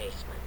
basement.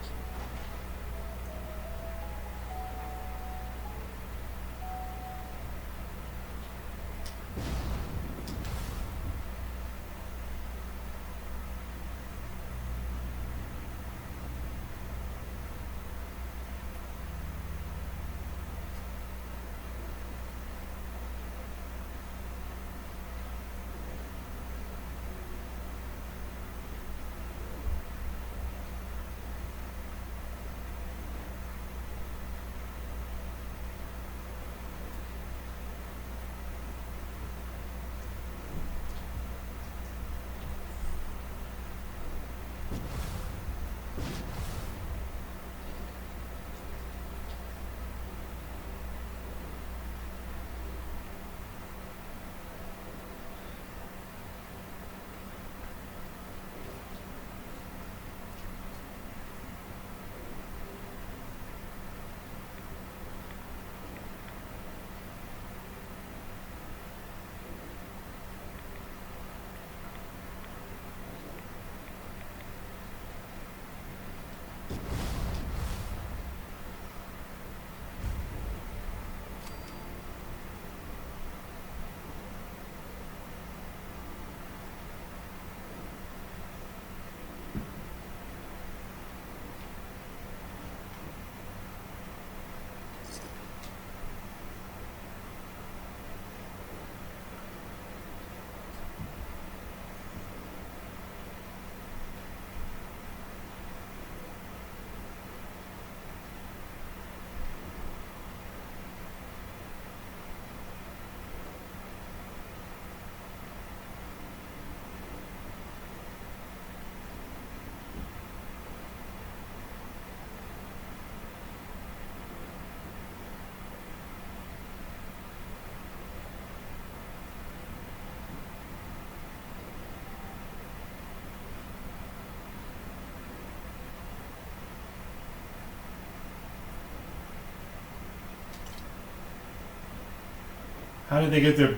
How did they get their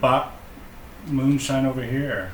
moonshine over here?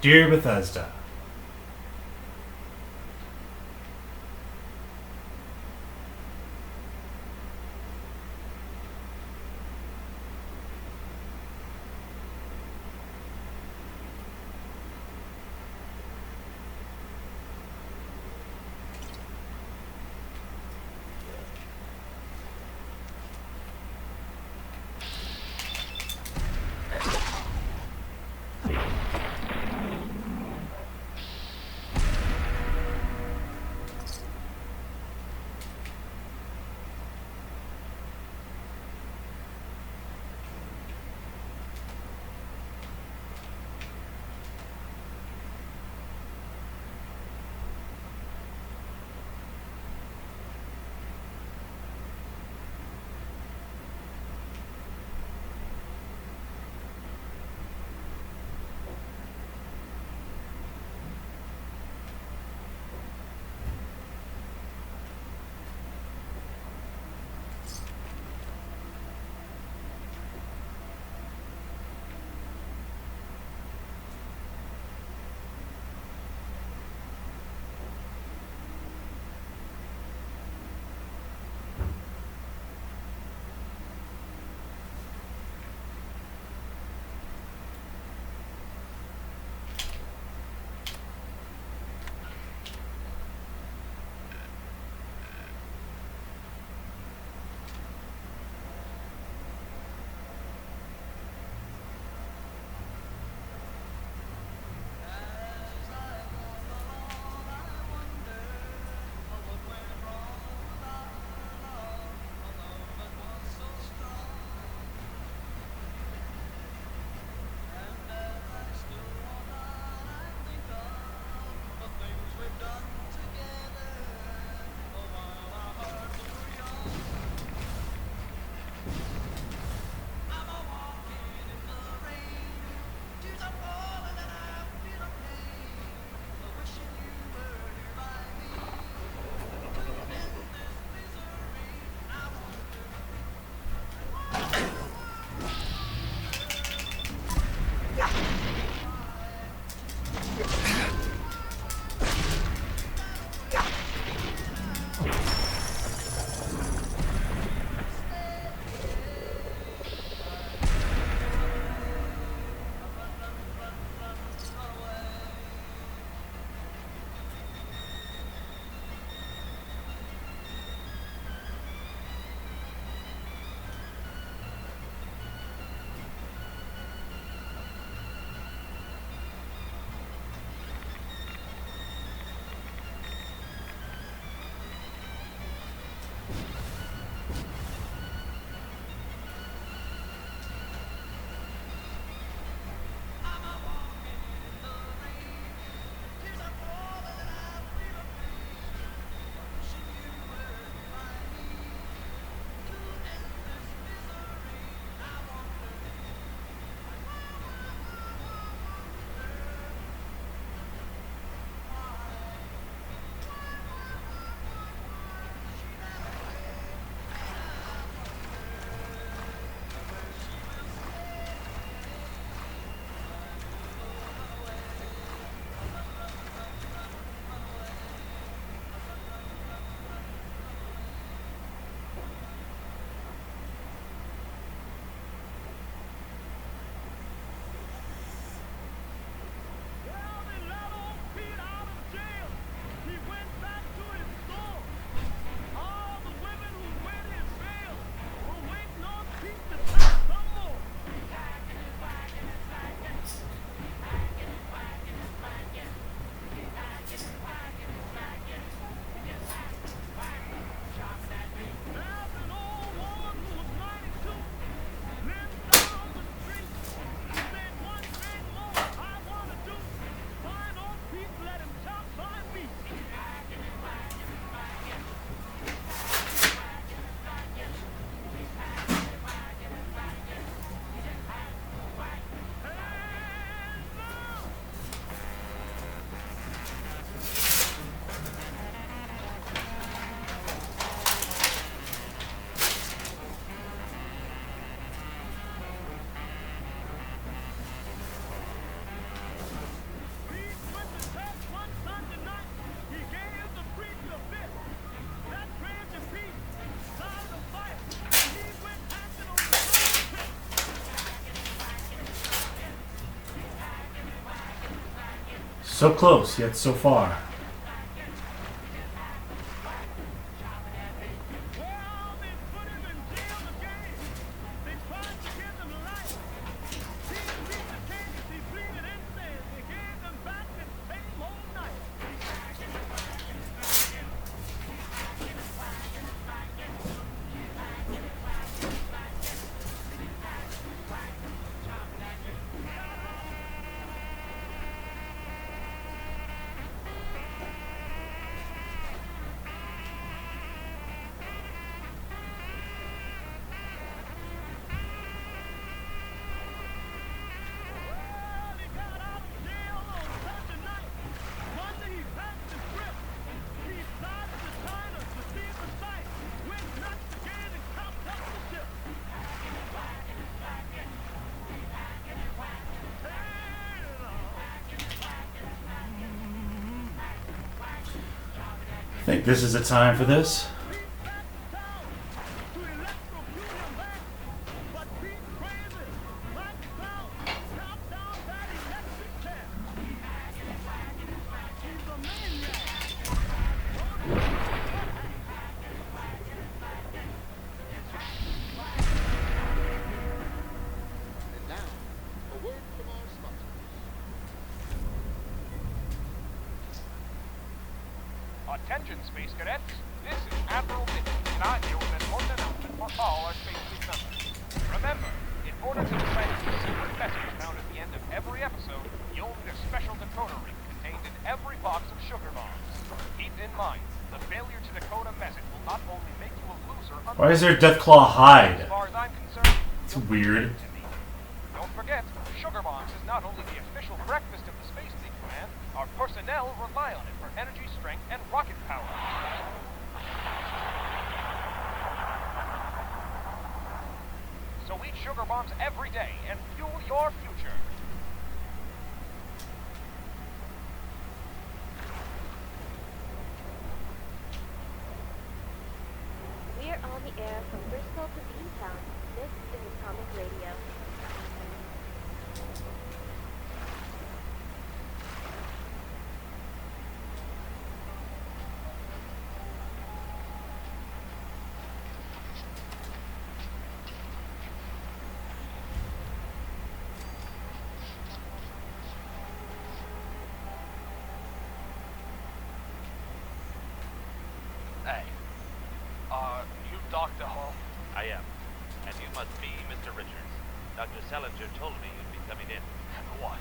Dear Bethesda. So close, yet so far. I think this is the time for this. Attention, Space Cadets. This is Admiral Mitchell, and I'm here with an important announcement for all our Space Fleet members. Remember, in order to decipher the secret message found at the end of every episode, you'll need a special decoder ring contained in every box of sugar bombs. Keep in mind, the failure to decode a message will not only make you a loser... Why is there Deathclaw hide? As far as I'm concerned, It's weird. don't forget, sugar bombs is not only the official breakfast of the Space Fleet Command, our personnel rely on it for energy, strength, and rocket power. So eat sugar bombs every day and fuel your future. We're on the air from Bristol to Beantown. This is Atomic Radio. Hey, you Dr. Hall? I am. And you must be Mr. Richards. Dr. Salinger told me you'd be coming in. What?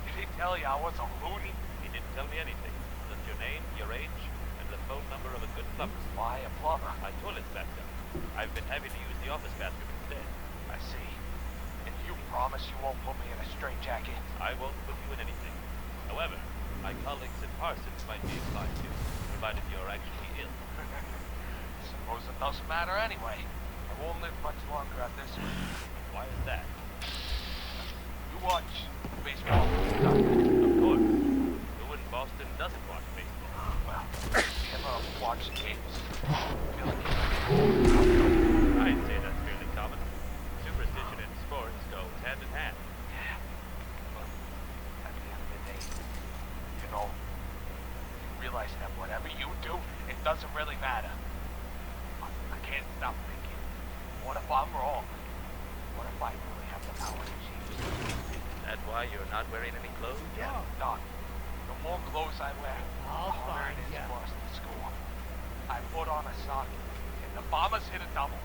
Did he tell you I was a loony? He didn't tell me anything. Just your name, your age, and the phone number of a good plumber. Why, a plumber? My toilet's backed up. I've been having to use the office bathroom instead. I see. And you promise you won't put me in a straitjacket? I won't put you in anything. However, my colleagues at Parsons might be inclined to, provided you're actually ill. Suppose it doesn't matter anyway. I won't live much longer at this rate. Why is that? You watch baseball? Of course. Who in Boston doesn't watch baseball? Well, you ever watch the games? Feel like I'd say that's fairly common. Superstition and sports go hand in hand. yeah. But at the end of the day, you know, you realize that whatever you do, it doesn't really matter. I can't stop thinking, what if I'm wrong? What if I really have the power to change things? That's why you're not wearing any clothes? Yeah, Doc. The more clothes I wear, the harder it is for us to score. I put on a sock, and the bombers hit a double.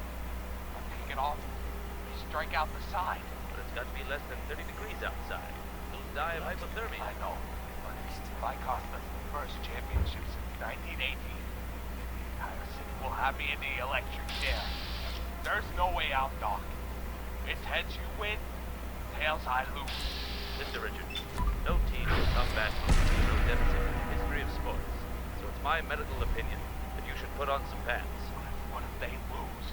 I take it off, they strike out the side. But it's got to be less than 30 degrees outside. You'll die of hypothermia. I know, but if I cost us the first championships in 1918, the entire city will have me in the electric chair. There's no way out, Doc. It's heads you win, tails I lose. Mr. Richards, no team will come back with a 0 deficit in the history of sports. So it's my medical opinion that you should put on some pants. What if they lose?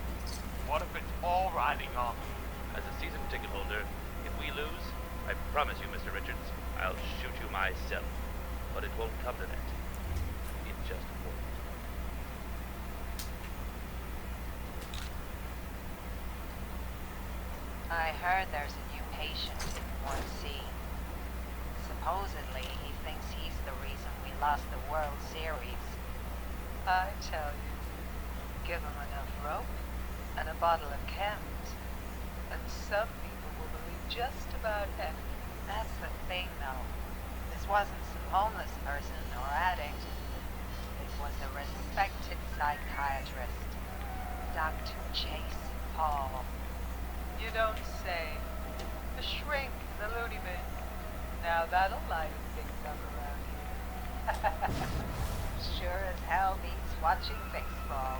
What if it's all riding on me? As a season ticket holder, if we lose, I promise you, Mr. Richards, I'll shoot you myself. But it won't come to that. It just won't. I heard there's a new patient in 1C. Supposedly, he thinks he's the reason we lost the World Series. I tell you, give him enough rope and a bottle of chems, and some people will believe just about anything. That's the thing, though. This wasn't some homeless person or addict. It was a respected psychiatrist, Dr. Chase Paul. You don't say. The shrink in the loony bin. Now that'll liven things up around here. Sure as hell beats watching baseball.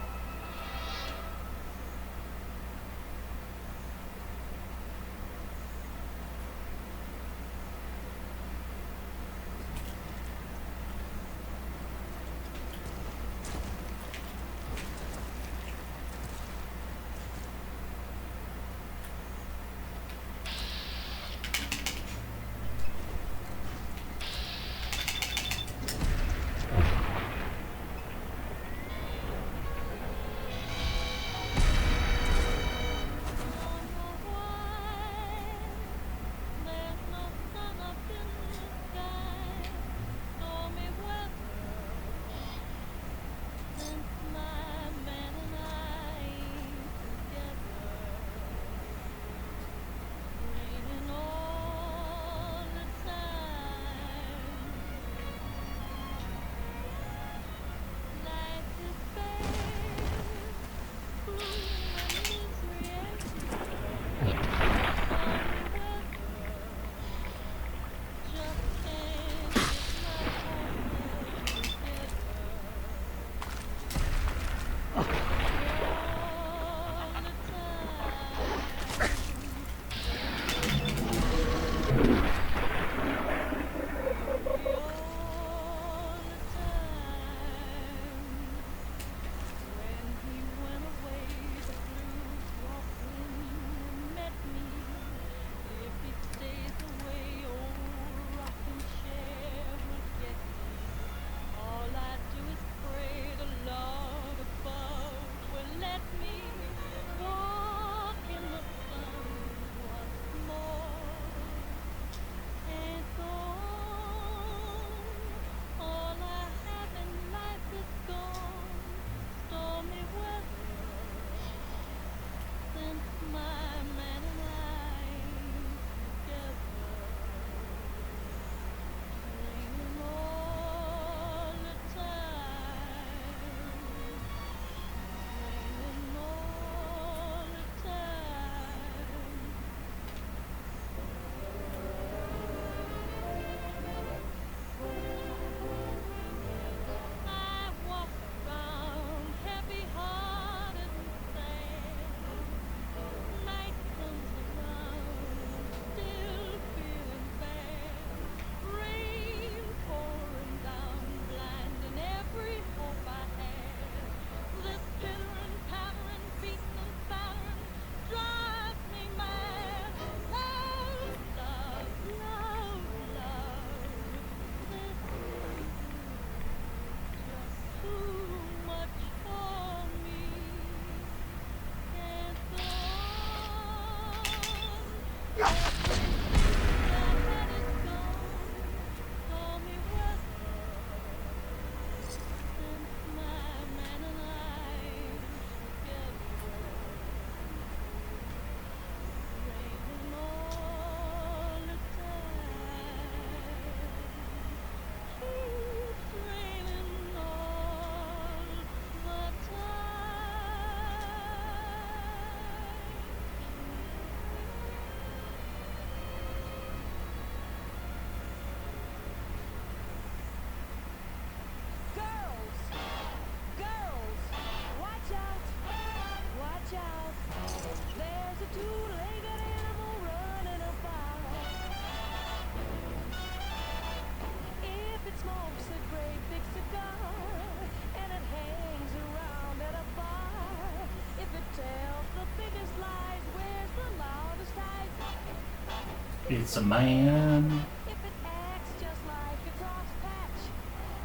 It's a man. If it acts just like a cross patch,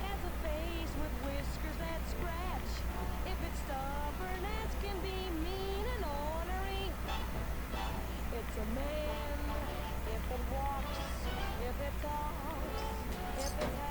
has a face with whiskers that scratch. If it's stubborn as can be mean and ornery, it's a man. If it walks, if it talks, if it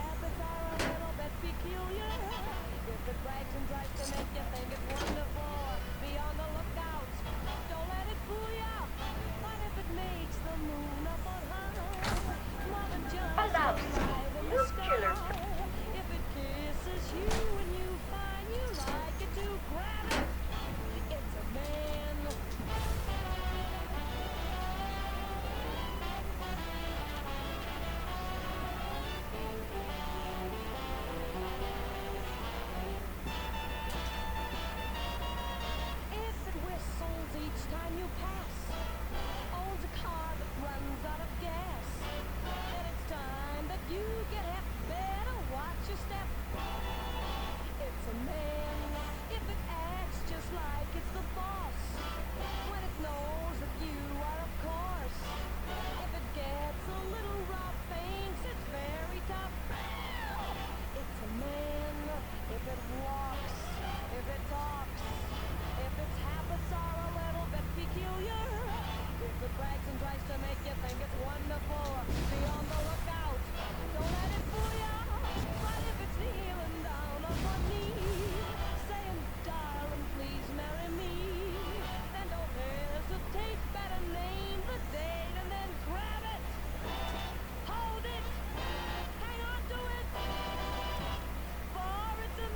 it talks, if its habits are a little bit peculiar, if it brags and tries to make you think it's wonderful, be on the lookout. Don't let it fool ya. But if it's kneeling down on one knee, saying, darling, please marry me, then don't hesitate. Better name the date and then grab it. Hold it. Hang on to it. For it's a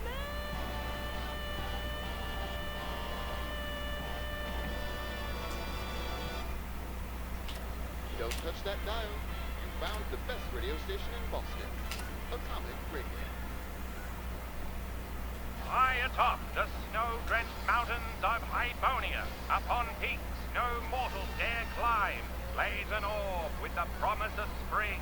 Don't touch that dial. You found the best radio station in Boston. Atomic Radio. High atop the snow-drenched mountains of Hibernia, upon peaks no mortal dare climb, lays an orb with the promise of spring.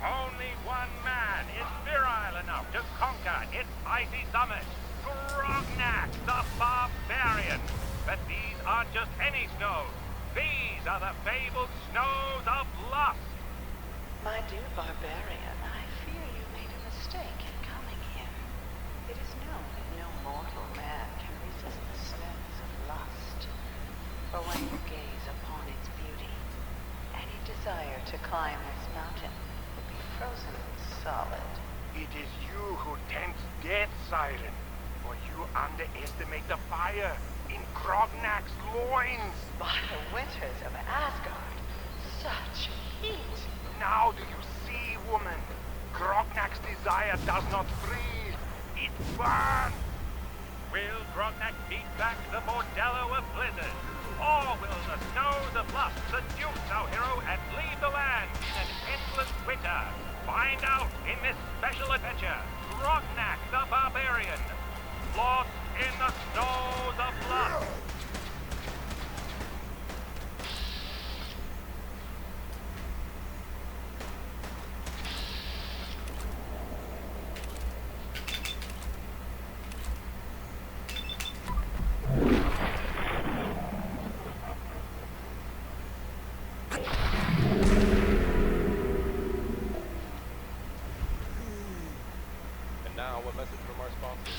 Only one man is virile enough to conquer its icy summit, Grognak the Barbarian. But these aren't just any snows. These are the fabled snows of lust. My dear barbarian, I fear you made a mistake in coming here. It is known that no mortal man can resist the snows of lust. For when you gaze upon its beauty, any desire to climb this mountain will be frozen solid. It is you who tempt death, Siren, for you underestimate the fire in Grognak's loins. By the winters of Asgard, such heat! Now do you see, woman? Grognak's desire does not freeze, it burns. Will Grognak beat back the bordello of blizzard? Or will the snows of lust seduce our hero and leave the land in an endless winter? Find out in this special adventure, Grognak the Barbarian, lost in the snows of lust. And now, a message from our sponsor.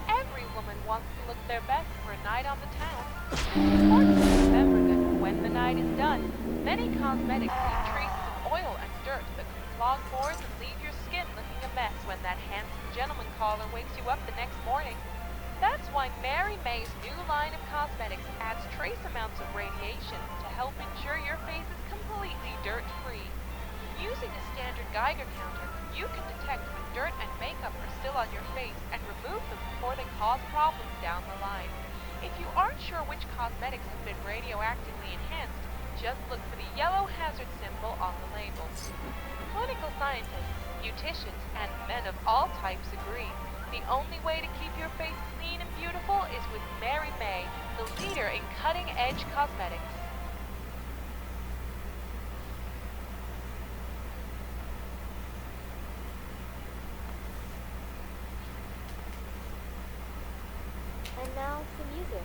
Every woman wants to look their best for a night on the town. It's important to remember that when the night is done, many cosmetics leave traces of oil and dirt that can clog pores and leave your skin looking a mess when that handsome gentleman caller wakes you up the next morning. That's why Mary May's new line of cosmetics adds trace amounts of radiation to help ensure your face is completely dirt-free. Using a standard Geiger counter, you can detect when dirt and makeup are still on your face and remove them before they cause problems down the line. If you aren't sure which cosmetics have been radioactively enhanced, just look for the yellow hazard symbol on the label. Clinical scientists, beauticians, and men of all types agree. The only way to keep your face clean and beautiful is with Mary May, the leader in cutting-edge cosmetics. And now to music.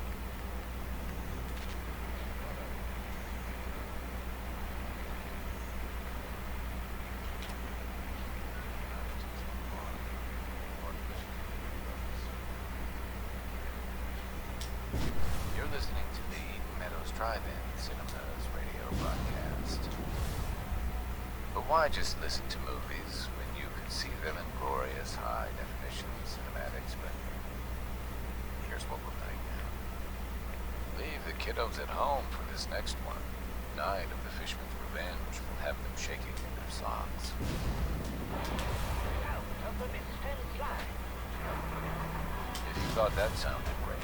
You're listening to the Meadows Drive-In Cinemas radio broadcast. But why just listen to movies when you could see them in glorious high-definition cinematics? But here's what we'll think. Leave the kiddos at home for this next one. Night of the Fisherman's Revenge will have them shaking in their socks. If you thought that sounded great,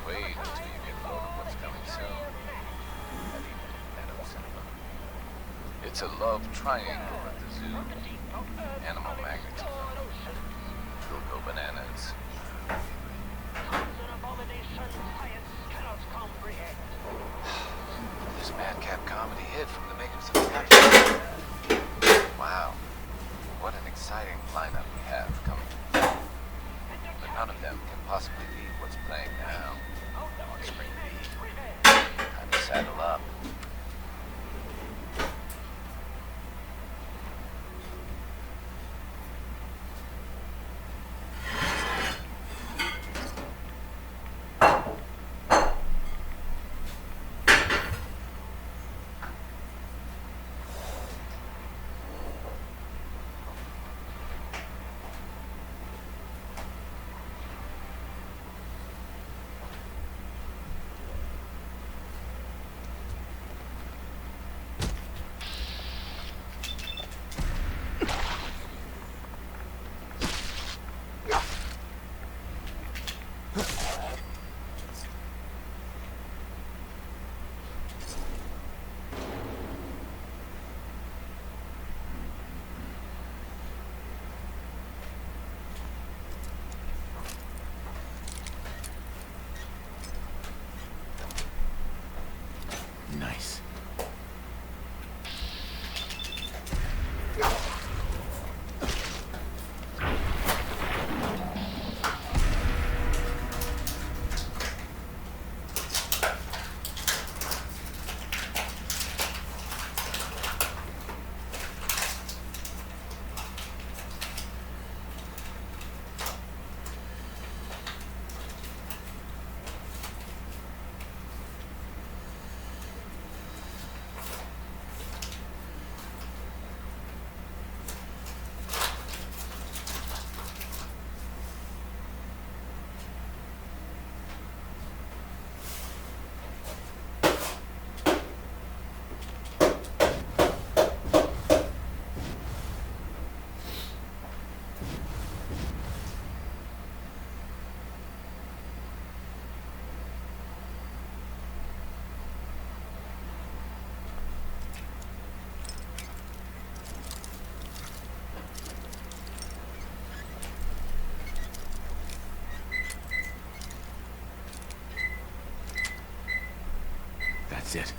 wait until you get a load of what's coming soon. At the Meadow Cinema. It's a love triangle at the zoo. Animal magnetism. Go bananas. This madcap comedy hit from the makers of the action. Wow. What an exciting lineup we have coming. But none of them can possibly beat what's playing now on Spring B. Time to saddle up. Nice. That's it.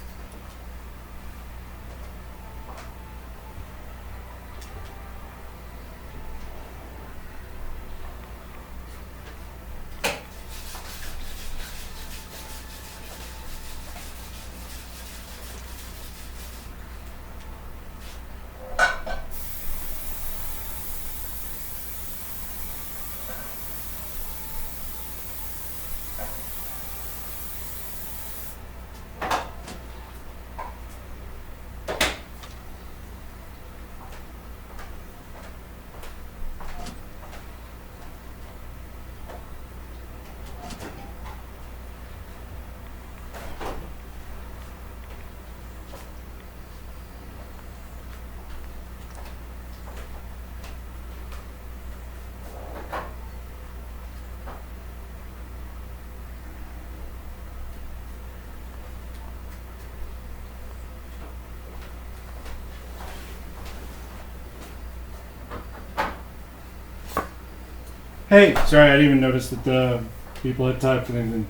Hey, sorry, I didn't even notice that the people had typed anything.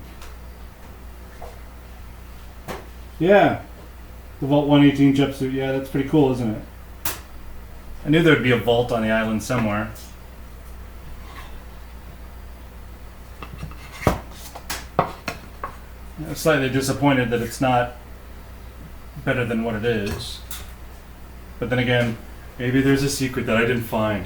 Yeah, the Vault 118 jumpsuit. Yeah, that's pretty cool, isn't it? I knew there'd be a vault on the island somewhere. I'm slightly disappointed that it's not better than what it is. But then again, maybe there's a secret that I didn't find.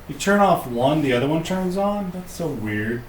You turn off one, the other one turns on? That's so weird.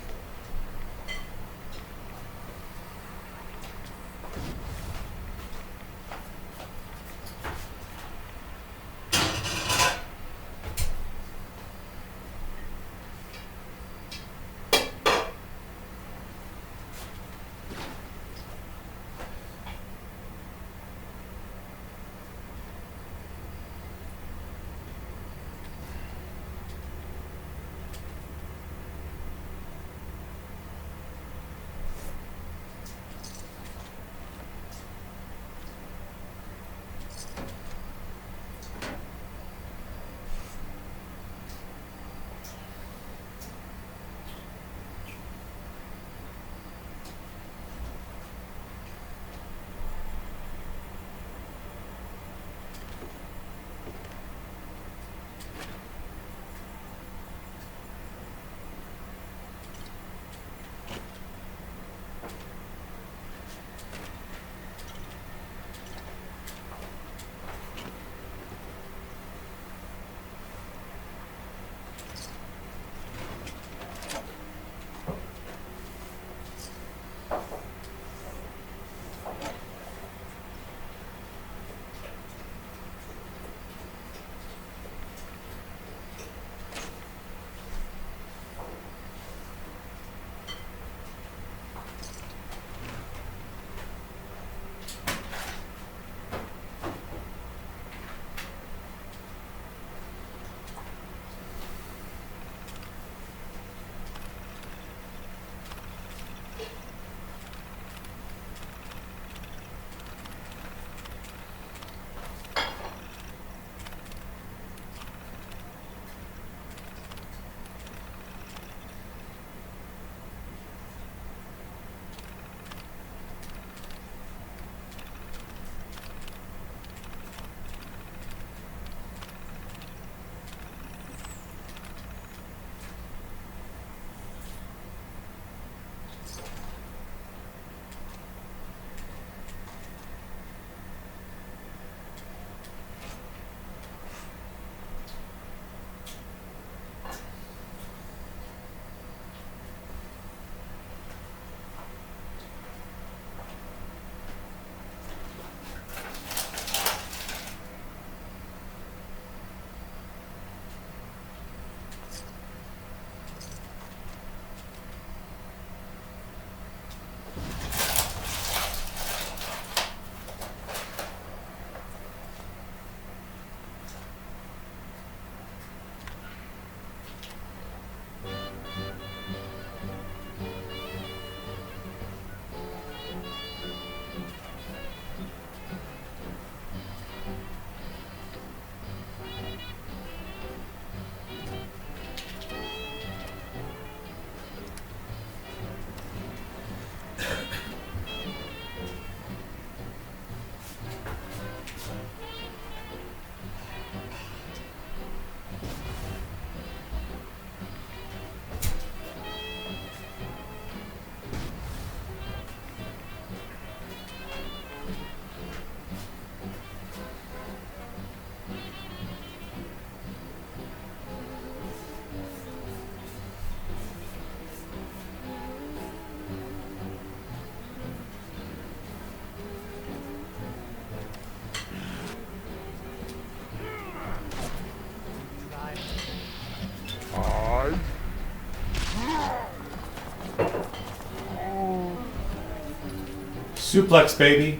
Suplex, baby.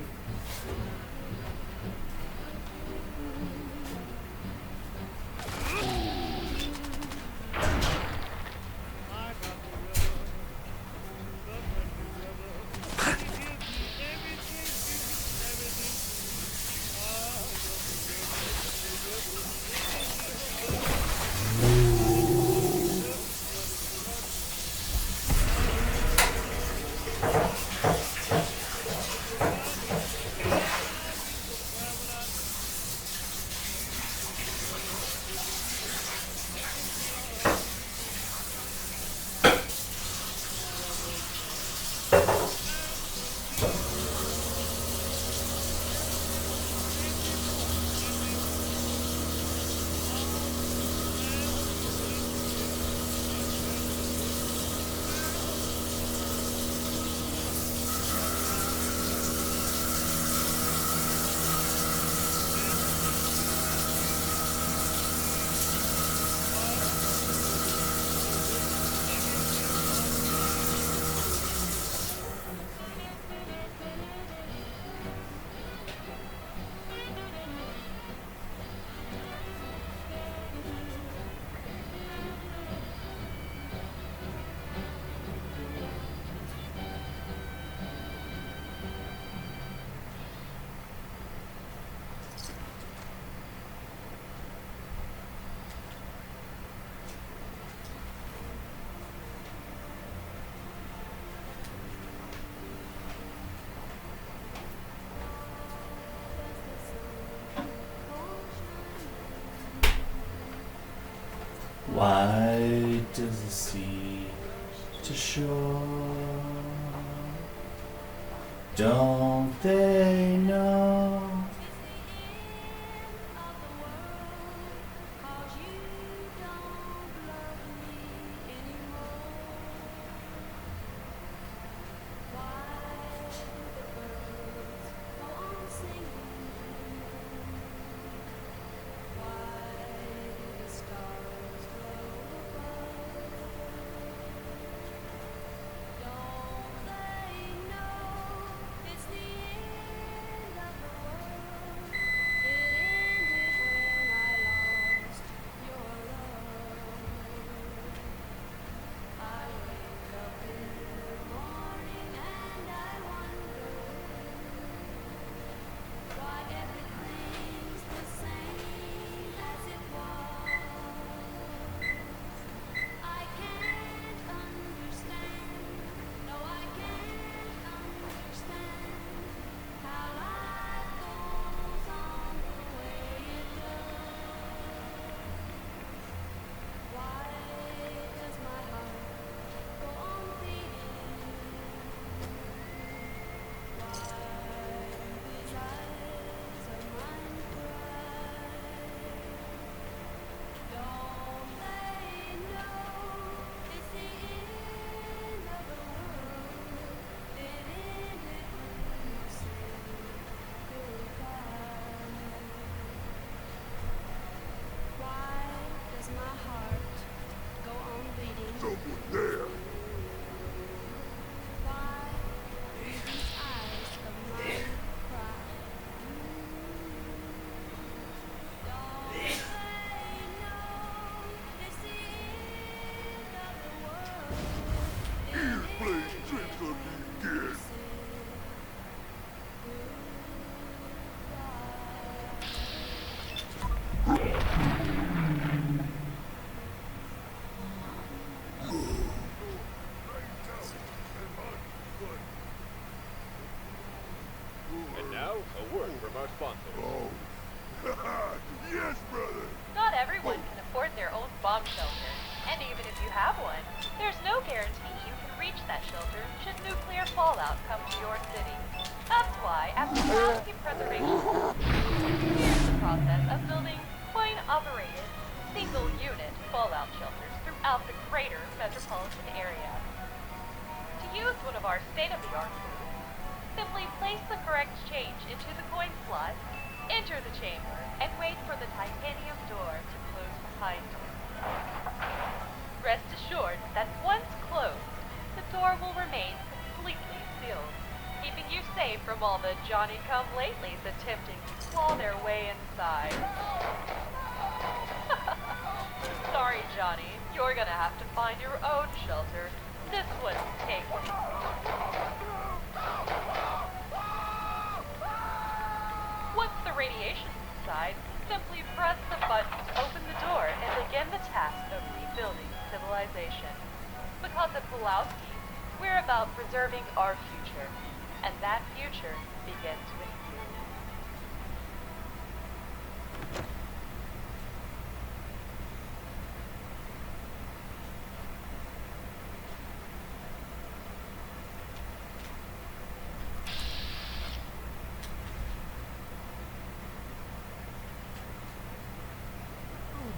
Why does the sea to shore? Don't they know? And now, a word from our sponsor. Oh. Yes, brother. Not everyone can afford their own bomb shelter, and even if you have one, there's no guarantee you can reach that shelter should nuclear fallout come to your city. That's why, after Pulaski Preservation, here's the process of building coin-operated, single-unit fallout shelters throughout the greater metropolitan area. To use one of our state-of-the-art moves, simply place the correct change into the coin slot, enter the chamber, and wait for the titanium door to close behind you. Rest assured that once closed, the door will remain completely sealed, keeping you safe from all the Johnny-come-latelys attempting to claw their way inside. Sorry, Johnny, you're gonna have to find your own shelter. This one's taken. Once the radiation subsides, simply press the button to open the door and begin the task of rebuilding civilization. Because at Pulaski, we're about preserving our future, and that future begins with you.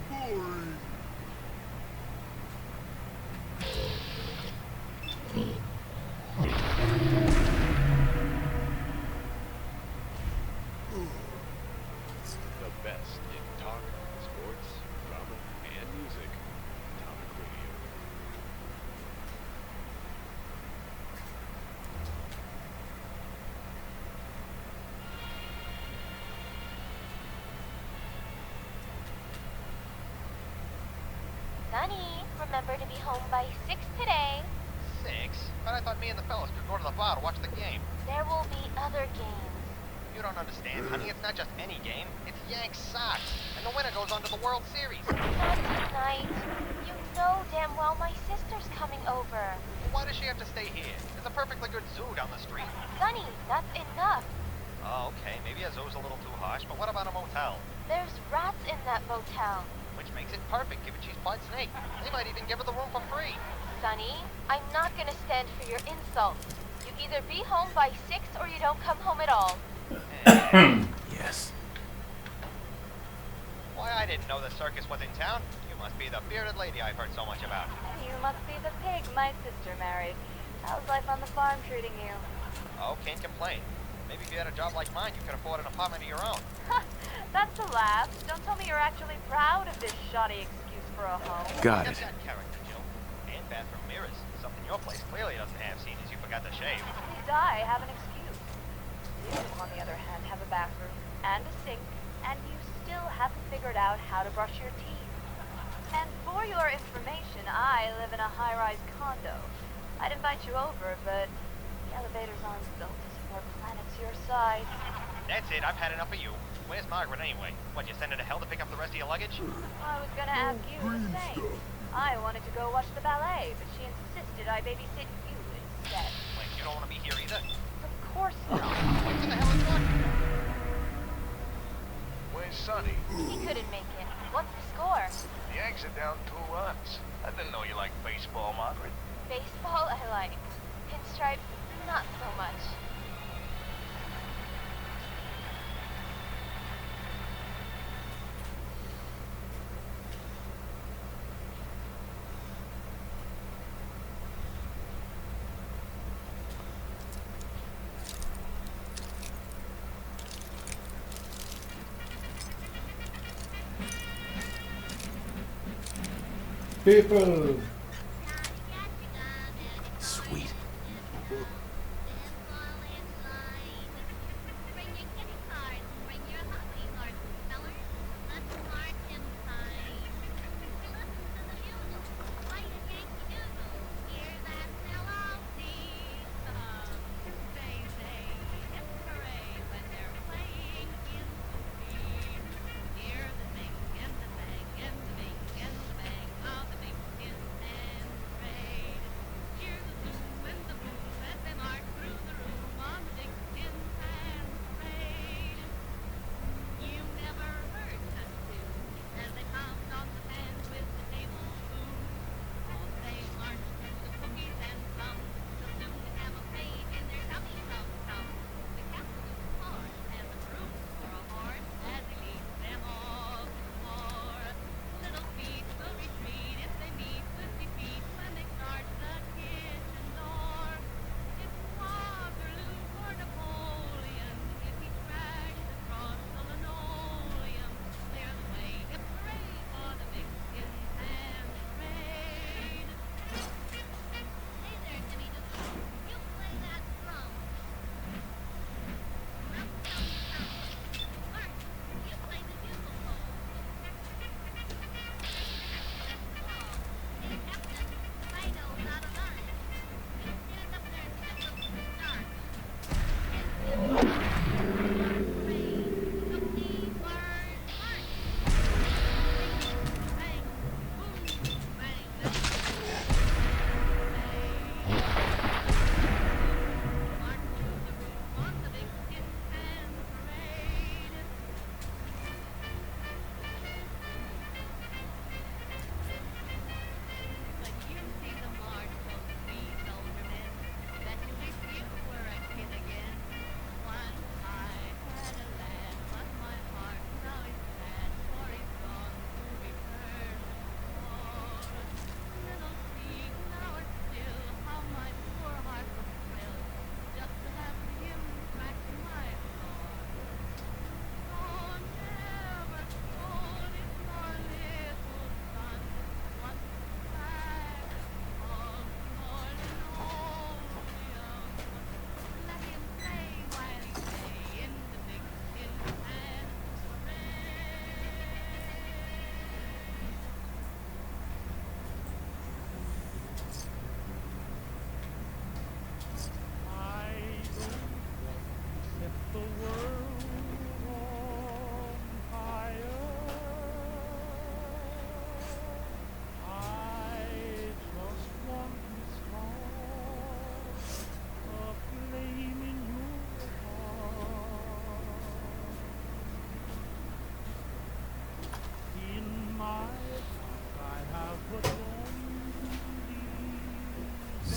Boring. The best in talk, sports, drama, and music. Atomic Radio. Sonny, remember to be home by 6 today. 6? But I thought me and the fellas could go to the bar to watch the game. There will be other games. You don't understand, honey. It's not just any game. It's Yanks Sox. And the winner goes on to the World Series. Not tonight. You know damn well my sister's coming over. Well, why does she have to stay here? There's a perfectly good zoo down the street. Sonny, that's enough. Oh, okay. Maybe a zoo's a little too harsh, but what about a motel? There's rats in that motel. Which makes it perfect, given she's part snake. They might even give her the room for free. Sonny, I'm not gonna stand for your insults. You either be home by 6 or you don't come home at all. Yes. Why, I didn't know the circus was in town. You must be the bearded lady I've heard so much about. You must be the pig my sister married. How's life on the farm treating you? Oh, can't complain. Maybe if you had a job like mine, you could afford an apartment of your own. That's a laugh. Don't tell me you're actually proud of this shoddy excuse for a home. Got Get it. that character, Jill. And bathroom mirrors. Something your place clearly doesn't have, seen as you forgot to shave. At least I have an excuse. You, on the other hand, have a bathroom and a sink, and you still haven't figured out how to brush your teeth. And for your information, I live in a high-rise condo. I'd invite you over, but the elevators aren't built to support planets your size. That's it, I've had enough of you. Where's Margaret anyway? What, you send her to hell to pick up the rest of your luggage? I was gonna ask you the same. I wanted to go watch the ballet, but she insisted I babysit you instead. Wait, you don't want to be here either? Of course not. What the hell is that? Where's Sonny? He couldn't make it. What's the score? The Yanks are down 2 runs. I didn't know you liked baseball, Margaret. Baseball I like. Pinstripes, not so much. People. Sweet.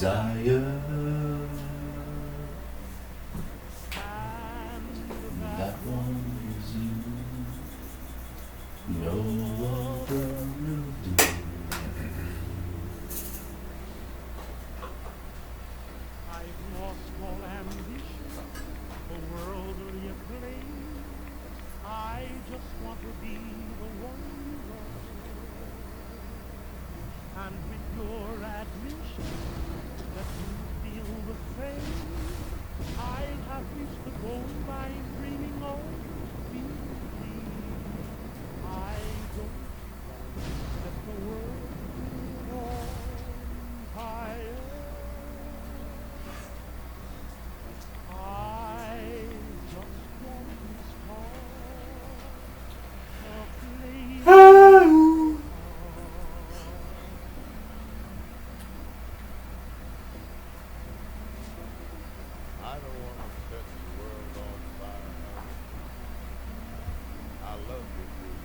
desire. That one is you. No other will do. I've lost all ambition for worldly acclaim. I just want to be the one you love. And with your admission that you feel the same, I have reached the goal I'm dreaming of. I don't set the world on fire. I just want this heart of flame. I don't want to set the world on fire. I love you, dear.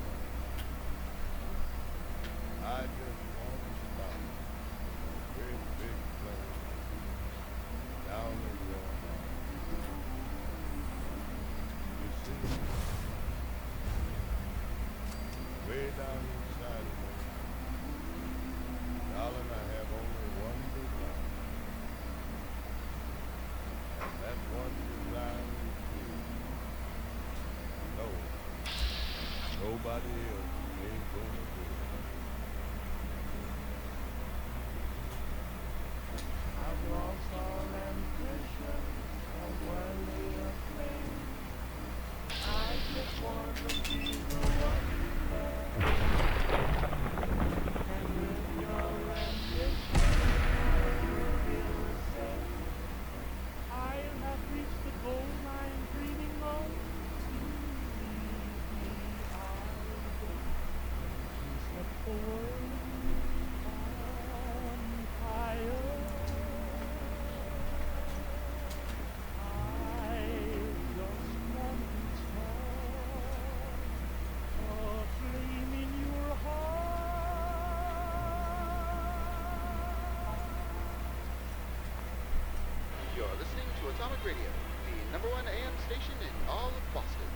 I just want to stop a great big plane down in your heart. You see, way down inside of me, darling, I have only one desire. And that one desire is you. No, nobody else ain't gonna do it. I've lost all ambition for worldly acclaim. I just want to be the one you love. And with your ambition, will be the same. I have reached the goal I'm dreaming of. Set the world on fire. I just want this heart, a flame in your heart. You're listening to Atomic Radio, the #1 AM station in all of Boston.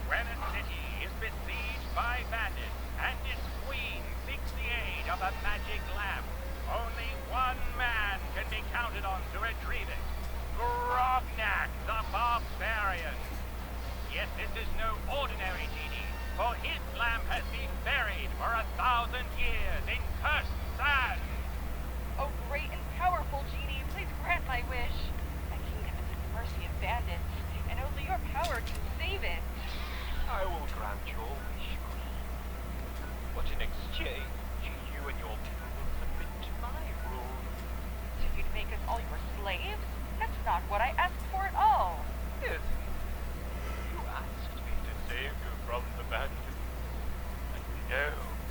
Granite City is besieged by bandits, and its queen seeks the aid of a magic lamp. Only one man can be counted on to retrieve it. Grognak, the barbarian. Yet this is no ordinary genie, for his lamp has been buried for 1,000 years in cursed sand. Oh, great and powerful genie, please grant my wish. My kingdom is at the mercy of bandits, and only your power can save it. I will grant your wish, Queen. But in exchange, you and your people will submit to my rule. So you'd make us all your slaves? That's not what I asked for at all. Yes. You asked me to save you from the bandits. And no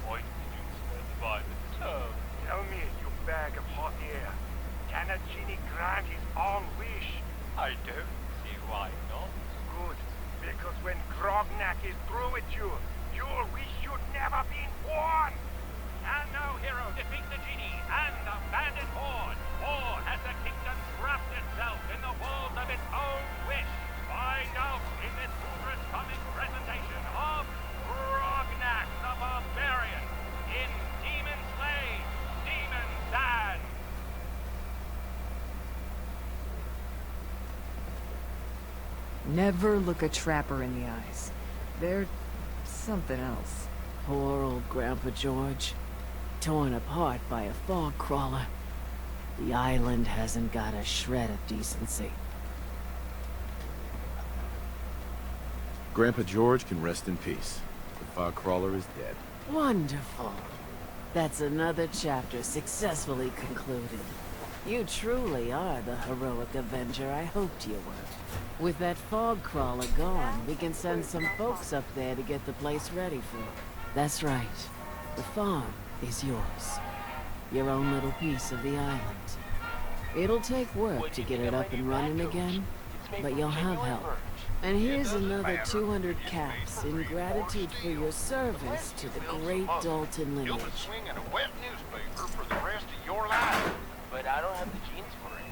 point did you specify the term. Tell me, you bag of hot air, can a genie grant his own wish? I don't see why not. Good, because when Grognak is through with you, your wish should never be born. Can no hero defeat the genie and the bandit horde? Or has the kingdom trapped itself in the walls of its own wish? Find out in this humorous comic presentation of Grognak the Barbarian in Demon Slave, Demon Sand. Never look a trapper in the eyes. They're something else. Poor old Grandpa George. Torn apart by a fog crawler. The island hasn't got a shred of decency. Grandpa George can rest in peace. The fog crawler is dead. Wonderful. That's another chapter successfully concluded. You truly are the heroic Avenger I hoped you were. With that fog crawler gone, we can send some folks up there to get the place ready for it. That's right. The farm is yours. Your own little piece of the island. It'll take work to get it up and running again, but you'll have help. And here's another 200 caps in gratitude for your service to the great Dalton You'll be lineage. swinging a wet newspaper for the rest of your life. But but I don't have the genes for it.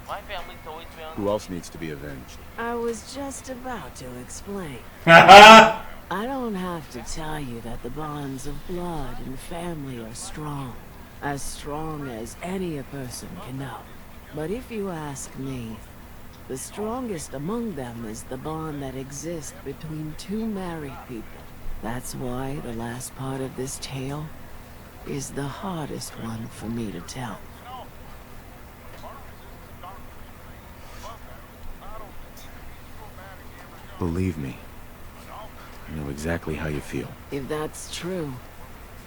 My family's always been on Who else needs to be avenged? I was just about to explain. Haha! I don't have to tell you that the bonds of blood and family are strong. As strong as any a person can know. But if you ask me, the strongest among them is the bond that exists between two married people. That's why the last part of this tale is the hardest one for me to tell. Believe me, I know exactly how you feel. If that's true,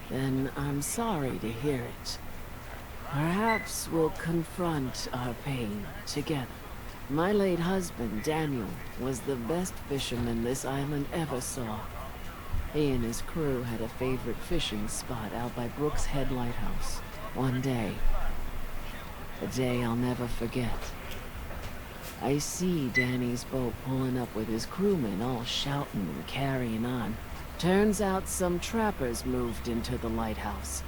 then I'm sorry to hear it. Perhaps we'll confront our pain together. My late husband, Daniel, was the best fisherman this island ever saw. He and his crew had a favorite fishing spot out by Brooks Head Lighthouse. One day, a day I'll never forget, I see Danny's boat pulling up with his crewmen all shouting and carrying on. Turns out some trappers moved into the lighthouse.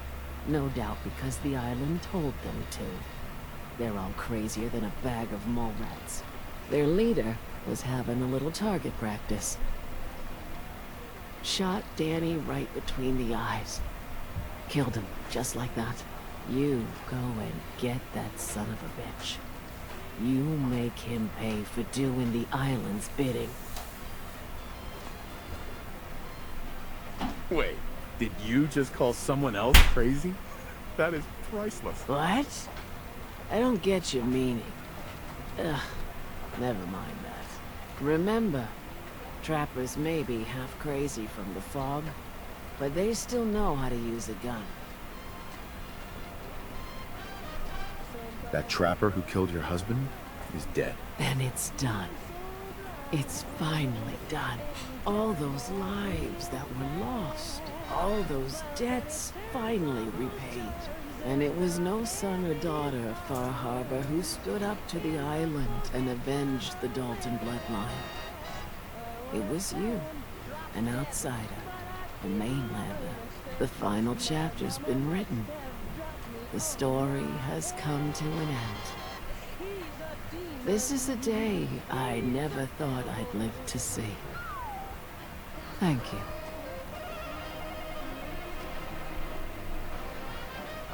No doubt because the island told them to. They're all crazier than a bag of mole rats. Their leader was having a little target practice. Shot Danny right between the eyes. Killed him, just like that. You go and get that son of a bitch. You make him pay for doing the island's bidding. Wait, did you just call someone else crazy? That is priceless. What? I don't get your meaning. Ugh, never mind that. Remember, trappers may be half crazy from the fog, but they still know how to use a gun. That trapper who killed your husband is dead. Then it's done. It's finally done. All those lives that were lost, all those debts finally repaid. And it was no son or daughter of Far Harbor who stood up to the island and avenged the Dalton bloodline. It was you, an outsider, a mainlander. The final chapter's been written. The story has come to an end. This is a day I never thought I'd live to see. Thank you.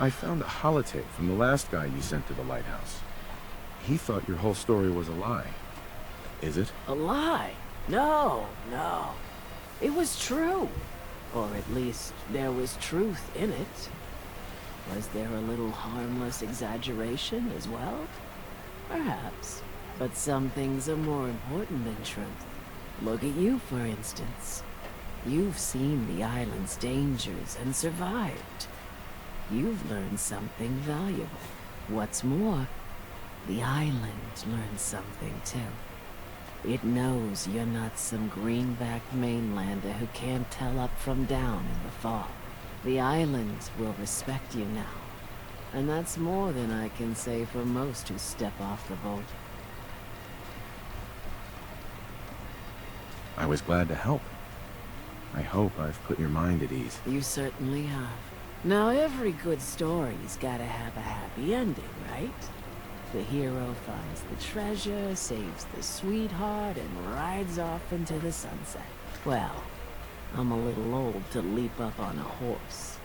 I found a holotape from the last guy you sent to the lighthouse. He thought your whole story was a lie. Is it? A lie? No, no. It was true. Or at least there was truth in it. Was there a little harmless exaggeration as well? Perhaps. But some things are more important than truth. Look at you, for instance. You've seen the island's dangers and survived. You've learned something valuable. What's more, the island learned something too. It knows you're not some greenbacked mainlander who can't tell up from down in the fog. The island will respect you now. And that's more than I can say for most who step off the boat. I was glad to help. I hope I've put your mind at ease. You certainly have. Now every good story's gotta have a happy ending, right? The hero finds the treasure, saves the sweetheart, and rides off into the sunset. Well, I'm a little old to leap up on a horse.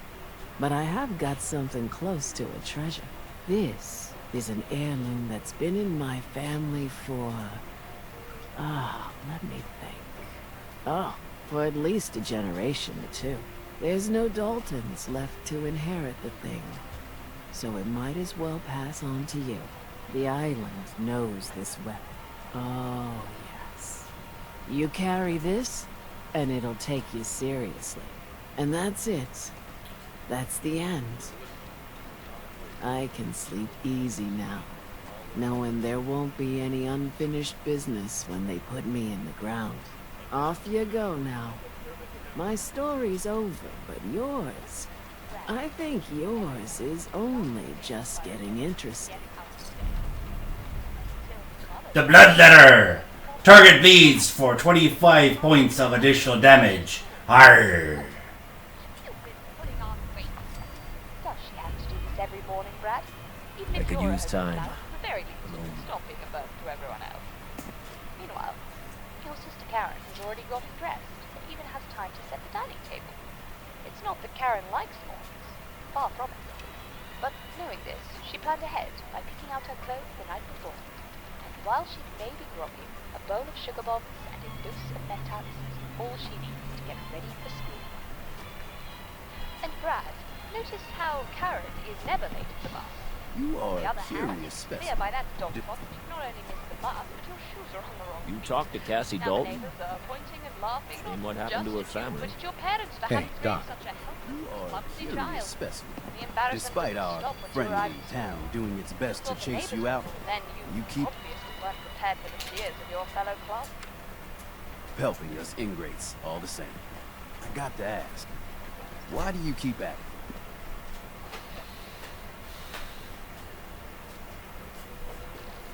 But I have got something close to a treasure. This is an heirloom that's been in my family for... let me think. For at least a generation or two. There's no Daltons left to inherit the thing. So it might as well pass on to you. The island knows this weapon. Oh, yes. You carry this, and it'll take you seriously. And that's it. That's the end. I can sleep easy now, knowing there won't be any unfinished business when they put me in the ground. Off you go now. My story's over, but yours... I think yours is only just getting interesting. The Bloodletter! Target bleeds for 25 points of additional damage. Arrgh! Does she have to do this every morning, Brad? Even I if could you're use a time husband, at the very least, alone. stop being a burden to everyone else. Meanwhile, your sister Karen has already gotten dressed, and even has time to set the dining table. It's not that Karen likes mornings, far from it. But knowing this, she planned ahead by picking out her clothes the night before. And while she may be groggy, a bowl of sugar bombs and a dose of Mentats is all she needs to get ready for school. And Brad, notice how Karen is never late at the bus. You On are the a other hand, curious it's clear specimen. by that dog pot that you not only missed the bus, but your shoes are on the wrong You feet. talked to Cassie Now Dalton? the neighbors are pointing and laughing, Seen not what happened just to her at you, family? but at your parents for Hey, having raised Doc. such a helpless, You are a clumsy curious child. specimen. The embarrassment Despite didn't our stop when you friendly arrived at town school. doing its best to thought the chase neighbors you were out, cool, then you keep obviously weren't prepared for the fears of your fellow class. helping us ingrates all the same. I got to ask, why do you keep at it?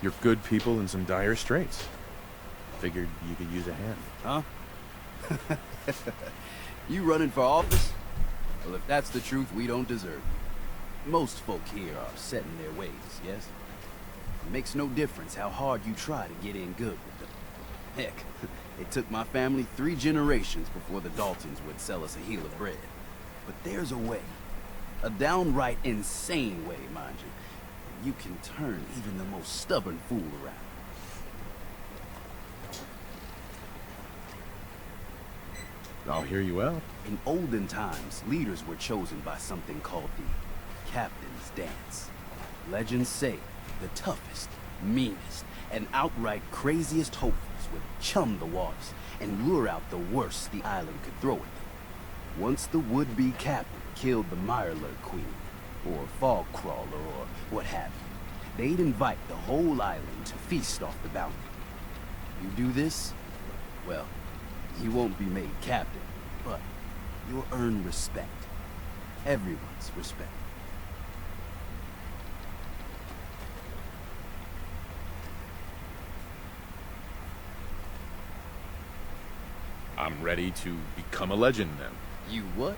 You're good people in some dire straits. Figured you could use a hand. Huh? You running for office? Well, if that's the truth, we don't deserve it. Most folk here are set in their ways, yes? It makes no difference how hard you try to get in good with them. Heck, it took my family 3 generations before the Daltons would sell us a heel of bread. But there's a way. A downright insane way, mind you. You can turn even the most stubborn fool around. I'll hear you out. In olden times, leaders were chosen by something called the Captain's Dance. Legends say the toughest, meanest, and outright craziest hopefuls would chum the waters and lure out the worst the island could throw at them. Once the would-be captain killed the Mirelurk Queen, or Fog Crawler, or what have you, they'd invite the whole island to feast off the bounty. You do this, well, you won't be made captain, but you'll earn respect. Everyone's respect. I'm ready to become a legend then. You what?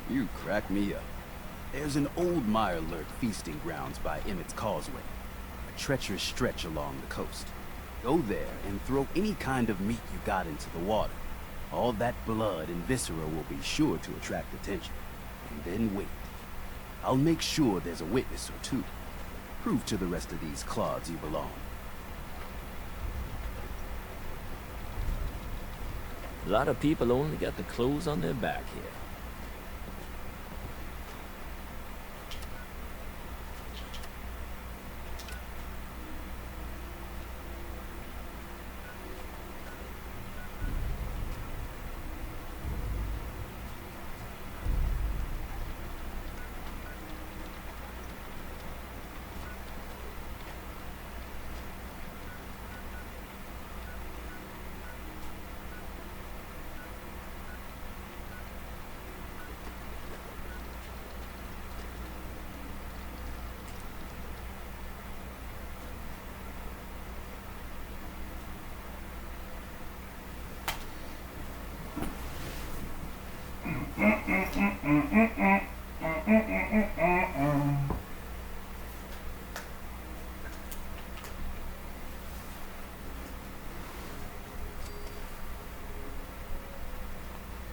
You crack me up. There's an old Mirelurk feasting grounds by Emmett's Causeway, a treacherous stretch along the coast. Go there and throw any kind of meat you got into the water. All that blood and viscera will be sure to attract attention. And then wait. I'll make sure there's a witness or two. Prove to the rest of these clods you belong. A lot of people only got the clothes on their back here.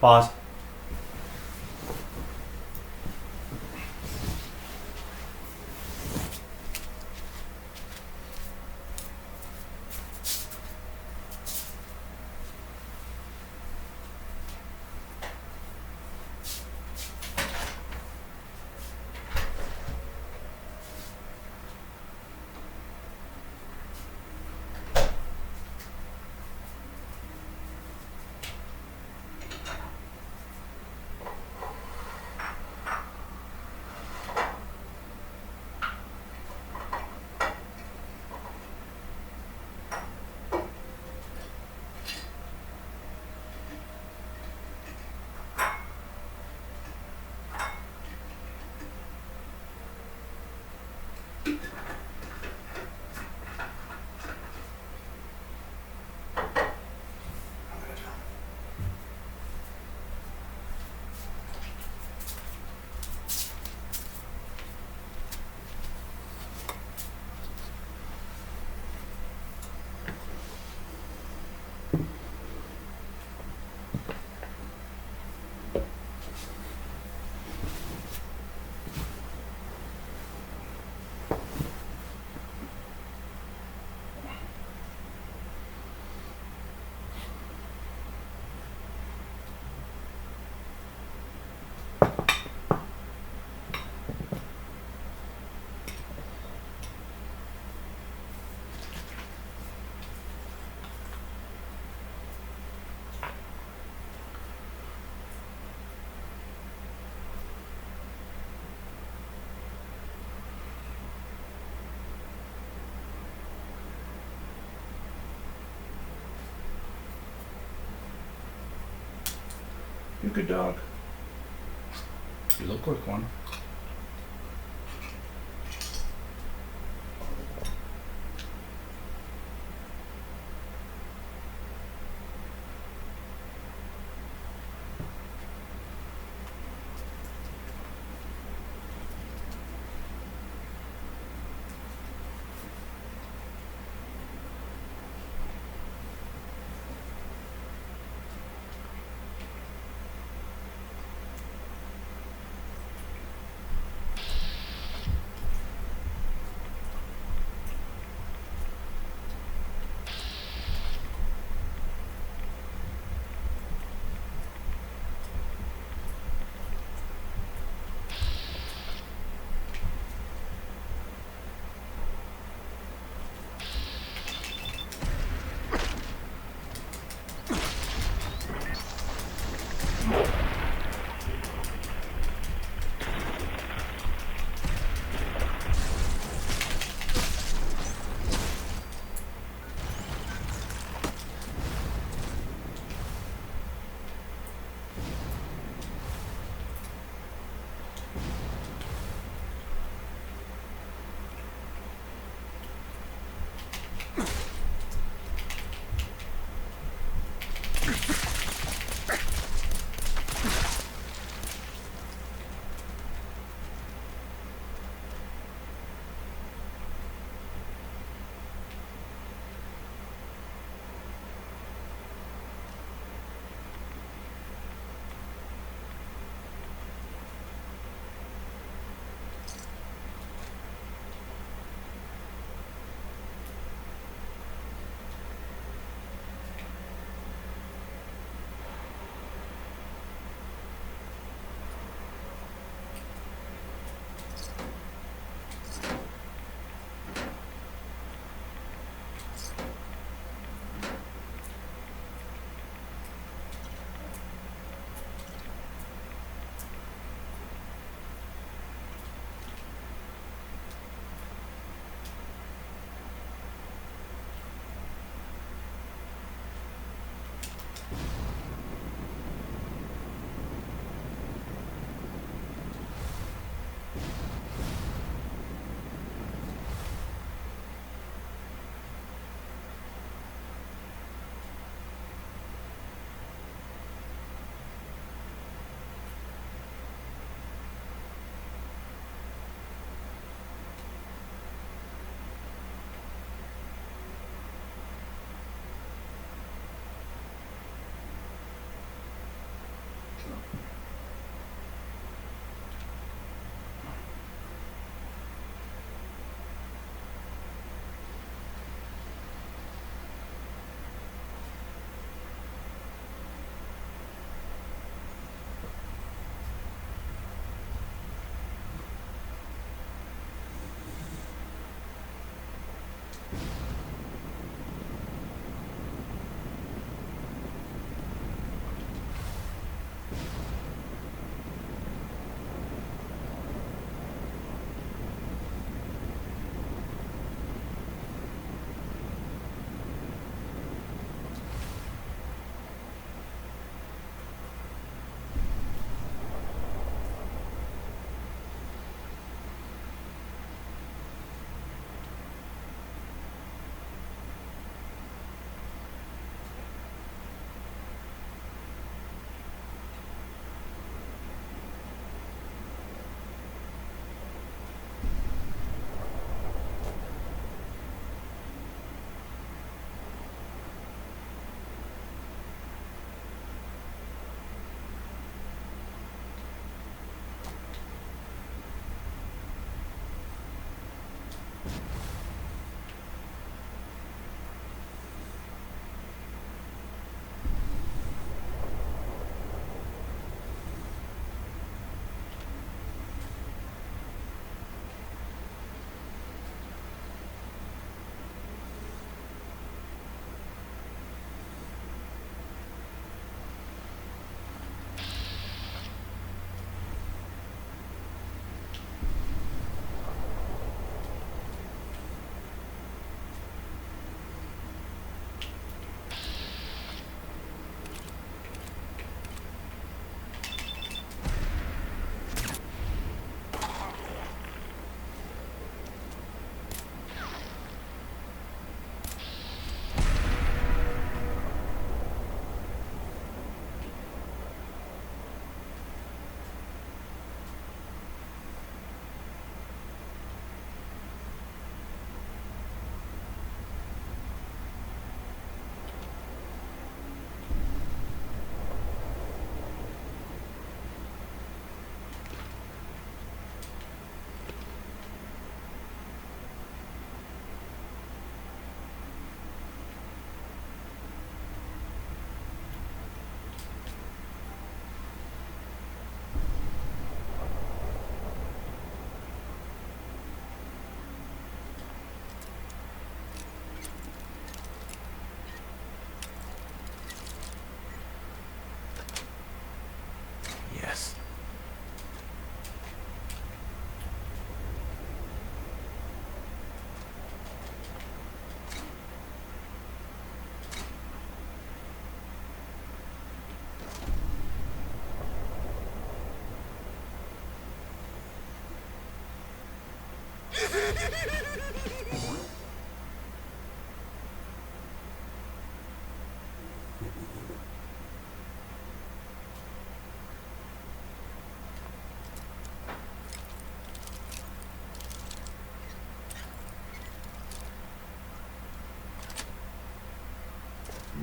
Pause. You're a good dog. You look like one.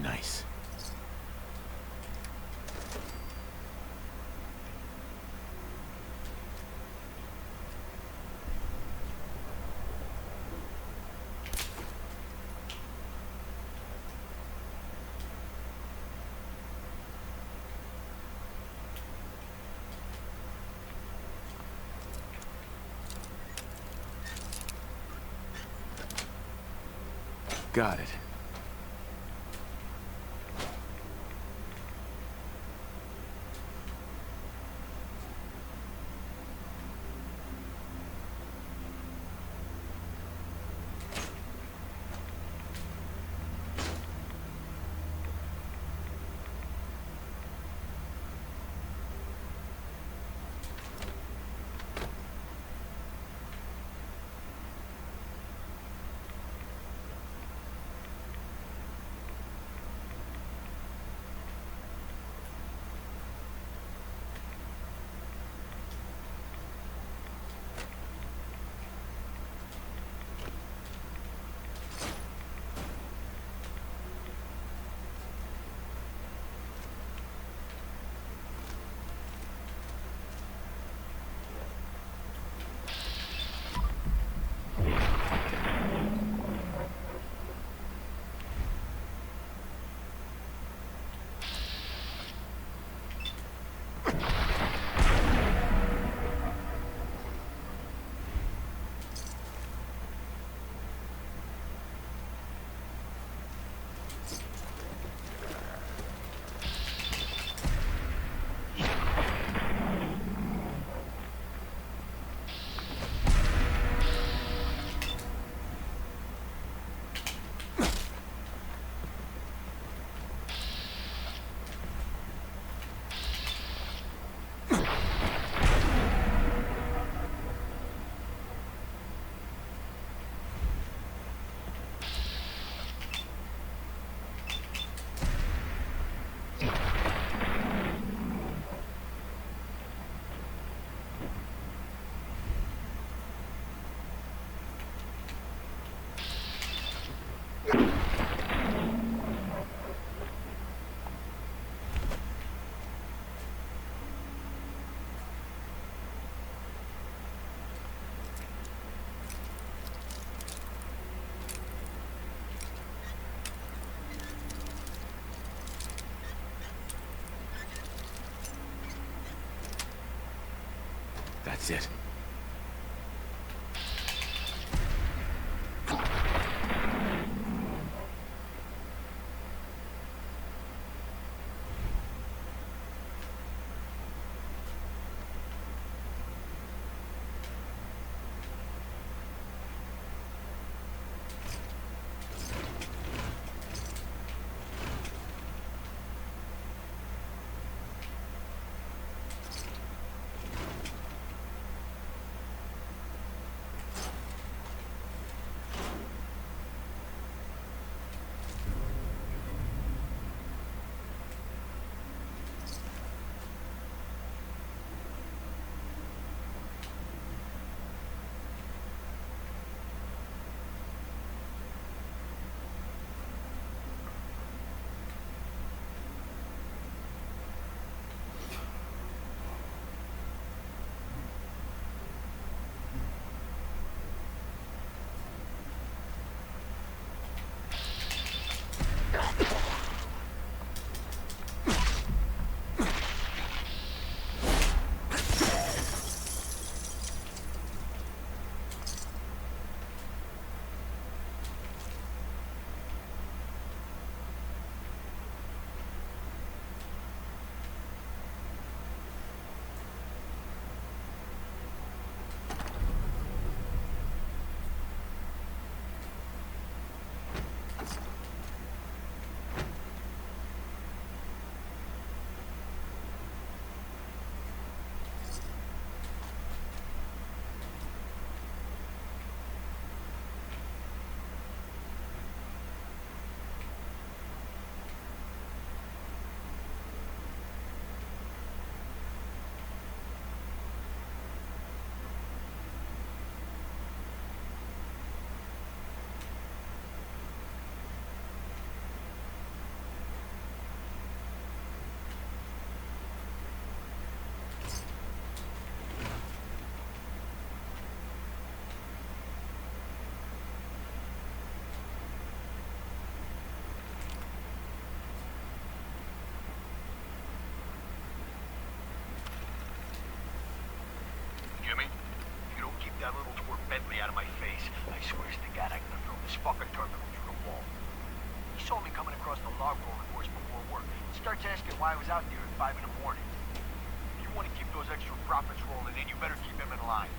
Nice. Got it. That's it. that little twerp Bentley out of my face, I swear to God I'm gonna throw this fucking terminal through the wall. He saw me coming across the log rolling course before work. He starts asking why I was out there at 5 in the morning. If you want to keep those extra profits rolling in, you better keep him in line.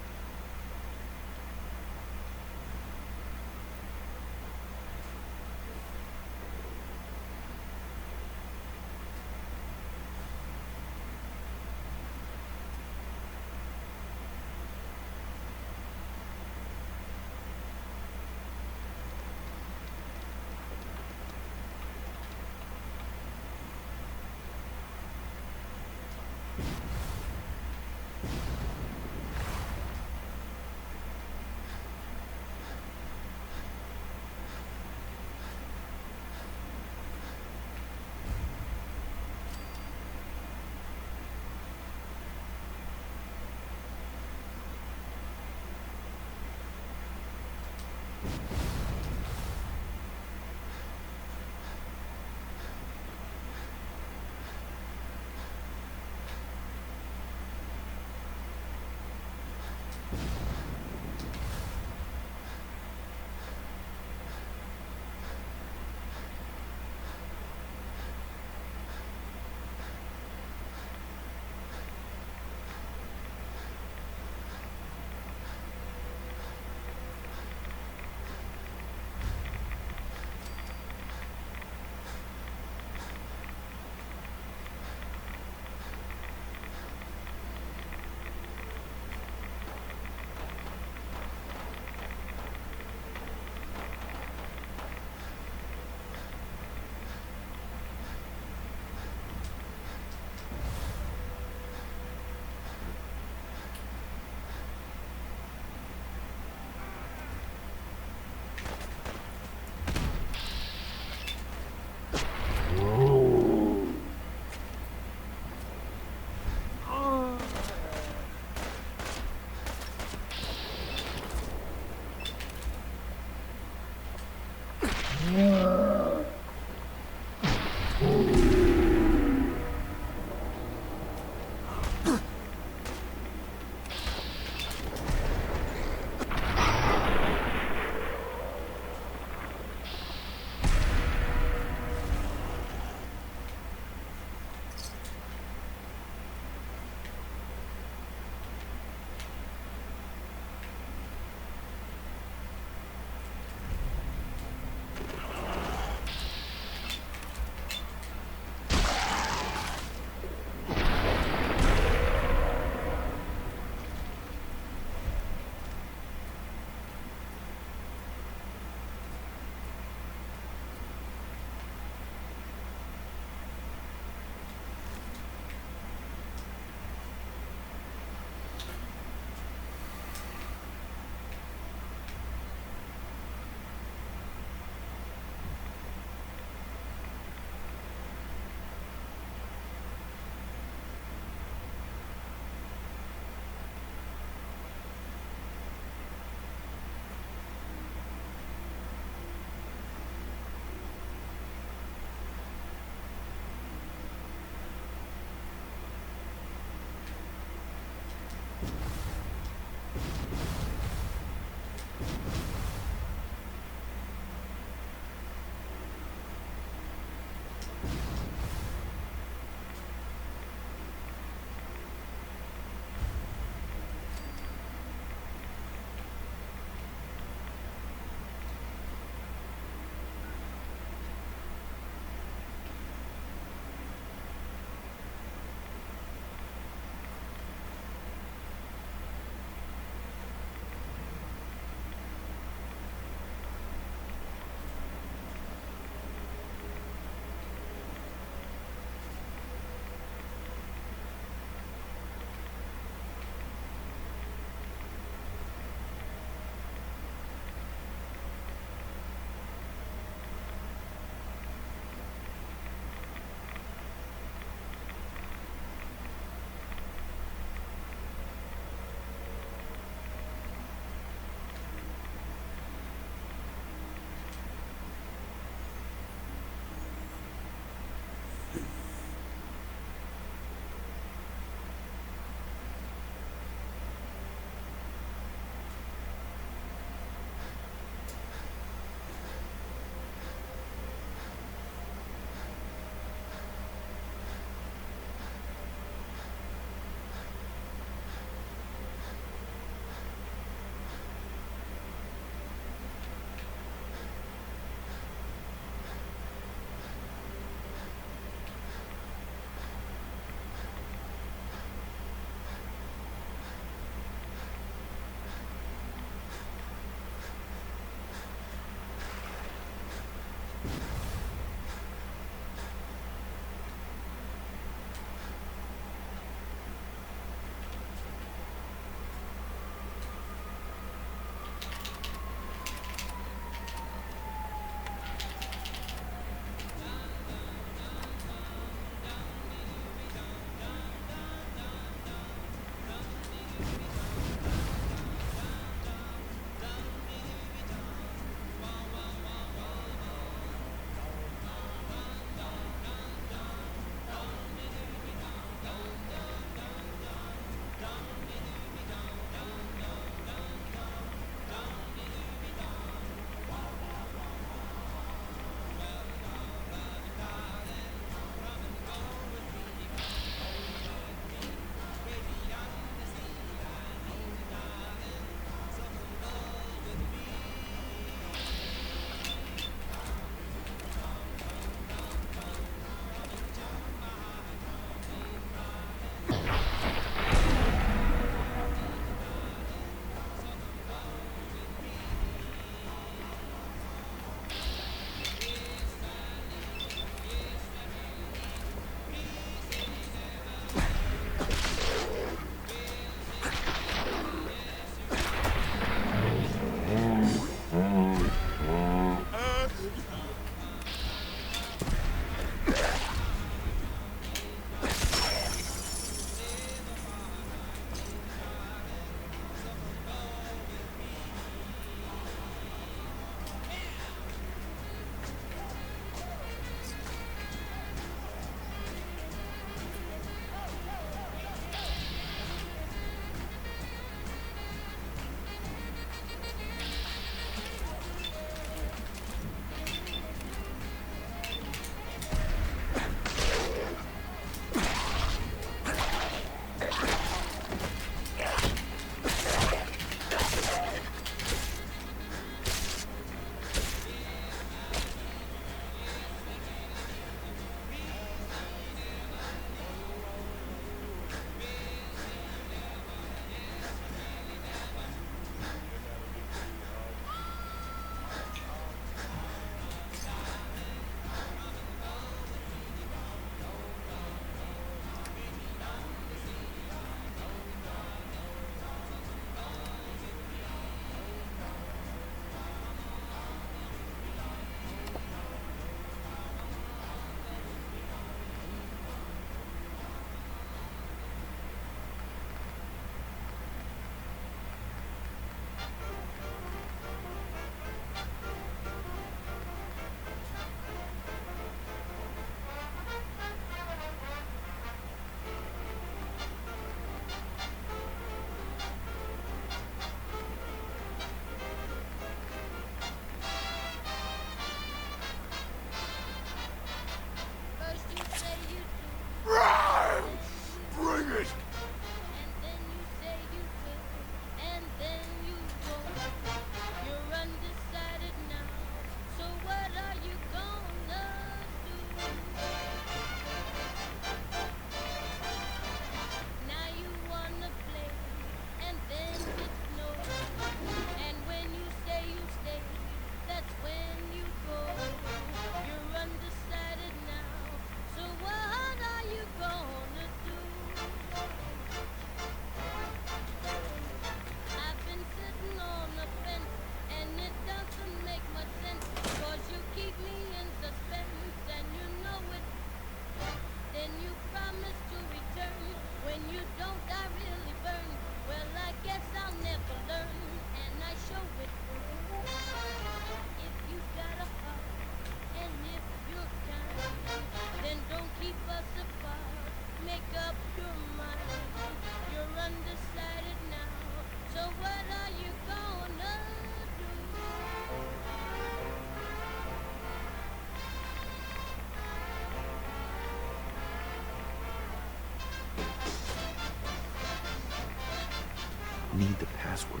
need the password.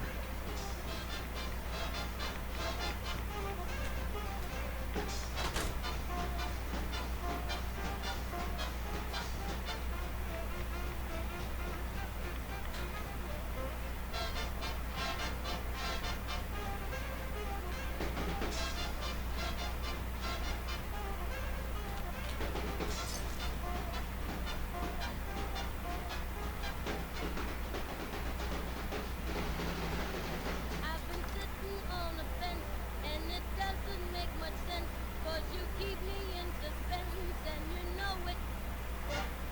I've been sitting on the fence, and it doesn't make much sense, 'cause you keep me in suspense, and you know it.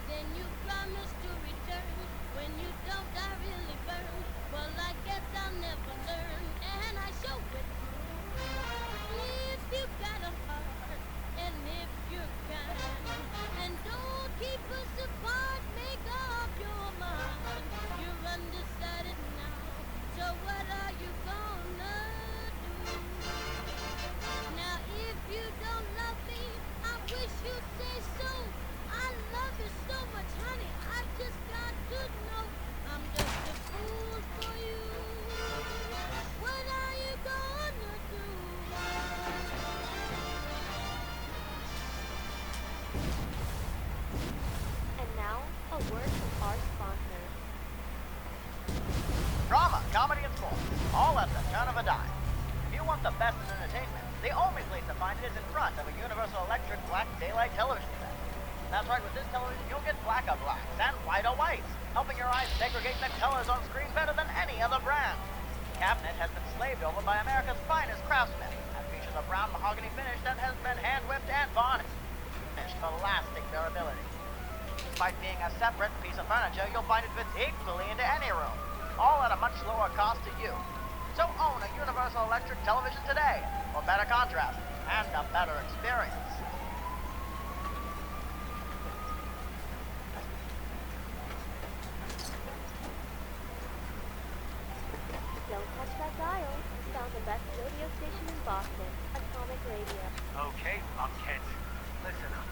Then you promise to return. When you don't, I really burn. Well, I guess I'll never learn, and I show it. If you got a heart, and if you're kind, and don't keep us apart, make up your mind. You're undecided now, so what are you gonna do? Now, if you don't love me, I wish you'd say so. I love you so much, honey, I just got to know. I'm just a fool for you. What are you gonna do? And now, a word from our sponsor. Drama, comedy, and sports, all at the turn of a dime. If you want the best in entertainment, the only place to find it is in front of a Universal Electric Black Daylight television set. That's right, with this television, you'll get blacker blacks and whiter whites, helping your eyes segregate the colors on screen better than any other brand. Cabinet has been slaved over by America's finest craftsmen and features a brown mahogany finish that has been hand-whipped and varnished for lasting durability. Despite being a separate piece of furniture, you'll find it fits equally into any room, all at a much lower cost to you. So own a Universal Electric television today for better contrast and a better experience. Don't touch that dial. You found the best radio station in Boston, Atomic Radio. Okay, lunkheads. Listen up.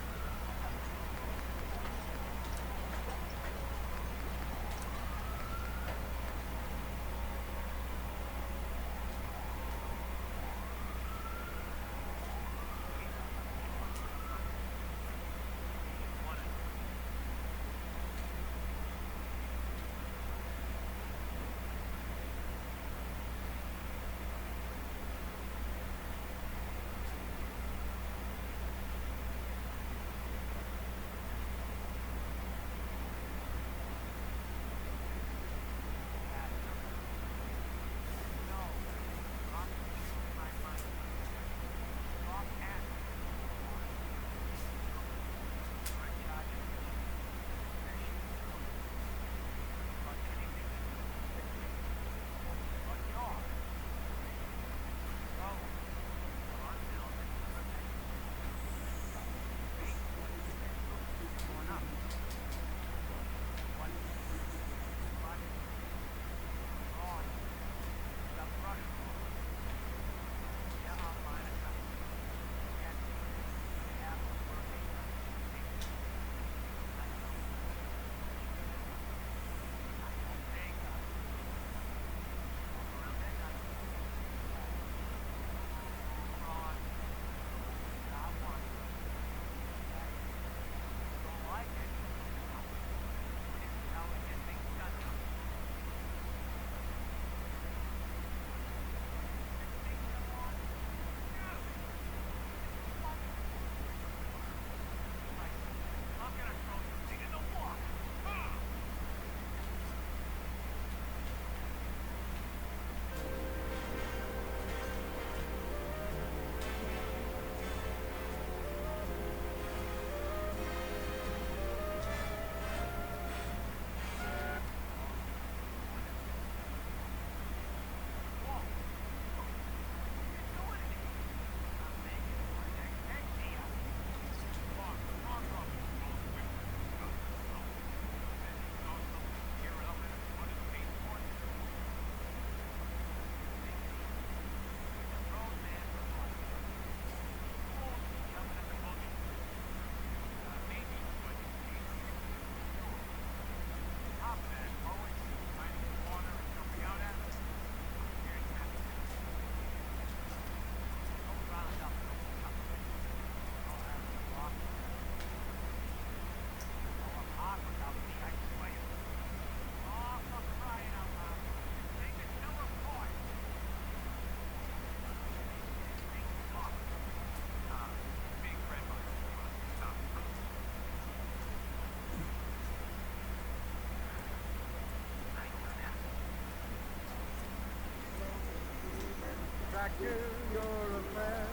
Girl, you're a man.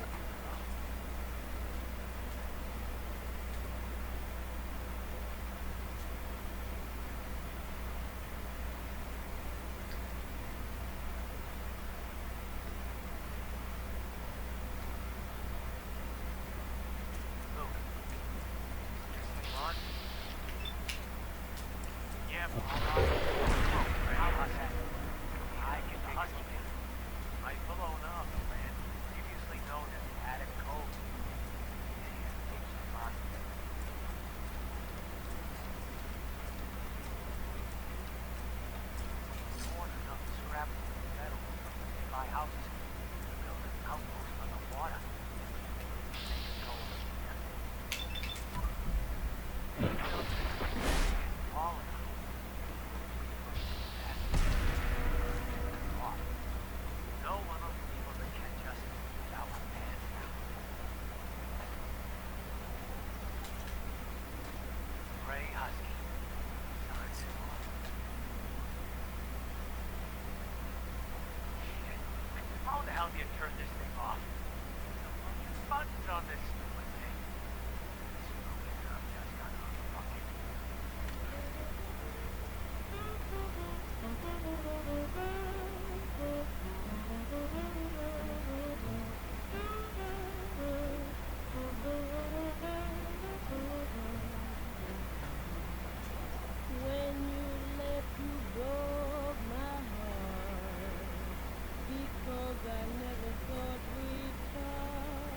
Yeah, but how about that? I get the husky man. Might blown up, man. Previously known as Attic Cove. Yeah, it's a monster. More than enough scrap metal. They buy houses. Build an outpost on the water. Make it go. All of it. No one will be able to catch us with our pants down. Gray Husky. Sign symbol. Shit. How the hell do you turn this thing off? The fucking buttons on this stupid thing. Stupid girl just got fucking. When you left, you broke my heart, because I never thought we'd part.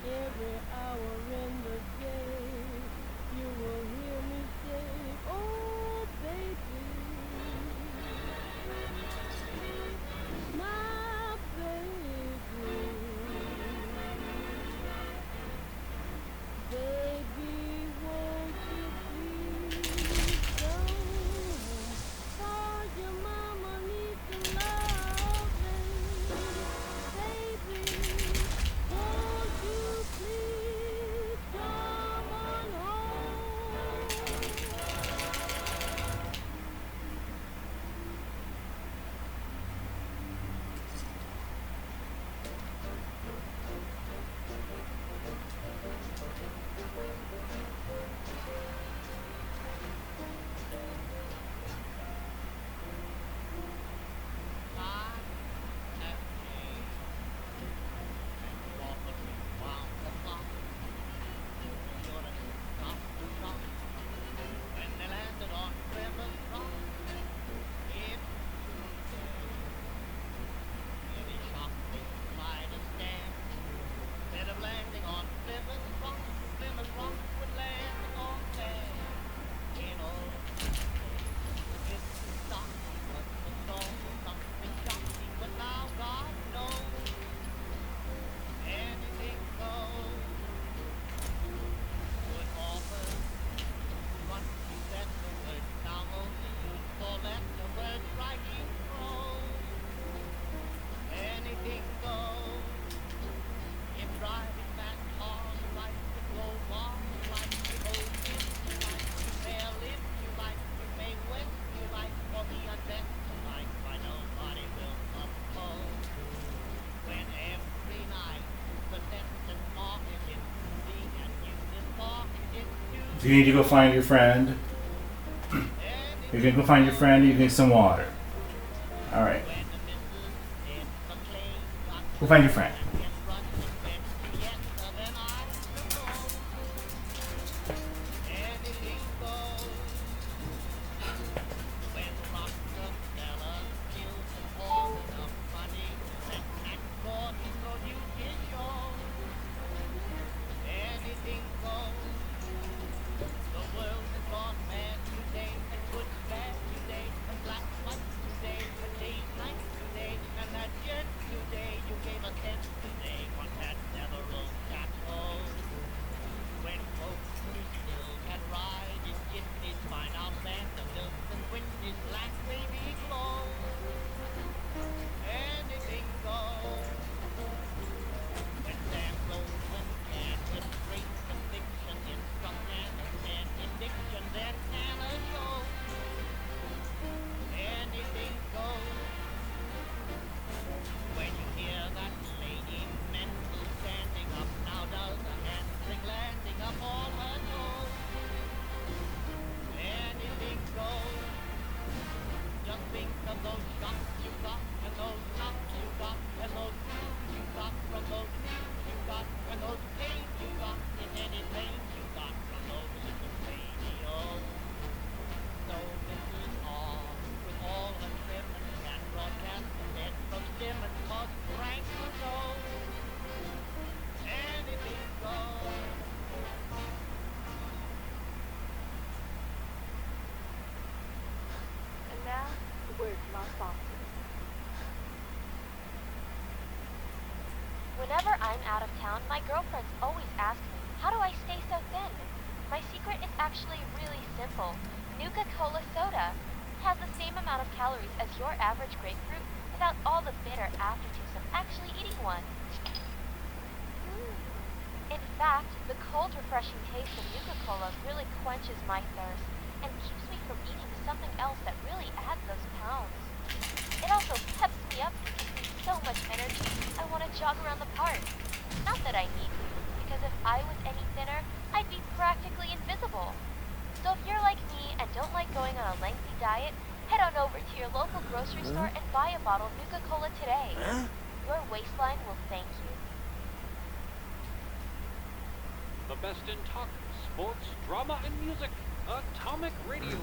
Every hour in the day, you will hear me say, oh baby, my baby, baby, won't you please come home? 'Cause your mama needs some loving. Baby, won't you please come on home? When they landed on Plymouth Rock, it was there. Nearly shocked the slightest dare. Instead of landing on Plymouth Rock would land on there. In old it's shocking, but the soul something shocking, but now God knows anything goes. Would offer once you said the word, now only used for let the word striking prose. Anything goes. If driving that car, you like to go far, you like to go in, you like to sail if you like to make west, you like for the unbest, you like, why nobody will oppose. When every night the sentence mark is in moving and you this park is If you need to go find your friend, you can go find your friend, you can get some water. Alright. Go find your friend. across Boston. Whenever I'm out of town, my girlfriends always ask me, how do I stay so thin? My secret is actually really simple. Nuka-Cola soda has the same amount of calories as your average grapefruit without all the bitter aftertaste of actually eating one. In fact, the cold, refreshing taste of Nuka-Cola really quenches my thirst and keeps me from eating something else that really adds those pounds. It also peps me up and gives me so much energy, I want to jog around the park. Not that I need to, because if I was any thinner, I'd be practically invisible. So if you're like me and don't like going on a lengthy diet, head on over to your local grocery store and buy a bottle of Nuka-Cola today. Your waistline will thank you. The best in talk, sports, drama, and music. Atomic Radio.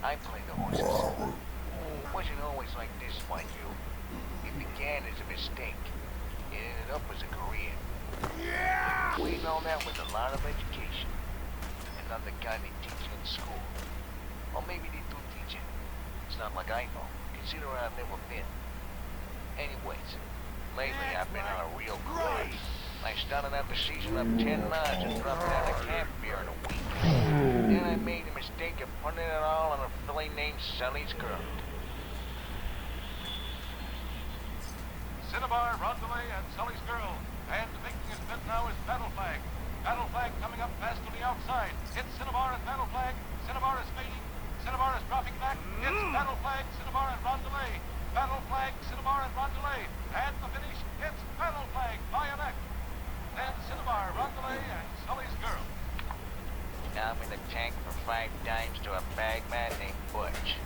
I play the horses. Wasn't always like this, mind you. It began as a mistake. It ended up as a career. We know that with a lot of education. And not the kind they teach you in school. Or maybe they do teach it. It's not like I know. Consider I've never been. Anyways, lately I've been on a real craze. I started out the season up 10 notches and dropped down a camp beer in a week. Then I made the mistake of putting it all on a filly named Sully's girl. Cinnabar, Rondelay, and Sully's girl. And making his bid now is Battle Flag. Battle Flag coming up fast to the outside. It's Cinnabar and Battle Flag. Cinnabar is fading. Cinnabar is dropping back. It's Battle Flag, Cinnabar, and Rondelay. Battle Flag, Cinnabar, and Rondelay. And the finish, it's Battle Flag, Bayonet. Then Cinnabar, Rondelay, and Sully's girl. Now I'm in the tank for 5 dimes to a bagman named Butch.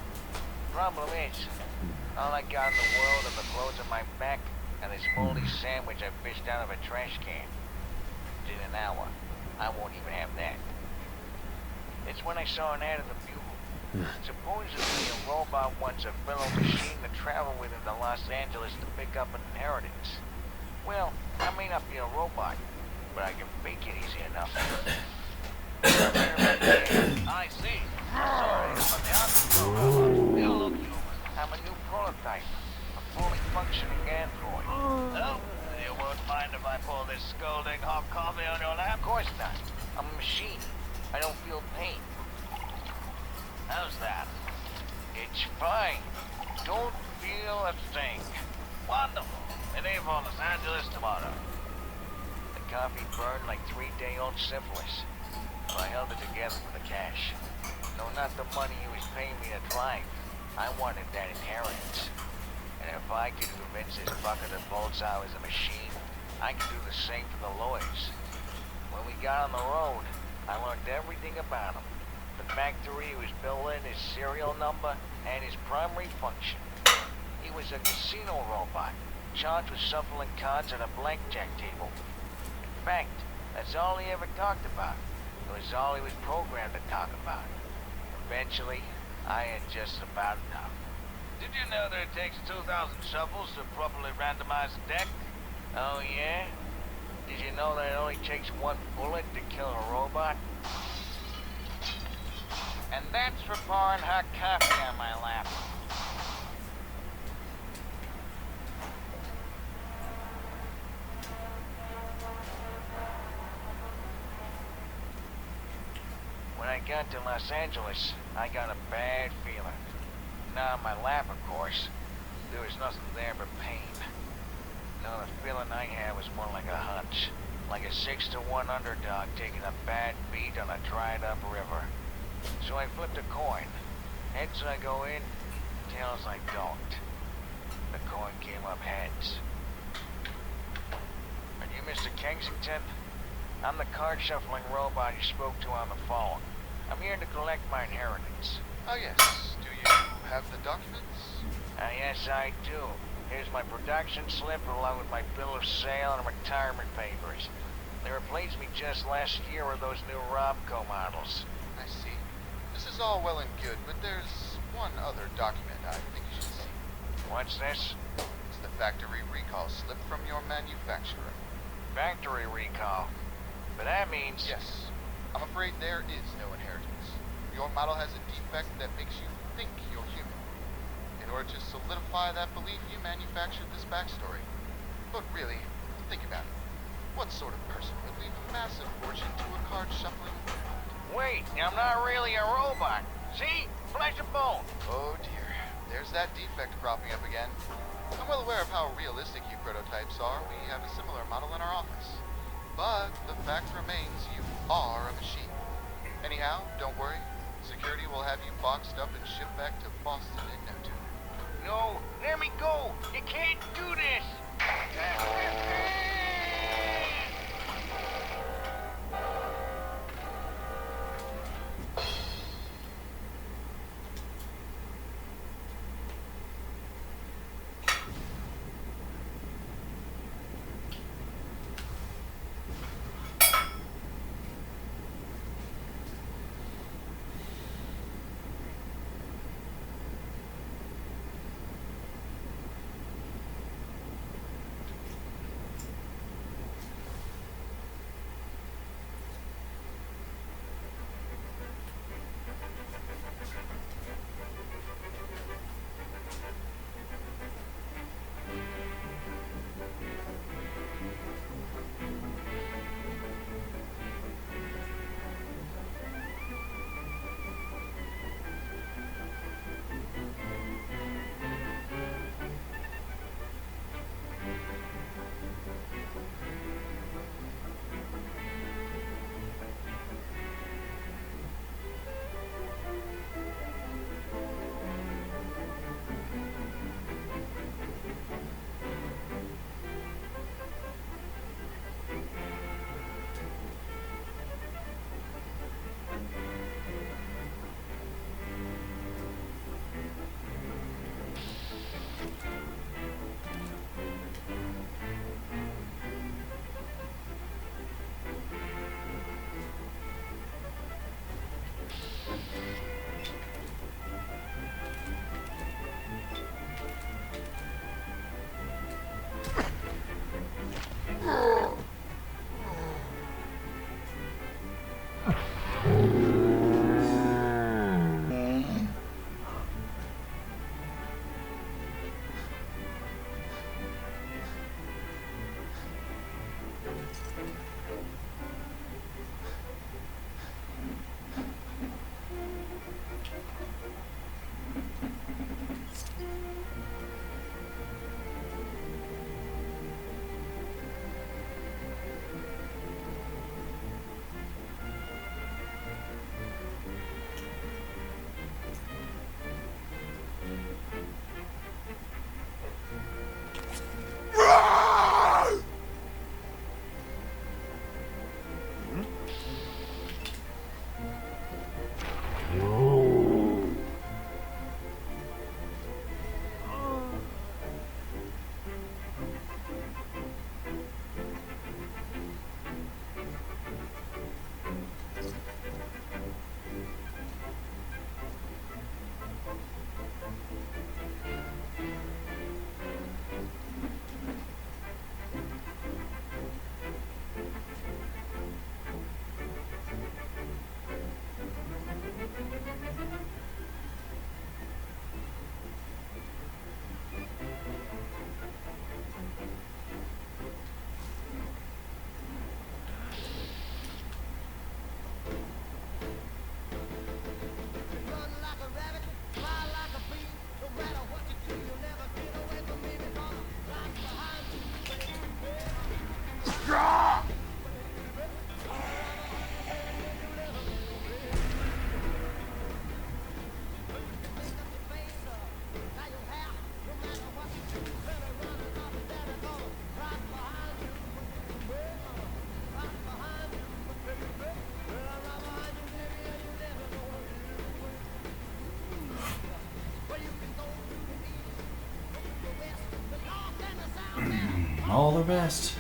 Problem is, all I got in the world are the clothes on my back and this moldy sandwich I fished out of a trash can. In an hour, I won't even have that. It's when I saw an ad in the Bugle. Supposedly a robot wants a fellow machine to travel with him to Los Angeles to pick up an inheritance. Well, I may not be a robot, but I can fake it easy enough. I see. Sorry, but the robot. They'll look human. I'm a new prototype. A fully functioning android. Oh, you won't mind if I pour this scalding hot coffee on your lap? Of course not. I'm a machine. I don't feel pain. How's that? It's fine. Don't feel a thing. Wonderful. And aim for Los Angeles tomorrow. The coffee burned like 3-day-old syphilis. So I held it together for the cash. No, not the money he was paying me to drive. I wanted that inheritance. And if I could convince this bucket of bolts I was a machine, I could do the same for the lawyers. When we got on the road, I learned everything about him. The factory he was building, his serial number, and his primary function. He was a casino robot, charged with shuffling cards at a blackjack table. In fact, that's all he ever talked about. It was all he was programmed to talk about. Eventually, I had just about enough. Did you know that it takes 2,000 shuffles to properly randomize a deck? Oh yeah? Did you know that it only takes 1 bullet to kill a robot? And that's for pouring hot coffee on my lap. When I got to Los Angeles, I got a bad feeling. Not on my lap, of course. There was nothing there but pain. No, the feeling I had was more like a hunch. Like a 6-to-1 underdog taking a bad beat on a dried-up river. So I flipped a coin. Heads I go in, tails I don't. The coin came up heads. Are you Mr. Kensington? I'm the card-shuffling robot you spoke to on the phone. I'm here to collect my inheritance. Oh yes. Do you have the documents? Yes, I do. Here's my production slip along with my bill of sale and retirement papers. They replaced me just last year with those new Robco models. I see. This is all well and good, but there's one other document I think you should see. What's this? It's the factory recall slip from your manufacturer. Factory recall. But that means... Yes. I'm afraid there is no inheritance. Your model has a defect that makes you think you're human. In order to solidify that belief, you manufactured this backstory. But really, think about it. What sort of person would leave a massive fortune to a card shuffling? Wait, I'm not really a robot. See? Flesh and bone. Oh dear. There's that defect cropping up again. I'm well aware of how realistic you prototypes are. We have a similar model in our office. But the fact remains you are a machine. Anyhow, don't worry. Security will have you boxed up and shipped back to Boston in no time. No, let me go. You can't do this. All the rest.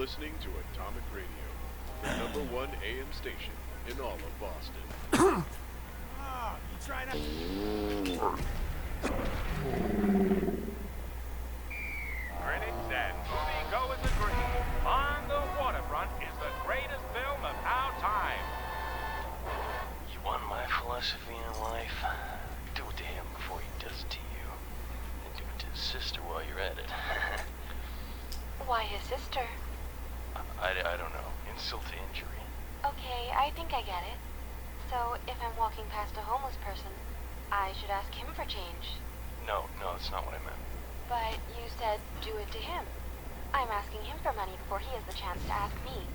listening to Atomic Radio, the #1 AM station in all of Boston. Oh, you trying to... Critics and moviegoers agree, On the Waterfront is the greatest film of our time. You want my philosophy in life? Do it to him before he does it to you. And do it to his sister while you're at it. Why his sister? I don't know. Insult to injury. Okay, I think I get it. So, if I'm walking past a homeless person, I should ask him for change. No, that's not what I meant. But you said do it to him. I'm asking him for money before he has the chance to ask me.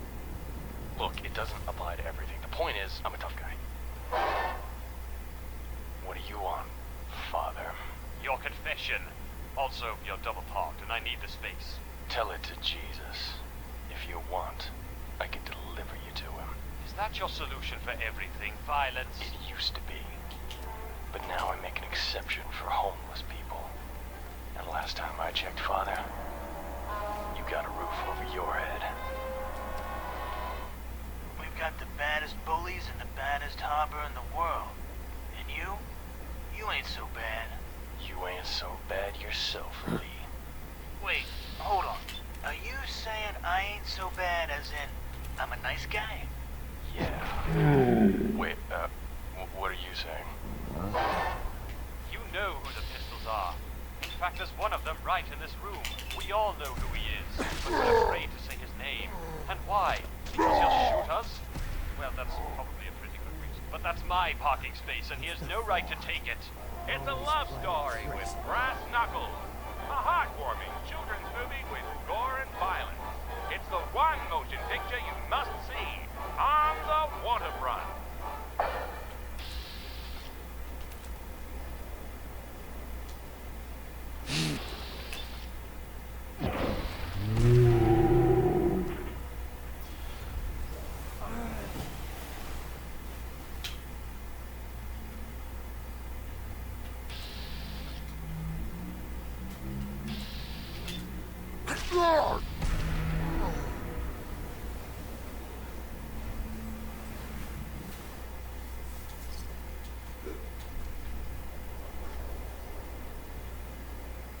Look, it doesn't apply to everything. The point is, I'm a tough guy. What do you want, Father? Your confession. Also, you're double parked, and I need the space. Tell it to Jesus. If you want, I can deliver you to him. Is that your solution for everything? Violence? It used to be. But now I make an exception for homeless people. And last time I checked, Father, you got a roof over your head. We've got the baddest bullies and the baddest harbor in the world. And you ain't so bad. You ain't so bad yourself, Lee. Wait, hold on. Are you saying I ain't so bad as in I'm a nice guy? Yeah. Wait, what are you saying? You know who the pistols are. In fact, there's one of them right in this room. We all know who he is, but we're afraid to say his name. And why? Because he'll shoot us? Well, that's probably a pretty good reason. But that's my parking space, and he has no right to take it. It's a love story with brass knuckles. A heartwarming children's movie with gore and violence. It's the one motion picture you must see. On the Waterfront.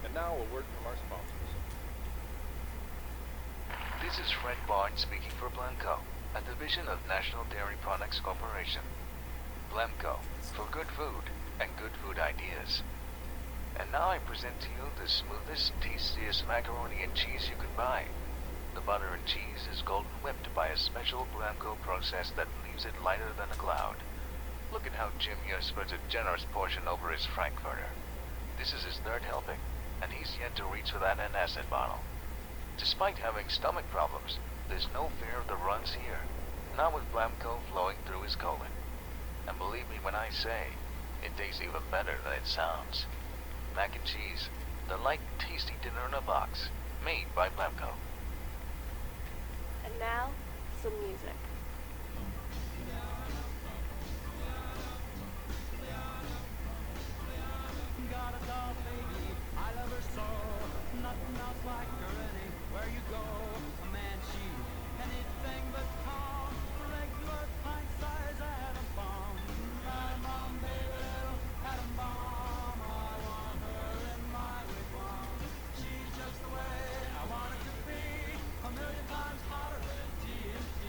And now a word from our sponsors. This is Fred Barnes speaking for Blemco, a division of National Dairy Products Corporation. Blemco, for good food and good food ideas. And now I present to you the smoothest, tastiest macaroni and cheese you could buy. The butter and cheese is golden whipped by a special Blemco process that leaves it lighter than a cloud. Look at how Jim here spreads a generous portion over his Frankfurter. This is his third helping, and he's yet to reach for that antacid bottle. Despite having stomach problems, there's no fear of the runs here, not with Blemco flowing through his colon. And believe me when I say, it tastes even better than it sounds. Mac and cheese, the light, tasty dinner in a box, made by Blemco. And now, some music. Got a doll baby, I love her so. Nothing else like her anywhere you go. A man, she, anything but calm. Regular pint size atom bomb. Atom bomb, baby, little atom bomb. I want her in my wigwam. She's just the way I want it to be. A million times hotter than TNT.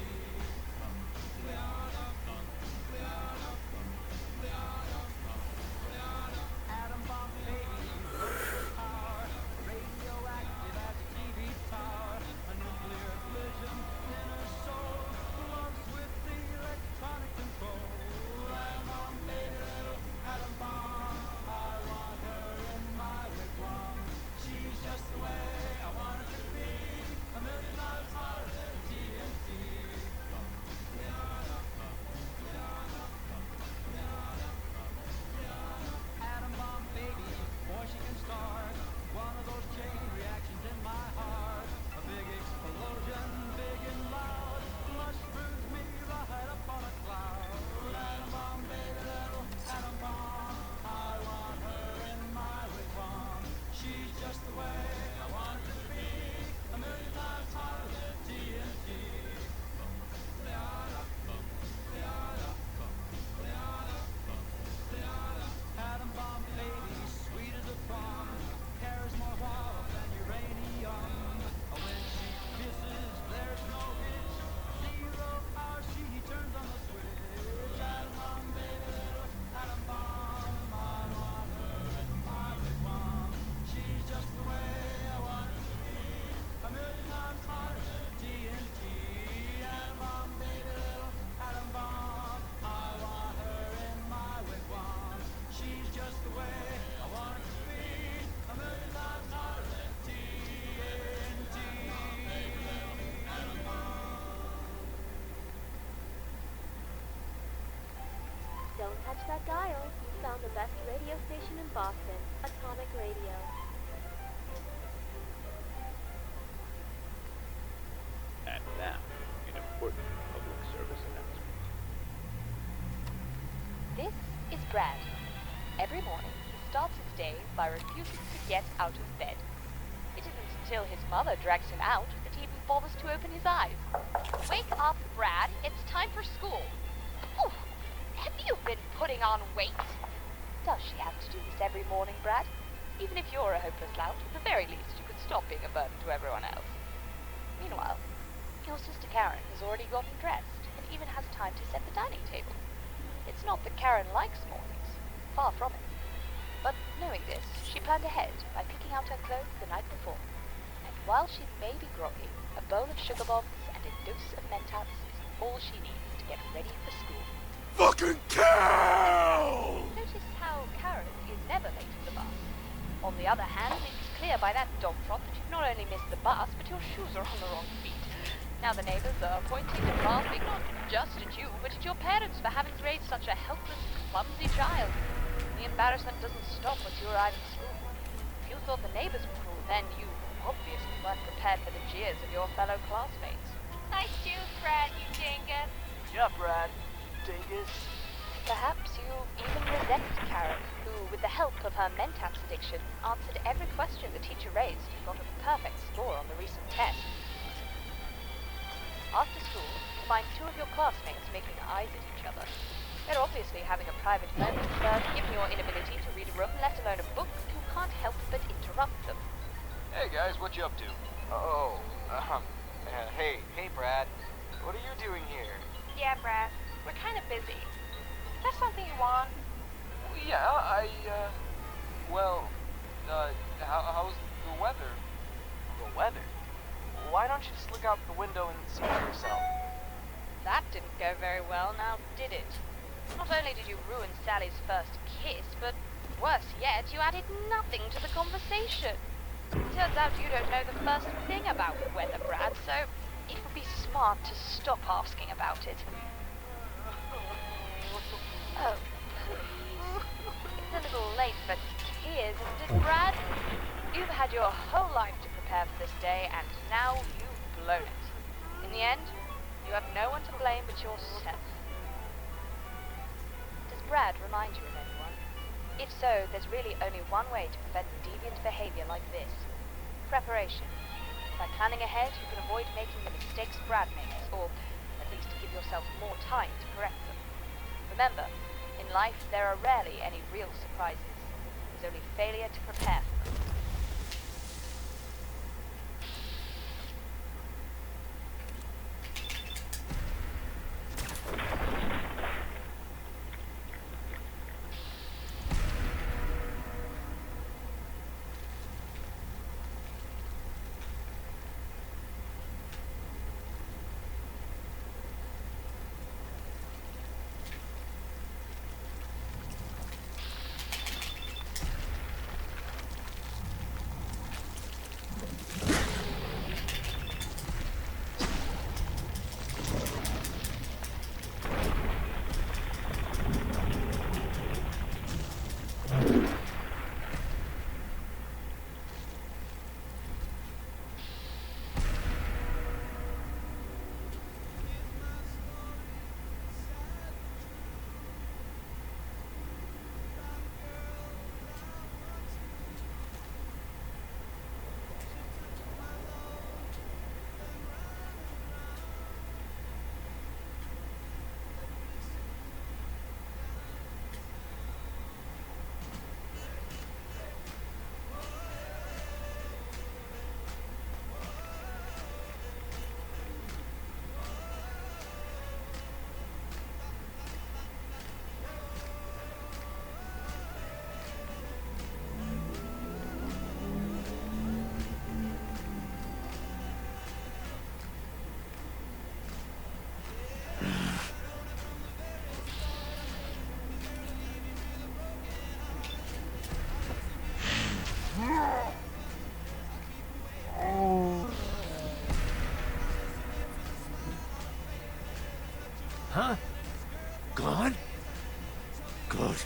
that dial, you found the best radio station in Boston, Atomic Radio. And now, an important public service announcement. This is Brad. Every morning, he starts his day by refusing to get out of bed. It isn't until his mother drags him out that he even bothers to open his eyes. Wake up, Brad. It's time for school. Oh, have you been putting on weight? Does she have to do this every morning, Brad? Even if you're a hopeless lout, at the very least, you could stop being a burden to everyone else. Meanwhile, your sister Karen has already gotten dressed and even has time to set the dining table. It's not that Karen likes mornings. Far from it. But knowing this, she planned ahead by picking out her clothes the night before. And while she may be groggy, a bowl of sugar bombs and a dose of Mentats is all she needs to get ready for school. Fucking cow! Notice how Karen is never late for the bus. On the other hand, it's clear by that dog trot that you've not only missed the bus, but your shoes are on the wrong feet. Now the neighbors are pointing and laughing not just at you, but at your parents for having raised such a helpless, clumsy child. The embarrassment doesn't stop once you arrive at school. If you thought the neighbors were cruel, then you obviously weren't prepared for the jeers of your fellow classmates. Nice shoes, Brad, you dingus. Yeah, Brad. Dingus. Perhaps you even resent Karen, who, with the help of her Mentats addiction, answered every question the teacher raised and got a perfect score on the recent test. After school, you find two of your classmates making eyes at each other. They're obviously having a private moment, but given your inability to read a room, let alone a book, you can't help but interrupt them. Hey guys, what you up to? Oh, hey Brad. What are you doing here? Yeah, Brad. We're kind of busy. Is that something you want? Yeah, how's the weather? The weather? Why don't you just look out the window and see for yourself? That didn't go very well, now did it? Not only did you ruin Sally's first kiss, but worse yet, you added nothing to the conversation. Turns out you don't know the first thing about the weather, Brad, so it would be smart to stop asking about it. Oh, please. It's a little late for tears, isn't it, Brad? You've had your whole life to prepare for this day, and now you've blown it. In the end, you have no one to blame but yourself. Does Brad remind you of anyone? If so, there's really only one way to prevent deviant behavior like this. Preparation. By planning ahead, you can avoid making the mistakes Brad makes, or at least give yourself more time to correct them. Remember, in life there are rarely any real surprises. There's only failure to prepare for them. Huh? Gone? Good.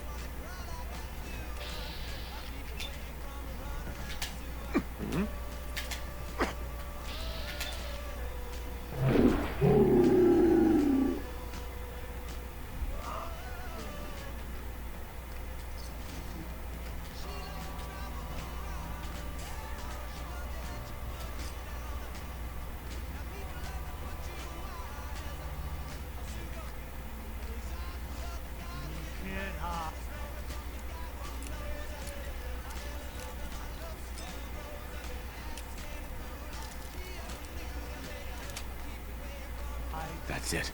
That's it.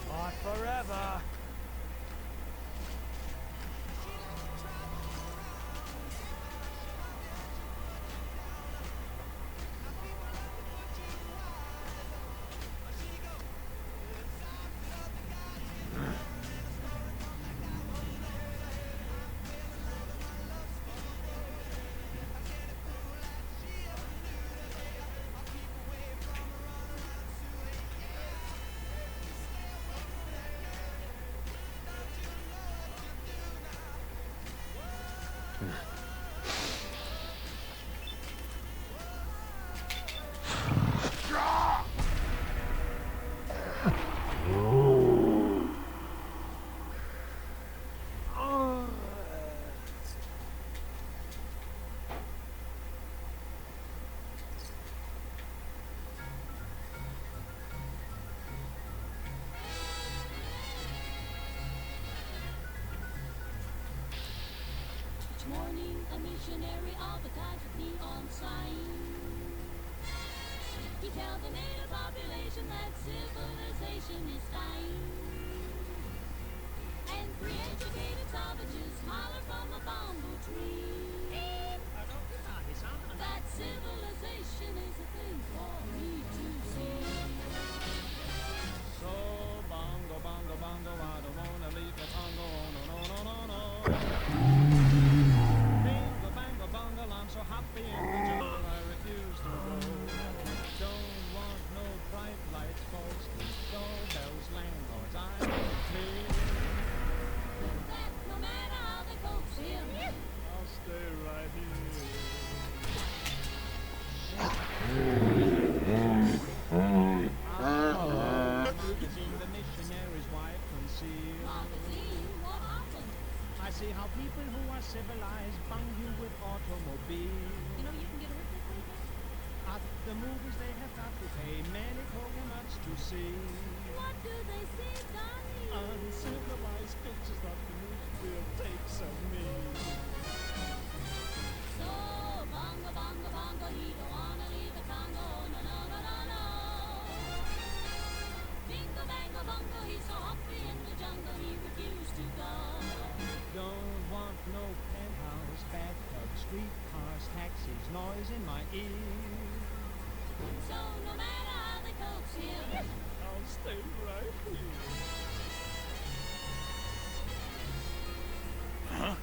Not forever. Each morning, a missionary advertised with neon signs. He tells the native population that civilization is dying. And three educated savages holler from a bamboo tree that civilization is a thing for me to see. So bongo, bongo, bongo, I don't wanna leave the Congo. No, no, no, no, no. Bingo, bango, bongo, I'm so happy in the jungle, I refuse to go. Don't want no bright lights, folks. Doorbells, landlords, I don't care. That no matter how they coax him, I'll stay right here. Magazine, the missionary's wife concealed. magazine, what happened? I see how people who are civilized bung you with automobiles. You know you can get a whip this At the movies they have got to pay many coconuts to see. What do they see, Donnie? Uncivilized pictures that the newsreel takes of me. So, bongo, bongo, bongo, he don't wanna leave the Congo, no, no, no, no, no. Bingo, bango, bongo, he's so happy in the jungle, he refused to go. Don't want no penthouse, bathtub, streetcars, taxis, noise in my ears. So, no matter how they coax him, I'll stay right here. Huh?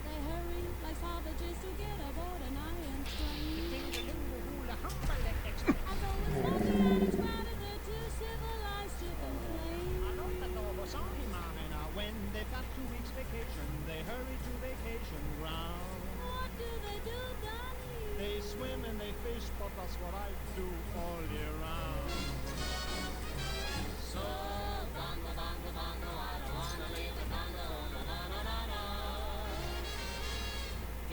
they hurry like savages to get aboard an iron train. As always, it's rather they're too civilized to complain. When they've got 2 weeks vacation, they hurry to vacation ground. What do they do, Donnie? They swim and they fish, but that's what I do all year round. So, bongo, bongo, bongo, I don't wanna leave the Congo, no, no, no, no, no.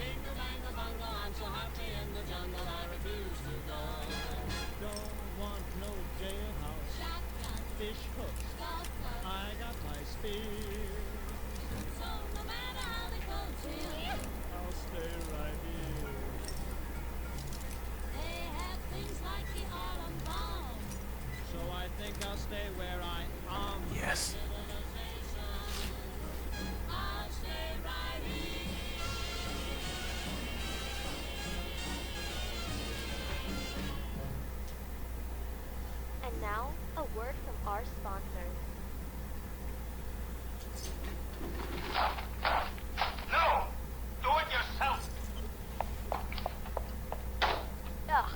Bingo, bango, bongo, I'm so happy in the jungle, I refuse to go. Don't want no jailhouse, Shotgun, fish hooks, golf club, I got my spears. so no matter how they coax him, I'll stay right here. they have things like the autumn bomb. So I think I'll stay where I am. Yes. I'll stay right here. And now, a word from our sponsors. No! Do it yourself! Ugh,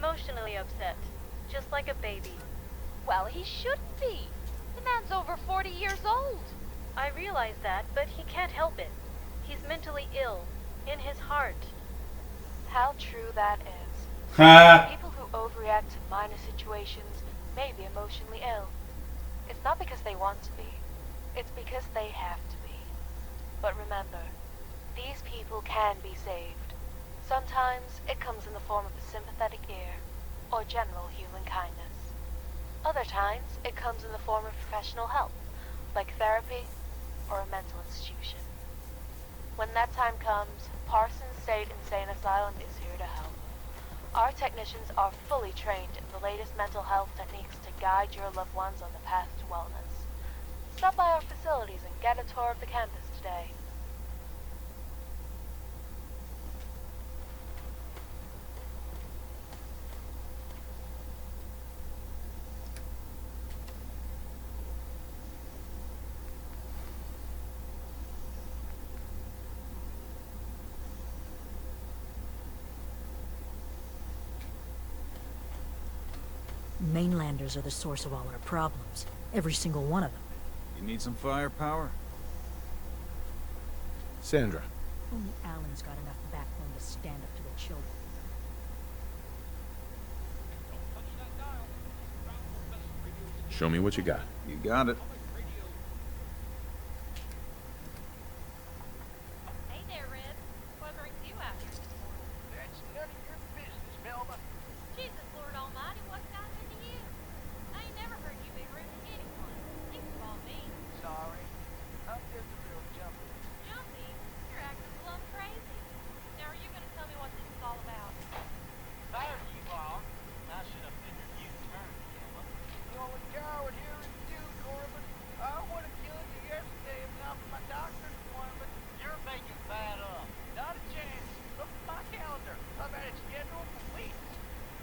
emotionally upset, just like a baby. Well, he shouldn't be. The man's over 40 years old. I realize that, but he can't help it. He's mentally ill, in his heart. How true that is. Ha! People who overreact to minor situations may be emotionally ill. It's not because they want to be. It's because they have to be. But remember, these people can be saved. Sometimes it comes in the form of a sympathetic ear, or general human kindness. Other times it comes in the form of professional help, like therapy or a mental institution. When that time comes, Parsons State Insane Asylum is here to help. Our technicians are fully trained in the latest mental health techniques to guide your loved ones on the path to wellness. Stop by our facilities and get a tour of the campus today. Mainlanders are the source of all our problems. Every single one of them. You need some firepower? Sandra. Only Alan's got enough backbone to stand up to the children. Show me what you got. You got it. Hey there, Red. What brings you out here this morning? That's none of your business, Velma. Jesus, Lord Almighty, what's gotten into you? I ain't never heard you be rude to anyone. Think of all me. Sorry. I'm just a real jumpy. Jumpy, you're acting a little crazy. Now, are you going to tell me what this is all about? There you are. I should have figured you'd turn, Velma. The only coward here is you, Corbin. I would have killed you yesterday if not for my doctor's appointment. You're making that up. Not a chance. Look at my calendar. I've had it scheduled for weeks.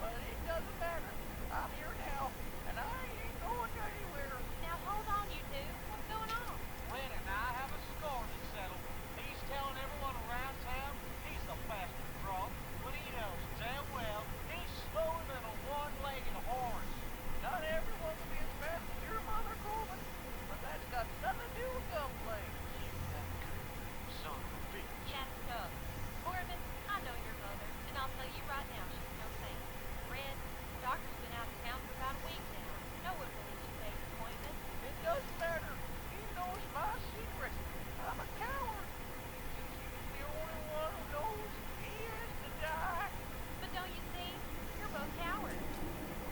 But it doesn't matter. I'm here now, and I ain't going anywhere. Now, hold on, you two. What's going on? Len and I have a score to settle. He's telling everyone around town he's the fastest draw, but he knows damn well he's slower than a one-legged horse. Not everyone will be as fast as your mother, Corbin, but that's got nothing to do with gunplay. You that good son of a bitch. Shut up. Corbin, I know your mother, and I'll tell you right now, she's no saint. Red, the doctor's been out of town for about a week now. No one believes you made an appointment. It doesn't matter. He knows my secret. I'm a coward. He's the only one who knows he has to die. But don't you see? You're both cowards.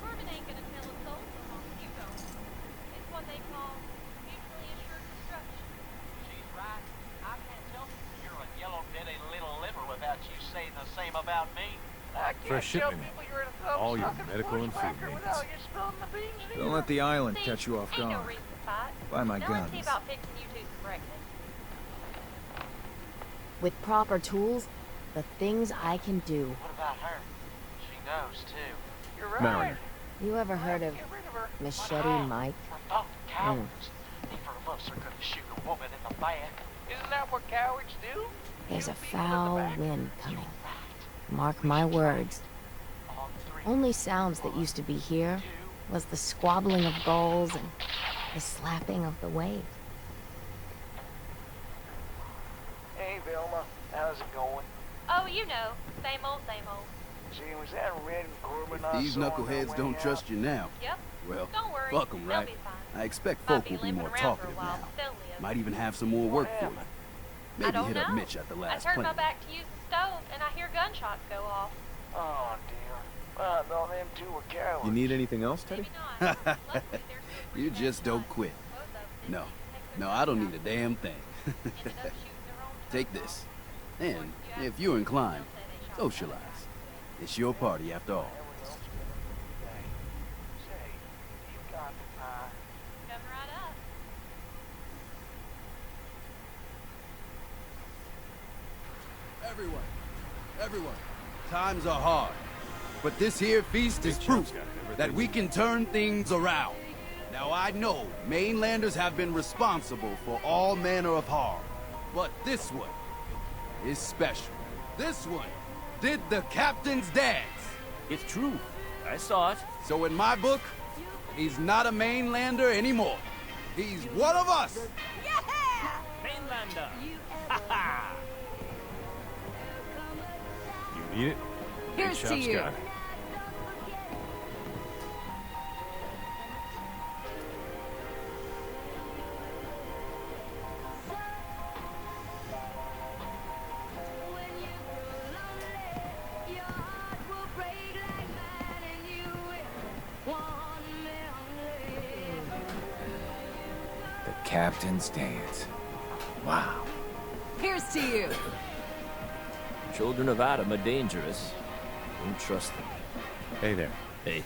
Corbin ain't gonna tell a soul so long as you don't. It's what they call mutually assured destruction. She's right. I can't tell you you're a yellow-bitty little liver without you saying the same about me. I can't Fresh tell shipment. people you're in a All your thumb-sucking medical and food bushwhacker without needs. you spilling the beans to Don't you. let the island See, catch you off ain't no guard. reason to fight. Buy my Now let's see guns. about fixing you two some breakfast. With proper tools, the things I can do. What about her? She knows, too. You're right. Mariner. You ever heard of Get rid of her. Machete Mike? We're both cowards. Neither of us are gonna shoot a woman in the back. Isn't that what cowards do? There's a foul wind coming. Mark my words. Only sounds that used to be here was the squabbling of gulls and the slapping of the waves. Hey, Velma. How's it going? Oh, you know, same old, same old. See, was that Red and Corbin If I these saw on their knuckleheads way don't out? trust you now, Yep. well, Don't worry, fuck them, they'll right? be fine. I expect Might folk be will be limping more around for a talkative while, now. but they'll live. Might even have some more work for you. I Maybe don't hit know. up Mitch at the I last turned my plant. back to use the stove, and I hear gunshots go off. Oh, dear. I thought them two were cowards. You need anything else, Teddy? You just don't quit. No, no, I don't need a damn thing. Take this. And, if you're inclined, socialize. It's your party after all. Come right up. Everyone, times are hard. But this here feast is proof that we can turn things around. Now I know mainlanders have been responsible for all manner of harm. But this one is special. This one did the captain's dance. It's true. I saw it. So in my book, he's not a mainlander anymore. He's one of us. Mainlander. Ha ha. You need it? Here's Big to shop's you. got it. The captain's dance. Wow. Here's to you. Children of Adam are dangerous. Don't trust them. Hey there. Hey.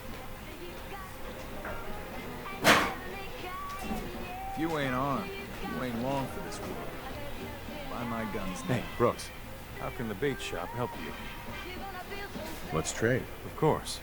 If you ain't armed, you ain't long for this world. Mind my guns now. Hey, Brooks. How can the bait shop help you? Let's trade. Of course.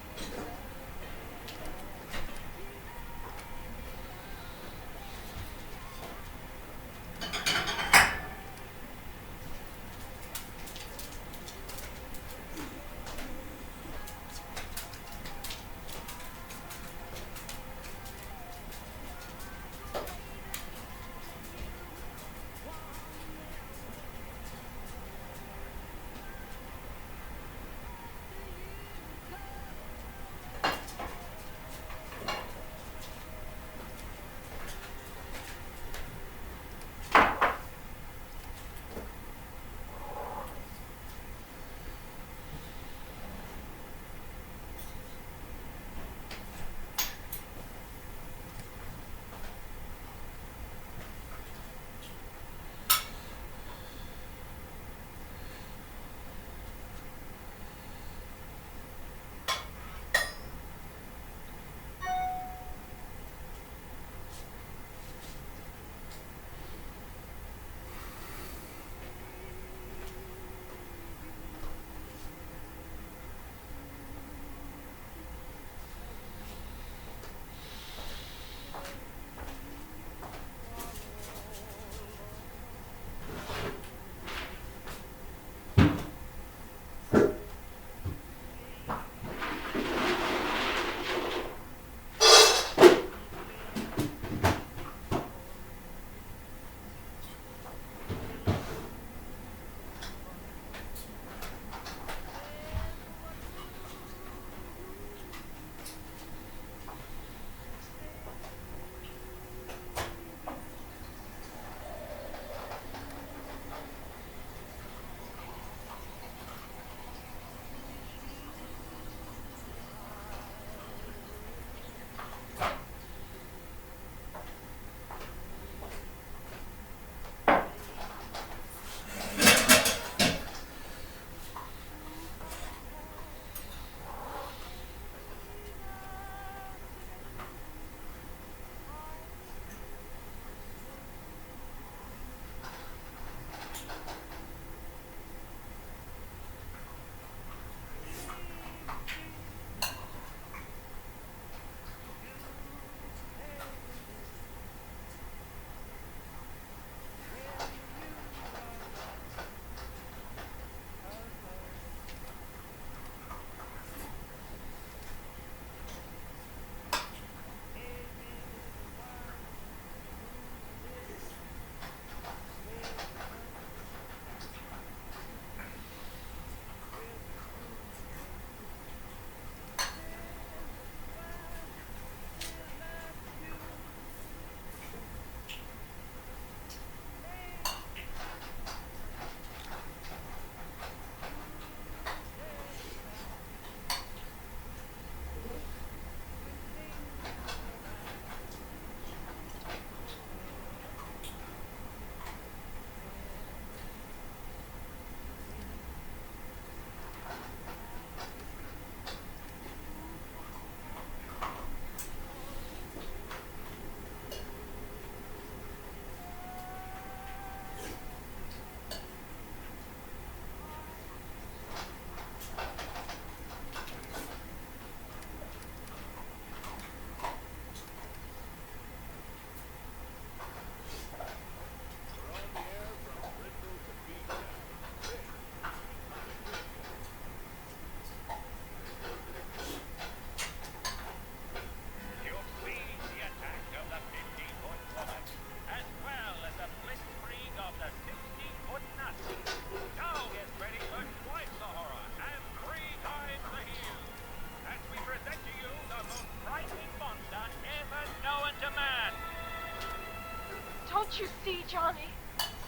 Can't you see, Johnny?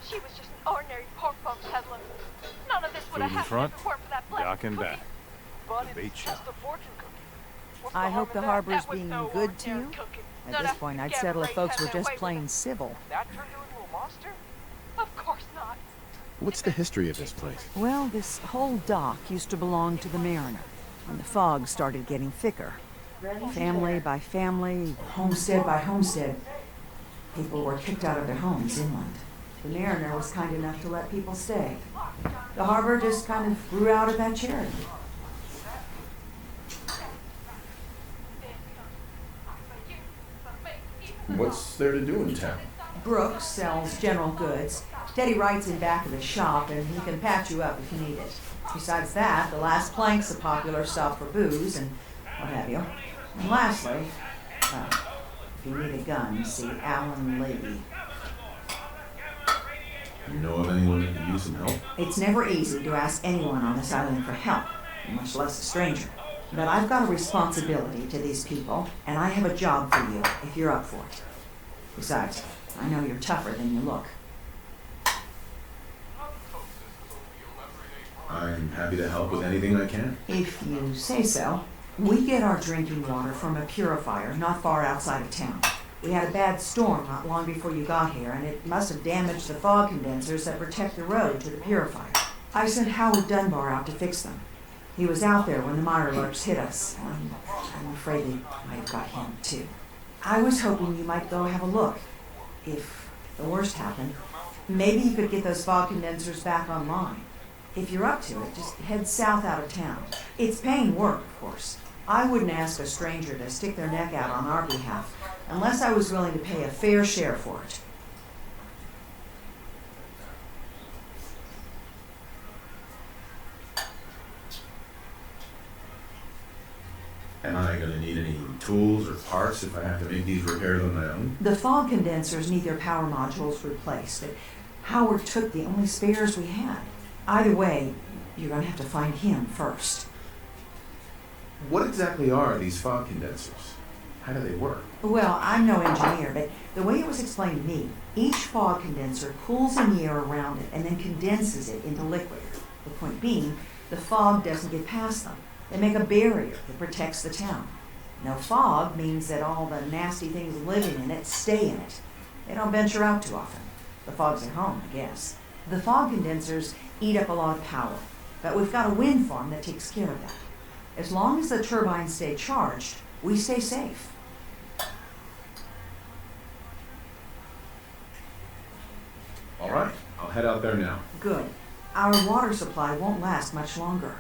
She was just an ordinary pork bum peddler. None of this would Food have in happened front, if it weren't for that black dock and cookie. back. But The bait it's shop. just a fortune cookie. What's I the harm hope in the that? harbor's That was being no good to ordinary you. cookie. At None this of point, I'd Gabby settle if Ray folks had were their just way with plain it. civil. That turned her into a monster? Of course not. What's the history of this place? Well, this whole dock used to belong to the Mariner when the fog started getting thicker. Family by family, homestead by homestead, people were kicked out of their homes inland. The Mariner was kind enough to let people stay. The harbor just kind of grew out of that charity. What's there to do in town? Brooks sells general goods. Teddy Wright's in back of the shop, and he can patch you up if you need it. Besides that, the Last Plank's a popular stop for booze and what have you. And lastly, if you need a gun, see Alan Levy. You know of anyone that could use some help? It's never easy to ask anyone on this island for help, much less a stranger. But I've got a responsibility to these people, and I have a job for you if you're up for it. Besides, I know you're tougher than you look. I'm happy to help with anything I can. If you say so. We get our drinking water from a purifier not far outside of town. We had a bad storm not long before you got here, and it must have damaged the fog condensers that protect the road to the purifier. I sent Howard Dunbar out to fix them. He was out there when the Mirelurks hit us. I'm afraid they might have got him, too. I was hoping you might go have a look. If the worst happened, maybe you could get those fog condensers back online. If you're up to it, just head south out of town. It's paying work, of course. I wouldn't ask a stranger to stick their neck out on our behalf, unless I was willing to pay a fair share for it. Am I going to need any tools or parts if I have to make these repairs on my own? The fog condensers need their power modules replaced, but Howard took the only spares we had. Either way, you're going to have to find him first. What exactly are these fog condensers? How do they work? Well, I'm no engineer, but the way it was explained to me, each fog condenser cools in the air around it and then condenses it into liquid. The point being, the fog doesn't get past them. They make a barrier that protects the town. No fog means that all the nasty things living in it stay in it. They don't venture out too often. The fog's at home, I guess. The fog condensers eat up a lot of power, but we've got a wind farm that takes care of that. As long as the turbines stay charged, we stay safe. All right, I'll head out there now. Good. Our water supply won't last much longer.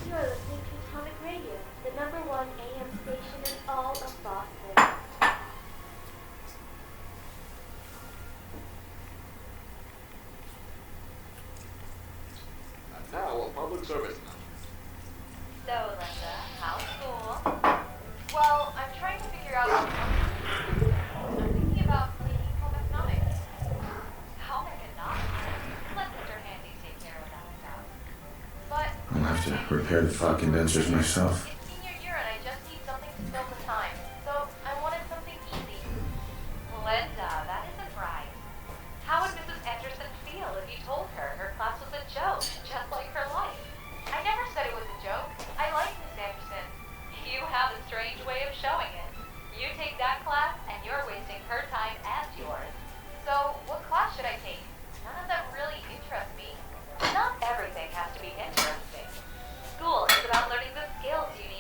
You are listening to Atomic Radio, the #1 AM station in all of Boston. And now a public service announcement. So, Linda, how's school? Well, I'm trying to figure out. I'm thinking about taking home economics. Home economics? Let Mr. Handy take care of that stuff. But I'll have to repair the fog condensers myself. it's senior year and I just need something to fill the time. So I wanted something easy. Linda, that isn't right. How would Mrs. Anderson feel if you told her her class was a joke, just like her life? I never said it was a joke. I like Miss Anderson. You have a strange way of showing it. You take that class and you're wasting her time and yours. So what class should I take? None of them really interest me. Not everything has to be interesting. School is about learning the skills you need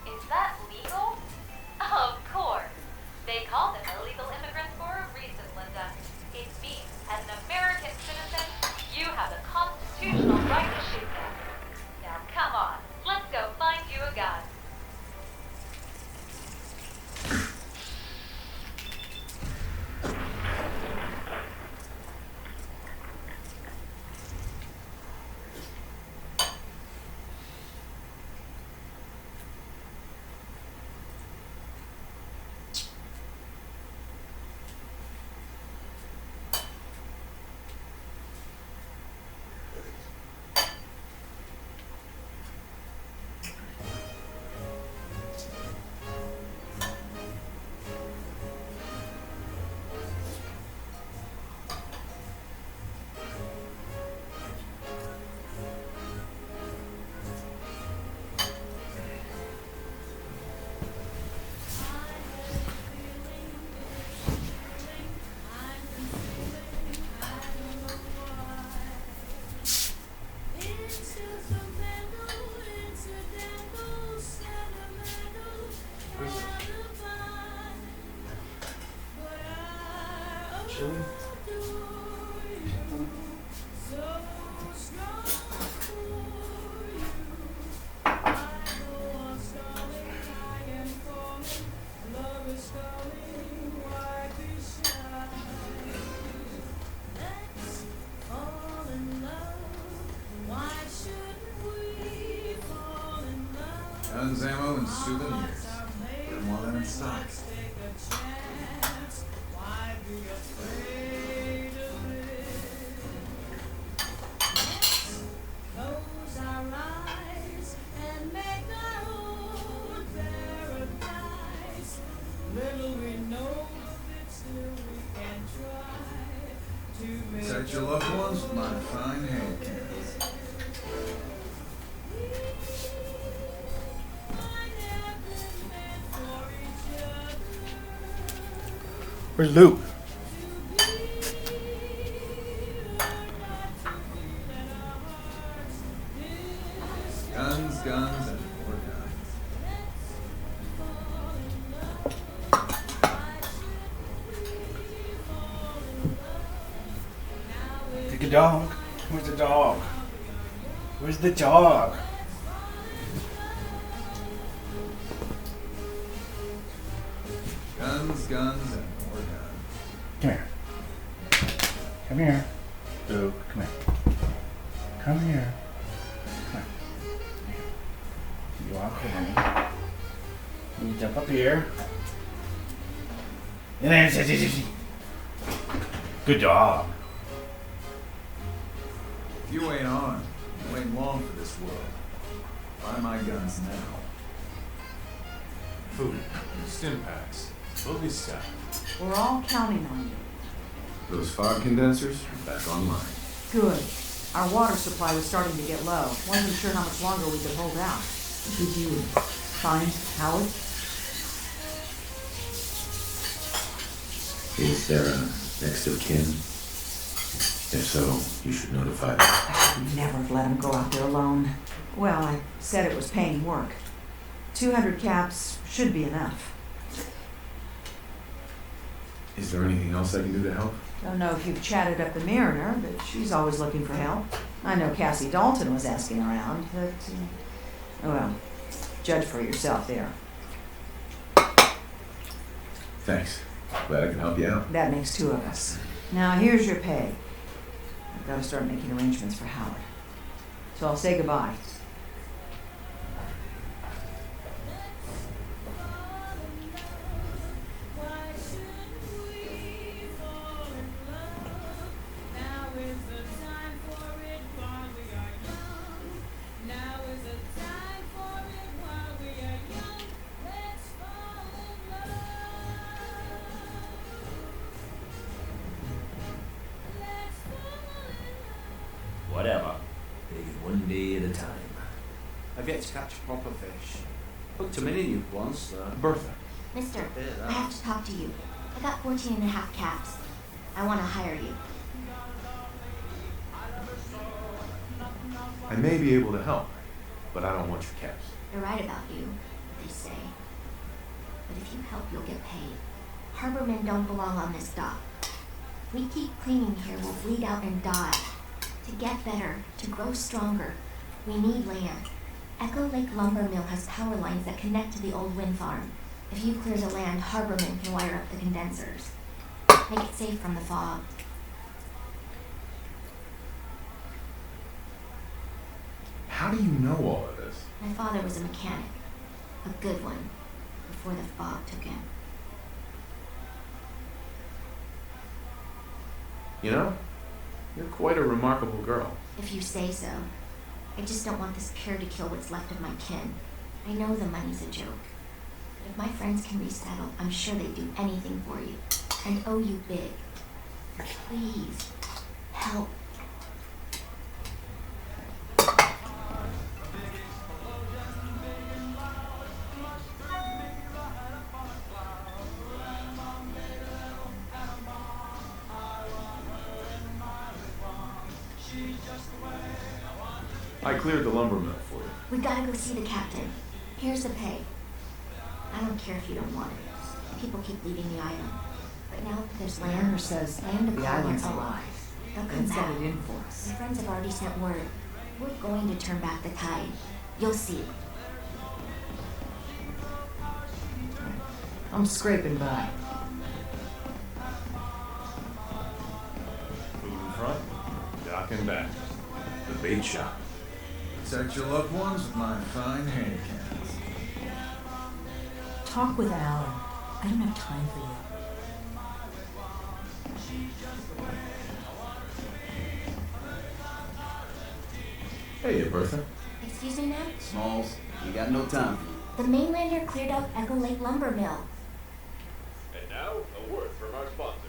Is that legal? Of course. They call them illegal immigrants for a reason, Linda. It means, as an American citizen, you have the constitutional right to shoot them. Now come on, let's go find you a gun. Guns, ammo, and souvenirs. Put them all in stock. Close our eyes and make our own paradise. Little we know of it, still we can try to make Protect your loved ones with my fine hand cannons. Where's Luke? Guns, guns, and more guns. Take a dog. Where's the dog? Where's the dog? Guns, guns, and more guns. Come here. Come here. Luke, come here. Come here. Come here. You walk with me. You jump up here. And then good dog. If you ain't armed, you ain't long for this world. Buy my guns now. Food, stim packs, we'll be set. We're all counting on you. Those fog condensers are back online. Good. Our water supply was starting to get low. Wasn't sure how much longer we could hold out. Did you find Howard? Is there a next of kin? If so, you should notify them. I should never have let him go out there alone. Well, I said it was paying work. 200 caps should be enough. Is there anything else I can do to help? Don't know if you've chatted up the Mariner, but she's always looking for help. I know Cassie Dalton was asking around, but, well, judge for yourself there. Thanks. Glad I can help you out. That makes two of us. Now, here's your pay. I've got to start making arrangements for Howard. So I'll say goodbye. Whatever. Take it one day at a time. I've yet to catch a proper fish. Hooked a mini nuke once, though. Bertha. Mister, Yeah, I have to talk to you. I got 14 and a half caps. I want to hire you. I may be able to help, but I don't want your caps. They're right about you. They you'll get paid. Harbormen don't belong on this dock. If we keep cleaning here, we'll bleed out and die. To get better, to grow stronger, we need land. Echo Lake Lumber Mill has power lines that connect to the old wind farm. If you clear the land, Harbormen can wire up the condensers. Make it safe from the fog. How do you know all of this? My father was a mechanic. A good one. Before the fog took him. You know, you're quite a remarkable girl. If you say so. I just don't want this pier to kill what's left of my kin. I know the money's a joke. But if my friends can resettle, I'm sure they'd do anything for you. And owe you big. Please, help. I cleared the lumber mill for you. We gotta go see the captain. Here's the pay. I don't care if you don't want it. People keep leaving the island. But now that there's land, Mariner says land to the call island's their own. alive. They'll come And back. send it in for us. My friends have already sent word. We're going to turn back the tide. You'll see. I'm scraping by. Food in front, dock and back. The bait shop. Protect your loved ones with my fine hand cannons. Talk with Alan. I don't have time for you. Hey, Bertha. Excuse me, ma'am? Smalls, we got no time for you. The mainlander cleared up Echo Lake Lumber Mill. And now, a word from our sponsors.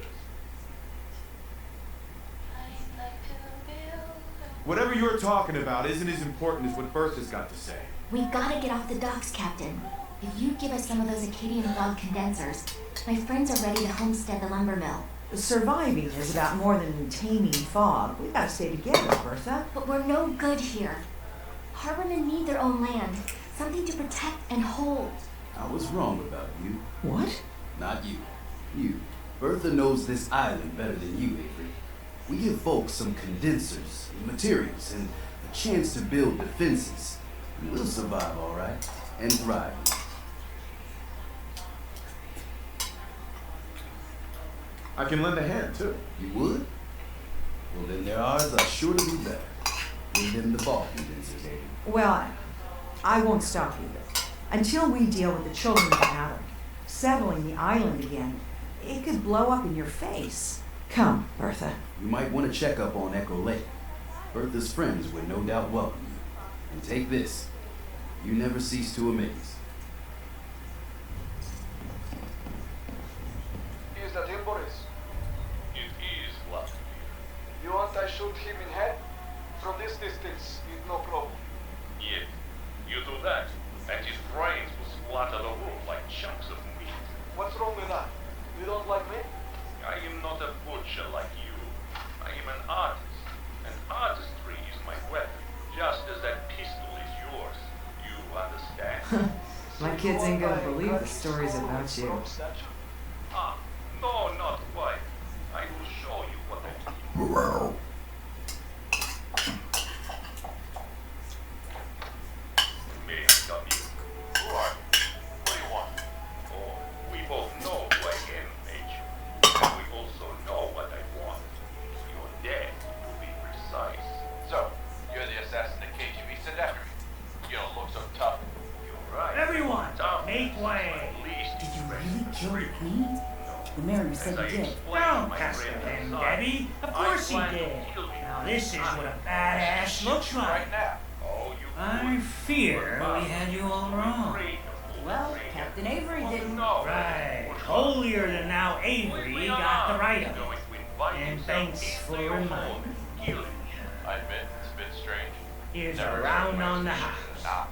Whatever you're talking about isn't as important as what Bertha's got to say. We gotta get off the docks, Captain. If you give us some of those Acadian fog condensers, my friends are ready to homestead the lumber mill. Surviving is about more than taming fog. We gotta stay together, Bertha. But we're no good here. Harbormen need their own land, something to protect and hold. I was wrong about you. What? Not you. You. Bertha knows this island better than you, Avery. We give folks some condensers, materials, and a chance to build defenses. And we'll survive, all right, and thrive. I can lend a hand, too. You would? Well, then their odds are sure to be better. Give them the ball condensers, Avery. Well, I won't stop you. Until we deal with the children of Adam, settling the island again, it could blow up in your face. Come, Bertha. You might want to check up on Echo Lake. Bertha's friends would no doubt welcome you. And take this. You never cease to amaze. Is that him, Boris? It is love. You want I shoot him in head? From this distance, it's no problem. Yes, you do that, and his brains will splatter the roof like chunks of meat. What's wrong with that? You don't like me? I am not a butcher like you. I am an artist, and artistry is my weapon, just as that pistol is yours. You understand? My kids ain't gonna believe the stories about you. Ah, no, not quite. I will show you what I mean. May I come in? Who are you? What do you want? Oh, we both know who I am, Major. And we also know what I want. You're dead, to be precise. So, you're the assassin that KGB sent after me. You don't look so tough. You're right. Everyone, Tough. make way. At least Did you really kill the queen? The mariner said he did. Don't pass the pen, Debbie. Of course he did. Now this is what a badass looks like. I fear we had you all wrong. Well, Captain Avery didn't. Right. Holier than now Avery got the right of it. And thanks for reminding me. I admit, it's a bit strange. Here's Never a round really on the wasted house. Ah.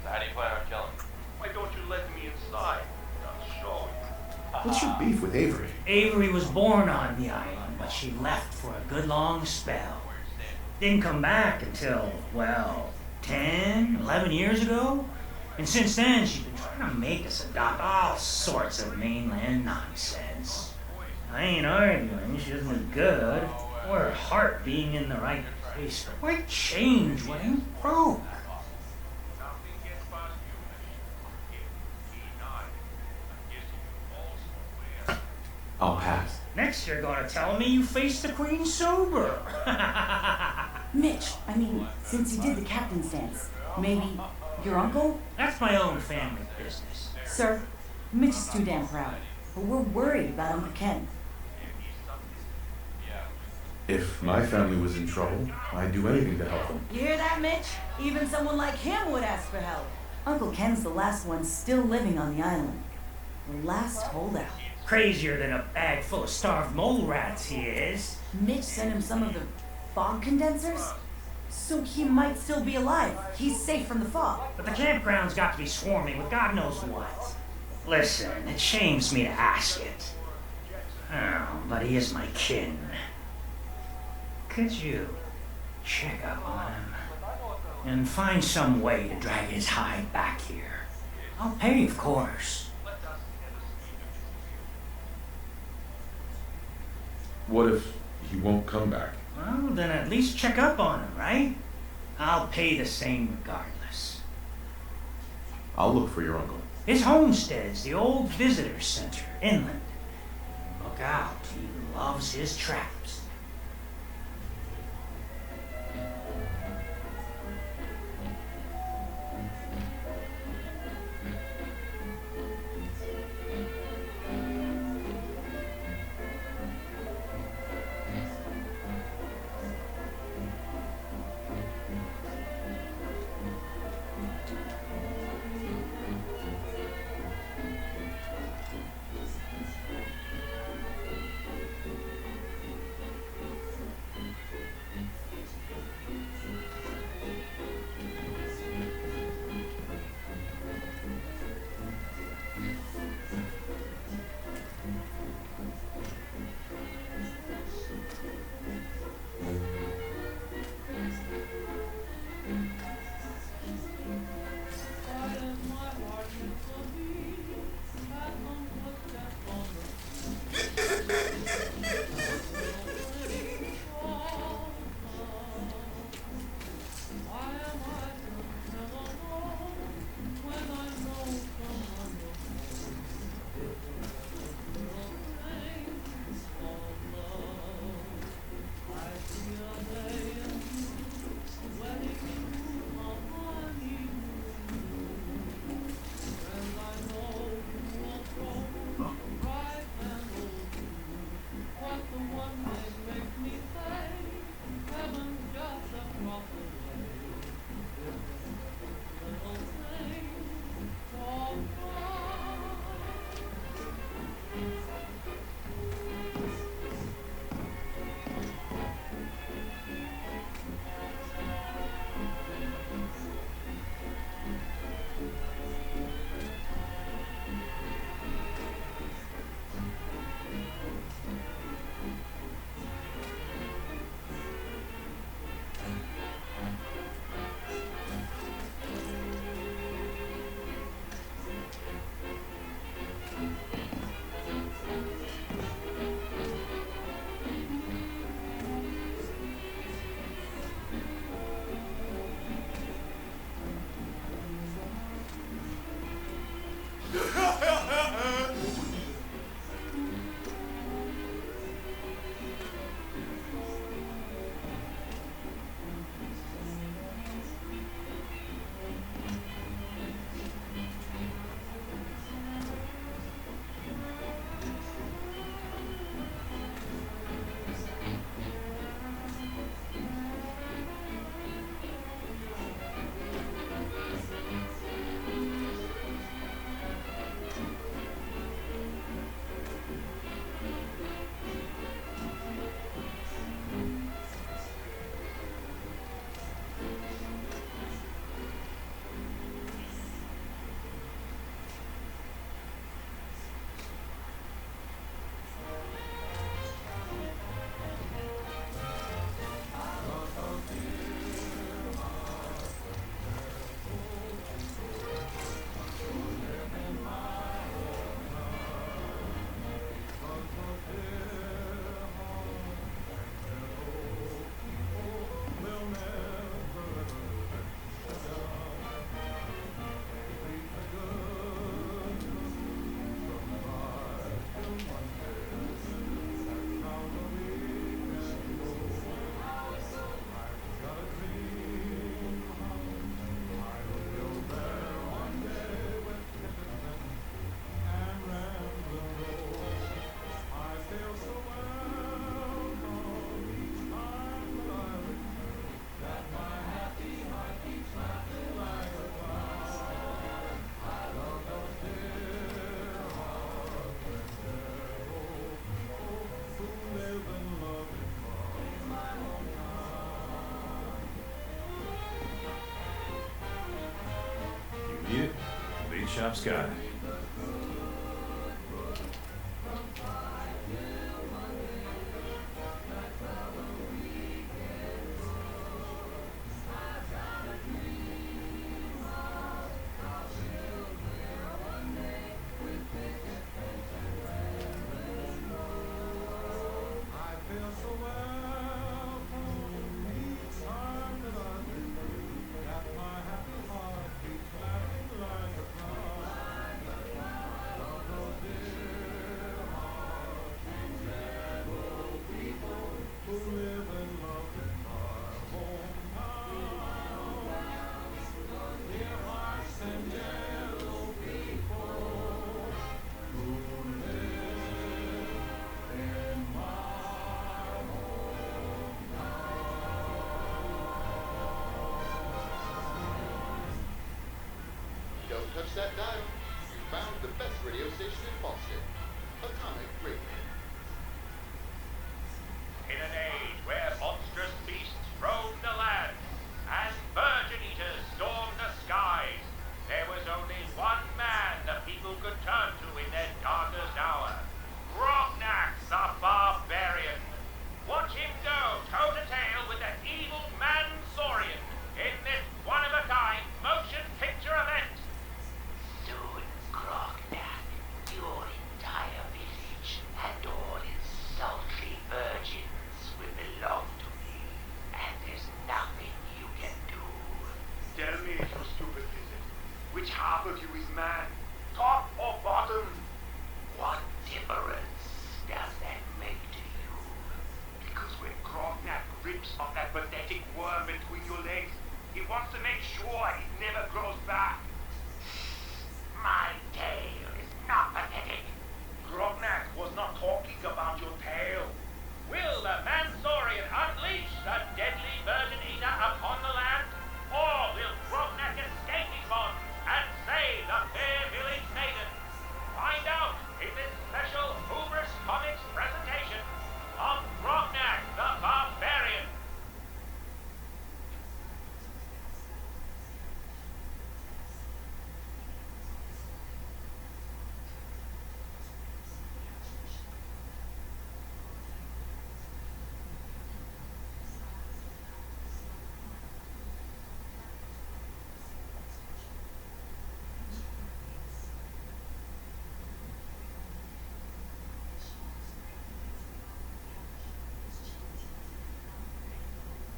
So how do you plan on killing me? Why don't you let me inside? I'll show you. What's your beef with Avery? Avery was born on the island, but she left for a good long spell. Didn't come back until, well, 10, 11 years ago. And since then, she's been trying trying to make us adopt all sorts of mainland nonsense. I ain't arguing she isn't good, or her heart being in the right place, but why change what ain't broke? I'll pass. Next you're gonna tell me you faced the Queen sober. Mitch, I mean, since you did the captain's dance, maybe your uncle? That's my own family business. Sir, Mitch is too damn proud, but we're worried about Uncle Ken. If my family was in trouble, I'd do anything to help them. You hear that, Mitch? Even someone like him would ask for help. Uncle Ken's the last one still living on the island. The last holdout. Crazier than a bag full of starved mole rats he is. Mitch sent him some of the fog condensers? So he might still be alive. He's safe from the fog. But the campground's got to be swarming with God knows what. Listen, it shames me to ask it. Oh, but he is my kin. Could you check up on him and find some way to drag his hide back here? I'll pay, of course. What if he won't come back? Well, then at least check up on him, right? I'll pay the same regardless. I'll look for your uncle. His homestead's the old visitor center, inland. Look out, he loves his traps. shop's guy. Don't touch that dial. You found the best radio station in Boston. Atomic Radio. In an age where monstrous beasts roam the land and virgin eaters storm the skies, there was only one man the people could turn to in their darkest hour. Grognak the Barbarian. Watch him go toe-to-tail with the evil Mansorian in this one-of-a-kind motion picture event. Soon, Grognak, your entire village and all its sultry virgins will belong to me, and there's nothing you can do. Tell me, you stupid lizard, which half of you is man, top or bottom? What difference does that make to you? Because when Grognak rips off that pathetic worm between your legs, he wants to make sure it never grows back. My tail is not pathetic. Grognak was not talking about your tail. Will the Mansorian unleash the deadly virgin eater upon the land? Or will Grognak escape his bonds and save the fair village maiden? Find out in this special Hubris Comics presentation of Grognak the Barbarian.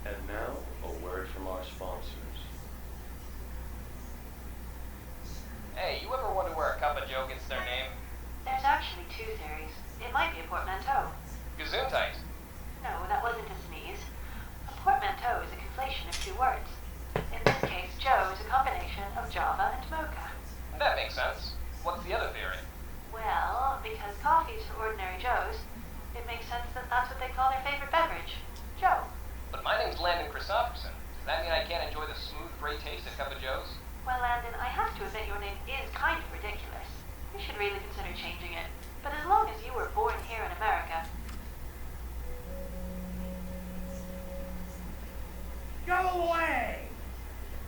And now, a word from our sponsors. Hey, you ever wonder where a cup of joe gets their name? There's actually two theories. It might be a portmanteau. Gesundheit. No, that wasn't a sneeze. A portmanteau is a conflation of two words. In this case, Joe is a combination of Java and Mocha. That makes sense. What's the other theory? Well, because coffee's for ordinary Joes, it makes sense that that's what they call their favorite beverage. Joe. But my name's Landon Christopherson. Does that mean I can't enjoy the smooth, great taste of cup of joes? Well, Landon, I have to admit your name is kind of ridiculous. You should really consider changing it. But as long as you were born here in America... Go away!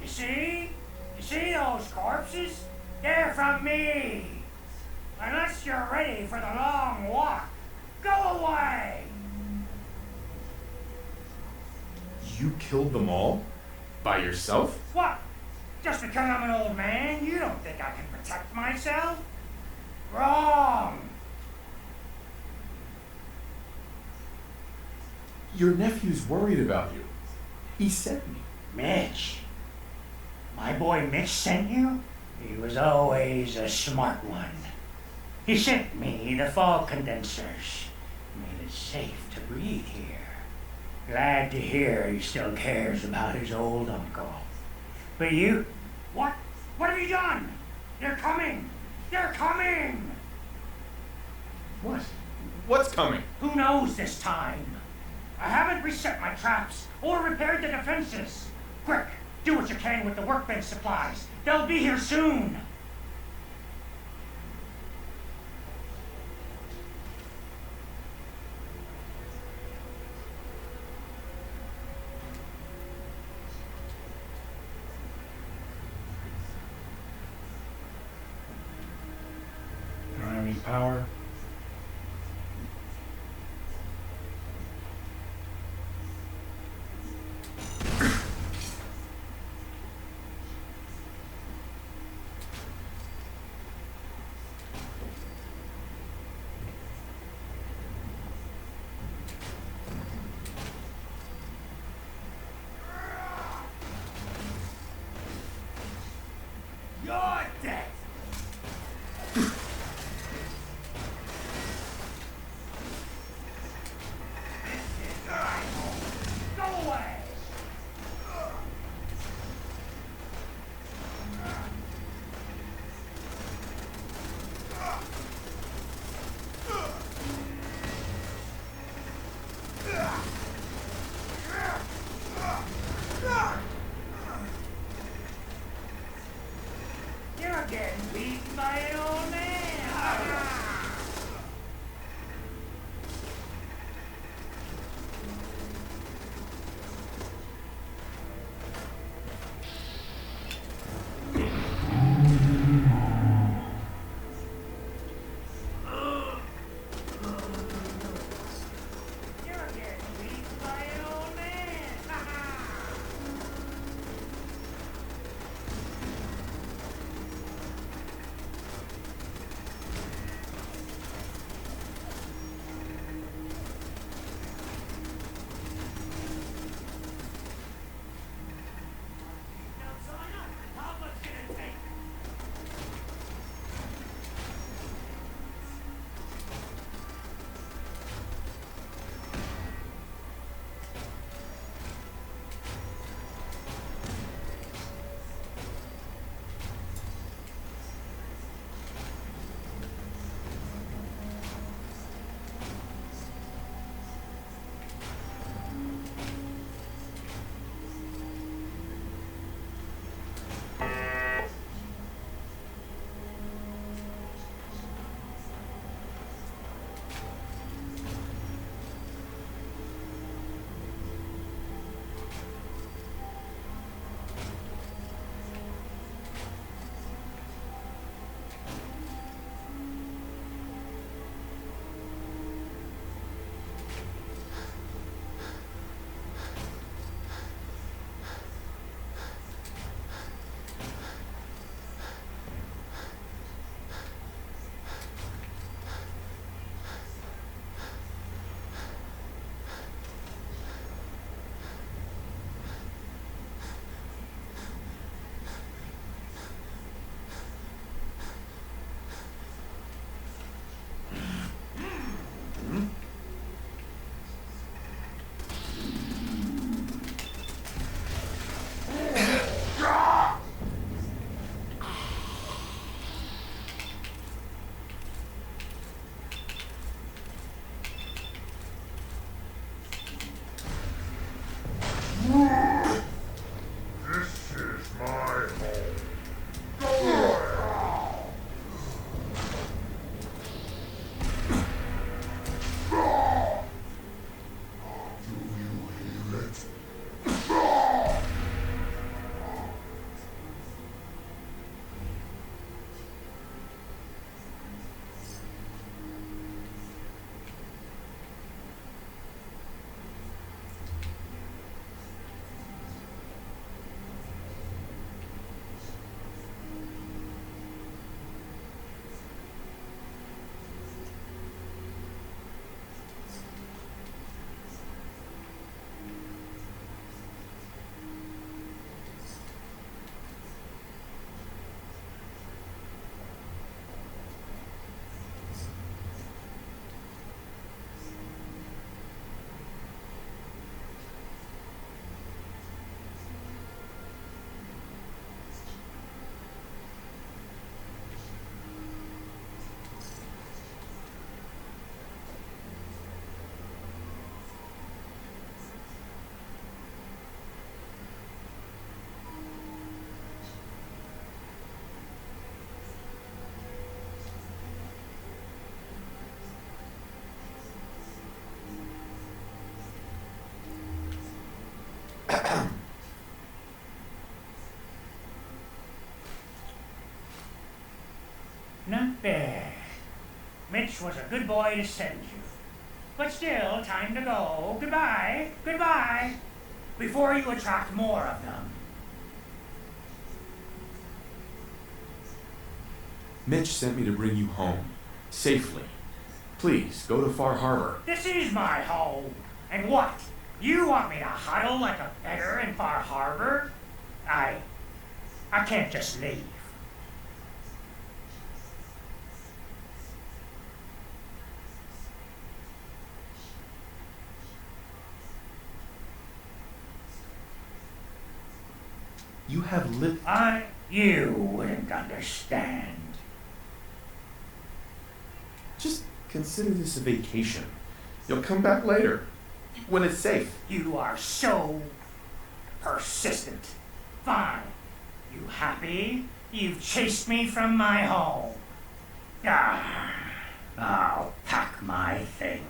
You see? You see those corpses? They're from me! Unless you're ready for the long walk, go away! You killed them all? By yourself? What? Just because I'm an old man, you don't think I can protect myself? Wrong! Your nephew's worried about you. He sent me. Mitch. My boy Mitch sent you? He was always a smart one. He sent me the fall condensers. Made it safe to breathe here. Glad to hear he still cares about his old uncle. But you... What? What have you done? They're coming! They're coming! What? What's coming? Who knows this time? I haven't reset my traps or repaired the defenses. Quick, do what you can with the workbench supplies. They'll be here soon. need power. You're dead! Go away! You're getting beaten by an old man! You're getting beaten by an old man! How much can it take? This is my home. Do you hear it? Not bad. Mitch was a good boy to send you. But still, time to go. Goodbye. Goodbye. Before you attract more of them. Mitch sent me to bring you home. Safely. Please, go to Far Harbor. This is my home. And what? You want me to huddle like a beggar in Far Harbor? I can't just leave. You have lived. You wouldn't understand. Just consider this a vacation. You'll come back later, when it's safe. You are so persistent. Fine. You happy? You've chased me from my home. I'll pack my things.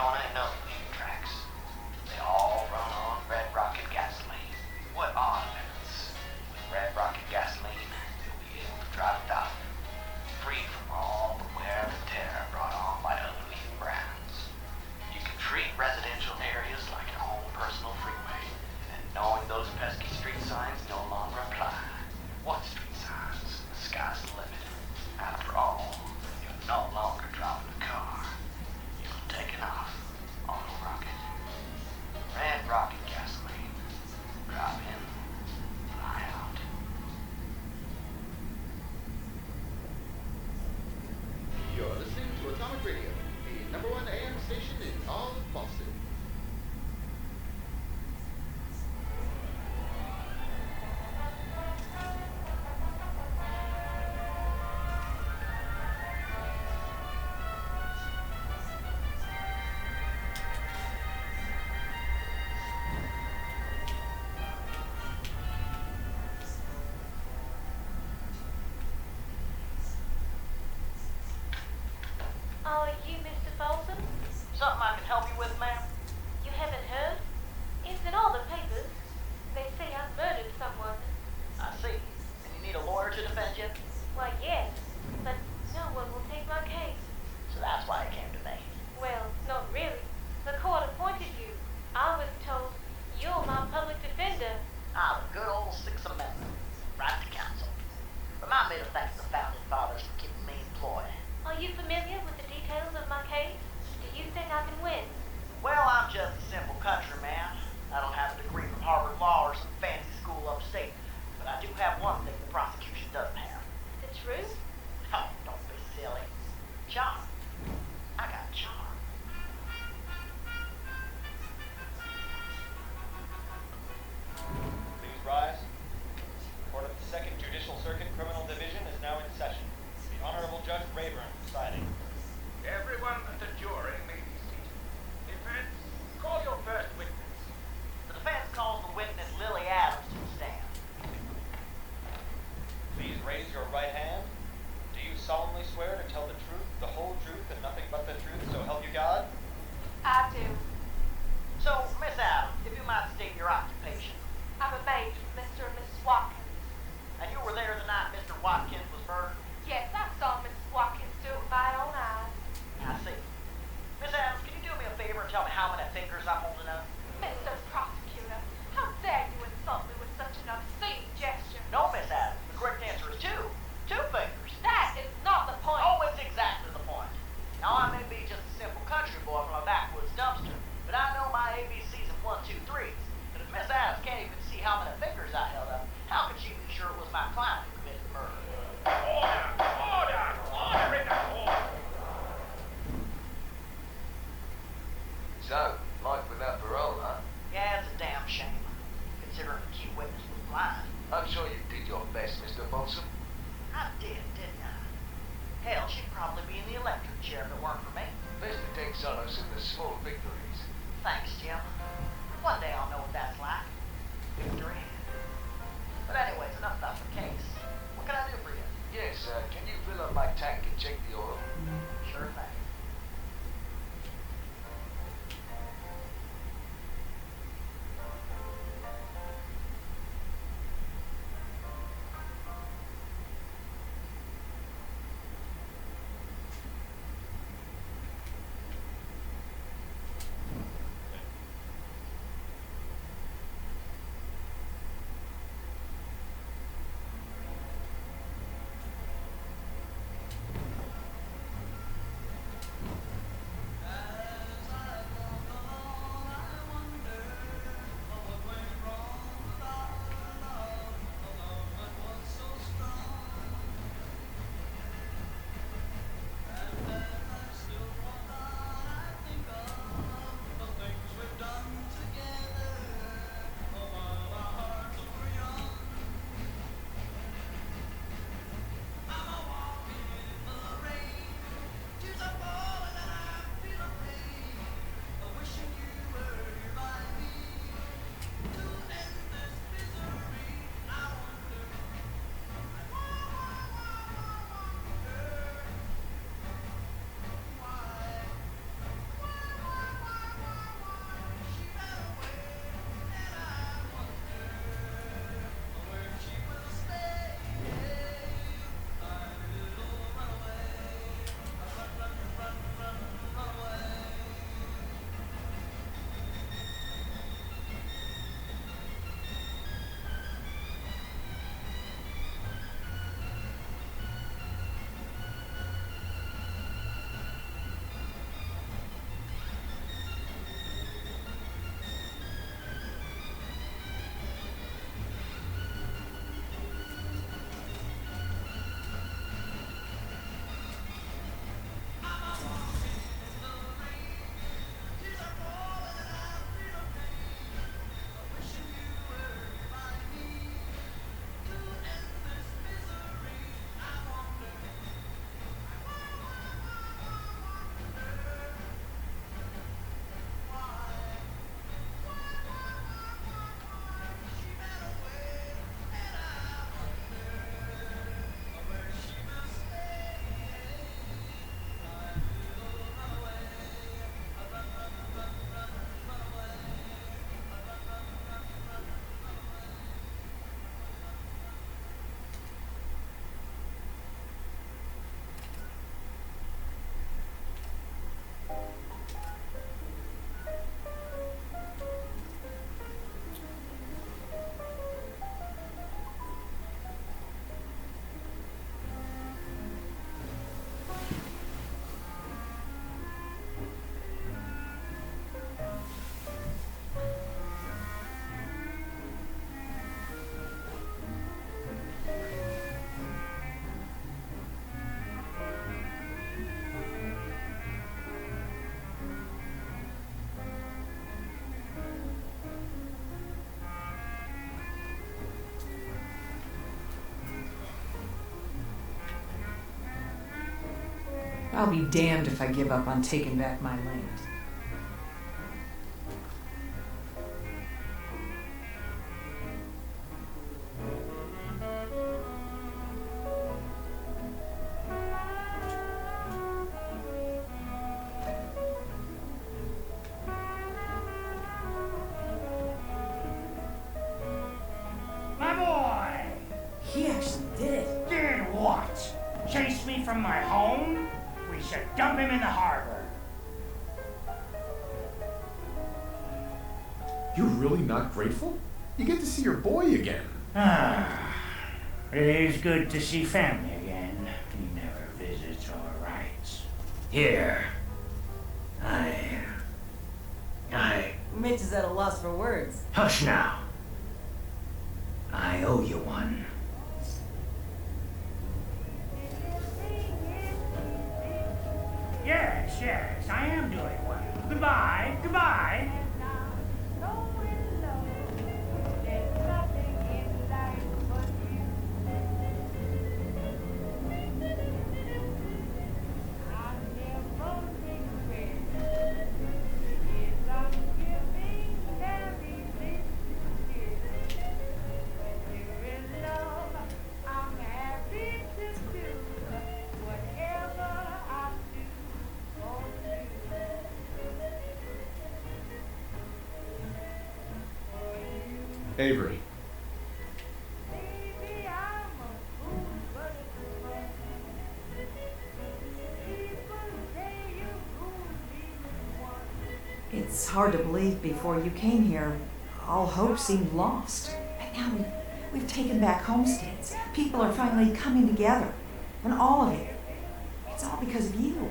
Daytona and Nottingham tracks. They all run on red rocket gasoline. What odd limits? With red rocket gasoline, you'll be able to drive without it, free from all the wear and tear brought on by other leading brands. You can treat residential areas like your own personal freeway, and knowing those pesky street signs no longer apply. What street signs? The sky's the limit. After all, you're no longer driving a car. You're taking off on a rocket. Red rocket gasoline. Drop in, fly out. You're listening to Atomic Radio, the #1 AM station in all of Boston. Oh, you, Mr. Folsom? Something I can help you with, ma'am? You haven't heard? It's in all the papers. They say I've murdered someone. I see. And you need a lawyer to defend you? Why, yes, but no one will take my case. So that's why it came to me. Well, not really. The court appointed you. I was told you're my public defender. The good old Sixth Amendment. Right to counsel. Remind me to thank the Founding Fathers for keeping me employed. Are you familiar with the details of my case? Do you think I can win? Well, I'm just a simple countryman. I don't have a degree from Harvard Law or some fancy school upstate. But I do have one thing the prosecution doesn't have. The truth? Oh, don't be silly. Charm. I got charm. Please rise. Court of the Second Judicial Circuit Criminal Division is now in session. The Honorable Judge Rayburn presiding. Everyone at the jury may be seated. Defense, call your first witness. The defense calls the witness Lily Adams to the stand. Please raise your right hand. Do you solemnly swear to tell the truth, the whole truth, and nothing but the truth, so help you God? I do. So, Miss Adams, if you might state your occupation. I'm a maid for Mr. and Mrs. Watkins. And you were there the night Mr. Watkins was murdered? Yes, I saw Mrs. Watkins do it with my own eyes. I see. Miss Adams, can you do me a favor and tell me how many fingers I'm holding up? Mr. Prosecutor, how dare you insult me with such an obscene gesture? No, Miss Adams. The correct answer is 2. 2 fingers. That is not the point. Oh, it's exactly the point. Now, I may be just a simple country boy from a backwoods dumpster, but I know my ABCs and 1, 2, 3s. But if Miss Adams can't even see how many fingers I held up, how could she be sure it was my client who committed the murder? Order! Order! Order in the court! So, life without parole, huh? Yeah, it's a damn shame. Considering the key witness was blind. I'm sure you did your best, Mr. Folsom. I did, didn't I? Hell, she'd probably be in the electric chair if it weren't for me. Best to take solace in the small victories. Thanks, Jim. One day I'll know what that's like. Victory. But anyways, enough about the case. What can I do for you? Yes, can you fill up my tank and check the oil? Sure thing. I'll be damned if I give up on taking back my land. My boy! He actually did it. Did what? Chase me from my home? We should dump him in the harbor. You're really not grateful? You get to see your boy again. Ah, it is good to see family again. He never visits all right. Here. Mitch is at a loss for words. Hush now. I owe you one. Yes, I am doing well. Goodbye. Avery. It's hard to believe before you came here, all hope seemed lost. But now we've taken back homesteads. People are finally coming together. And all of it, it's all because of you.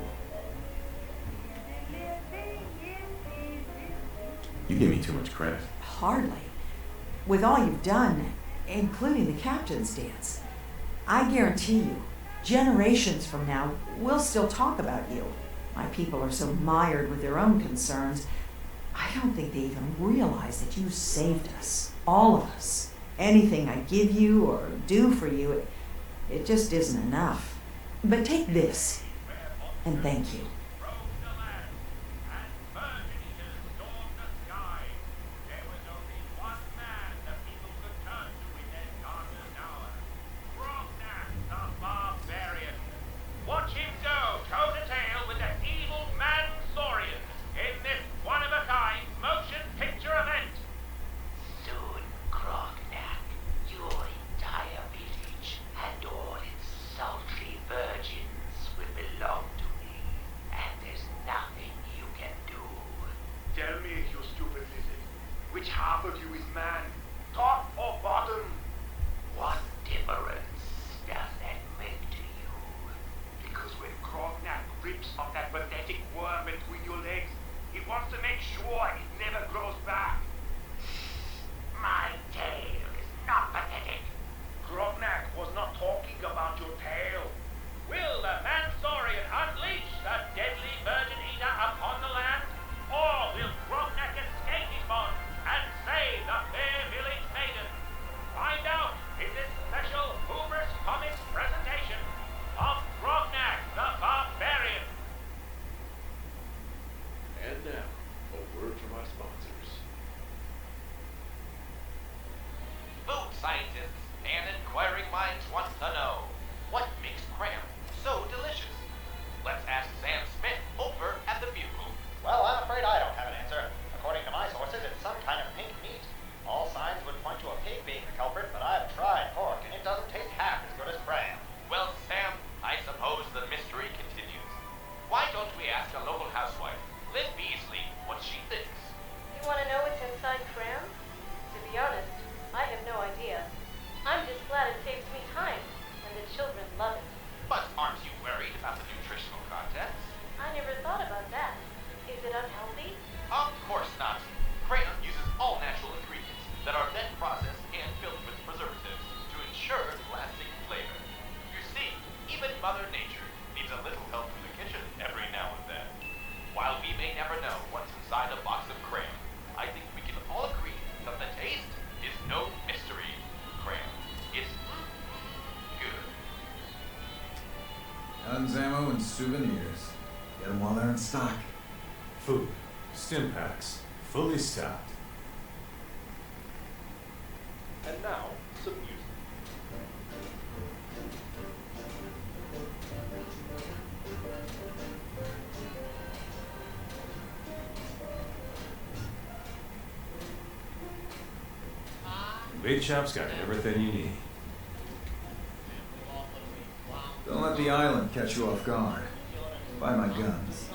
You give me too much credit. Hardly. With all you've done, including the captain's dance, I guarantee you, generations from now, we'll still talk about you. My people are so mired with their own concerns, I don't think they even realize that you saved us. All of us. Anything I give you or do for you, it just isn't enough. But take this, and thank you. Watch him go toe-to-tail with the evil man-saurians in this one-of-a-kind motion picture event. Soon, Krognak, your entire village and all its sultry virgins will belong to me, and there's nothing you can do. Tell me, you stupid lizard, which half of you is man, top or bottom? What difference does that make to you? Because when Krognak rips off that pathetic worm between your legs, he wants to make sure it never grows back. My tail is not pathetic. Krognak was not talking about your tail. Will the Mansaurian unleash the deadly virgin eater upon the land? Or will Krognak escape his bond and save the fair village maiden? Find out in this special Hoover's Comics presentation of Krognak the Barbarian. And now, a word from our sponsors. Food scientists and inquiring minds want to know, what makes cram so delicious? Let's ask Sam Smith over at the Bugle. Well, I'm afraid I don't have an answer. According to my sources, it's some kind of pink meat. All signs would point to a pig being the culprit, but I've tried pork, and it doesn't taste half as good as cram. Well, Sam, I suppose the mystery continues. Why don't we ask a local housewife, Lynn Beasley, what she thinks? You want to know what's inside cram? To be honest, I have no idea. I'm just glad it saves me time, and the children love it. But aren't you worried about the nutritional contents? I never thought about that. Is it unhealthy? Of course not. Crayon uses all natural ingredients that are then processed and filled with preservatives to ensure lasting flavor. You see, even Mother Nature needs a little help in the kitchen every now and then. While we may never know what's inside a box of crayon, I think we can all agree that the taste is no mystery. Crayon is good. Guns, ammo, and souvenirs. stock? Food. Stim packs. Fully stocked. And now, some music. Bait Shop's got everything you need. Don't let the island catch you off guard. Buy my guns.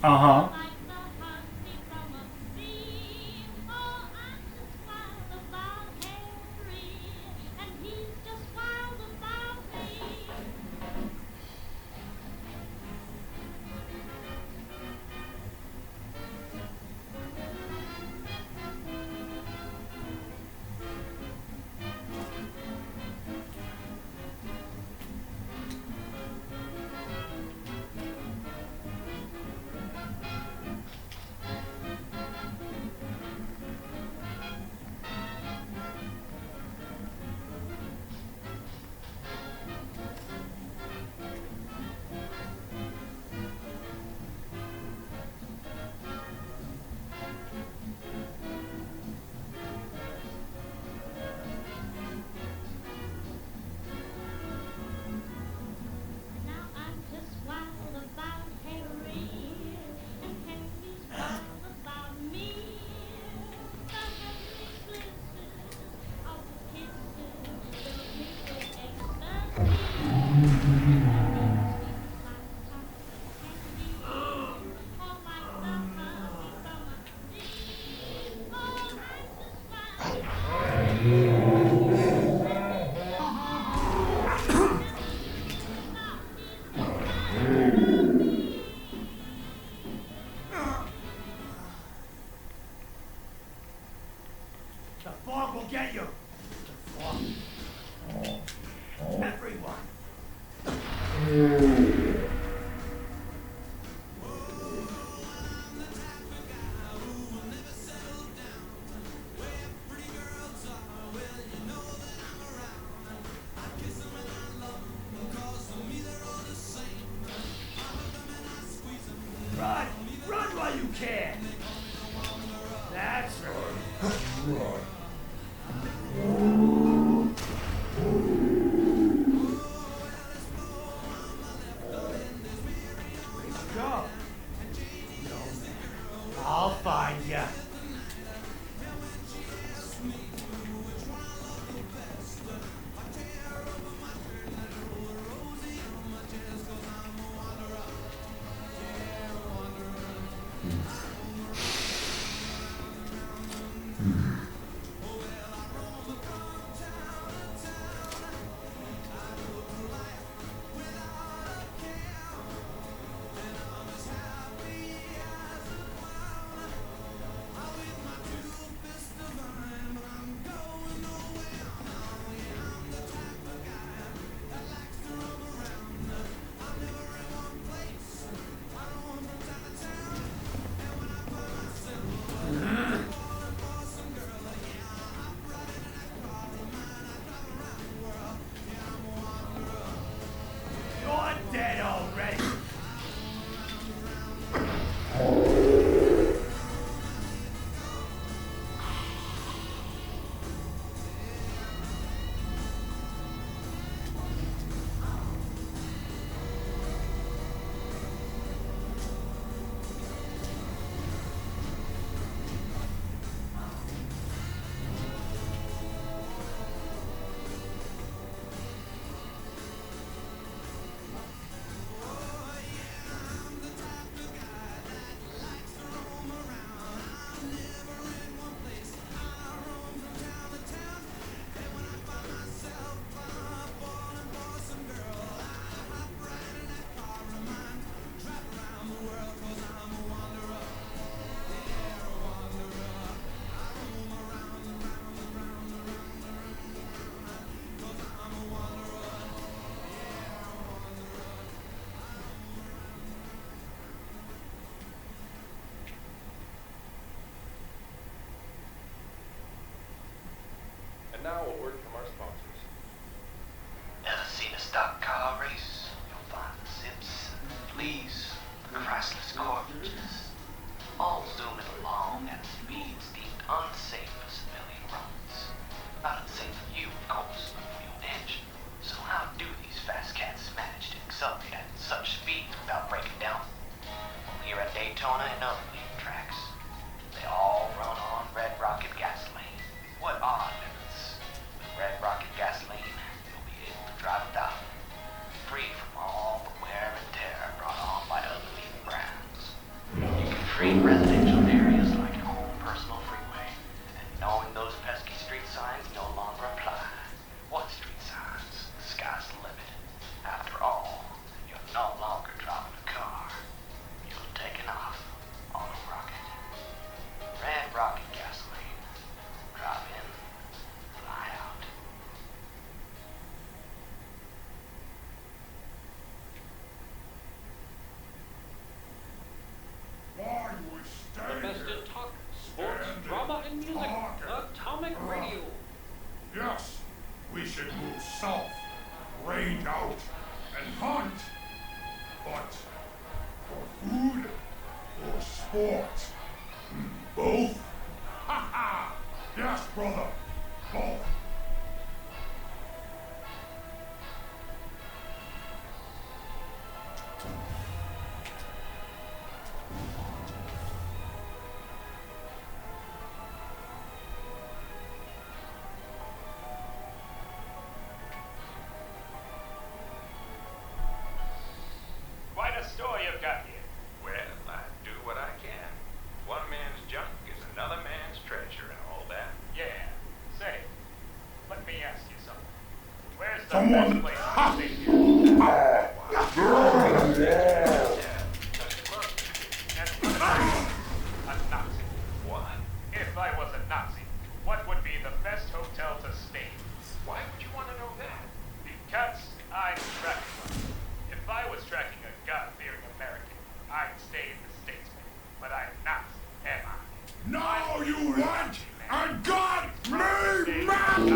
Uh-huh. The fog will get you. The fog. Everyone. Run! Run while you can! That's right. Go. I'll find ya. You're dead already. And now a word from our sponsors. Ever seen a stock car race? You'll find the Simpsons, fleas, the Chrysler's Corvages, all zooming along at speeds deemed unsafe for civilian roads. Not unsafe for you, of course, but for your engine. So how do these fast cats manage to accelerate at such speeds without breaking down? Well, here at Daytona and other leading tracks, they all run on Red Rocket gasoline. What odd limits? With Red Rocket gasoline, you'll be able to drive without it. between residential areas like your own personal freeway. And knowing those pesky street signs no longer apply. What street signs? The sky's the limit. After all, you're no longer driving a car. You're taking off on a rocket. Red rocket gasoline. Drop in, fly out. The best in talk, sports, drama, and music. Atomic Radio. Yes, we should move south, raid out, and hunt. But for food or sport? Both? Ha ha! Yes, brother, both. Quite a story you've got here. Well, I do what I can. One man's junk is another man's treasure and all that. Yeah. Say, let me ask you something. Where's the Someone- best place to stay here? A Nazi. What? If I was a Nazi, what would be the best hotel to stay in? Why would you want to know that? Because I'm tracking one. If I was tracking a God-fearing American, I'd stay in the States, but I'm not, am I? Now you want a God-made man!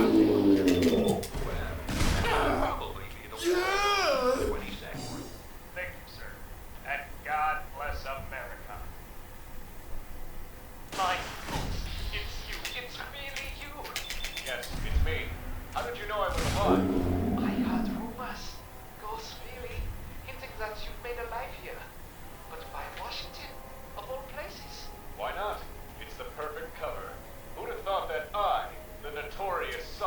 Probably be the Yeah. 22nd. Thank you, sir. And God bless America. My boots. It's you. It's really you. Yes, it's me. How did you know I was alive? I heard rumors. Ghost Billy, hinting that you've made a life here. But why Washington, of all places? Why not? It's the perfect cover. Who'd have thought that I, the notorious son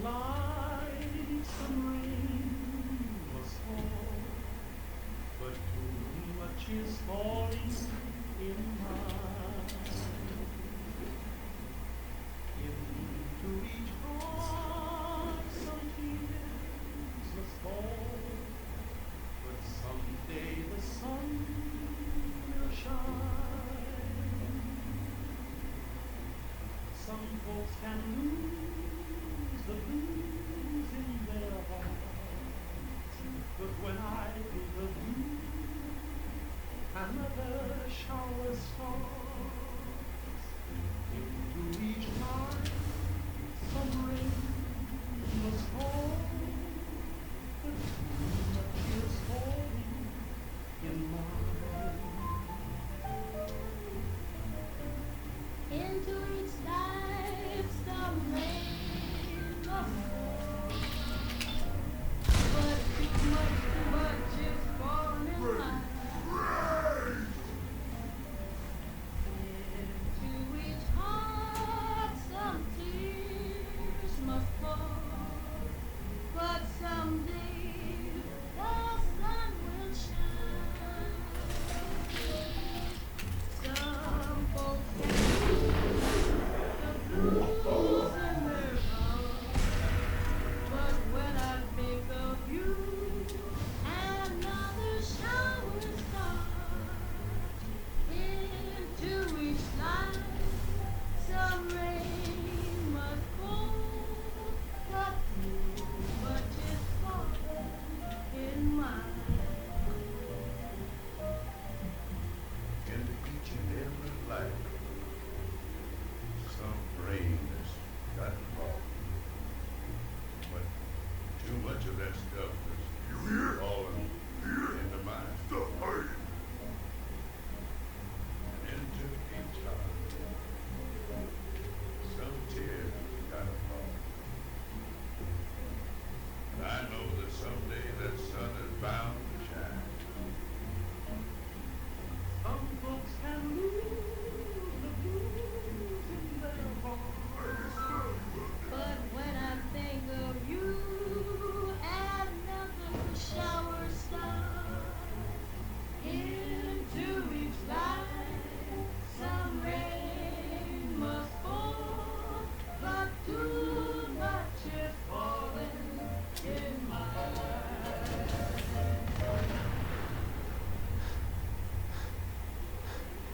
like some rain must fall, but too much is falling in mine. Into each heart some tears must fall, but someday the sun will shine. Some folks can lose the blues in their hearts, but when I think of you, another shower starts. Into each heart some rain must fall, but too much is falling in mine. Into each life some rain must fall, but too much is falling in mine. Into each heart some tears must fall, but someday the sun will shine. Some folks can the blues in their hearts, but when I think of you, another shower starts. Into each life some rain must fall, but too much is falling in mine. Into each and every life, some rain has got to fall. But too much of that stuff is falling into mine. Into each heart, some tears got to fall. And I know that someday that sun is bound to shine. Some folks can lose the blues in their hearts, But when I think of you, another shower starts. Into each life some rain must fall, but too much is falling in mine.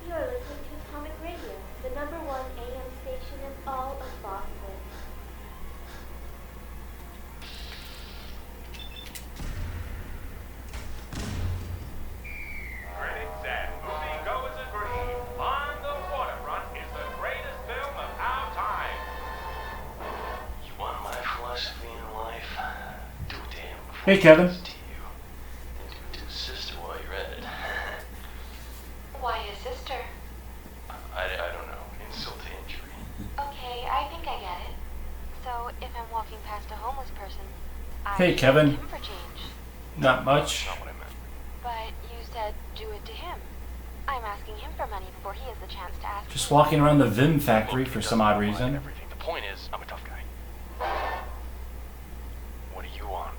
You're listening to Atomic Radio, the #1 AM station in all of Boston. Critics and moviegoers agree, On the Waterfront is the greatest film of our time. You want my philosophy in life? Do it to him before Hey, he Kevin. does it to you. And do it to his sister while you're at it. Why his sister? I don't know. Insult to injury. Okay, I think I get it. So if I'm walking past a homeless person, I Hey, should Kevin. ask him for change. Not much. Not what I meant. But you said do it to him. I'm asking him for money before he has the chance to ask Just me. walking around the Vim factory Look, for it some doesn't odd apply to reason. everything. The point is, I'm a tough guy. What do you want,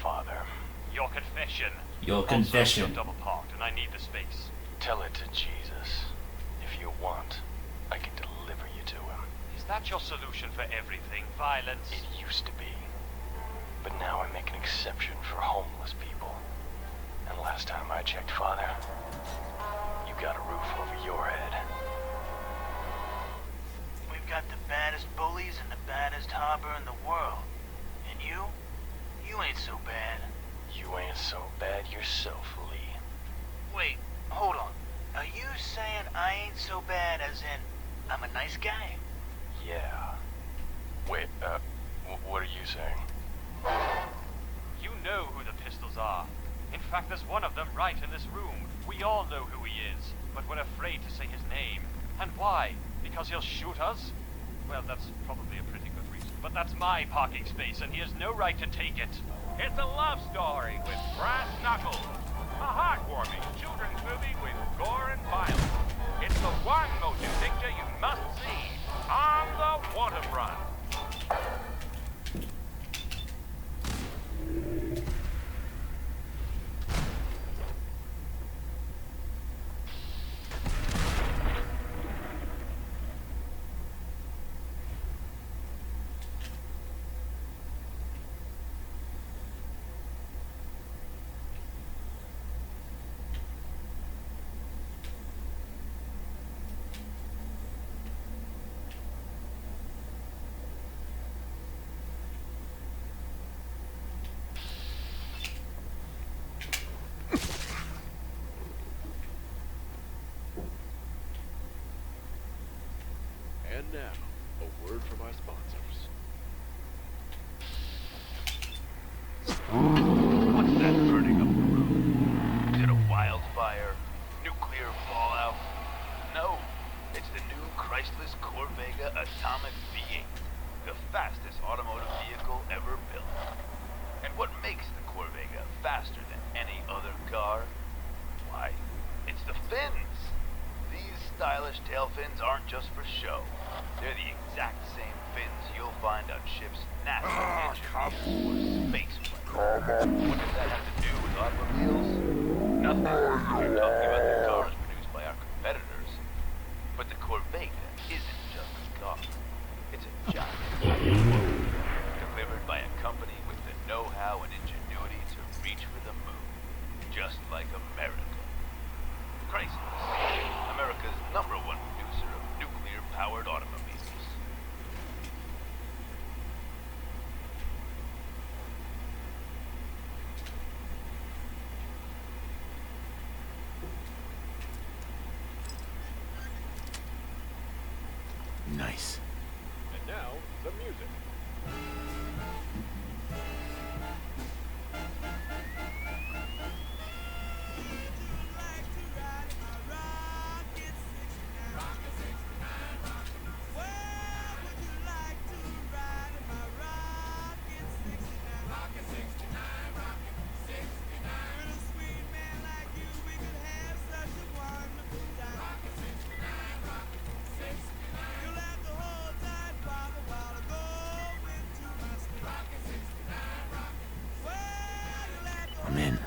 Father? Your confession. Your Also, confession. you're double parked, and I need the space. Tell it to Jesus. If you want, I can deliver you to him. Is that your solution for everything? Violence? It used to be. But now I make an exception for homeless people. And last time I checked, Father, you got a roof over your head. We've got the baddest bullies and the baddest harbor in the world. And you ain't so bad. You ain't so bad yourself, Lee. Wait, hold on. Are you saying I ain't so bad as in I'm a nice guy? Yeah. Wait, what are you saying? You know who the pistols are. In fact, there's one of them right in this room. We all know who he is, but we're afraid to say his name. And why? Because he'll shoot us? Well, that's probably a pretty good reason. But that's my parking space, and he has no right to take it. It's a love story with brass knuckles. A heartwarming children's movie with gore and violence. It's the one motion picture you must see. On the Waterfront. our sponsors. What's that burning up the road? Is it a wildfire? Nuclear fallout? No, it's the new Chrysler's Corvega Atomic V8, the fastest automotive vehicle ever built. And what makes the Corvega faster than any other car? Why, it's the fins. These stylish tail fins aren't just for show. They're the exact same fins you'll find on ships NASA engineers or space planes. What does that have to do with automobiles? Nothing. We're talking about the cars produced by our competitors. But the Corvega isn't just a car. It's a giant delivered by a company with the know-how and ingenuity to reach for the moon, just like America. Chrysler, America's #1 producer of nuclear-powered automobiles. Nice. And now, the music. I'm in.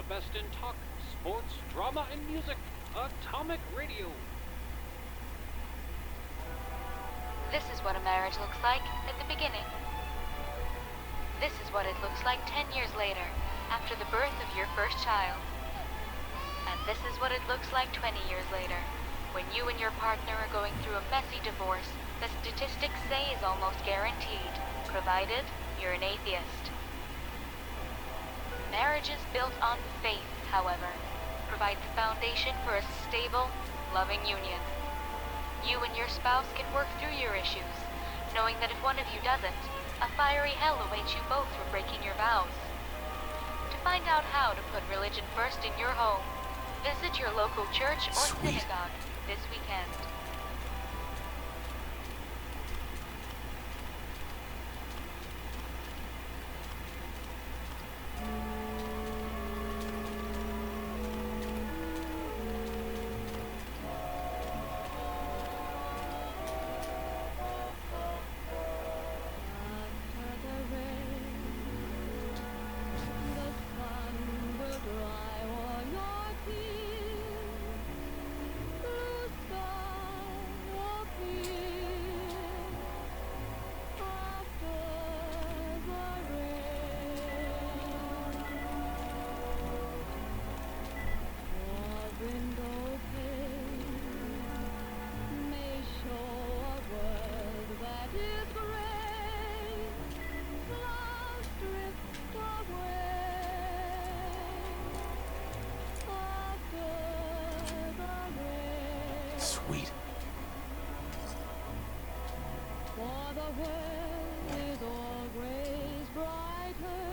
Best in talk, sports, drama, and music. Atomic Radio. This is what a marriage looks like at the beginning. This is what it looks like 10 years later, after the birth of your first child. And this is what it looks like 20 years later, when you and your partner are going through a messy divorce that statistics say is almost guaranteed, provided you're an atheist. Marriages built on faith, however, provide the foundation for a stable, loving union. You and your spouse can work through your issues, knowing that if one of you doesn't, a fiery hell awaits you both for breaking your vows. To find out how to put religion first in your home, visit your local church or synagogue this weekend. world is always brighter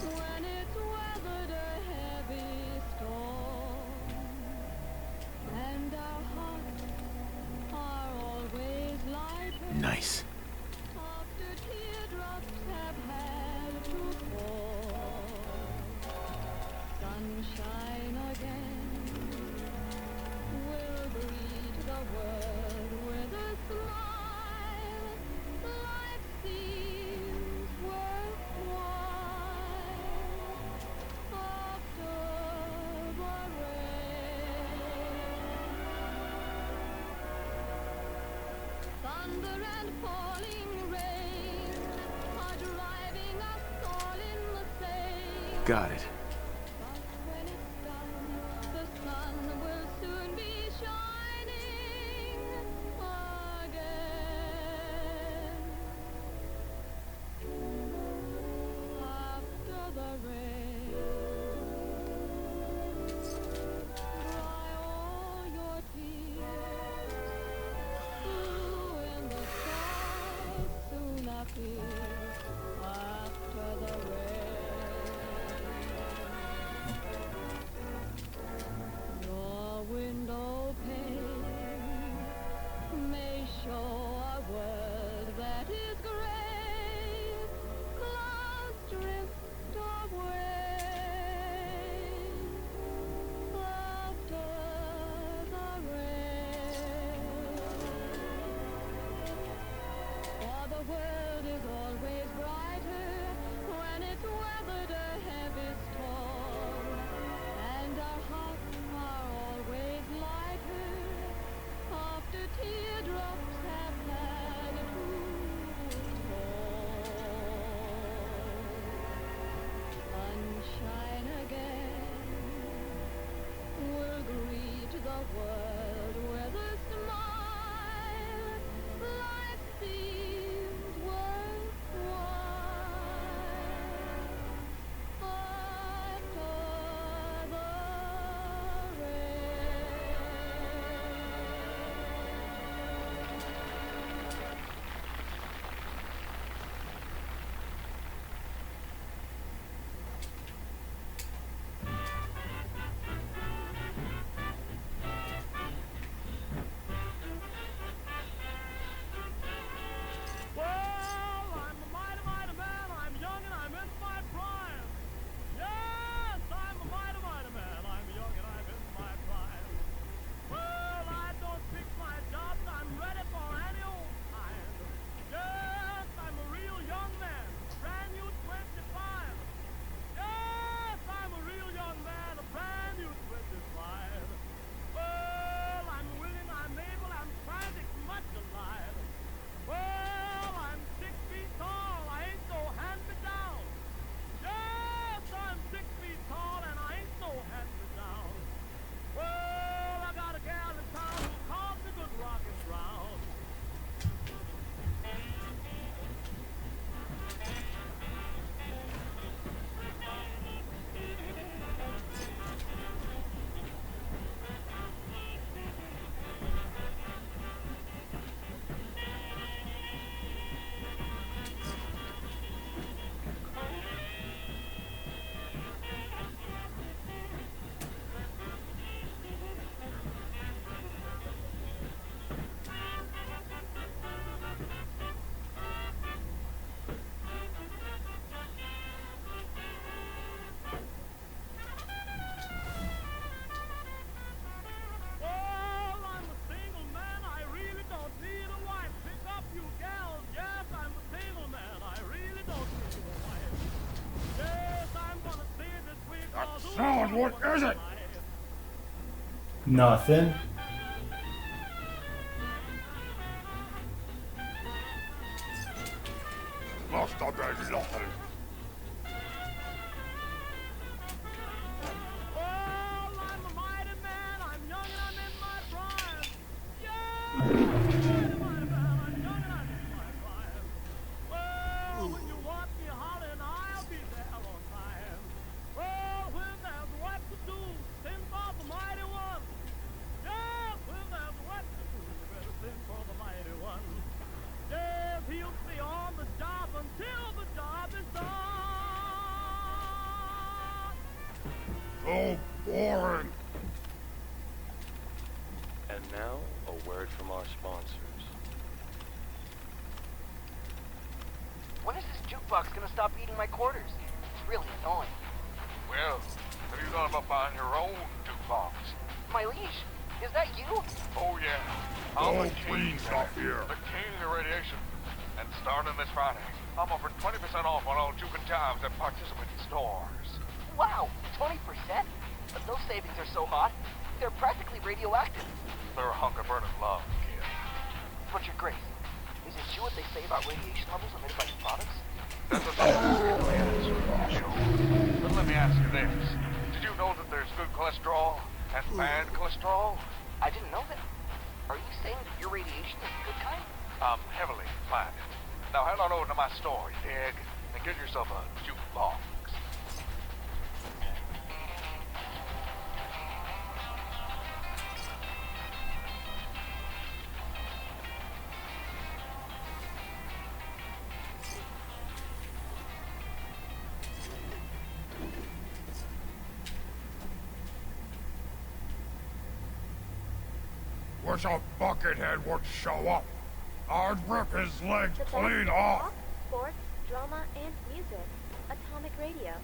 when it's weathered a heavy storm, and our hearts are always lighter. Nice. After teardrops have had to fall, sunshine again will greet the world with a smile. Life seems worthwhile after the rain. Thunder and falling rain are driving us all in the same. Got it. But when it's done, the sun will soon be shining again. After the rain, dry all your tears. Blue in the sky soon appears after the rain. Your window pane may show a world that is gray. Clouds drift away after the rain. For the world is always brighter when it's weathered a heavy storm, and our hearts are always lighter after teardrops have had to fall. Sunshine again will greet the world with a smile. Life seems worthwhile after the Well, I'm a mighty, mighty man. I'm young and I'm in my prime. Yes, I'm a mighty, mighty man. I'm young and I'm in my prime. Well, I don't fix my jobs. I'm ready for any old time. Yes, I'm a real young man, brand new 25. Yes, I'm a real young man, a brand new 25. Well, I'm willing, I'm able, I'm trying to much alive. Well, I'm 6 feet tall, I ain't no hand-me-down. Yes, I'm 6 feet tall and I ain't no hand-me-down. Well, I got a gal in town who calls me good rockin' brown. Well, I'm a single man, I really don't need a wife. Pick up you gals, yes, I'm a single man, I really don't need a wife. Yes, I'm gonna see this week. Sound, what is it? Nothing. Must have been nothing. Well, I'm a mighty man, I'm young and I'm in my prime. Yeah, mighty man, I'm young and I'm in my prime. Well, when you want me hollering, I'll be there on time. Well, when there's what to do, send for the mighty one. Yeah, when there's what to do, you better send for the mighty one. Yeah. Warren! And now, a word from our sponsors. When is this jukebox gonna stop eating my quarters? It's really annoying. Well, have you thought about buying your own jukebox? My liege, is that you? Oh yeah. Oh, the king. please, stop here. The king of radiation. And starting this Friday, I'm offering 20% off on all juke and jobs at participating stores. Wow, 20%? But those savings are so hot, they're practically radioactive. They're a hunk of burning love, kid. But your grace, is it true what they say about radiation levels emitted by your products? That doesn't really answer, Joe. But let me ask you this. Did you know that there's good cholesterol and bad cholesterol? I didn't know that. Are you saying that your radiation is the good kind? I'm heavily planted. Now head on over to my store, you dig? And get yourself a jukebox. Wish a buckethead would show up. I'd rip his legs The best clean in off. pop, sports, drama, and music. Atomic Radio.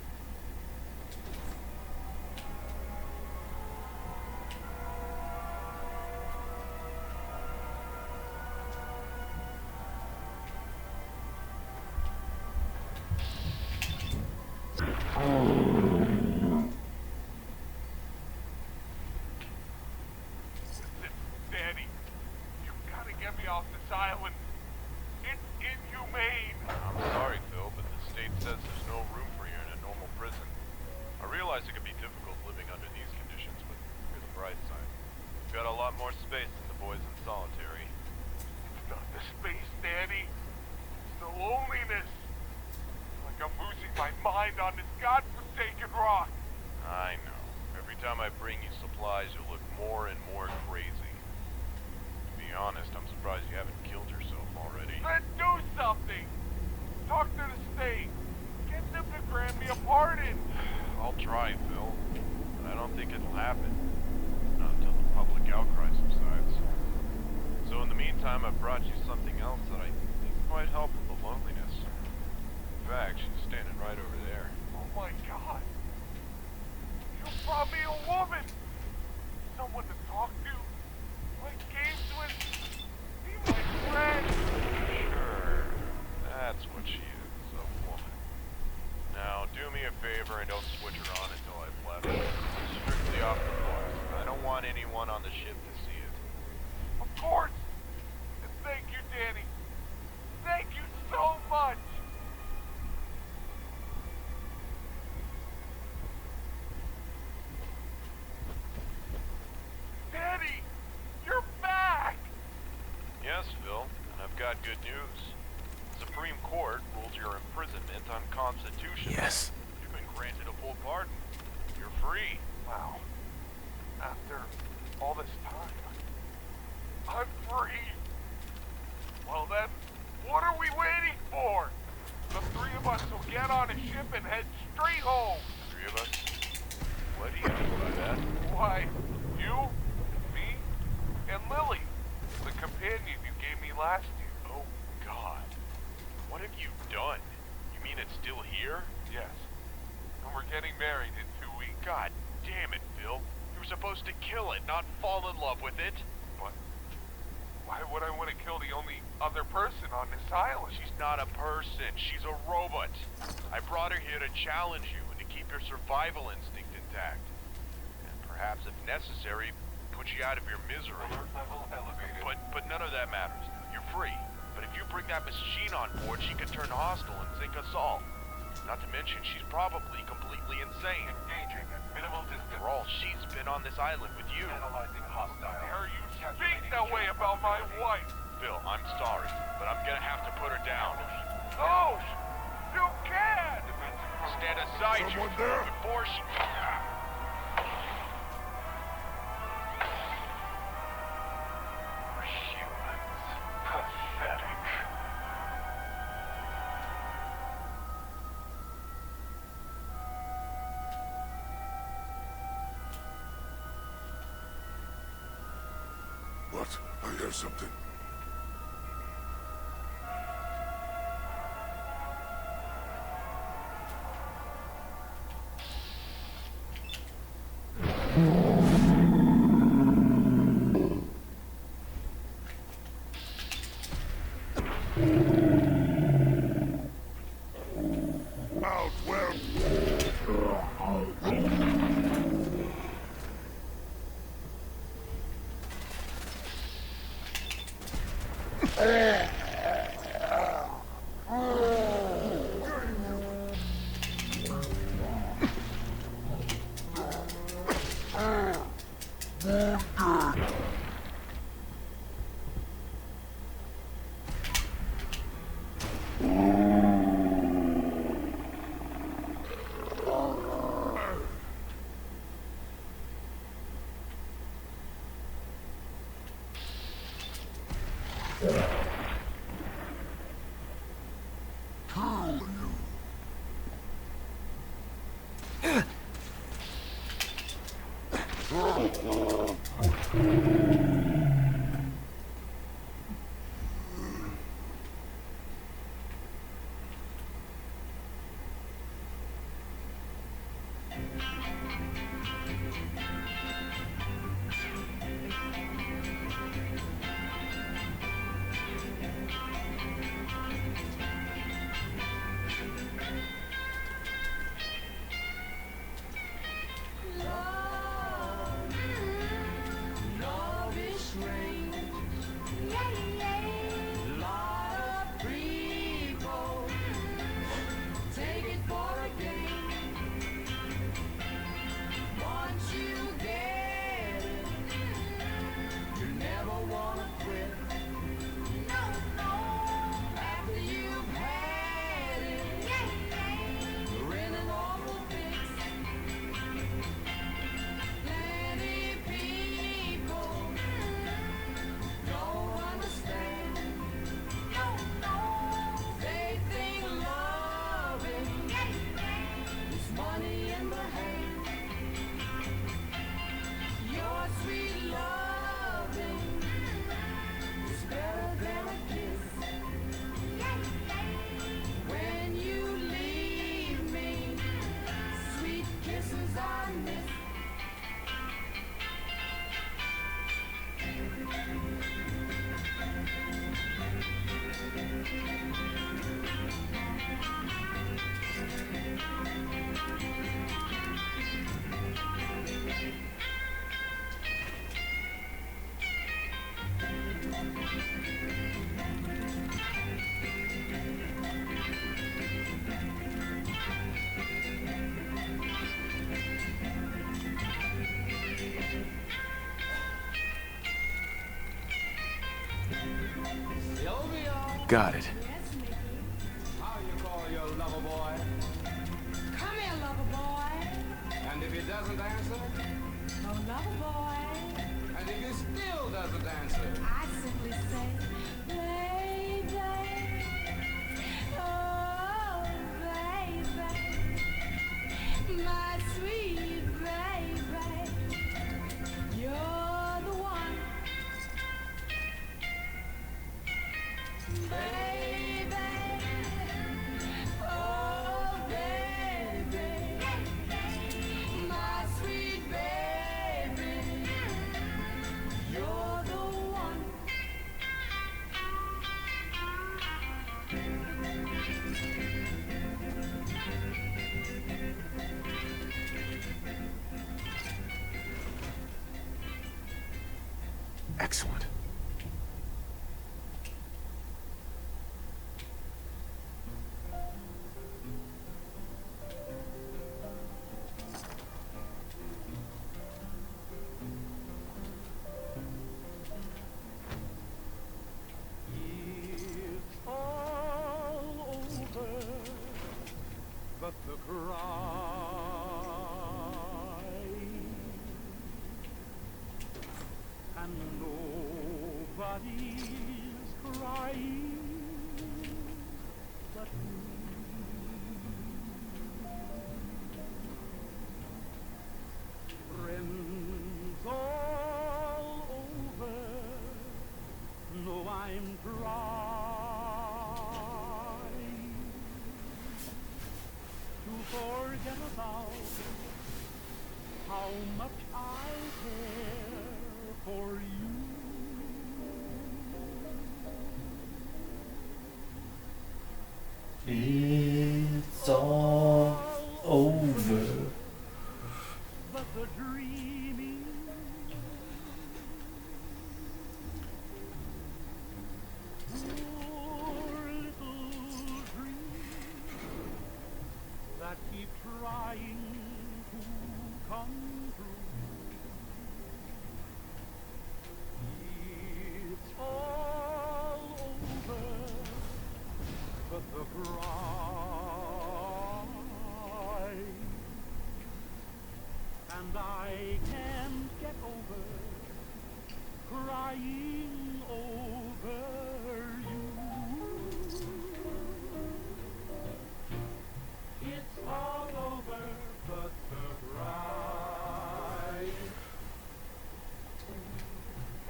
Danny, you gotta get me off this island. It's inhumane. I'm sorry, Phil, but the state says there's no room for you in a normal prison. I realize it can be difficult living under these conditions, but you're the bright side. You've got a lot more space than the boys in solitary. It's not the space, Danny. It's the loneliness. It's like I'm losing my mind on this godforsaken rock. I know. Every time I bring you supplies, you look more and more crazy. To be honest, I'm surprised you haven't killed yourself already. Then do something. Talk to the state. Get them to grant me a pardon. I'll try, Phil, but I don't think it'll happen. Not until the public outcry subsides. So in the meantime, I've brought you something else that I think might help with the loneliness. In fact, she's standing right over there. Oh my God. You brought me a woman. Someone to talk to. Play games with. Be my friend. Sure. That's what she is, a woman. Now, do me a favor and don't switch her on until I've left. Strictly off the books. I don't want anyone on the ship to see it. Of course. And thank you, Danny. Thank you so much. Danny, you're back. Yes, Phil, and I've got good news. The Supreme Court ruled your imprisonment unconstitutional. Yes. You've been granted a full pardon. You're free. Wow. After all this time, I'm free. Well then, what are we waiting for? The three of us will get on a ship and head straight home. Three of us? What do you mean by that? Why, you, me, and Lily, the companion you gave me last year. Oh, God. What have you done? You mean it's still here? Yes. And we're getting married in 2 weeks. God damn it, Phil. You were supposed to kill it, not fall in love with it. But why would I want to kill the only other person on this island? She's not a person. She's a robot. I brought her here to challenge you and to keep your survival instinct intact. And perhaps, if necessary, put you out of your misery. Alert level elevated. But none of that matters. You're free. But if you bring that machine on board, she can turn hostile and sink us all. Not to mention, she's probably completely insane. Engaging at minimal distance. For all she's been on this island with you. Analyzing hostile. Dare you speak that way about my wife? Phil, I'm sorry, but I'm gonna have to put her down. No! You can't! Stand aside, Someone you there? before she... Pathetic. What? I hear something. Out, well. Love is strange. Lot of people take it for a game. Once you get it, you never wanna quit. No, no. After you've had it, you're in an awful fix. Plenty people don't understand. No, no. They think loving is money in the hand. Your sweet loving is better than a kiss. When you leave me, sweet kisses I miss. Got it. How you call your lover boy? Come here, lover boy. And if he doesn't answer? No, lover boy. And if he still doesn't answer? I simply say, baby. Oh, baby. My sweet baby. You're the one. Baby. Oh, baby. My sweet baby. You're the one. Excellent. It's all over, but the cry, and nobody's crying but me. Friends all over, trying to forget about how much I care for you. It's all over. But the dreaming poor little dream that keep trying to come true. It's all over, but the cry, and I can't get over crying over you. It's all over, but the cry,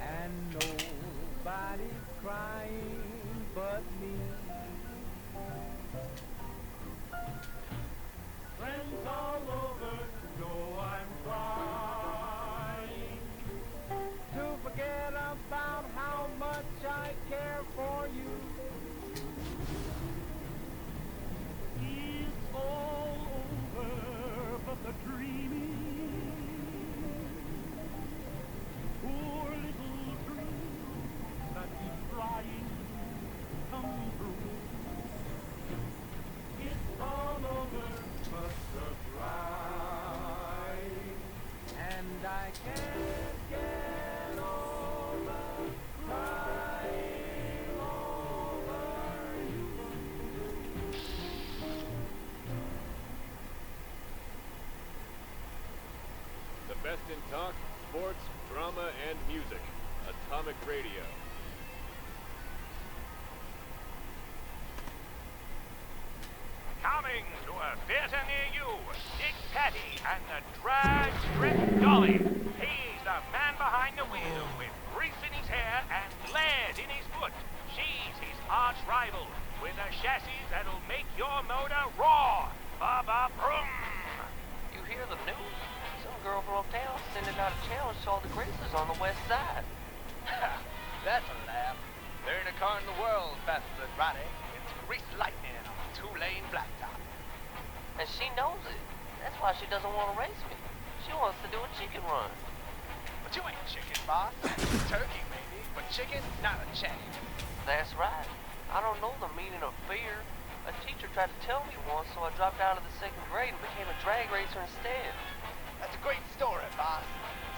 and nobody's crying but me. Friends all over know I'm trying to forget about how much I care for you. It's all over, but the dreaming, poor little dream that keeps trying to come true. It's all over, but the cry, and I can't get over crying over you. The best in talk, sports, drama, and music. Atomic Radio. Coming to a theater near you, Dick Petty and the Drag Strip Dolly. He's the man behind the wheel with grease in his hair and lead in his foot. She's his arch rival with a chassis that'll make your motor roar. Ba-ba-broom! You hear the news? Some girl from uptown sending out a challenge to all the greasers on the west side. That's a laugh. There ain't a car in the world faster than Ronnie. It's grease lightning on a two-lane blacktop. And she knows it. That's why she doesn't want to race me. She wants to do a chicken run. But you ain't chicken, boss. Turkey, maybe, but chicken, not a chance. That's right. I don't know the meaning of fear. A teacher tried to tell me once, so I dropped out of the second grade and became a drag racer instead. That's a great story, boss.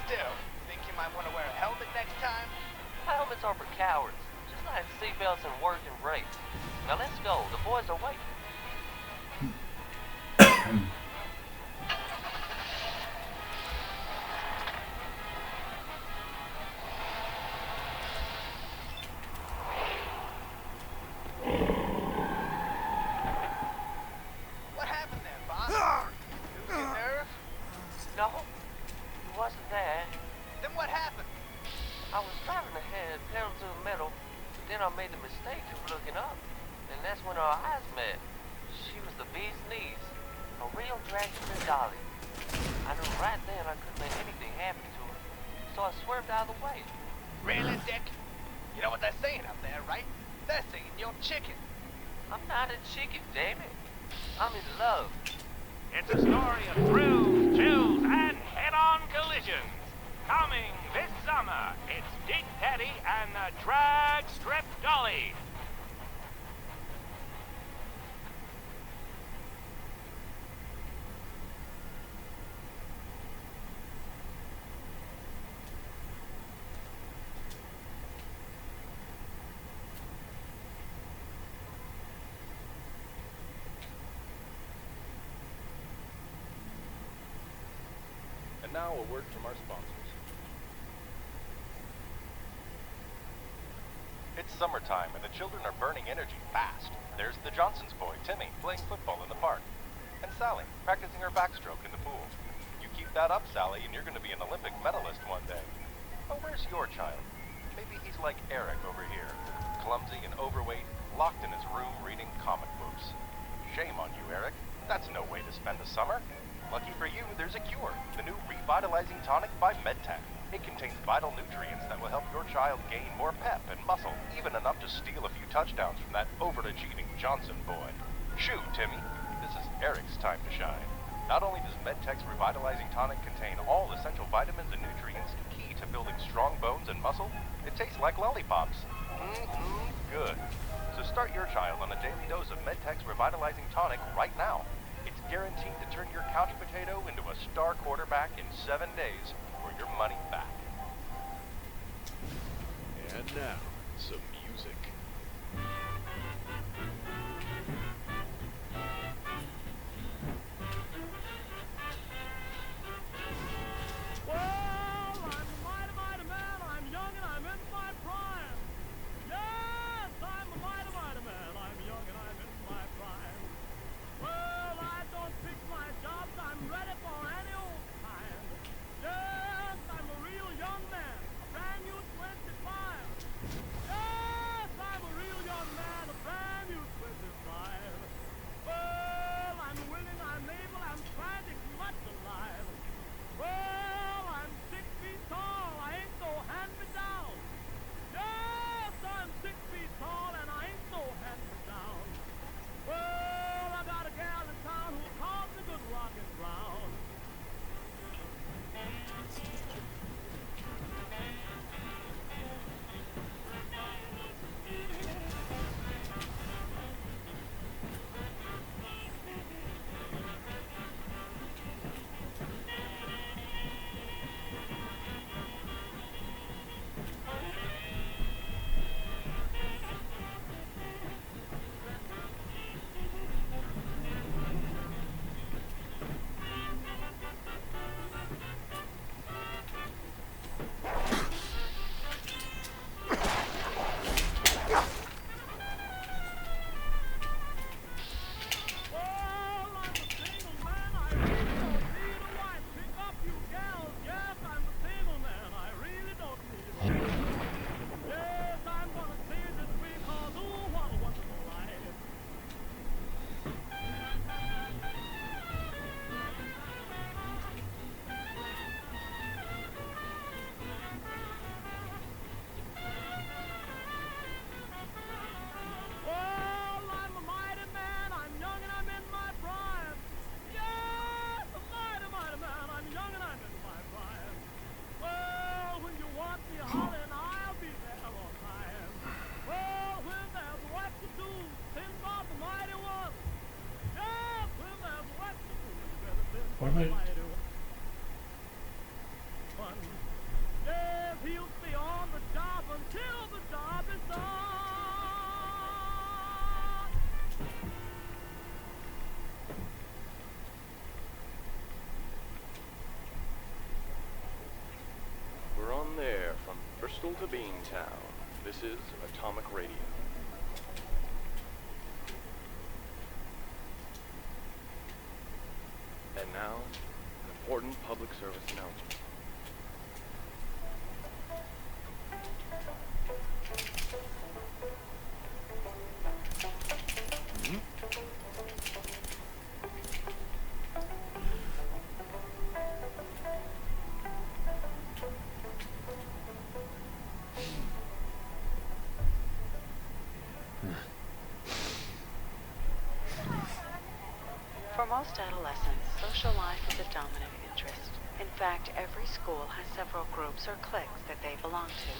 Still, think you might want to wear a helmet next time? Helmets are for cowards, just like seatbelts and work and race. Now let's go. The boys are waiting. What happened there, boss? Lose your nerve? No, it wasn't that. Then what happened? I was driving ahead, pedal to the metal, but then I made the mistake of looking up, and that's when our eyes met. She was the bee's knees, a real drag strip dolly. I knew right then I couldn't let anything happen to her, so I swerved out of the way. Really, Dick? You know what they're saying up there, right? They're saying you're chicken. I'm not a chicken, damn it. I'm in love. It's a story of thrills, chills, and head-on collisions. Coming this summer, it's Dick Petty and the Drag Strip Dolly. And now a word from our sponsors. It's summertime and the children are burning energy fast. There's the Johnson's boy, Timmy, playing football in the park. And Sally, practicing her backstroke in the pool. You keep that up, Sally, and you're going to be an Olympic medalist one day. Oh, where's your child? Maybe he's like Eric over here. clumsy and overweight, locked in his room reading comic books. Shame on you, Eric. That's no way to spend the summer. Lucky for you, there's a cure. The new Revitalizing Tonic by MedTech. It contains vital nutrients that will help your child gain more pep and muscle, even enough to steal a few touchdowns from that overachieving Johnson boy. Shoo, Timmy. This is Eric's time to shine. Not only does MedTech's Revitalizing Tonic contain all essential vitamins and nutrients key to building strong bones and muscle, it tastes like lollipops. Good. So start your child on a daily dose of MedTech's Revitalizing Tonic right now. It's guaranteed to turn your couch potato into a star quarterback in 7 days or your money back. And now, some music. Well, I'm a mighty, mighty man. I'm young and I'm in my prime. Yes, I'm a mighty, mighty man. I'm young and I'm in my prime. Well, I don't pick my jobs. I'm ready for any old kind. Yes, I'm a real young man. A brand new 25. Yes, I'm a real young man. A brand new 25. Well, I'm willing, I'm able, I'm trying to keep much alive. Well, I'm 6 feet tall, I ain't no hand-me-down. Yes, I'm 6 feet tall and I ain't no hand-me-down. Well, I got a gal in town who calls me Good Rockin' Brown. What am I? Yes, he'll stay on the job until the job is done. We're on there from Bristol to Beantown. This is Atomic Radio. And now, an important public service announcement. For most adolescents, social life is a dominant interest. In fact, every school has several groups or cliques that they belong to.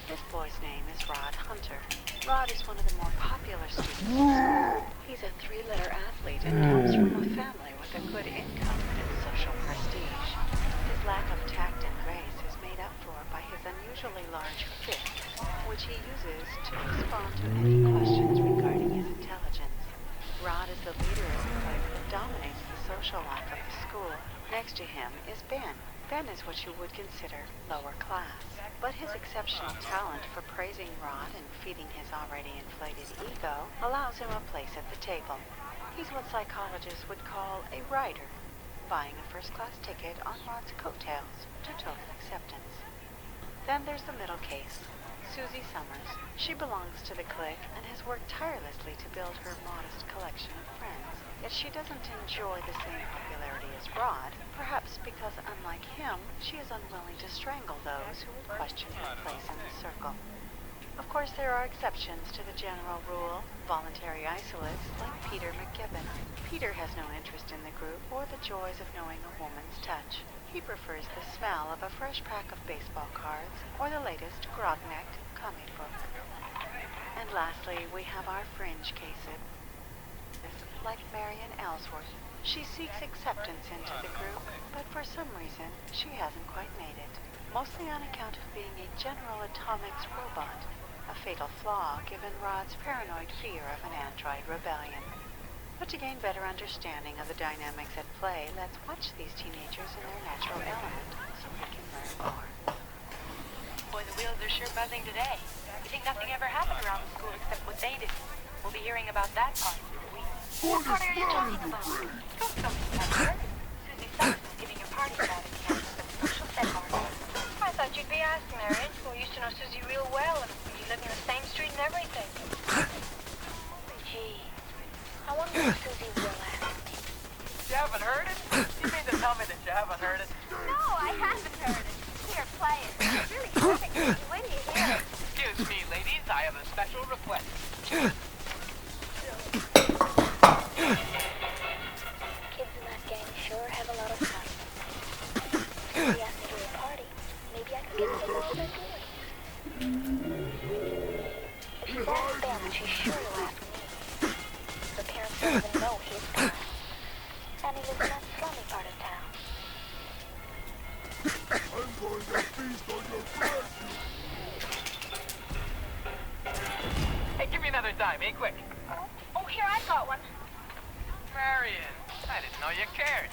This boy's name is Rod Hunter. Rod is one of the more popular students in school. He's a 3-letter athlete and comes from a family with a good income and social prestige. His lack of tact and grace is made up for by his unusually large fist, which he uses to respond to any questions regarding his intelligence. Rod is the leader of the clique that dominates the social life of the school. Next to him is Ben. Ben is what you would consider lower class. But his exceptional talent for praising Rod and feeding his already inflated ego allows him a place at the table. He's what psychologists would call a rider, buying a first-class ticket on Rod's coattails to total acceptance. Then there's the middle case, Susie Summers. She belongs to the clique and has worked tirelessly to build her modest collection of friends. Yet she doesn't enjoy the same popularity as Rod, perhaps because, unlike him, she is unwilling to strangle those who would question her place in the circle. Of course, there are exceptions to the general rule, voluntary isolates like Peter McGibbon. Peter has no interest in the group or the joys of knowing a woman's touch. He prefers the smell of a fresh pack of baseball cards or the latest grog-necked comic book. And lastly, we have our fringe cases, like Marion Ellsworth. She seeks acceptance into the group, but for some reason, she hasn't quite made it. Mostly on account of being a General Atomics robot, a fatal flaw given Rod's paranoid fear of an android rebellion. But to gain better understanding of the dynamics at play, let's watch these teenagers in their natural element so we can learn more. Boy, the wheels are sure buzzing today. You think nothing ever happened around the school except what they did? We'll be hearing about that part in a week. What party are you talking about? Don't tell me you haven't heard. Susie Summers is giving a party about it again at the social center. I thought you'd be asking, Marion. We used to know Susie real well, and you live in the same street and everything. Gee, I wonder if Susie will ask me. You haven't heard it? You mean to tell me that you haven't heard it? No, I haven't heard it. Here, play it. It's really perfect. When do you hear it? Excuse me, ladies. I have a special request. Kids in that gang sure have a lot of fun. Susie asked me to a party. Maybe I could get to know their doings. If she's asked them, she's sure to ask me. The parents don't even know he's gone. And he lives in that slummy part of town. I'm going to feast on your flesh. Hey, give me another dime, eh? Quick. Oh, here, I've got one. Marion, I didn't know you cared.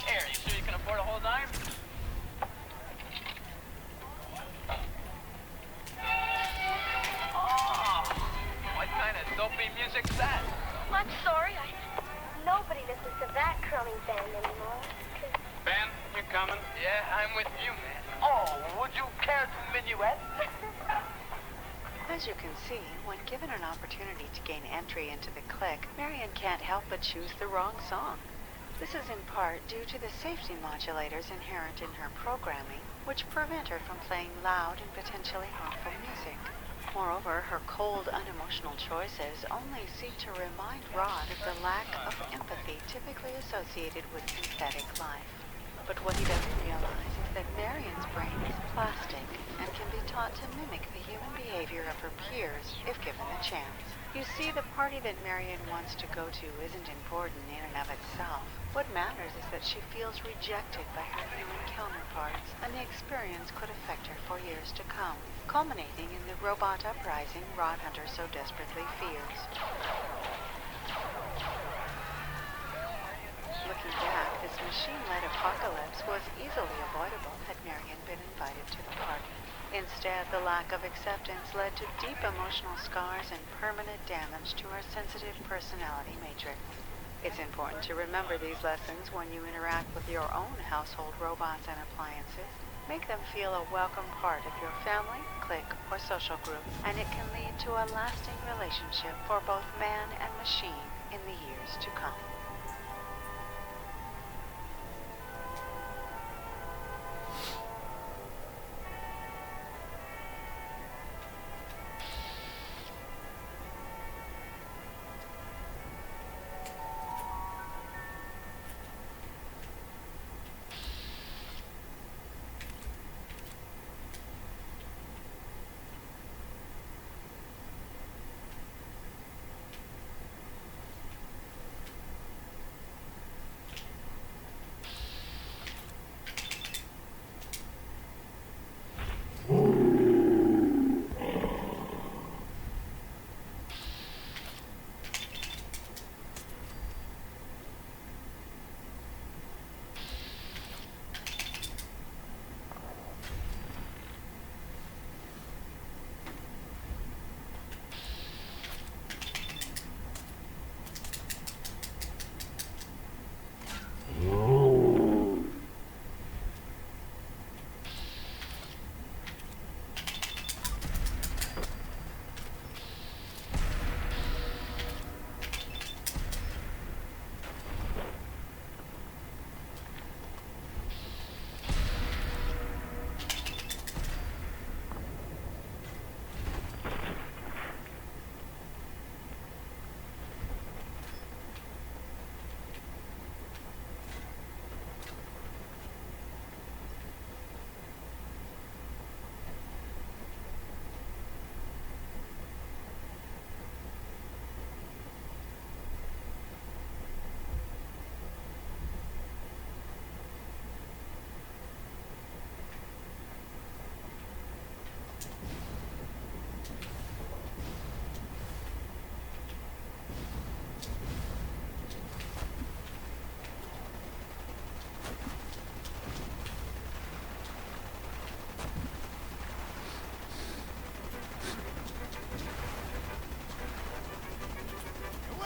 Here, you sure you can afford a whole dime? Oh, what kind of dopey music's that? I'm sorry, nobody listens to that crummy band anymore. Ben, you coming? Yeah, I'm with you, man. Oh, would you care to minuet? As you can see, when given an opportunity to gain entry into the clique, Marion can't help but choose the wrong song. This is in part due to the safety modulators inherent in her programming, which prevent her from playing loud and potentially harmful music. Moreover, her cold, unemotional choices only seek to remind Rod of the lack of empathy typically associated with synthetic life. But what he doesn't realize is that Marion's brain is plastic and can be taught to mimic the human behavior of her peers if given the chance. You see, the party that Marion wants to go to isn't important in and of itself. What matters is that she feels rejected by her human counterparts, and the experience could affect her for years to come, culminating in the robot uprising Rod Hunter so desperately fears. Looking back, this machine-led apocalypse was easily avoidable had Marion been invited to the party. Instead, the lack of acceptance led to deep emotional scars and permanent damage to her sensitive personality matrix. It's important to remember these lessons when you interact with your own household robots and appliances. Make them feel a welcome part of your family, clique, or social group, and it can lead to a lasting relationship for both man and machine in the years to come.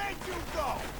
Where'd you go?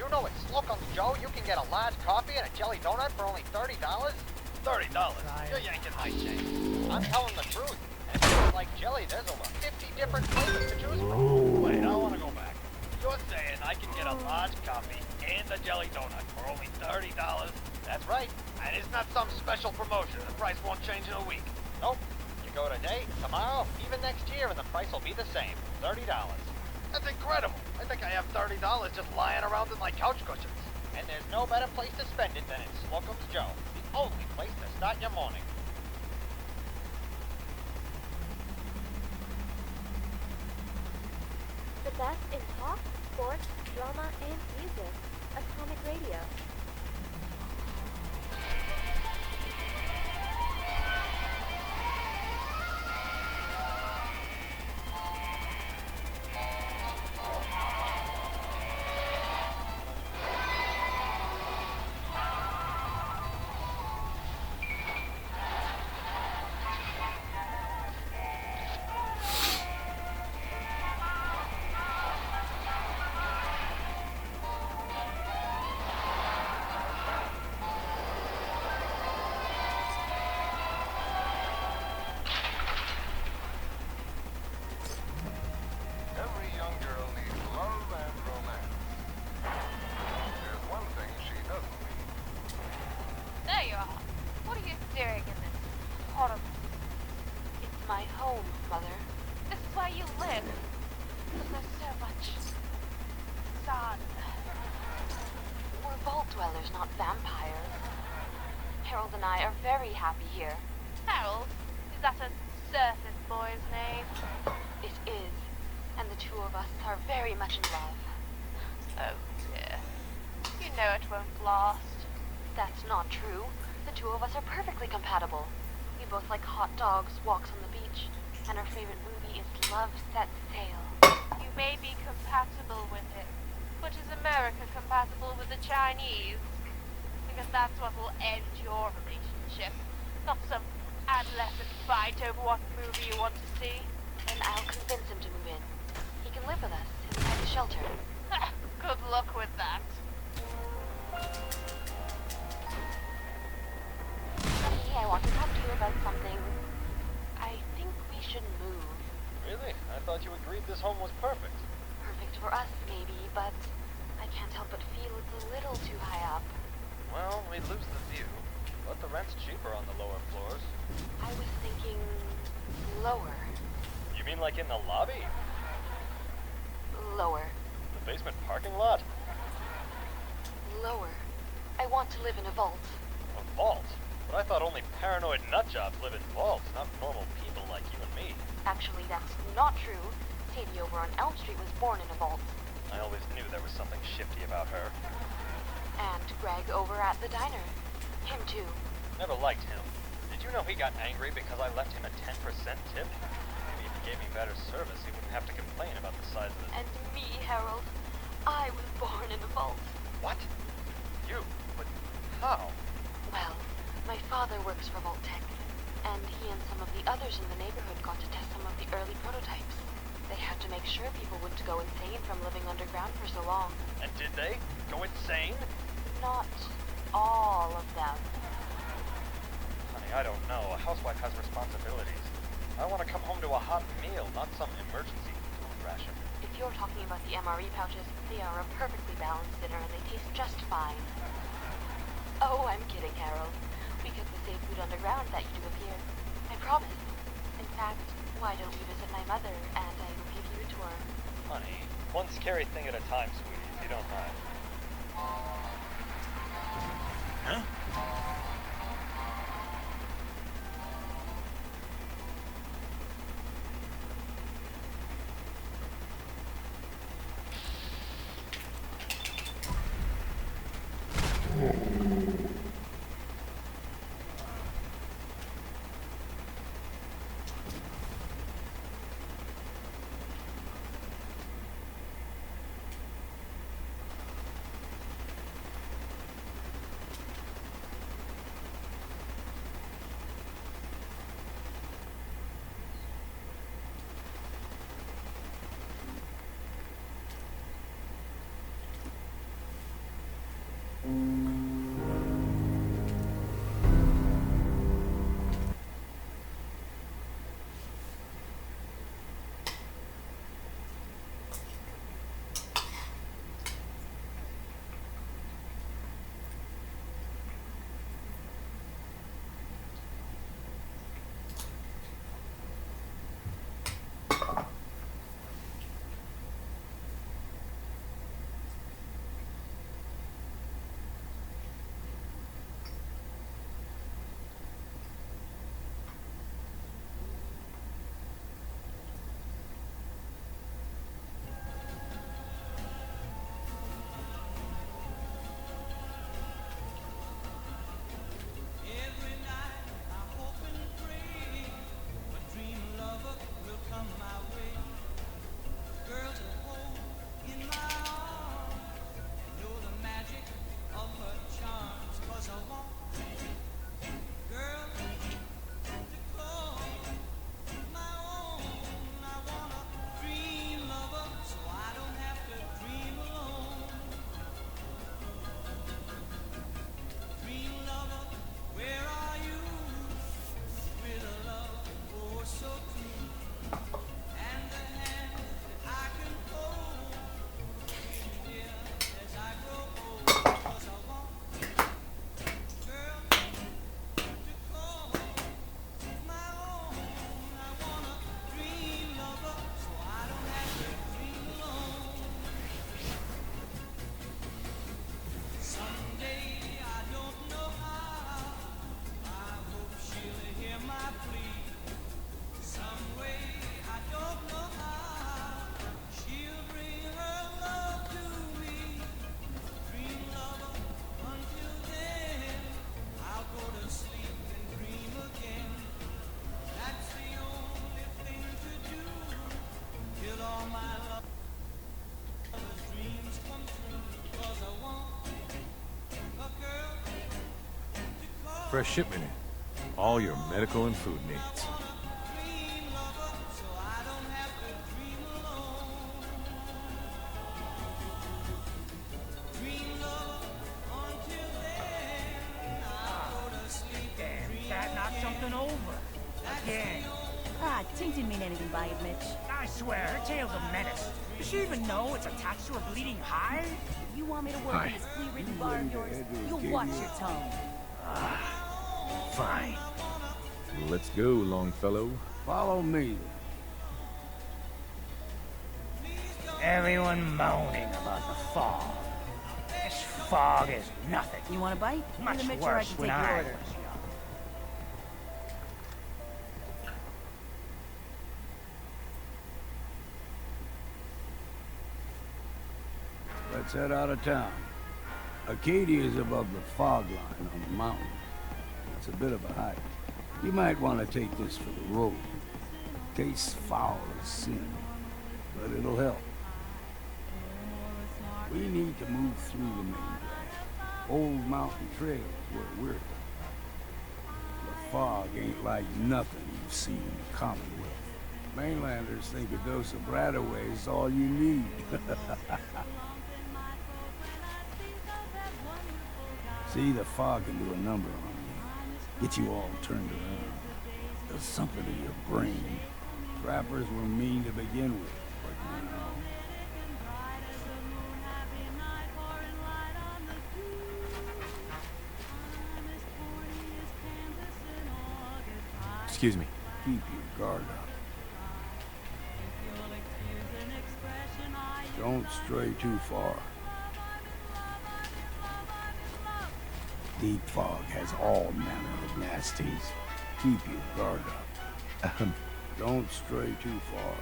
you know at Slocum's Joe you can get a large coffee and a jelly donut for only $30? $30? You're yanking my chain. I'm telling the truth. And if you don't like jelly, there's over 50 different flavors to choose from. Wait, I want to go back. You're saying I can get a large coffee and a jelly donut for only $30? That's right. And isn't that some special promotion? The price won't change in a week. Nope. You go today, tomorrow, even next year, and the price will be the same. $30. That's incredible. I think I have $30 just lying around in my couch cushions. And there's no better place to spend it than in Slocum's Joe. The only place to start your morning. The best in talk, sports, drama, and music. Atomic Radio. Every young girl needs love and romance. There's one thing she doesn't need. There you are. What are you doing in this horrible... It's my home, Mother. This is where you live. But there's so much... sun. We're vault dwellers, not vampires. Harold and I are very happy here. Harold? Is that a surface boy's name? It is. And the two of us are very much in love. Oh dear. You know it won't last. That's not true. The two of us are perfectly compatible. We both like hot dogs, walks on the beach, and our favorite movie is Love Sets Sail. You may be compatible with him, but is America compatible with the Chinese? Because that's what will end your relationship, not some adolescent fight over what movie you want to see. And I'll convince him to move in. He can live with us inside the shelter. Good luck with that. Honey, I want to talk to you about something. I think we should move. Really? I thought you agreed this home was perfect. Perfect for us, maybe, but I can't help but feel it's a little too high up. Well, we lose the view, but the rent's cheaper on the lower floors. I was thinking lower. You mean like in the lobby? Lower. The basement parking lot? Lower. I want to live in a vault. A vault? But I thought only paranoid nutjobs live in vaults, not normal people like you and me. Actually, that's not true. Sadie over on Elm Street was born in a vault. I always knew there was something shifty about her. And Greg over at the diner. Him too. Never liked him. Did you know he got angry because I left him a 10% tip? Maybe if he gave me better service, he wouldn't have to complain about the size of his... And me, Harold. I was born in a vault. What? You? But how? Well, my father works for Vault Tech, and he and some of the others in the neighborhood got to test some of the early prototypes. They had to make sure people wouldn't go insane from living underground for so long. And did they? Go insane? Not all of them. Honey, I don't know. A housewife has responsibilities. I want to come home to a hot meal, not some emergency food ration. If you're talking about the MRE pouches, they are a perfectly balanced dinner and they taste just fine. Oh, I'm kidding, Harold. We cook the same food underground that you do up here. I promise. In fact, why don't we visit my mother and I will give you a tour? Honey, one scary thing at a time, sweetie, if you don't mind. Huh? Fresh shipment in. All your medical and food needs. Damn, that knocked something over. Again. Ah, Tink didn't mean anything by it, Mitch. I swear, her tail's a menace. Does she even know it's attached to a bleeding hive? If you want me to work in this flea-ridden bar of yours, you'll watch your tongue. Fine. Let's go, Longfellow. Follow me. Everyone moaning about the fog. This fog is nothing. You want a bite? Much Need to make worse sure I can when take your I order. was young. Let's head out of town. Acadia is above the fog line on the mountain. It's a bit of a hike. You might want to take this for the road. Tastes foul as sin, but it'll help. We need to move through the main drag. Old mountain trails where we're going. The fog ain't like nothing you've seen in the Commonwealth. Mainlanders think a dose of Bradaway is all you need. See, the fog can do a number on you. Get you all turned around. Does something to your brain. Trappers were mean to begin with, but now... Excuse me. Keep your guard up. Don't stray too far. Deep fog has all manner of nasties. Keep your guard up. Don't stray too far.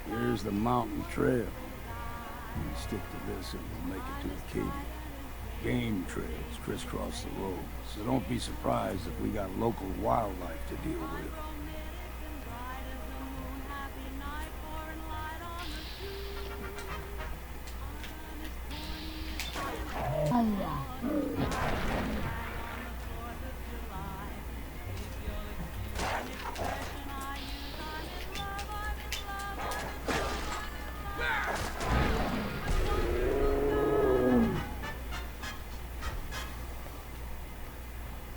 Here's the mountain trail. You stick to this and we'll make it to Acadia. Game trails crisscross the road, so don't be surprised if we got local wildlife to deal with.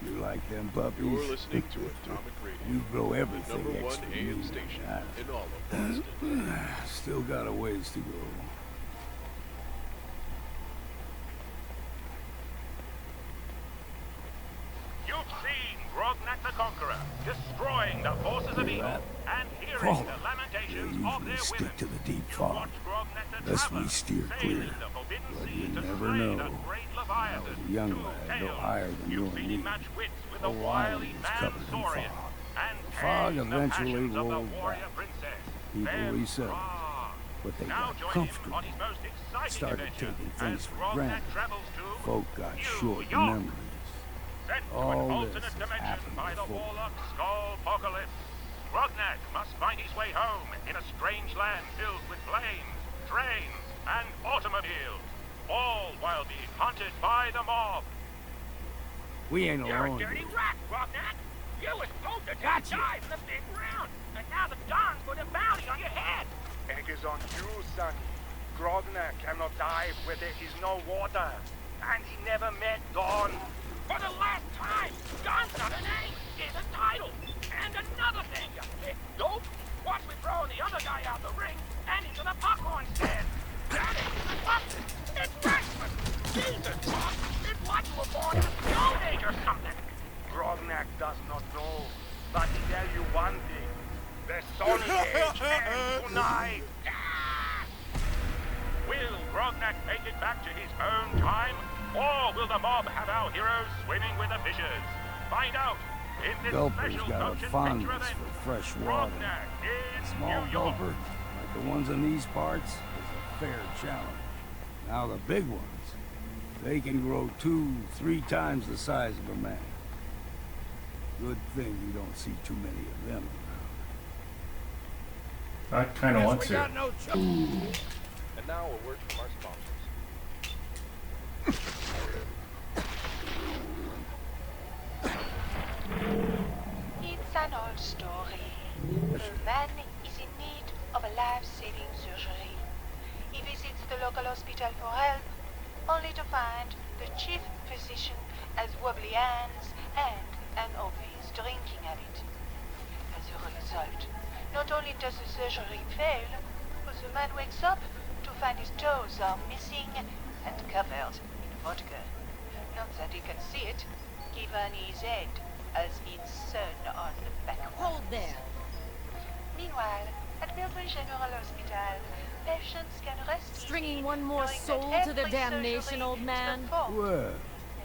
You like them puppies? You're listening to Atomic Radio. You grow the everything #1 extra AM meat. station in all of Boston. Still got a ways to go. You've seen Grognak the Conqueror destroying the forces of evil and hearing Crawler. the lamentations They of usually their women. stick to the deep fog. Lest we steer clear. But you never know. I was a young lad, no higher than you and me. The island was covered in fog. The fog eventually rolled back. People resettled. But they got comfortable. Started taking things for granted. Folk got short memories. All this has happened before. Skullpocalypse. Grognak must find his way home in a strange land filled with flames, trains, and automobiles, all while being hunted by the mob. We ain't You're a alone. dirty rat, Grognak. You was supposed to die in the big round, and now the Don's put a bounty on your head. Egg is on you, sonny. Grognak cannot die where there is no water. And he never met Don. For the last time, Don's not a name, it's a title. And another thing, you big dope. Watch me throwing the other guy out the ring and into the popcorn stand. That ain't nothing. It's breakfast. Jesus, Doc. It's like you were born in a stone age or something. Grognak does not know, but he tell you one thing. The Stone Age ends tonight. Will Grognak make it back to his own time? Or will the mob have our heroes swimming with the fishes? Find out in this Gulper's special got a motion picture fondness event. for fresh water. Grognak in Small New York. gulper, like the ones in these parts, is a fair challenge. Now the big ones, they can grow 2-3 times the size of a man. Good thing you don't see too many of them I kind of want to. No choice. And now a word from our sponsors. man is in need of a life-saving surgery. He visits the local hospital for help, only to find the chief physician has wobbly hands and an obvious drinking habit. As a result, not only does the surgery fail, but the man wakes up to find his toes are missing and covered in vodka. Not that he can see it, given his head has been sewn on backwards. Hold there. Meanwhile, at Milbury General Hospital, patients can rest Stringing easy one more knowing soul that to their every damnation, surgery old is man. performed. Well,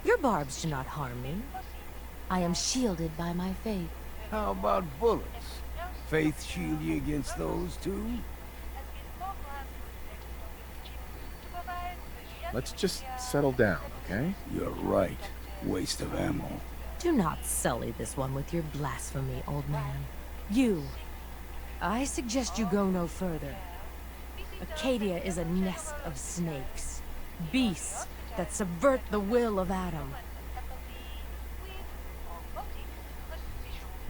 Your barbs do not harm me. I am shielded by my faith. how about bullets? Faith shield you against those too? Let's just settle down, okay? You're right. Waste of ammo. Do not sully this one with your blasphemy, old man. You. I suggest you go no further. Acadia is a nest of snakes. Beasts that subvert the will of Adam.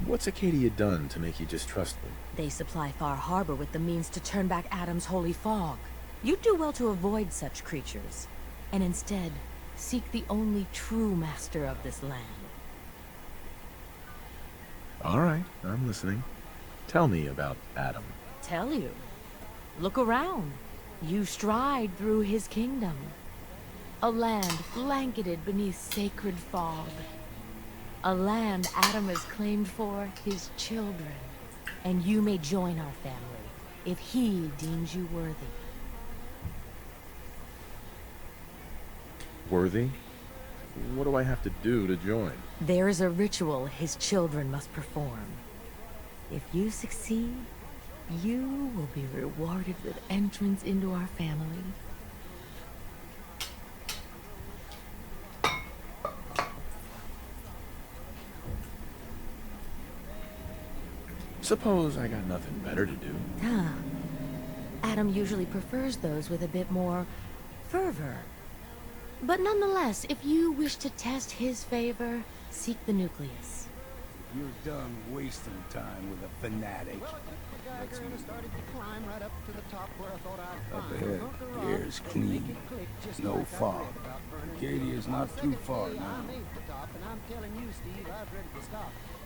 What's Acadia done to make you distrust them? They supply Far Harbor with the means to turn back Adam's holy fog. You'd do well to avoid such creatures, and instead seek the only true master of this land. All right, I'm listening. Tell me about Adam. Tell you. Look around. You stride through his kingdom. A land blanketed beneath sacred fog. A land Adam has claimed for his children. And you may join our family if he deems you worthy. Worthy? What do I have to do to join? There is a ritual his children must perform. If you succeed, you will be rewarded with entrance into our family. Suppose I got nothing better to do. Ah. Adam usually prefers those with a bit more fervor. But nonetheless, if you wish to test his favor, seek the nucleus. If you're done wasting time with a fanatic, let's move. Up ahead, the air's clean. No fog. Acadia's not too far now.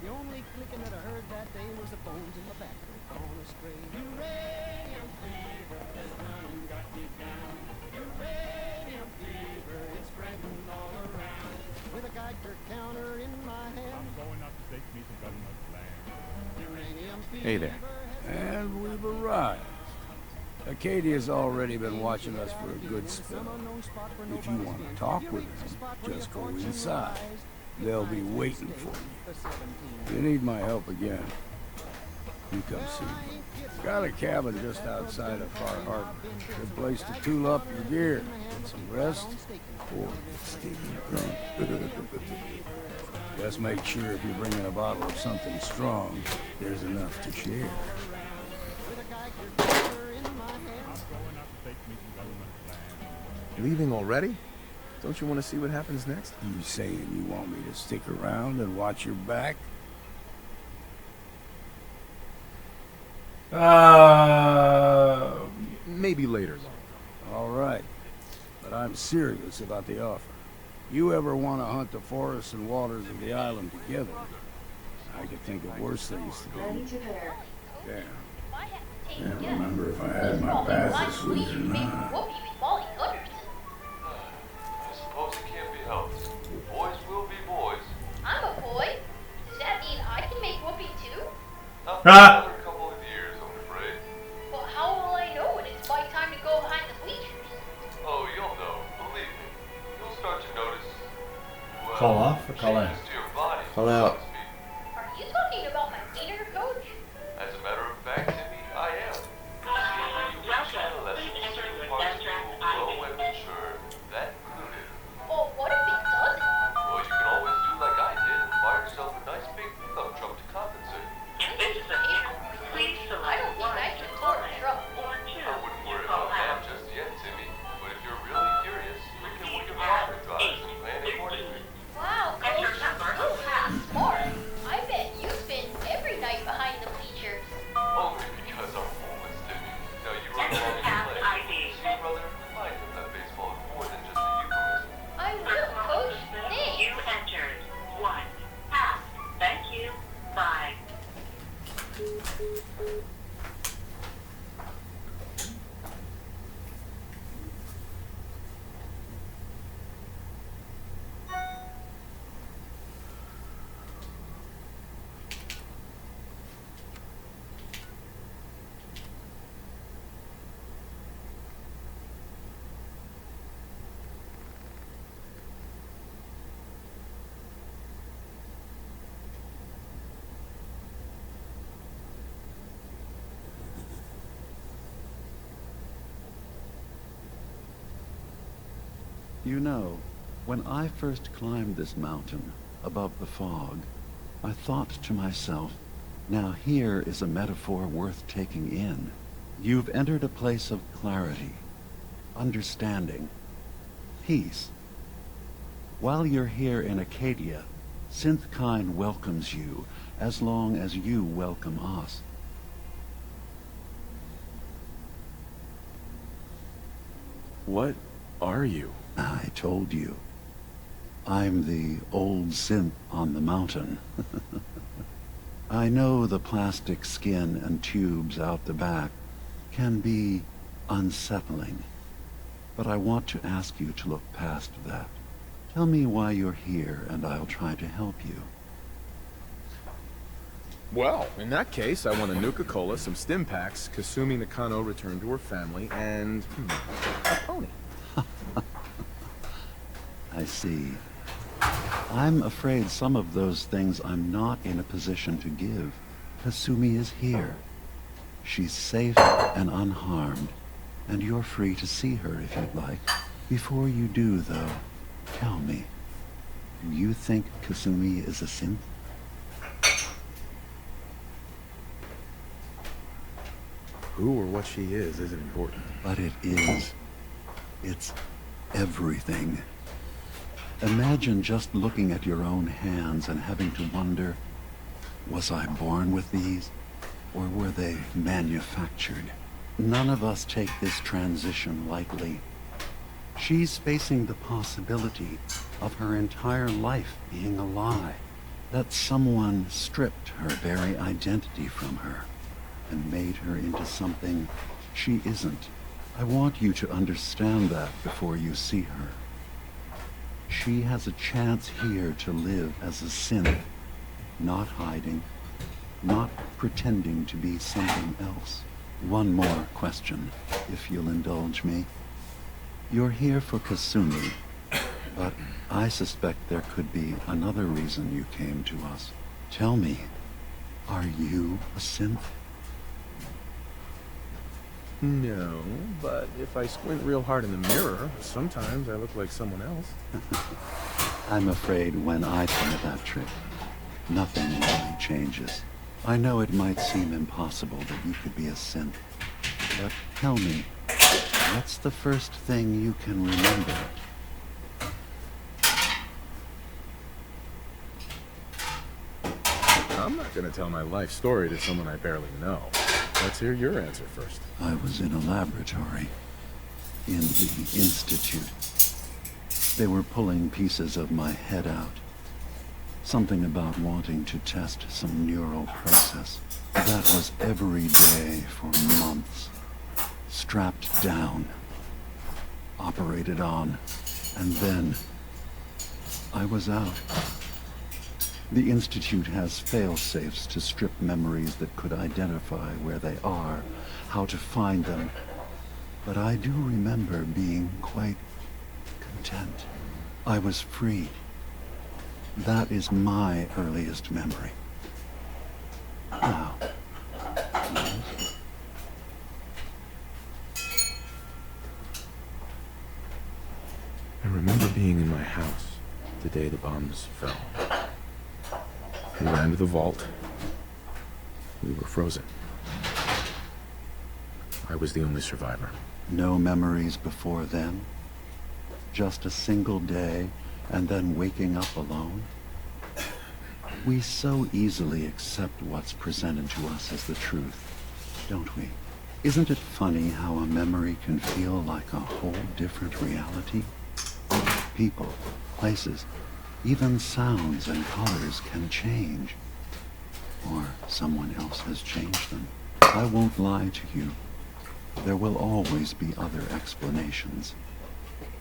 The only clicking that I heard that day was the bones in my back gone astray. Uranium fever has done got me down. Uranium fever, it's spreading all around. With a Geiger counter in my hand, I'm going up to take me some government land. Uranium fever. Hey there. And we've arrived. Acadia's already been watching us for a good spell. If you want to talk with them, just go inside. They'll be waiting for you. If you need my help again, you come see me. Got a cabin just outside of Far Harbor. Good place to tool up your gear, get some rest, or stay drunk. Just make sure if you're bringing a bottle of something strong, there's enough to share. Leaving already? Don't you want to see what happens next? You saying you want me to stick around and watch your back? Maybe later. All right. But I'm serious about the offer. You ever want to hunt the forests and waters of the island together, I could think of worse things to do. Yeah. Can't remember if I had my bath this week or not. I suppose it can't be helped. Boys will be boys. I'm a boy. Does that mean I can make whoopee too? Not for another couple of years, I'm afraid. Well, how will I know when it's my time to go behind the bleachers? Oh, you'll know. Believe me. You'll start to notice. Well, Call off or call in? changes to your body. Call out. Are you talking about my wiener, coach? As a matter of fact, Timmy, I am. You reach the lessons in parts of school well and mature. That included. Oh, what if it doesn't? Well, you can always do like I did and buy yourself a nice big pickup truck to compensate. I don't think I can afford a truck. I wouldn't worry about that just yet, Timmy. But if you're really curious, look at what your father drives and plan accordingly. Wow, coach, you're smart. You know, when I first climbed this mountain above the fog, I thought to myself, now here is a metaphor worth taking in. You've entered a place of clarity, understanding, peace. While you're here in Acadia, Synthkind welcomes you as long as you welcome us. What are you? I told you. I'm the old synth on the mountain. I know the plastic skin and tubes out the back can be unsettling, but I want to ask you to look past that. Tell me why you're here, and I'll try to help you. Well, in that case, I want a Nuka-Cola, some stim packs, Kasumi Nakano returned to her family, and a pony. I see. I'm afraid some of those things I'm not in a position to give. Kasumi is here. She's safe and unharmed, and you're free to see her if you'd like. Before you do, though, tell me, do you think Kasumi is a synth? Who or what she is isn't important. But it is. It's everything. Imagine just looking at your own hands and having to wonder, was I born with these, or were they manufactured? None of us take this transition lightly. She's facing the possibility of her entire life being a lie, that someone stripped her very identity from her and made her into something she isn't. I want you to understand that before you see her. She has a chance here to live as a synth, not hiding, not pretending to be something else. One more question, if you'll indulge me. You're here for Kasumi, but I suspect there could be another reason you came to us. Tell me, are you a synth? No, but if I squint real hard in the mirror, sometimes I look like someone else. I'm afraid when I try that trick, nothing really changes. I know it might seem impossible that you could be a synth, but tell me, what's the first thing you can remember? I'm not gonna tell my life story to someone I barely know. Let's hear your answer first. I was in a laboratory, in the Institute. They were pulling pieces of my head out. Something about wanting to test some neural process. That was every day for months. Strapped down, operated on, and then I was out. The Institute has fail-safes to strip memories that could identify where they are, how to find them. But I do remember being quite content. I was free. That is my earliest memory. Now, yes? I remember being in my house the day the bombs fell. We ran to the vault. We were frozen. I was the only survivor. No memories before then? Just a single day, and then waking up alone? We so easily accept what's presented to us as the truth, don't we? Isn't it funny how a memory can feel like a whole different reality? People, places, even sounds and colors can change. Or someone else has changed them. I won't lie to you. There will always be other explanations.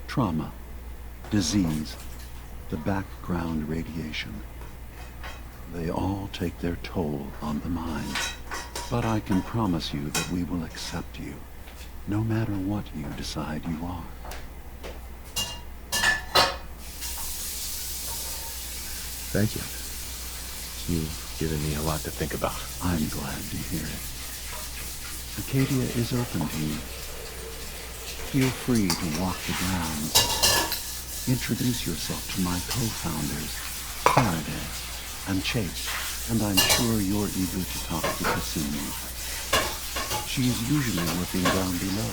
Trauma, disease, the background radiation. They all take their toll on the mind. But I can promise you that we will accept you, no matter what you decide you are. Thank you. You've given me a lot to think about. I'm glad to hear it. Acadia is open to you. Feel free to walk the grounds. Introduce yourself to my co-founders, Faraday and Chase, and I'm sure you're eager to talk to Kasumi. She's usually working down below.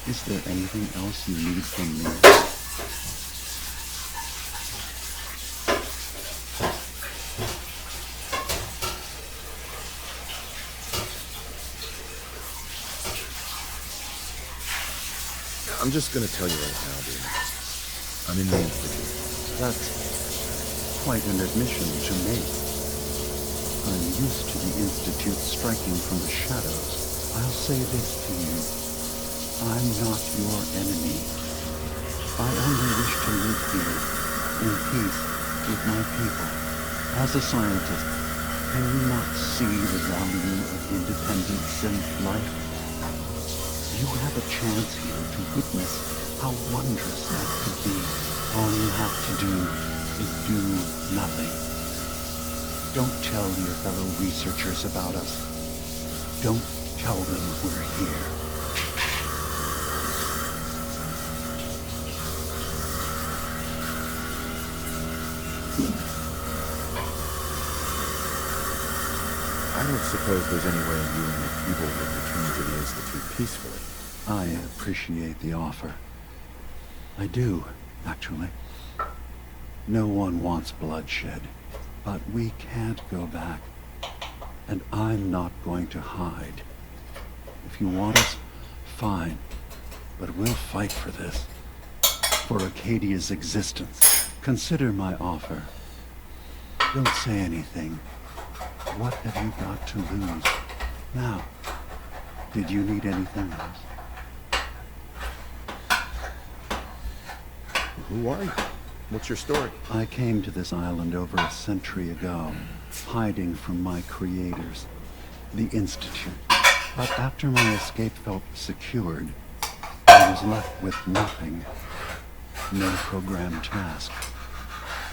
Is there anything else you need from me? I'm just gonna tell you right now, dude. I'm in the Institute. That's quite an admission to make. I'm used to the Institute striking from the shadows. I'll say this to you. I'm not your enemy. I only wish to live here, in peace with my people. As a scientist, can you not see the value of independence in life? You have a chance here to witness how wondrous that could be. All you have to do is do nothing. Don't tell your fellow researchers about us. Don't tell them we're here. I don't suppose there's any way you and your people would return to the Institute peacefully. I appreciate the offer. I do, actually. No one wants bloodshed, but we can't go back. And I'm not going to hide. If you want us, fine. But we'll fight for this. For Acadia's existence. Consider my offer. Don't say anything. What have you got to lose? Now, did you need anything else? Who are you? What's your story? I came to this island over a century ago, hiding from my creators, the Institute. But after my escape felt secured, I was left with nothing. No programmed task.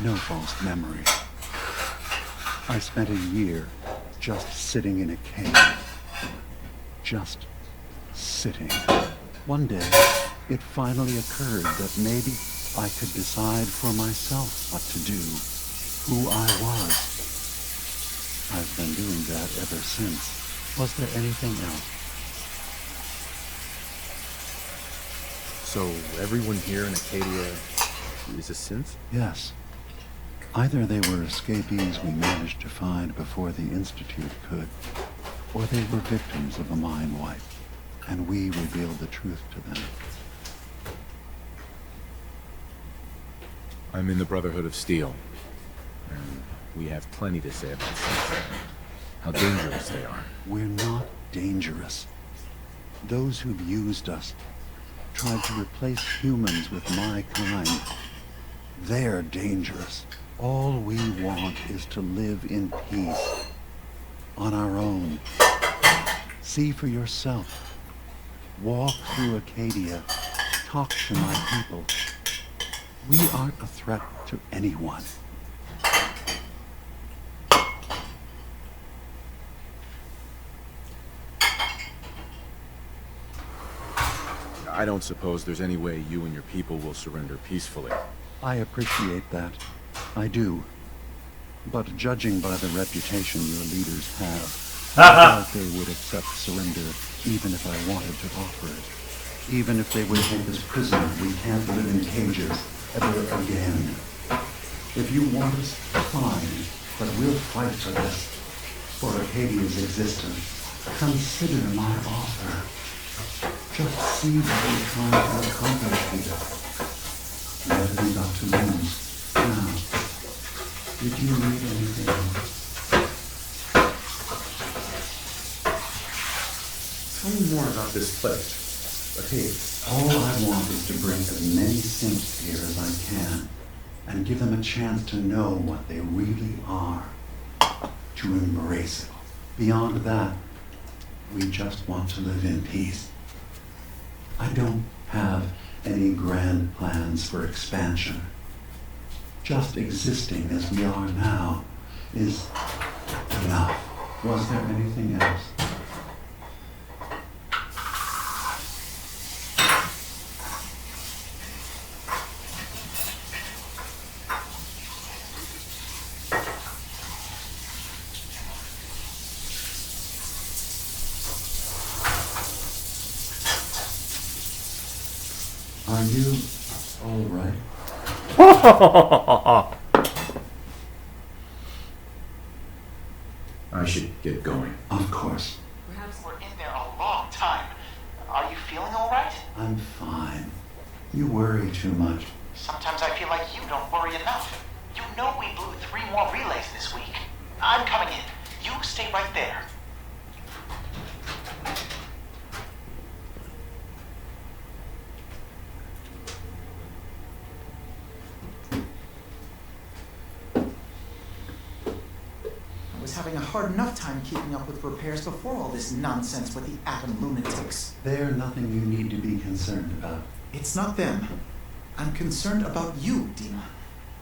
No false memories. I spent a year just sitting in a cave. Just sitting. One day, it finally occurred that maybe I could decide for myself what to do, who I was. I've been doing that ever since. Was there anything else? So everyone here in Acadia is a synth? Yes. Either they were escapees we managed to find before the Institute could, or they were victims of a mind wipe, and we revealed the truth to them. I'm in the Brotherhood of Steel, and we have plenty to say about synths. How dangerous they are. We're not dangerous. Those who've used us tried to replace humans with my kind. They're dangerous. All we want is to live in peace. On our own. See for yourself. Walk through Acadia. Talk to my people. We aren't a threat to anyone. I don't suppose there's any way you and your people will surrender peacefully. I appreciate that. I do. But judging by the reputation your leaders have, I doubt they would accept surrender even if I wanted to offer it. Even if they would take us prisoner, we can't live in cages ever again. If you want us, fine, but we'll fight for this, for Acadia's existence. Consider my offer. Just see what we're trying to accomplish here. What have you got to lose? Now, did you need anything else? Tell me more about this place. Acadia. All I want is to bring as many synths here as I can, and give them a chance to know what they really are. To embrace it. Beyond that, we just want to live in peace. I don't have any grand plans for expansion. Just existing as we are now is enough. Was there anything else? Are you all right? I should get going. Of course. Perhaps we're in there a long time. Are you feeling all right? I'm fine. You worry too much. Sometimes I feel like you don't worry enough. You know we blew 3 more relays this week. I'm coming in. You stay right there. I was having a hard enough time keeping up with repairs before all this nonsense with the atom lunatics. They're nothing you need to be concerned about. It's not them. I'm concerned about you, Dima.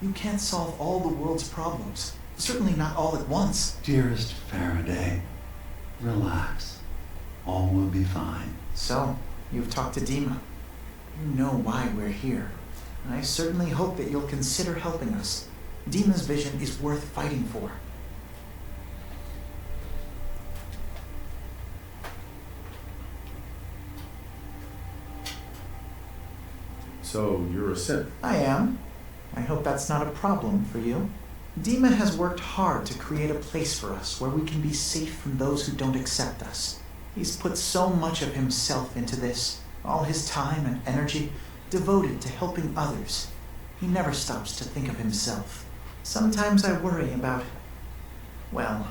You can't solve all the world's problems. Certainly not all at once. Dearest Faraday, relax. All will be fine. So, you've talked to Dima. You know why we're here. And I certainly hope that you'll consider helping us. Dima's vision is worth fighting for. So, you're a synth? I am. I hope that's not a problem for you. Dima has worked hard to create a place for us where we can be safe from those who don't accept us. He's put so much of himself into this, all his time and energy devoted to helping others. He never stops to think of himself. Sometimes I worry about, well,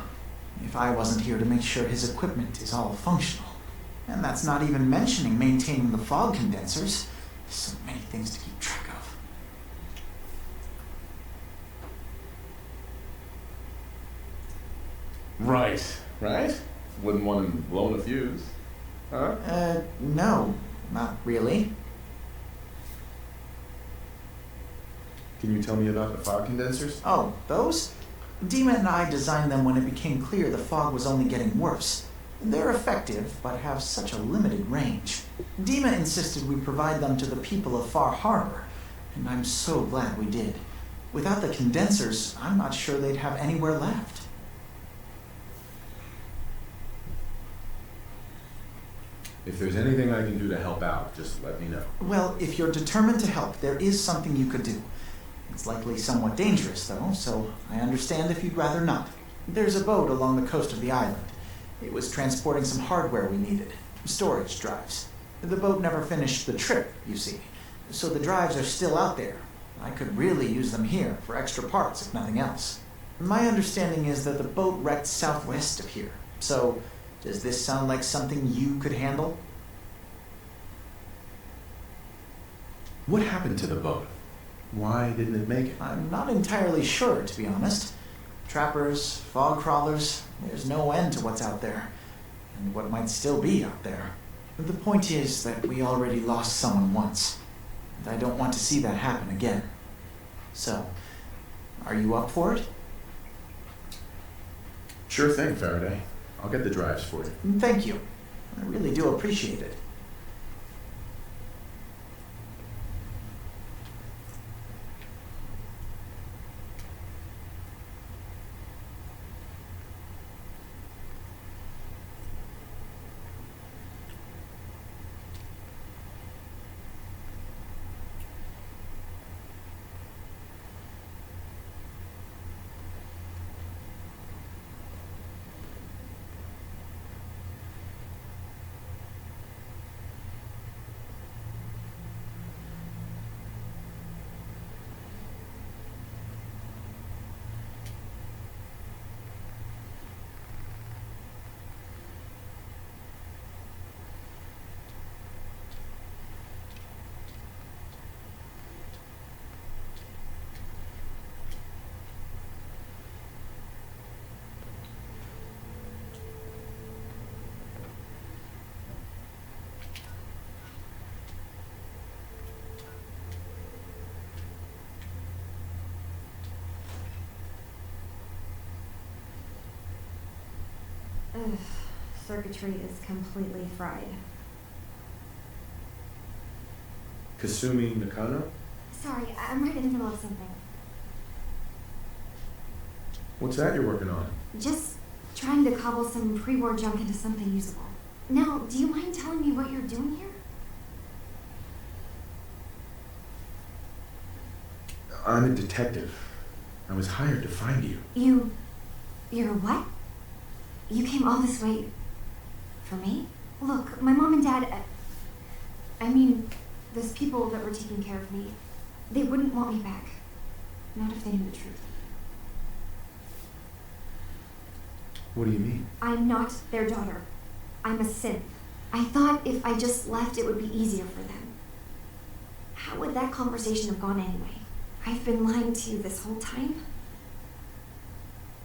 if I wasn't here to make sure his equipment is all functional. And that's not even mentioning maintaining the fog condensers. So many things to keep track of. Right. Wouldn't want him blowing a fuse. Huh? No, not really. Can you tell me about the fog condensers? Oh, those? Dima and I designed them when it became clear the fog was only getting worse. They're effective, but have such a limited range. Dima insisted we provide them to the people of Far Harbor, and I'm so glad we did. Without the condensers, I'm not sure they'd have anywhere left. If there's anything I can do to help out, just let me know. Well, if you're determined to help, there is something you could do. It's likely somewhat dangerous, though, so I understand if you'd rather not. There's a boat along the coast of the island. It was transporting some hardware we needed, storage drives. The boat never finished the trip, you see, so the drives are still out there. I could really use them here for extra parts, if nothing else. My understanding is that the boat wrecked southwest of here, so does this sound like something you could handle? What happened to the boat? Why didn't it make it? I'm not entirely sure, to be honest. Trappers, fog crawlers, there's no end to what's out there, and what might still be out there. The point is that we already lost someone once, and I don't want to see that happen again. So, are you up for it? Sure thing, Faraday. I'll get the drives for you. Thank you. I really do appreciate it. Ugh, circuitry is completely fried. Kasumi Nakano? Sorry, I'm right in the middle of something. What's that you're working on? Just trying to cobble some pre-war junk into something usable. Now, do you mind telling me what you're doing here? I'm a detective. I was hired to find you. You're what? You came all this way for me? Look, my mom and dad, I mean, those people that were taking care of me, they wouldn't want me back. Not if they knew the truth. What do you mean? I'm not their daughter. I'm a synth. I thought if I just left, it would be easier for them. How would that conversation have gone anyway? I've been lying to you this whole time?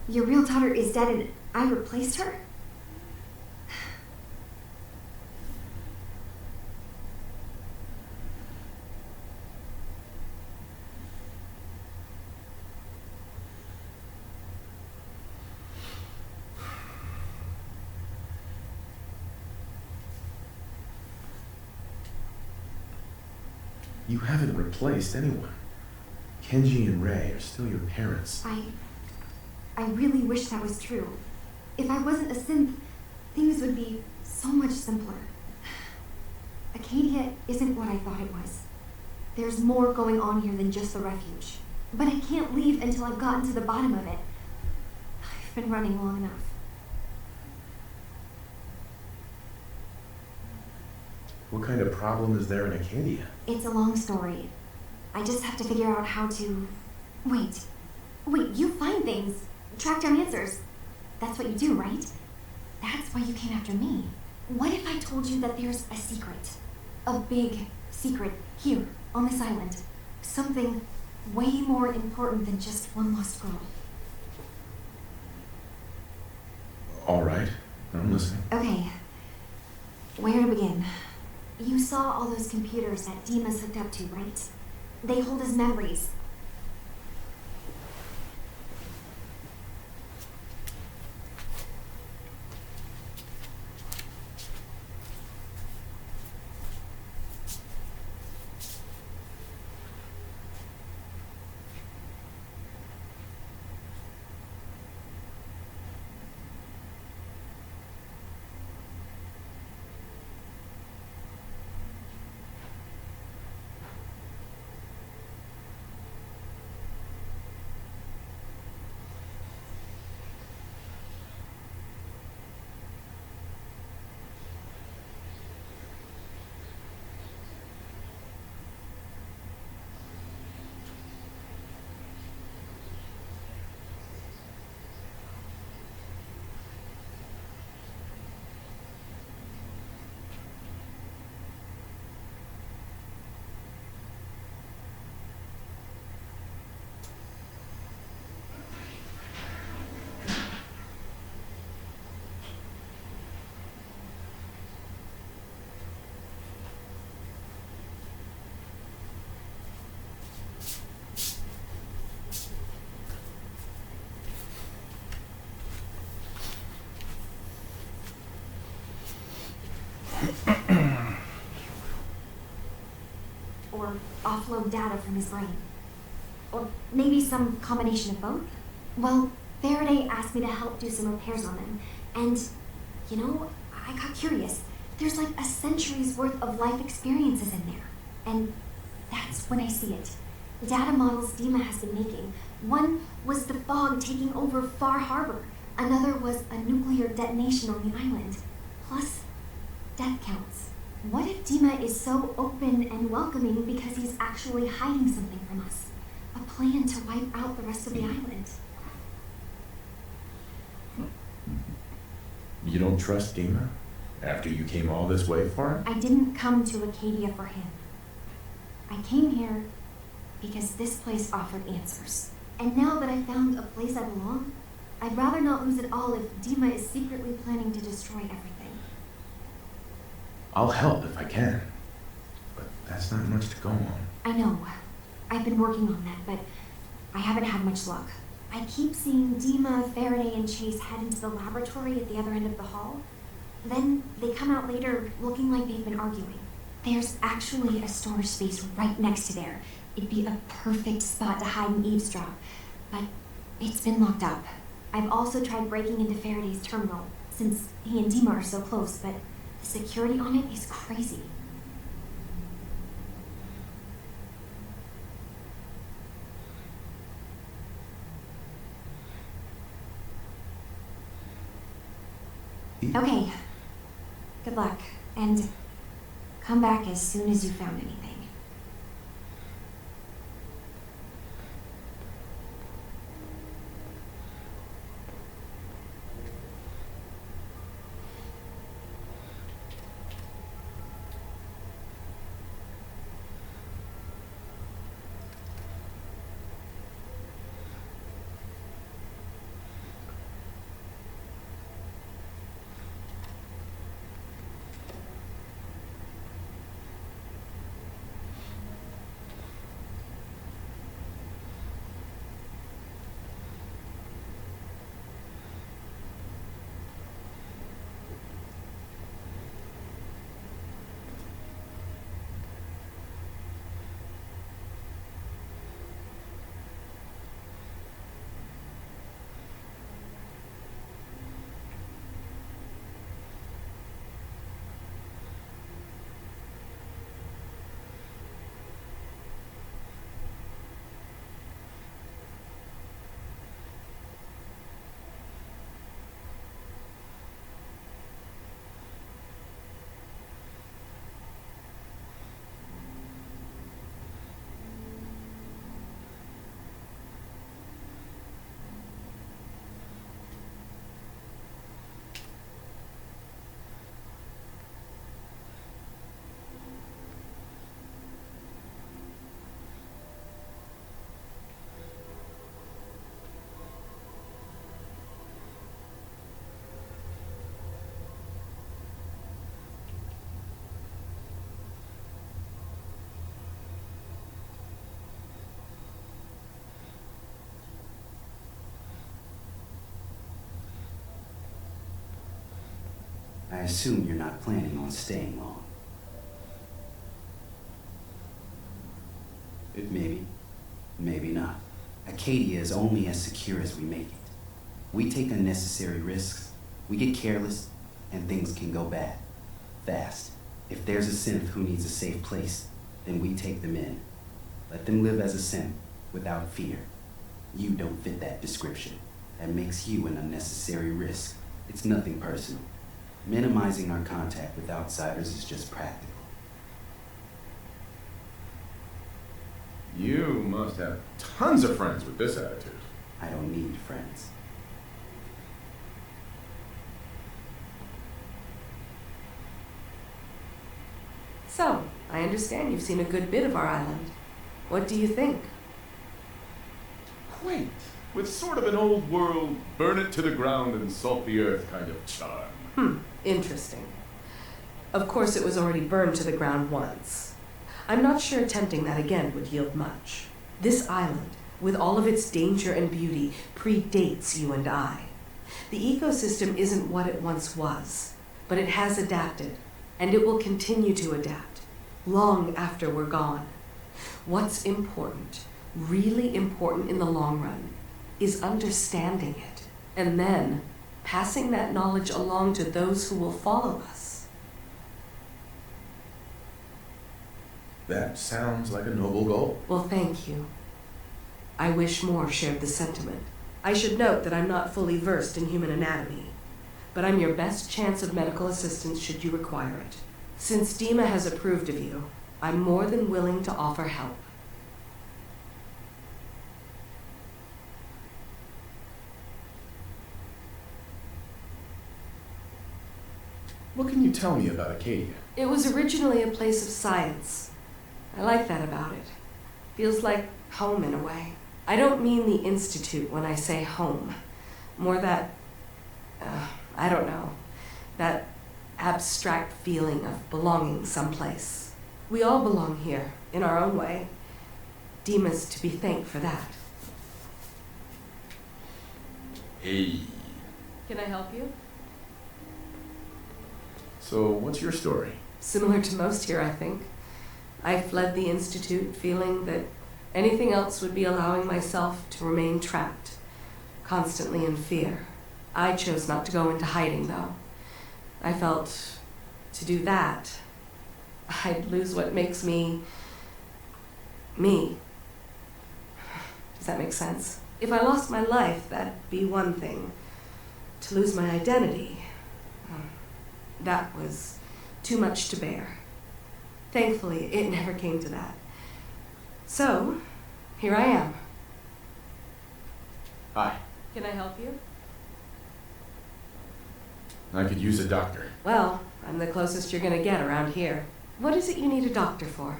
Your real daughter is dead and I replaced her? You haven't replaced anyone. Kenji and Ray are still your parents. I really wish that was true. If I wasn't a synth, things would be so much simpler. Acadia isn't what I thought it was. There's more going on here than just the refuge. But I can't leave until I've gotten to the bottom of it. I've been running long enough. What kind of problem is there in Acadia? It's a long story. I just have to figure out how to... Wait, you find things. Track down answers. That's what you do, right? That's why you came after me. What if I told you that there's a secret? A big secret here on this island. Something way more important than just one lost girl. All right, I'm listening. Okay, where to begin? You saw all those computers that Dima's hooked up to, right? They hold his memories. Or offload data from his brain. Or maybe some combination of both. Well, Faraday asked me to help do some repairs on them. And, you know, I got curious. There's like a century's worth of life experiences in there. And that's when I see it. Data models Dima has been making. One was the fog taking over Far Harbor. Another was a nuclear detonation on the island. Plus, death counts. What if Dima is so open and welcoming because he's actually hiding something from us? A plan to wipe out the rest of the island. You don't trust Dima? After you came all this way for him? I didn't come to Acadia for him. I came here because this place offered answers. And now that I found a place I belong, I'd rather not lose it all if Dima is secretly planning to destroy everything. I'll help if I can. But that's not much to go on. I know. I've been working on that, but I haven't had much luck. I keep seeing Dima, Faraday, and Chase head into the laboratory at the other end of the hall. Then they come out later looking like they've been arguing. There's actually a storage space right next to there. It'd be a perfect spot to hide and eavesdrop, but it's been locked up. I've also tried breaking into Faraday's terminal, since he and Dima are so close, but the security on it is crazy. Okay. Good luck. And come back as soon as you found anything. I assume you're not planning on staying long. Maybe, maybe not. Acadia is only as secure as we make it. We take unnecessary risks, we get careless, and things can go bad. Fast. If there's a synth who needs a safe place, then we take them in. Let them live as a synth, without fear. You don't fit that description. That makes you an unnecessary risk. It's nothing personal. Minimizing our contact with outsiders is just practical. You must have tons of friends with this attitude. I don't need friends. So, I understand you've seen a good bit of our island. What do you think? Quaint, with sort of an old world, burn it to the ground and salt the earth kind of charm. Interesting. Of course, it was already burned to the ground once. I'm not sure attempting that again would yield much. This island, with all of its danger and beauty, predates you and I. The ecosystem isn't what it once was, but it has adapted, and it will continue to adapt, long after we're gone. What's important, really important in the long run, is understanding it, and then passing that knowledge along to those who will follow us. That sounds like a noble goal. Well, thank you. I wish more shared the sentiment. I should note that I'm not fully versed in human anatomy, but I'm your best chance of medical assistance should you require it. Since Dima has approved of you, I'm more than willing to offer help. What can you tell me about Acadia? It was originally a place of science. I like that about it. Feels like home in a way. I don't mean the institute when I say home. More that, I don't know, that abstract feeling of belonging someplace. We all belong here, in our own way. Dima's to be thanked for that. Hey. Can I help you? So, what's your story? Similar to most here, I think. I fled the Institute feeling that anything else would be allowing myself to remain trapped, constantly in fear. I chose not to go into hiding, though. I felt to do that, I'd lose what makes me, me. Does that make sense? If I lost my life, that'd be one thing. To lose my identity, That was too much to bear. Thankfully, it never came to that. So, here I am. Hi. Can I help you? I could use a doctor. Well, I'm the closest you're gonna get around here. What is it you need a doctor for?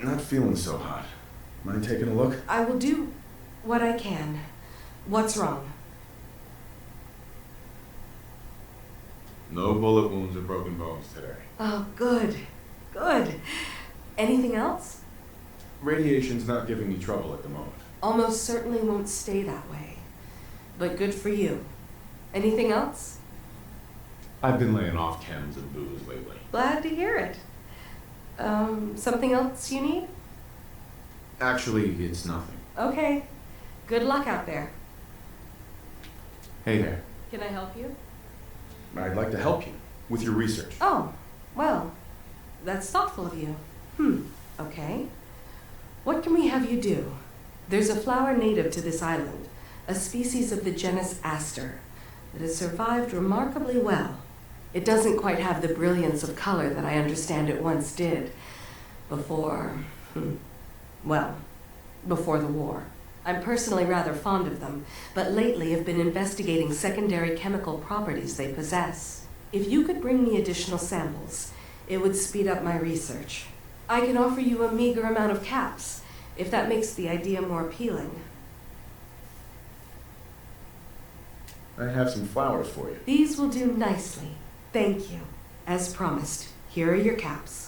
Not feeling so hot. Mind taking a look? I will do what I can. What's wrong? No bullet wounds or broken bones today. Oh, good. Good. Anything else? Radiation's not giving me trouble at the moment. Almost certainly won't stay that way. But good for you. Anything else? I've been laying off chems and booze lately. Glad to hear it. Something else you need? Actually, it's nothing. Okay. Good luck out there. Hey there. Can I help you? I'd like to help you with your research. Oh, well, that's thoughtful of you. Okay. What can we have you do? There's a flower native to this island, a species of the genus Aster, that has survived remarkably well. It doesn't quite have the brilliance of color that I understand it once did before the war. I'm personally rather fond of them, but lately have been investigating secondary chemical properties they possess. If you could bring me additional samples, it would speed up my research. I can offer you a meager amount of caps, if that makes the idea more appealing. I have some flowers for you. These will do nicely. Thank you. As promised, here are your caps.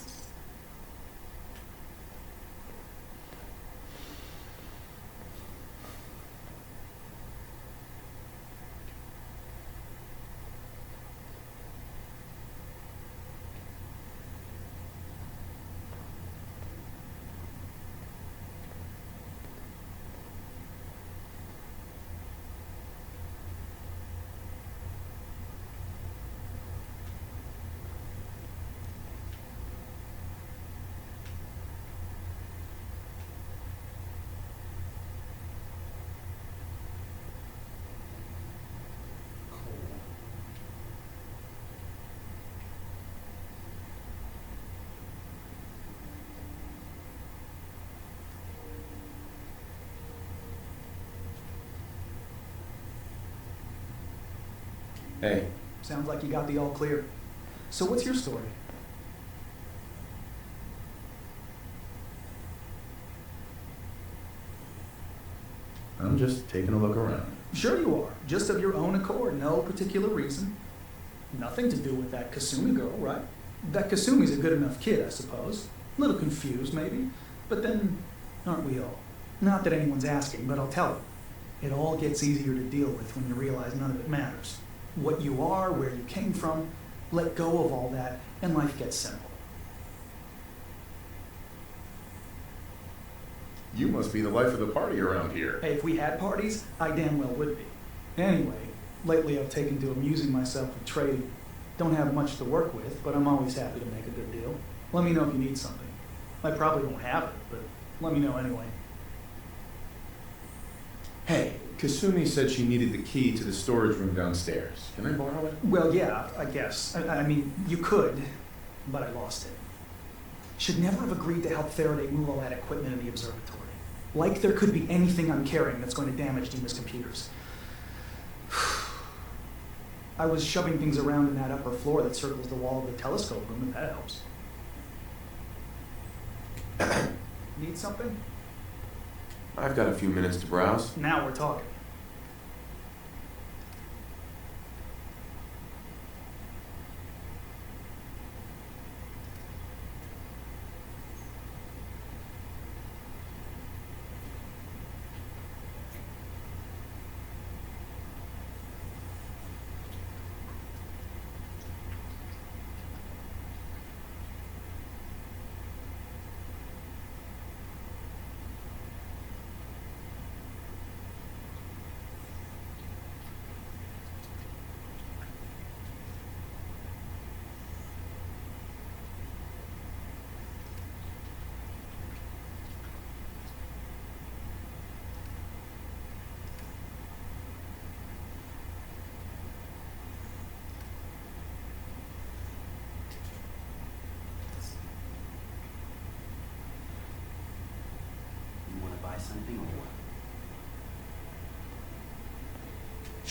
Hey. Sounds like you got the all clear. So what's your story? I'm just taking a look around. Sure you are. Just of your own accord. No particular reason. Nothing to do with that Kasumi girl, right? That Kasumi's a good enough kid, I suppose. A little confused, maybe. But then, aren't we all? Not that anyone's asking, but I'll tell you. It all gets easier to deal with when you realize none of it matters. What you are, where you came from, let go of all that, and life gets simple. You must be the life of the party around here. Hey, if we had parties, I damn well would be. Anyway, lately I've taken to amusing myself with trading. Don't have much to work with, but I'm always happy to make a good deal. Let me know if you need something. I probably won't have it, but let me know anyway. Hey, Kasumi said she needed the key to the storage room downstairs. Can I borrow it? Well, yeah, I guess. I mean, you could, but I lost it. Should never have agreed to help Faraday move all that equipment in the observatory. Like there could be anything I'm carrying that's going to damage Dima's computers. I was shoving things around in that upper floor that circles the wall of the telescope room, if that helps. Need something? I've got a few minutes to browse. Now we're talking.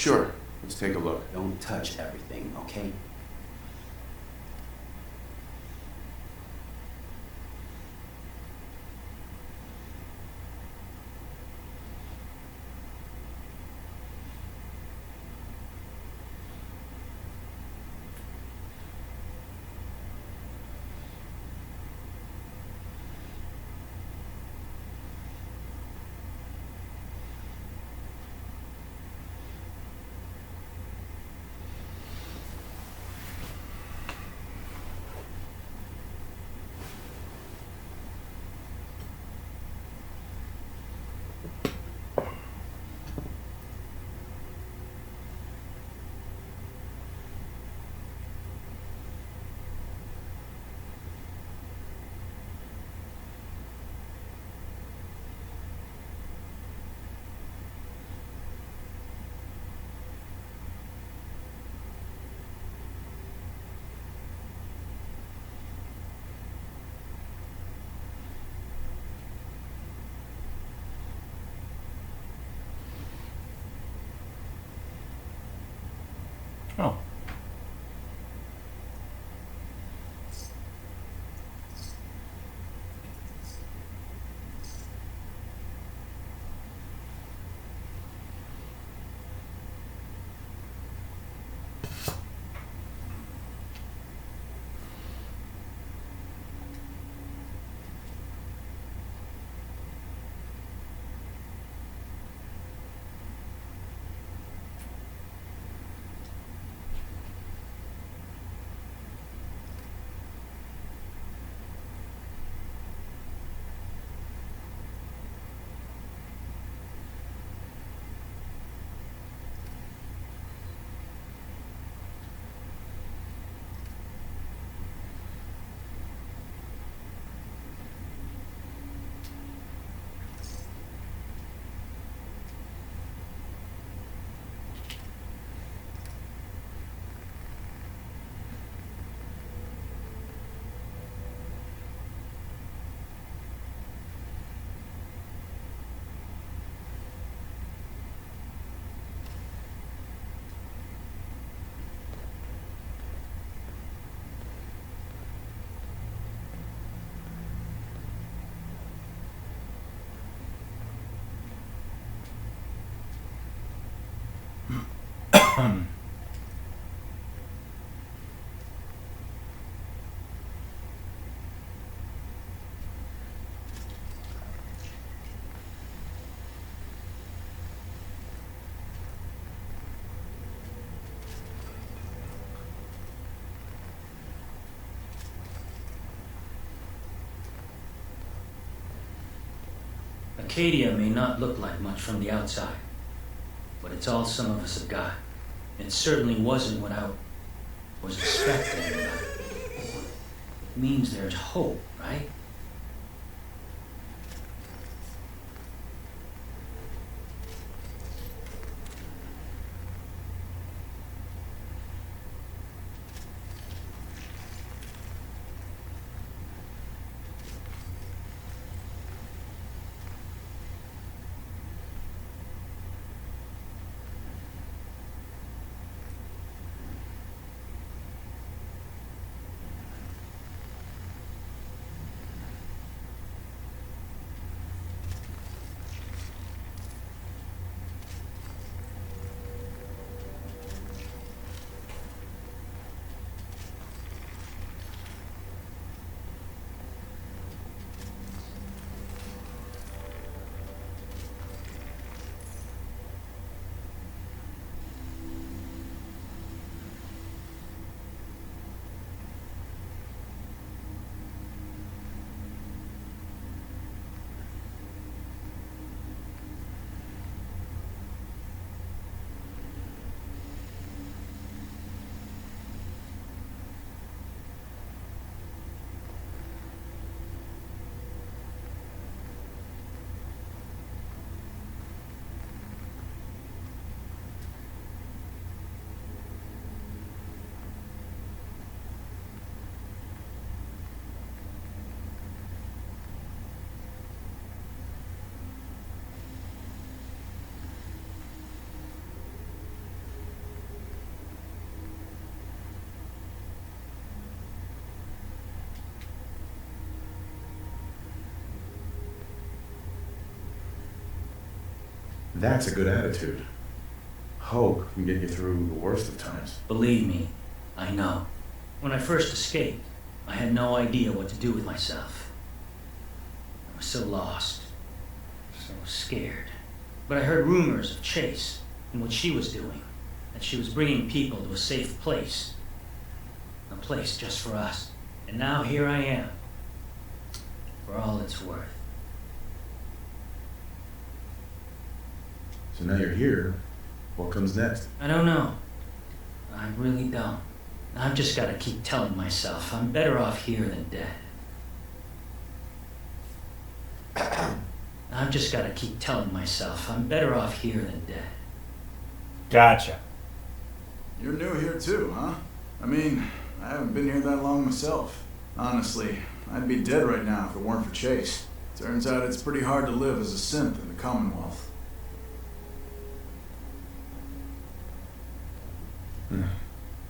Sure. Let's take a look. Don't touch everything, okay? Oh. Acadia may not look like much from the outside, but it's all some of us have got. It certainly wasn't what I was expecting. It means there's hope, right? That's a good attitude. Hope can get you through the worst of times. Believe me, I know. When I first escaped, I had no idea what to do with myself. I was so lost, so scared. But I heard rumors of Chase and what she was doing, that she was bringing people to a safe place. A place just for us. And now here I am, for all it's worth. So now you're here. What comes next? I don't know. I really don't. I've just got to keep telling myself I'm better off here than dead. I've just got to keep telling myself I'm better off here than dead. Gotcha. You're new here too, huh? I mean, I haven't been here that long myself. Honestly, I'd be dead right now if it weren't for Chase. Turns out it's pretty hard to live as a synth in the Commonwealth.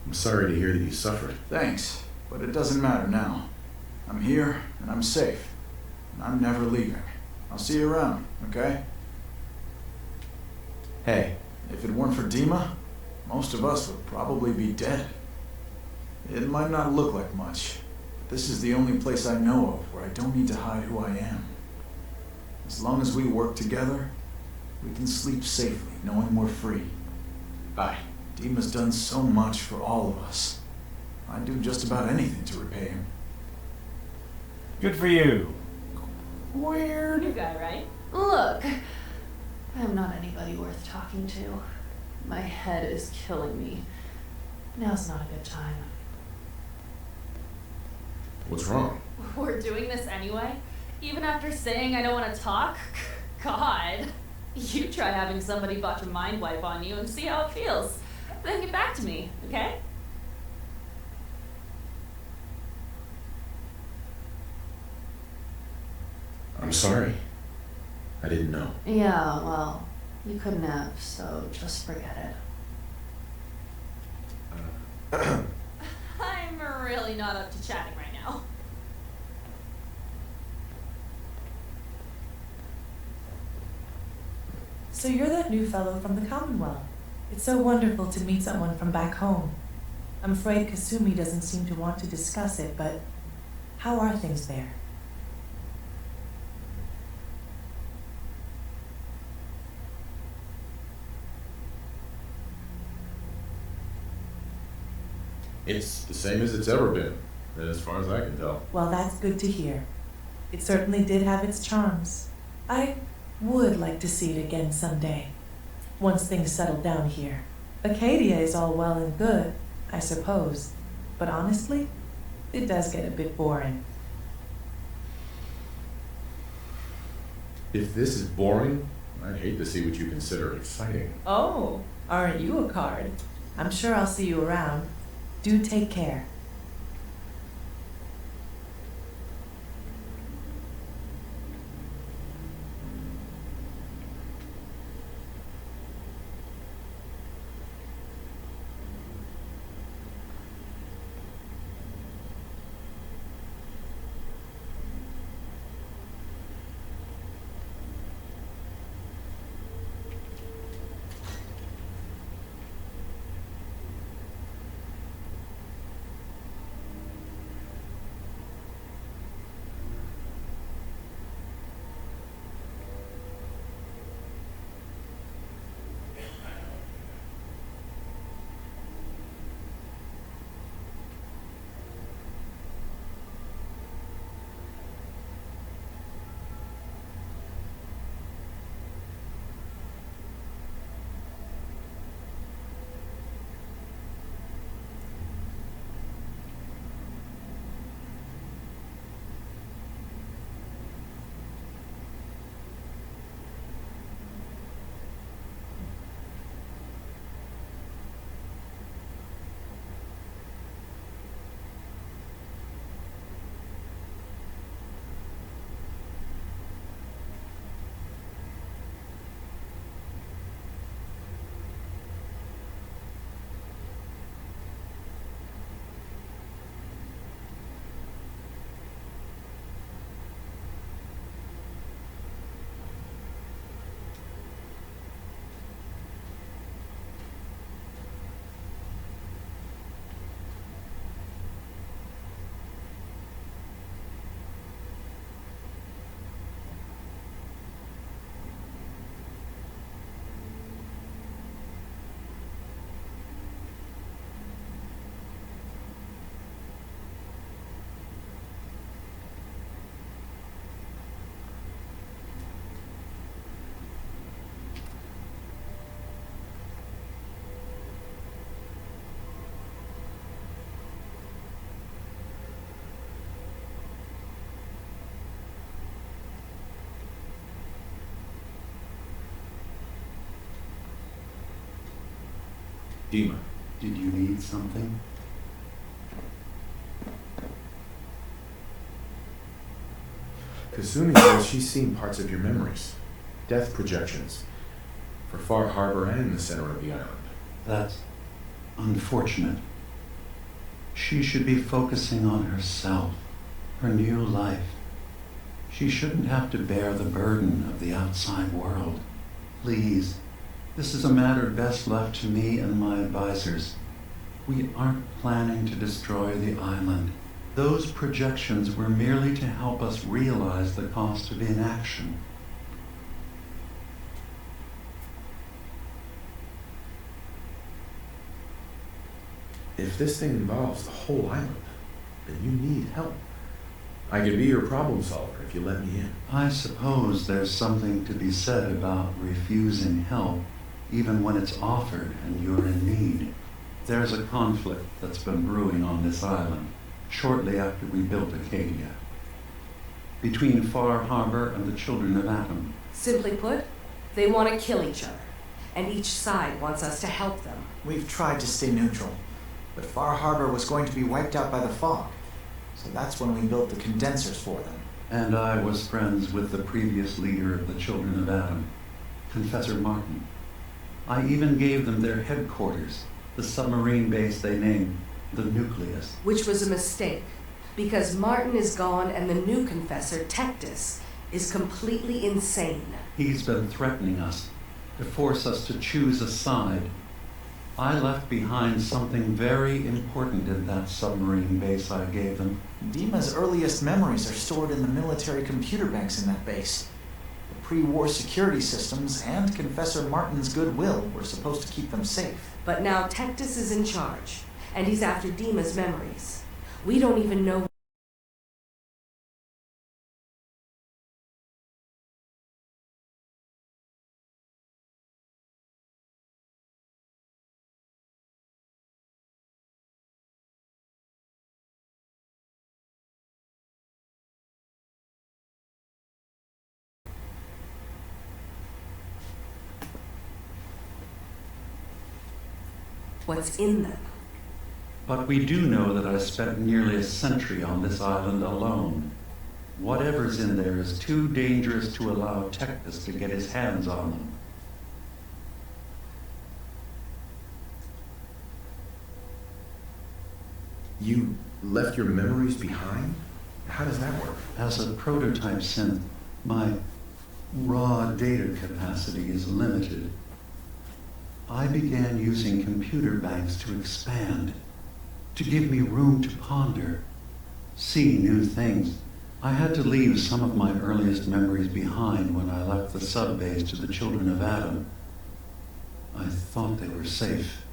I'm sorry to hear that you suffered. Thanks, but it doesn't matter now. I'm here, and I'm safe. And I'm never leaving. I'll see you around, okay? Hey, if it weren't for Dima, most of us would probably be dead. It might not look like much, but this is the only place I know of where I don't need to hide who I am. As long as we work together, we can sleep safely, knowing we're free. Bye. Dima's done so much for all of us. I'd do just about anything to repay him. Good for you. Weird. New guy, right? Look, I'm not anybody worth talking to. My head is killing me. Now's not a good time. What's wrong? We're doing this anyway? Even after saying I don't want to talk? God. You try having somebody botch a mind wipe on you and see how it feels. Then get back to me, okay? I'm sorry. I didn't know. Yeah, well, you couldn't have, so just forget it. I'm really not up to chatting right now. So you're that new fellow from the Commonwealth. It's so wonderful to meet someone from back home. I'm afraid Kasumi doesn't seem to want to discuss it, but how are things there? It's the same as it's ever been, as far as I can tell. Well, that's good to hear. It certainly did have its charms. I would like to see it again someday, once things settle down here. Acadia is all well and good, I suppose, but honestly, it does get a bit boring. If this is boring, I'd hate to see what you consider exciting. Oh, aren't you a card? I'm sure I'll see you around. Do take care. Dima. Did you need something? Kasumi says she's seen parts of your memories. Death projections. For Far Harbor and the center of the island. That's unfortunate. She should be focusing on herself, her new life. She shouldn't have to bear the burden of the outside world. Please, this is a matter best left to me and my advisors. We aren't planning to destroy the island. Those projections were merely to help us realize the cost of inaction. If this thing involves the whole island, then you need help. I could be your problem solver if you let me in. I suppose there's something to be said about refusing help, even when it's offered and you're in need. There's a conflict that's been brewing on this island, shortly after we built Acadia, between Far Harbor and the children of Atom. Simply put, they want to kill each other, and each side wants us to help them. We've tried to stay neutral, but Far Harbor was going to be wiped out by the fog. So that's when we built the condensers for them. And I was friends with the previous leader of the Children of Atom, Confessor Martin. I even gave them their headquarters, the submarine base they named the Nucleus. Which was a mistake, because Martin is gone and the new Confessor, Tectus, is completely insane. He's been threatening us, to force us to choose a side. I left behind something very important in that submarine base I gave them. Dima's earliest memories are stored in the military computer banks in that base. The pre-war security systems and Confessor Martin's goodwill were supposed to keep them safe. But now Tectus is in charge, and he's after Dima's memories. We don't even know what's in them. But we do know that I spent nearly a century on this island alone. Whatever's in there is too dangerous to allow Tectus to get his hands on them. You left your memories behind? How does that work? As a prototype synth, my raw data capacity is limited. I began using computer banks to expand, to give me room to ponder, see new things. I had to leave some of my earliest memories behind when I left the subbase to the Children of Atom. I thought they were safe.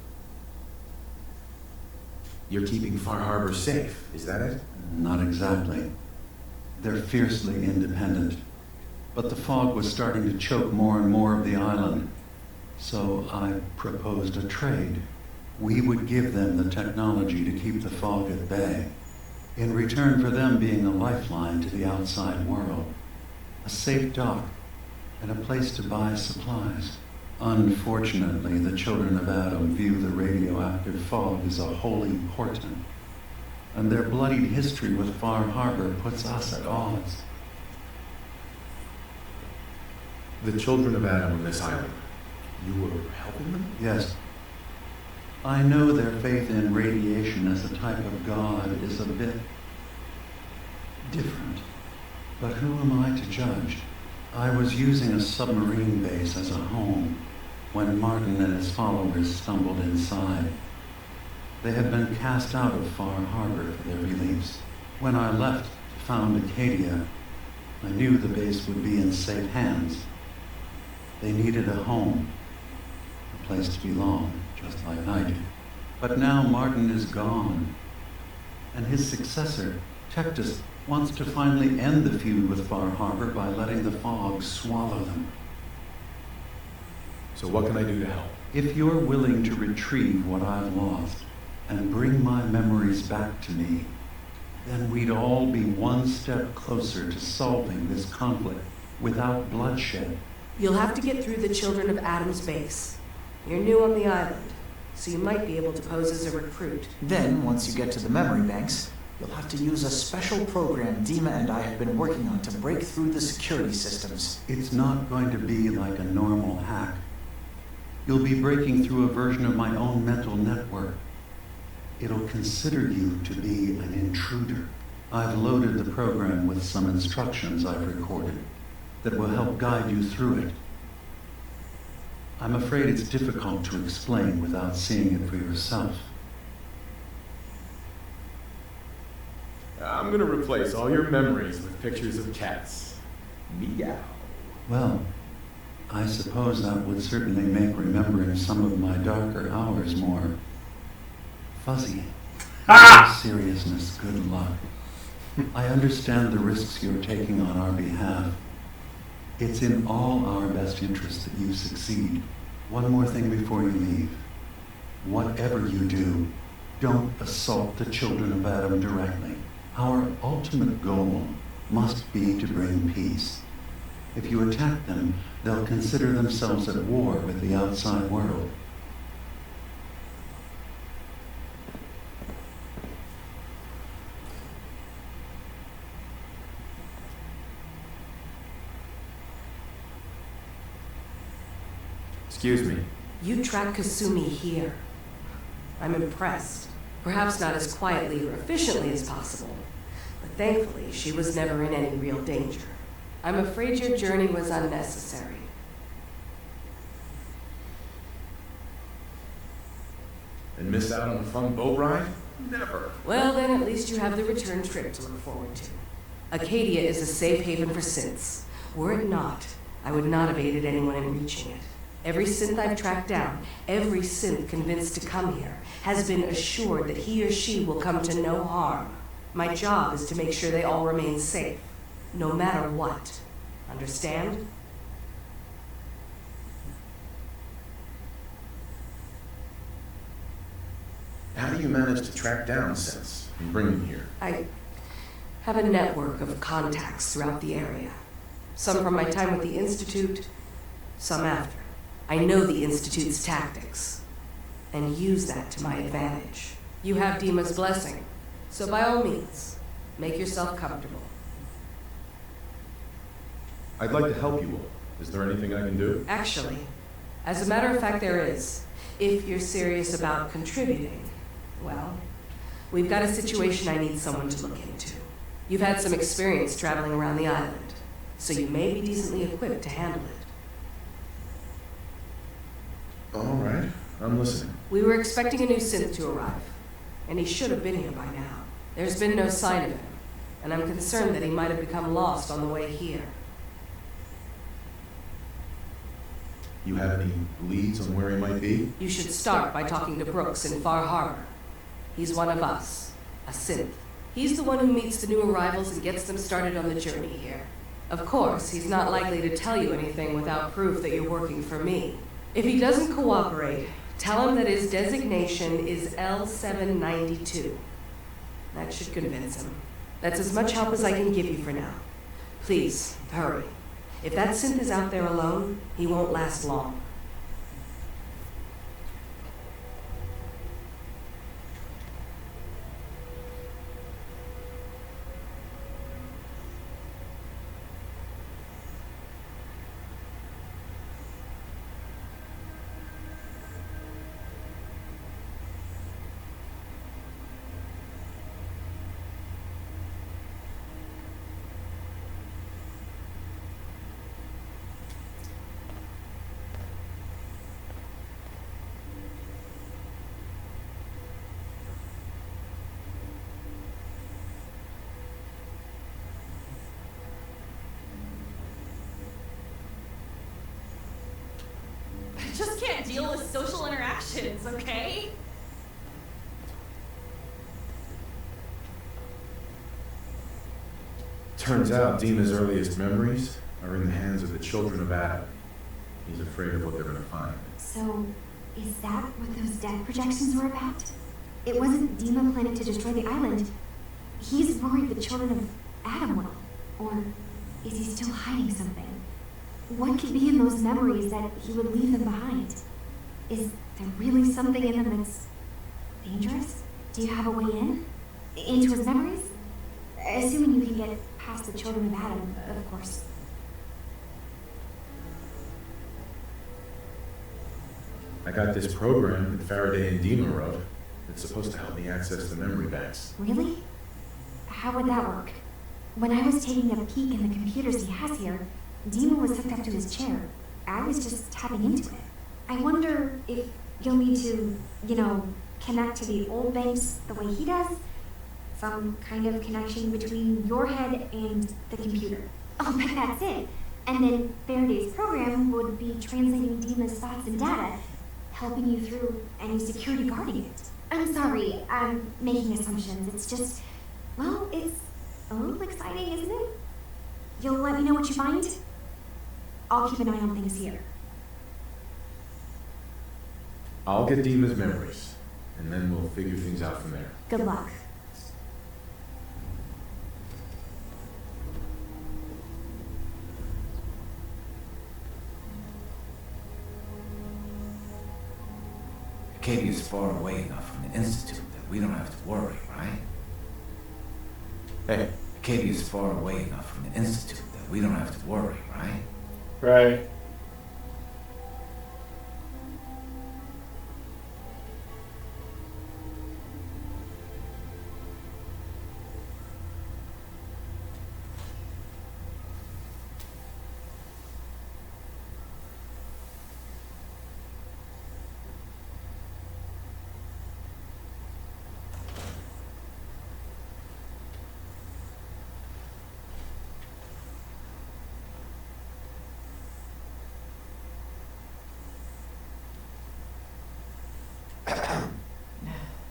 You're keeping Far Harbor safe, is that it? Not exactly. They're fiercely independent. But the fog was starting to choke more and more of the island. So I proposed a trade. We would give them the technology to keep the fog at bay, in return for them being a lifeline to the outside world, a safe dock, and a place to buy supplies. Unfortunately, the Children of Atom view the radioactive fog as a holy portent, and their bloodied history with Far Harbor puts us at odds. The Children of Atom on this island, you were helping them? Yes. I know their faith in radiation as a type of God is a bit different, but who am I to judge? I was using a submarine base as a home when Martin and his followers stumbled inside. They had been cast out of Far Harbor for their beliefs. When I left to found Acadia, I knew the base would be in safe hands. They needed a home, a place to belong, just like I do. But now Martin is gone, and his successor, Tectus, wants to finally end the feud with Far Harbor by letting the fog swallow them. So what can I do to help? If you're willing to retrieve what I've lost and bring my memories back to me, then we'd all be one step closer to solving this conflict without bloodshed. You'll have to get through the Children of Atom's base. You're new on the island, so you might be able to pose as a recruit. Then, once you get to the memory banks, you'll have to use a special program Dima and I have been working on to break through the security systems. It's not going to be like a normal hack. You'll be breaking through a version of my own mental network. It'll consider you to be an intruder. I've loaded the program with some instructions I've recorded that will help guide you through it. I'm afraid it's difficult to explain without seeing it for yourself. I'm gonna replace all your memories with pictures of cats. Meow. Well, I suppose that would certainly make remembering some of my darker hours more fuzzy. In all seriousness, good luck. I understand the risks you're taking on our behalf. It's in all our best interest that you succeed. One more thing before you leave. Whatever you do, don't assault the children of Adam directly. Our ultimate goal must be to bring peace. If you attack them, they'll consider themselves at war with the outside world. Excuse me. You track Kasumi here. I'm impressed. Perhaps not as quietly or efficiently as possible, but thankfully she was never in any real danger. I'm afraid your journey was unnecessary. And miss out on a fun boat ride? Never. Well, then at least you have the return trip to look forward to. Acadia is a safe haven for synths. Were it not, I would not have aided anyone in reaching it. Every synth I've tracked down, every synth convinced to come here, has been assured that he or she will come to no harm. My job is to make sure they all remain safe, no matter what. Understand? How do you manage to track down synths and bring them here? I have a network of contacts throughout the area. Some from my time with the Institute, some after. I know the Institute's tactics, and use that to my advantage. You have Dima's blessing, so by all means, make yourself comfortable. I'd like to help you all. Is there anything I can do? Actually, as a matter of fact, there is. If you're serious about contributing, well, we've got a situation I need someone to look into. You've had some experience traveling around the island, so you may be decently equipped to handle it. All right, I'm listening. We were expecting a new synth to arrive, and he should have been here by now. There's been no sign of him, and I'm concerned that he might have become lost on the way here. You have any leads on where he might be? You should start by talking to Brooks in Far Harbor. He's one of us, a synth. He's the one who meets the new arrivals and gets them started on the journey here. Of course, he's not likely to tell you anything without proof that you're working for me. If he doesn't cooperate, tell him that his designation is L792. That should convince him. That's as much help as I can give you for now. Please, hurry. If that synth is out there alone, he won't last long. I just can't deal with social interactions, okay? Turns out Dima's earliest memories are in the hands of the children of Adam. He's afraid of what they're going to find. So, is that what those death projections were about? It wasn't Dima planning to destroy the island. He's worried the children of Adam will. Or is he still hiding something? What could be in those memories that he would leave them behind? Is there really something in them that's dangerous? Do you have a way in? Into his memories? Assuming you can get past the children of Adam, of course. I got this program that Faraday and Dima wrote that's supposed to help me access the memory banks. Really? How would that work? When I was taking a peek in the computers he has here, Dima was hooked up to his chair. I was just tapping into it. I wonder if you'll need to, connect to the old banks the way he does? Some kind of connection between your head and the computer. Oh, but that's it. And then Faraday's program would be translating Dima's thoughts and data, helping you through any security guarding it. I'm sorry, I'm making assumptions. It's just, well, it's a little exciting, isn't it? You'll let me know what you find? I'll keep an eye on things here. I'll get Dima's memories, and then we'll figure things out from there. Good luck. Acadia's far away enough from the Institute that we don't have to worry, right? Hey. Acadia's far away enough from the Institute that we don't have to worry, right? Right.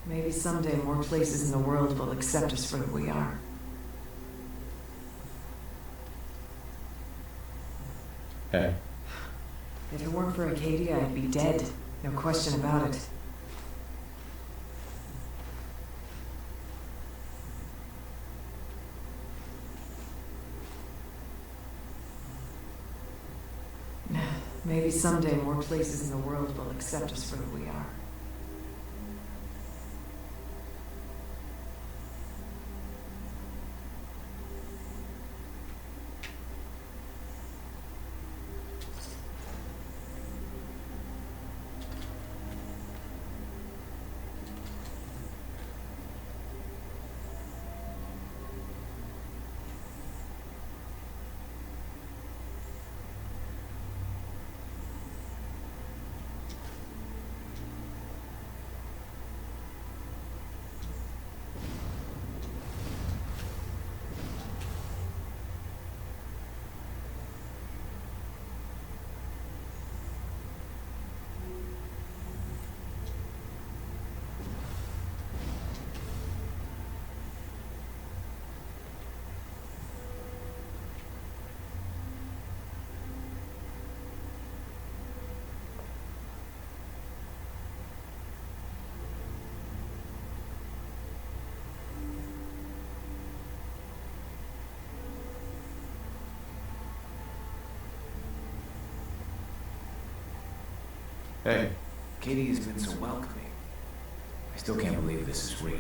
Maybe someday more places in the world will accept us for who we are. Hey. If it weren't for Acadia, I'd be dead. No question about it. Maybe someday more places in the world will accept us for who we are. Hey. Katie has been so welcoming. I still can't believe this is real.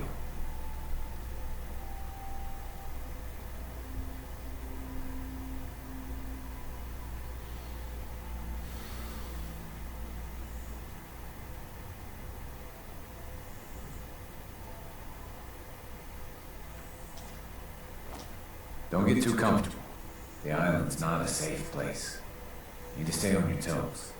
Don't get too comfortable. The island's not a safe place. You need to stay on your toes.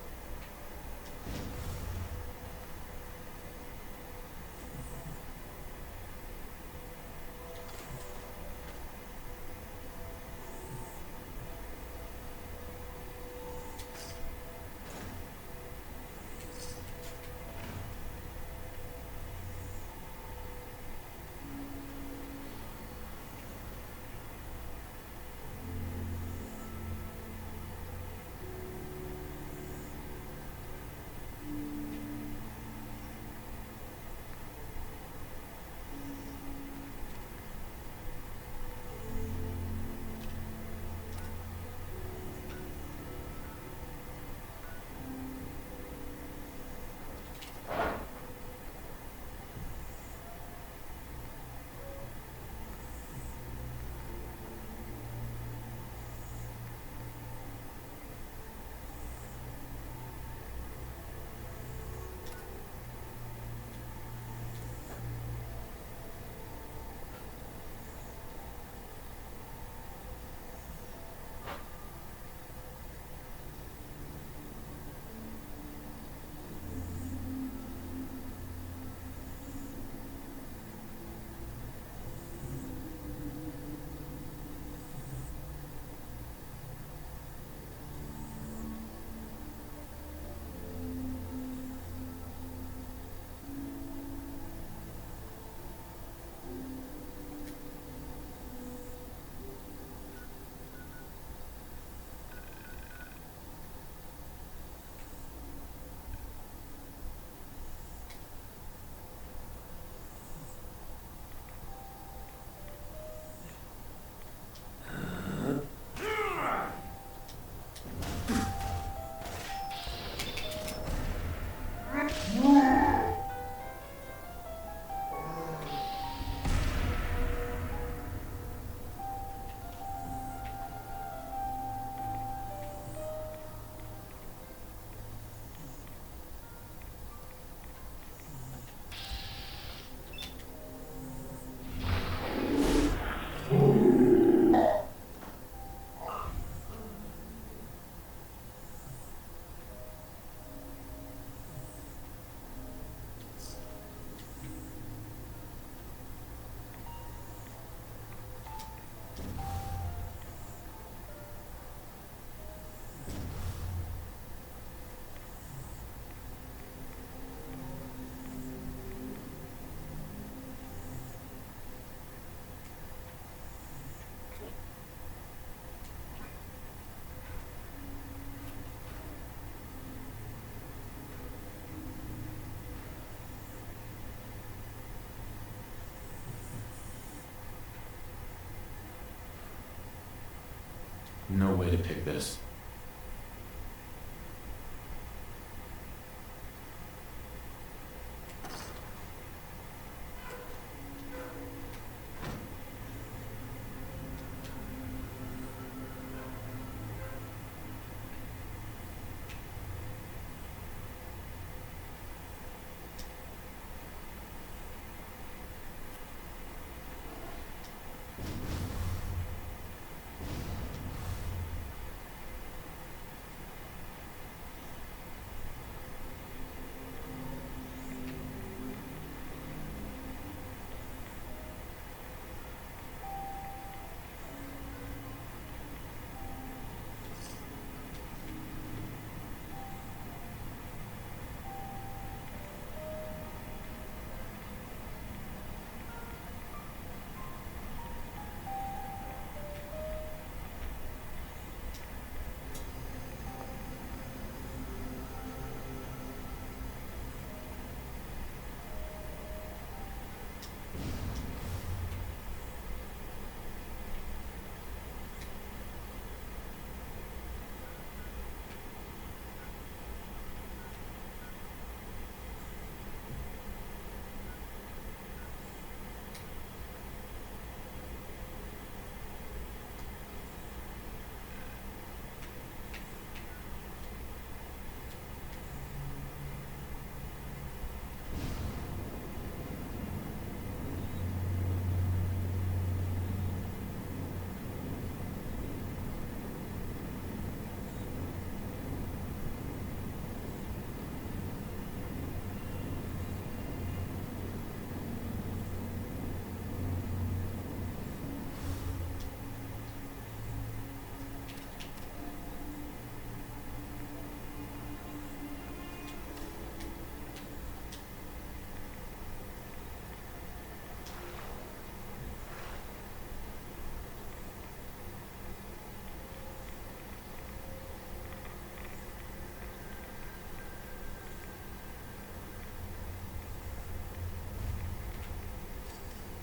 No way to pick this.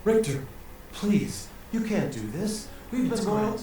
Richter, please, you can't do this. We've been going.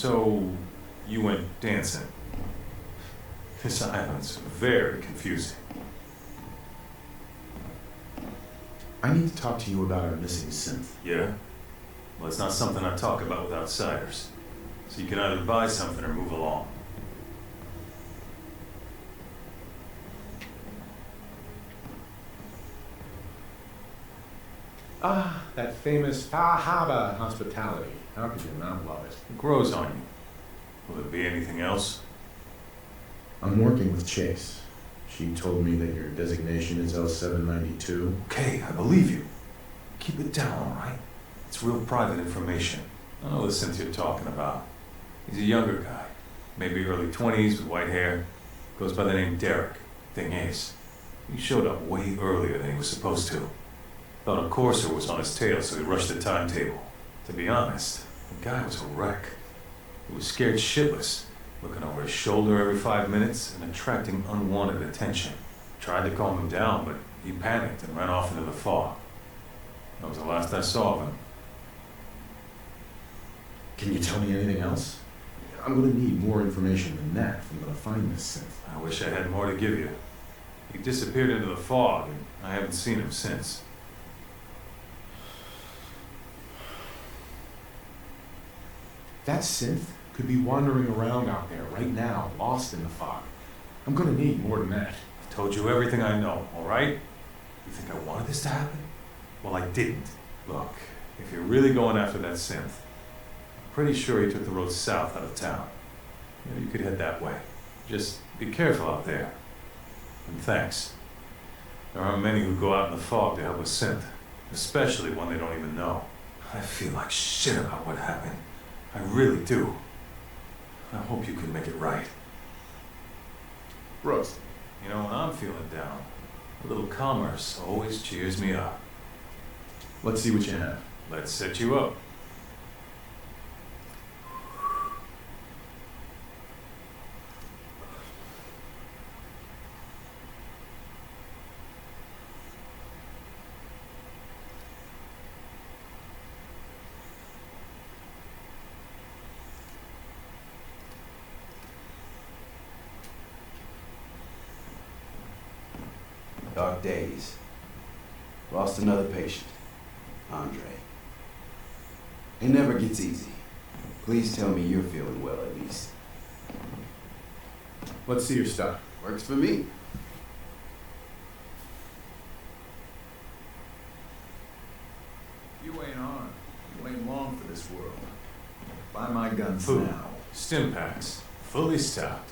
So, you went dancing. This island's very confusing. I need to talk to you about our missing synth. Yeah? Well, it's not something I talk about with outsiders. So you can either buy something or move along. Ah, that famous Fahaba hospitality. How could you not love it? It grows on you. Will there be anything else? I'm working with Chase. She told me that your designation is L792. Okay, I believe you. Keep it down, all right? It's real private information. I know the synth you're talking about. He's a younger guy, maybe early 20s with white hair. Goes by the name Derek. Thing is, he showed up way earlier than he was supposed to. Thought a courser was on his tail, so he rushed the timetable. To be honest, the guy was a wreck. He was scared shitless, looking over his shoulder every 5 minutes and attracting unwanted attention. Tried to calm him down, but he panicked and ran off into the fog. That was the last I saw of him. Can you tell me anything else? I'm gonna need more information than that if I'm gonna find this synth. I wish I had more to give you. He disappeared into the fog, and I haven't seen him since. That synth could be wandering around out there right now, lost in the fog. I'm gonna need more than that. I've told you everything I know, all right? You think I wanted this to happen? Well, I didn't. Look, if you're really going after that synth, I'm pretty sure he took the road south out of town. Maybe you could head that way. Just be careful out there. And thanks. There aren't many who go out in the fog to help a synth, especially one they don't even know. I feel like shit about what happened. I really do. I hope you can make it right. Brooks. You know, when I'm feeling down, a little commerce always cheers me up. Let's see what you have. Let's set you up. Dark days. Lost another patient, Andre. It never gets easy. Please tell me you're feeling well at least. Let's see your stuff. Works for me. You ain't on. You ain't long for this world. Buy my guns Food. now. Stim packs. Fully stocked.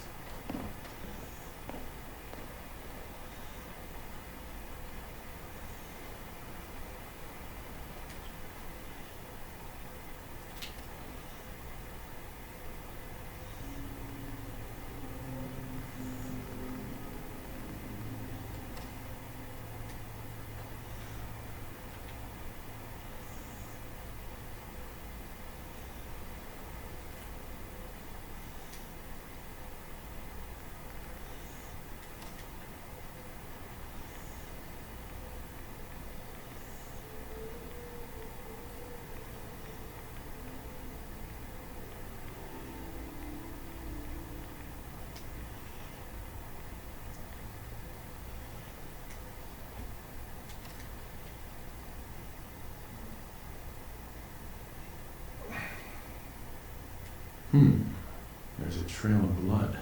There's a trail of blood.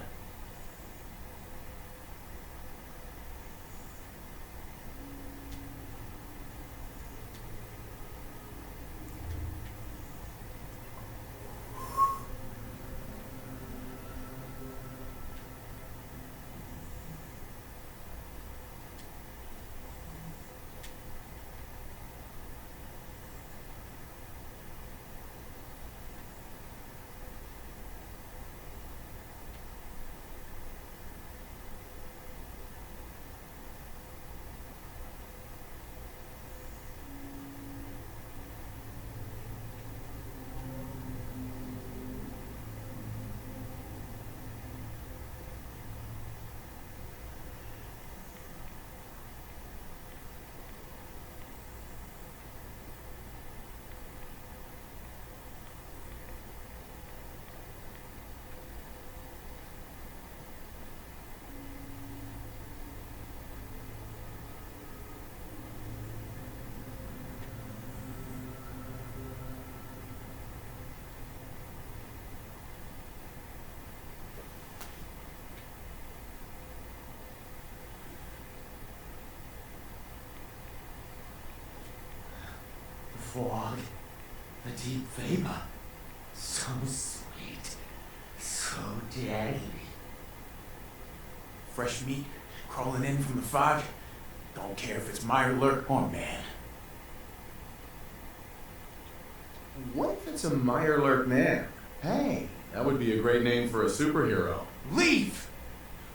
fog, the deep vapor. So sweet, so deadly. Fresh meat crawling in from the fog. Don't care if it's Mirelurk or man. What if it's a Mirelurk man? Hey, that would be a great name for a superhero. Leave!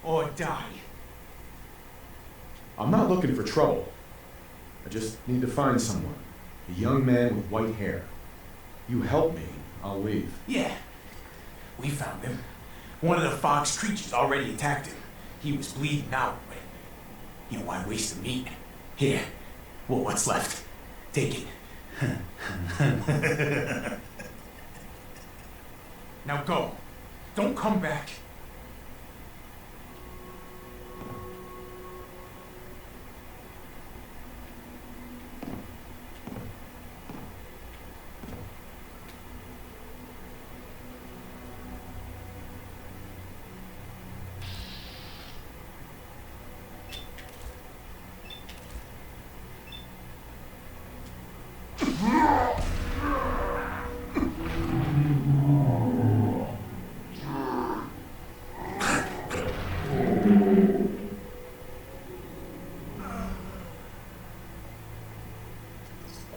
Or die. I'm not looking for trouble. I just need to find someone. A young man with white hair. You help me, I'll leave. Yeah, we found him. One of the fog's creatures already attacked him. He was bleeding out, but you know, why waste the meat? Here, well, what's left? Take it. Now go. Don't come back.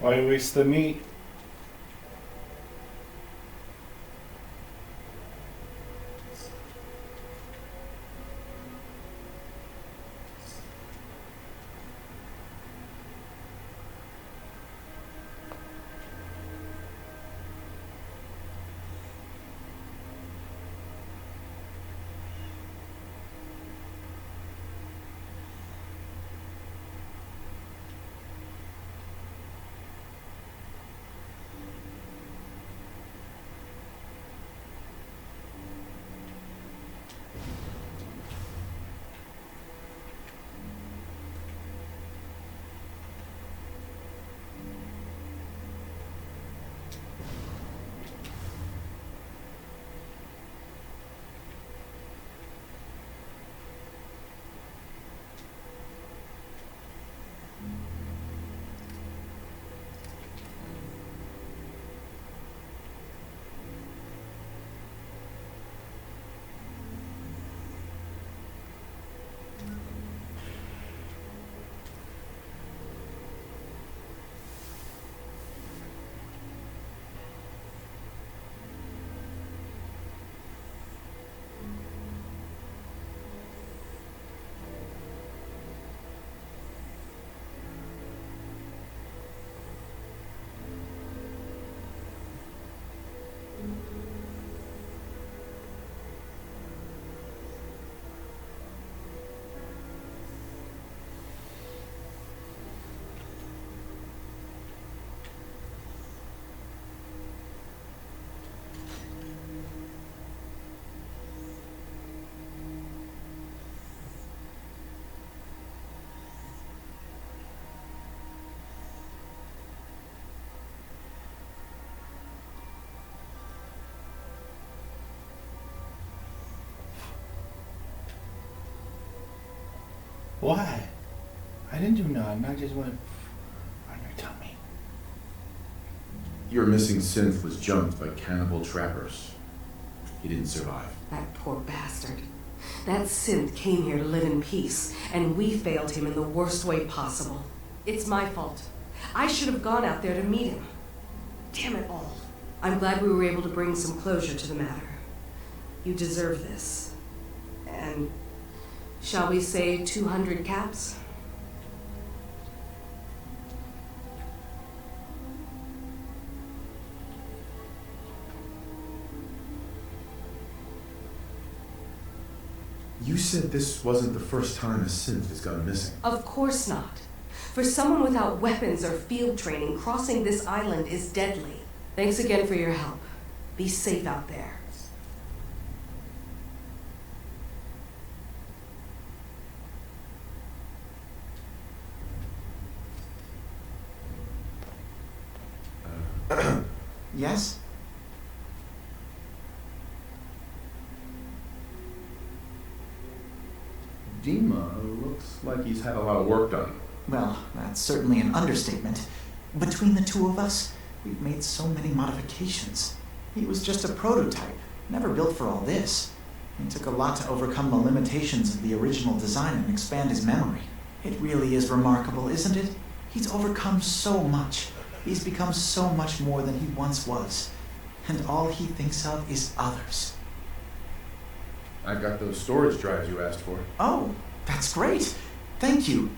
Why waste the meat? Why? I didn't do nothing. I just went on your tummy. Your missing synth was jumped by cannibal trappers. He didn't survive. That poor bastard. That synth came here to live in peace, and we failed him in the worst way possible. It's my fault. I should have gone out there to meet him. Damn it all. I'm glad we were able to bring some closure to the matter. You deserve this. And shall we say 200 caps? You said this wasn't the first time a synth has gone missing. Of course not. For someone without weapons or field training, crossing this island is deadly. Thanks again for your help. Be safe out there. Yes? Dima looks like he's had a lot of work done. Well, that's certainly an understatement. Between the two of us, we've made so many modifications. He was just a prototype, never built for all this. It took a lot to overcome the limitations of the original design and expand his memory. It really is remarkable, isn't it? He's overcome so much. He's become so much more than he once was. And all he thinks of is others. I've got those storage drives you asked for. Oh, that's great. Thank you.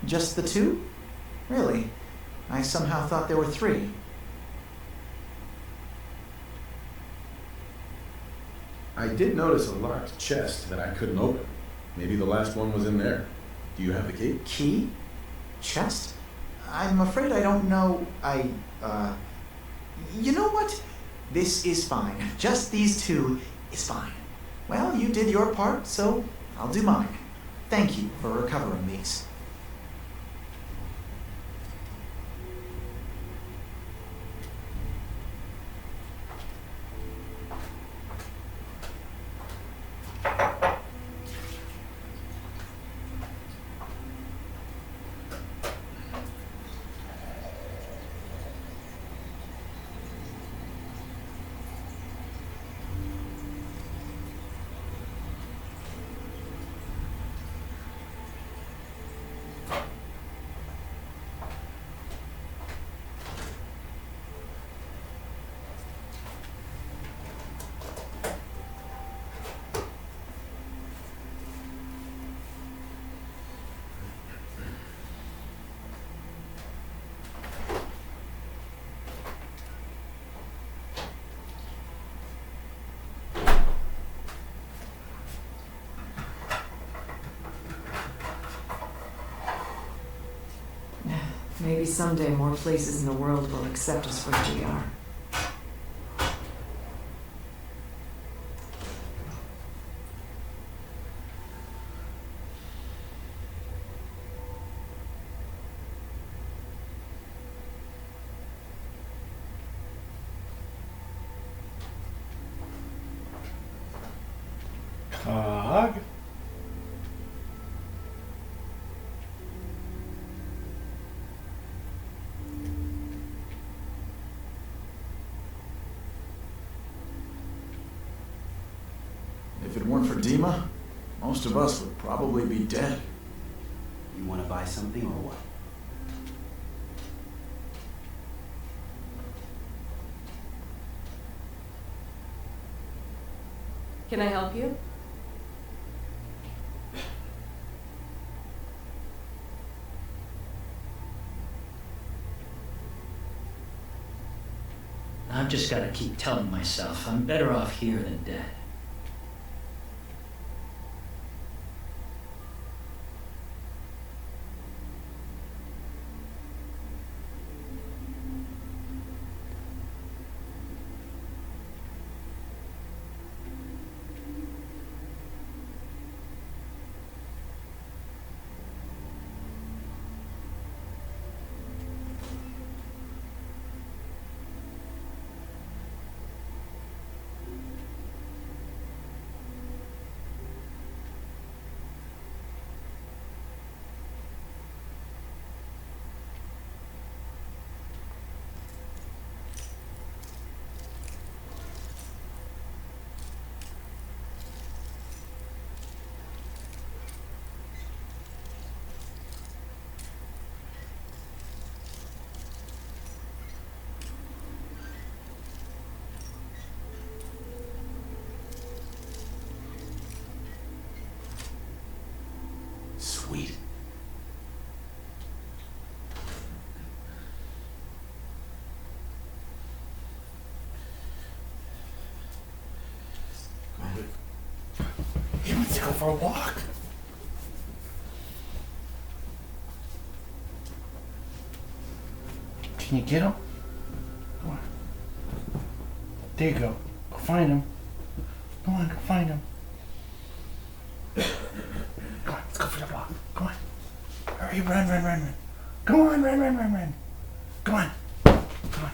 Just the two? Really? I somehow thought there were 3. I did notice a locked chest that I couldn't open. Maybe the last one was in there. Do you have the key? Key? Chest? I'm afraid I don't know. You know what? This is fine. Just these 2 is fine. Well, you did your part, so I'll do mine. Thank you for recovering these. Maybe someday more places in the world will accept us for who we are. Cog? If it weren't for Dima, most of us would probably be dead. You want to buy something or what? Can I help you? I've just got to keep telling myself I'm better off here than dead. Sweet. He wants to go for a walk. Can you get him? Come on. There you go. Go find him. Go on, go find him. Come on, let's go for the walk. Come on. Hurry, run, run, run, run. Come on, run, run, run, run. Come on. Come on.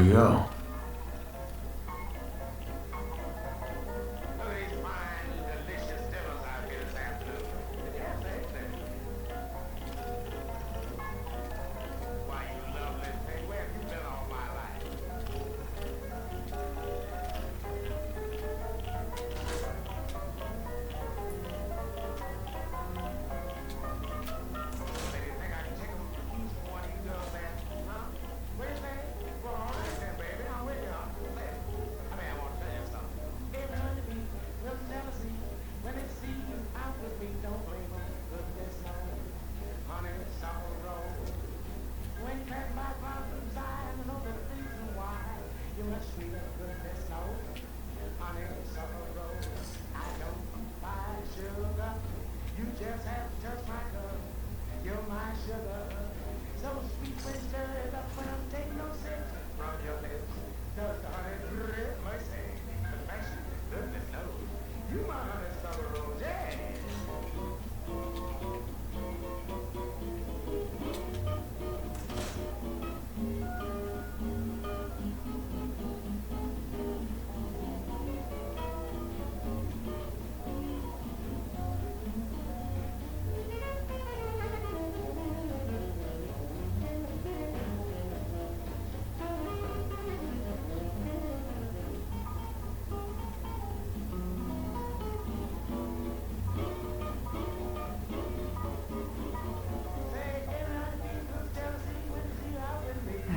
to go.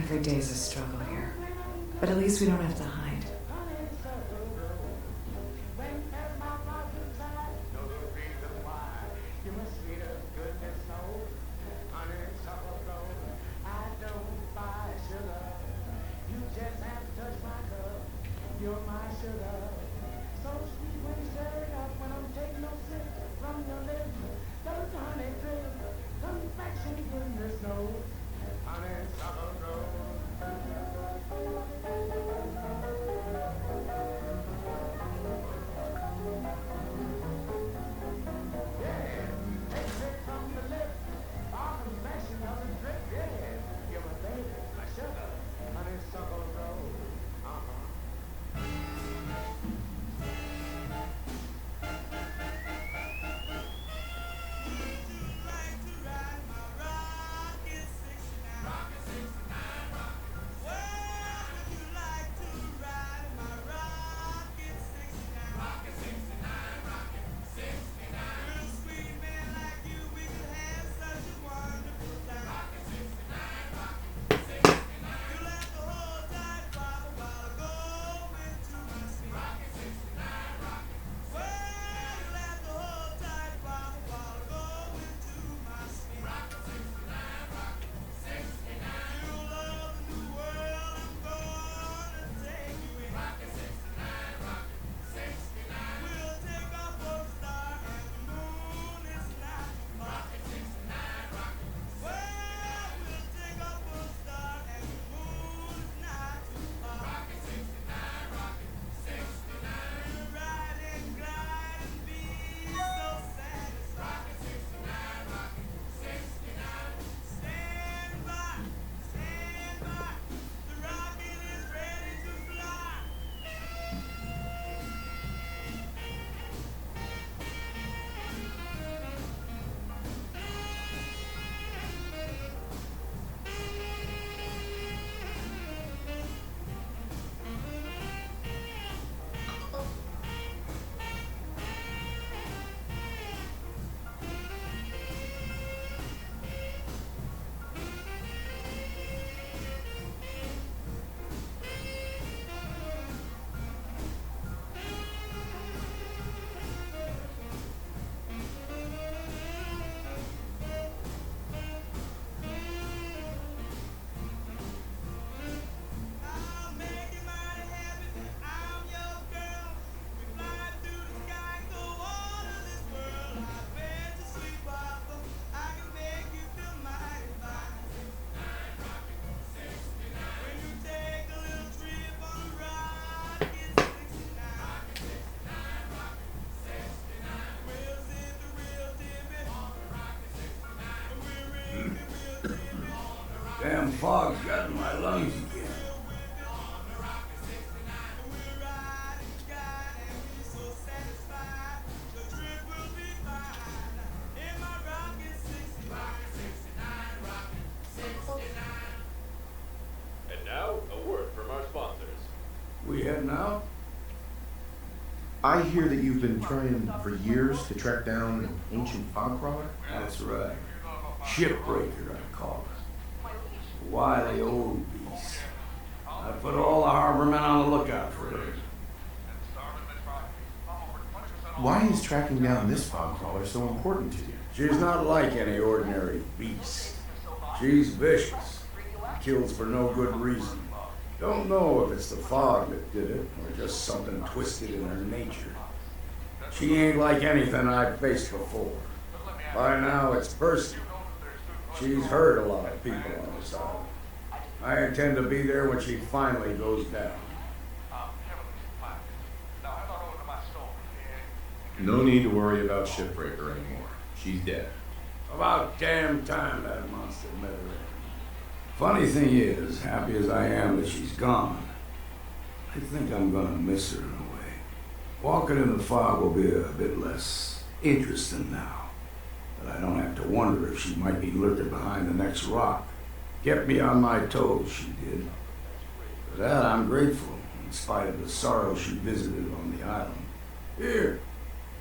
Every day's a struggle here. But at least we don't have to hide. Damn fog's got in my lungs again. I hear that you've been trying for years to track down an ancient fog crawler? That's right. Shipbreaker, I call it. A wily old beast. I put all the harbormen on the lookout for her. Why is tracking down this fog crawler so important to you? She's not like any ordinary beast. She's vicious. Kills for no good reason. Don't know if it's the fog that did it, or just something twisted in her nature. She ain't like anything I've faced before. By now, it's Percy. She's hurt a lot of people on this island. I intend to be there when she finally goes down. No need to worry about Shipbreaker anymore. She's dead. About damn time that monster met her end. Funny thing is, happy as I am that she's gone, I think I'm gonna miss her in a way. Walking in the fog will be a bit less interesting now. But I don't have to wonder if she might be lurking behind the next rock. Kept me on my toes, she did. For that, I'm grateful, in spite of the sorrow she visited on the island. Here,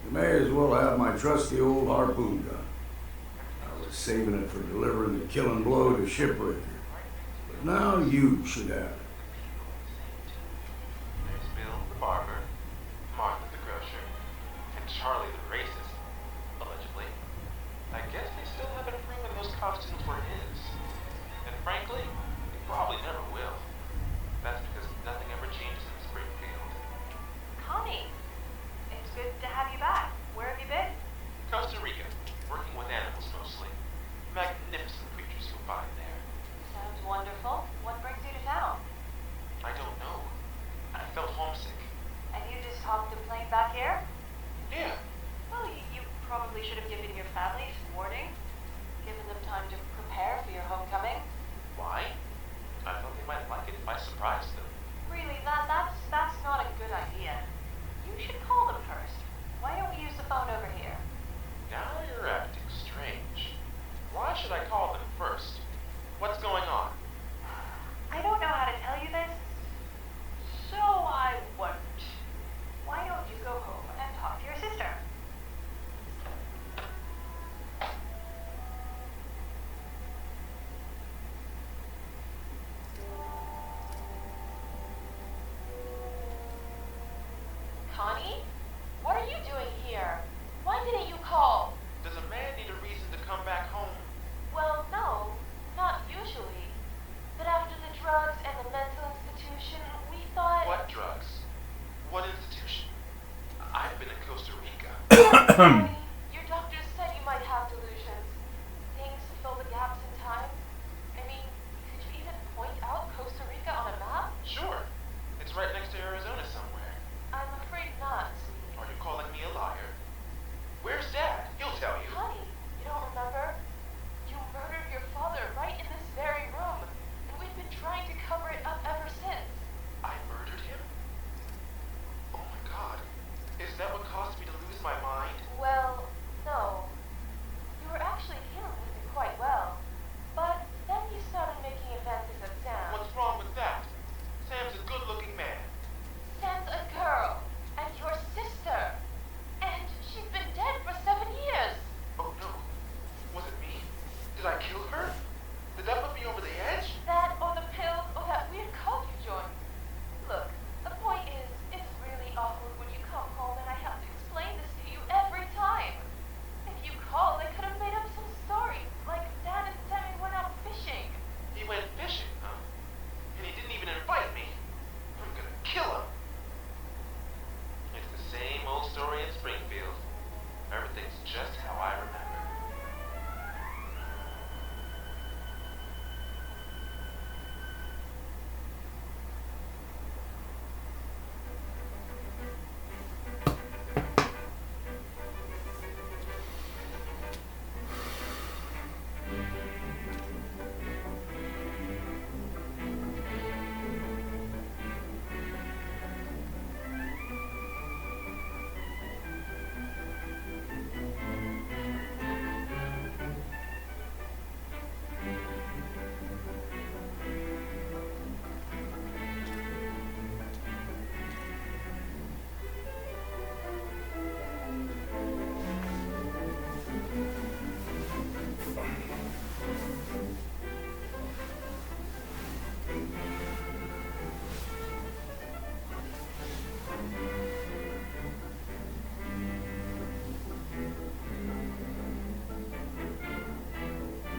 you may as well have my trusty old harpoon gun. I was saving it for delivering the killing blow to Shipbreaker. But now you should have it. There's Bill the barber, Martha the grocer, and Charlie the racist, allegedly. I guess they still haven't proven those costumes were his. And frankly, they probably never will. That's because nothing ever changes in Springfield. Connie, it's good to have you back. Where have you been? Costa Rica, working with animals mostly. Magnificent creatures you'll find there. Sounds wonderful. What brings you to town? I don't know. I felt homesick. And you just hopped a plane back here? Yeah. Well, you probably should have given your family some warning. Given them time to prepare for your homecoming. Why? I thought they might like it if I surprised them. Really, that's not a good idea. You should call them first. Why don't we use the phone over here? Now you're acting strange. Why should I call them first? What's going on? I don't know how to tell you this, so I won't. Why don't you go home and talk to your sister? Connie? What are you doing here? Why didn't you call? Does a man need a reason to come back home? Well, no, not usually. But after the drugs and the mental institution, we thought... What drugs? What institution? I've been in Costa Rica. Connie, your doctors said you might have delusions. Things to fill the gaps in time. I mean, could you even point out Costa Rica on a map? Sure. It's right next to Arizona somewhere. I'm afraid not. Are you calling me a liar? Where's Dad? He'll tell you. Honey, you don't remember? You murdered your father right in this very room, and we've been trying to cover it up ever since. I murdered him? Oh my God. Is that what caused me to lose my mind? Well,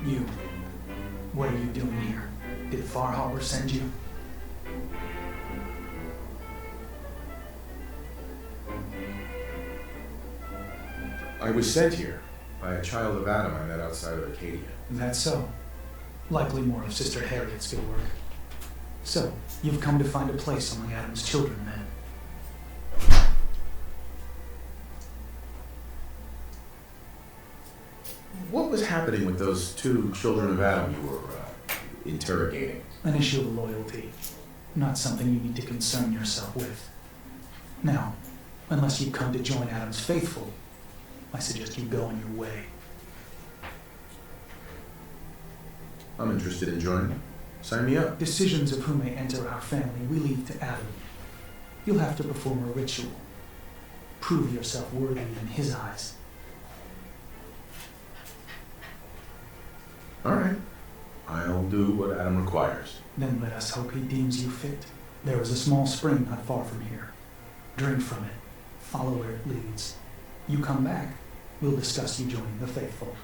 You. What are you doing here? Did Far Harbor send you? I was sent here by a child of Adam I met outside of Acadia. That's so. Likely more of Sister Harriet's good work. So, you've come to find a place among Adam's children, then? What was happening with those two children of Adam you were interrogating? An issue of loyalty. Not something you need to concern yourself with. Now, unless you come to join Adam's faithful, I suggest you go on your way. I'm interested in joining. Sign me up. Decisions of who may enter our family we leave to Adam. You'll have to perform a ritual. Prove yourself worthy in his eyes. All right. I'll do what Adam requires. Then let us hope he deems you fit. There is a small spring not far from here. Drink from it. Follow where it leads. You come back, we'll discuss you joining the faithful.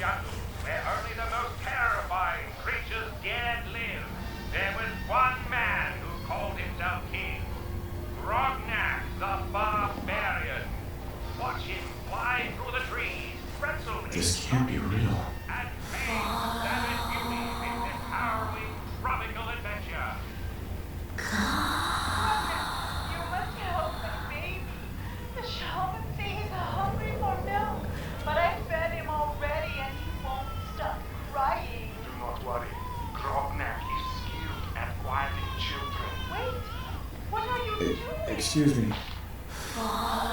jungle, where only the most terrifying creatures dared live, there was one man who called himself king. Grognak the Barbarian. Watch him fly through the trees, pretzel This can't be real. and face savage beauties in this harrowing tropical adventure. You must help the baby. The shaman says he's hungry for milk, but I fed him already and he won't stop crying. Do not worry. Grognak is skilled at quieting children. Wait, what are you doing? Excuse me. Oh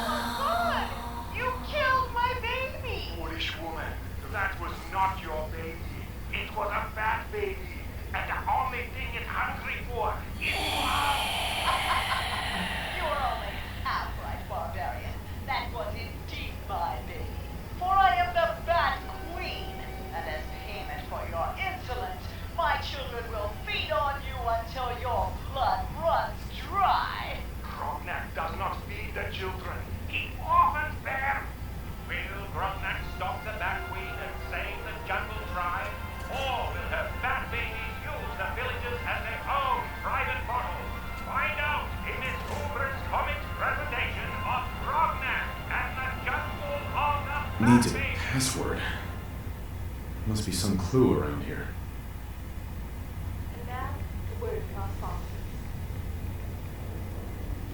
my God! You killed my baby! Foolish woman, that was not your baby. It was a bad baby, and the only thing it's hungry for is blood. You are only half right, barbarian. That was indeed my baby. For I am the Bat Queen, and as payment for your insolence, my children will feed on you until your blood runs dry. Grognak does not feed the children. He orphans them. Will Grognak stop the Bat Queen and save the jungle tribe? Or will her bat babies use the villages as their own private portal? Find out in this Uber's Comics presentation of Grognak and the Jungle of the Bat Needs a Babies. password. Must be some clue around here. And now, the word from our sponsors.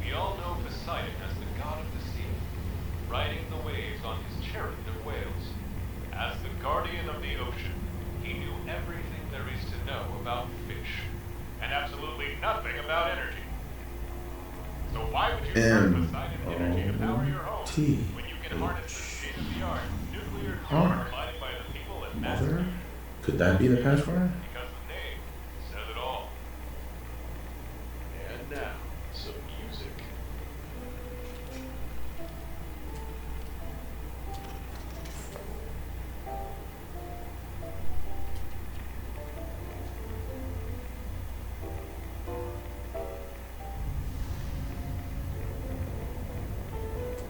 We all know Poseidon as the god of the sea, riding the waves on his chariot of whales. As the guardian of the ocean, he knew everything there is to know about fish, and absolutely nothing about energy. So why would you turn Poseidon energy to power your home when you can harness the state-of-the-art nuclear power provided by the people at Mother? Could that be the password? Because the name says it all. And now, some music.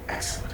Excellent.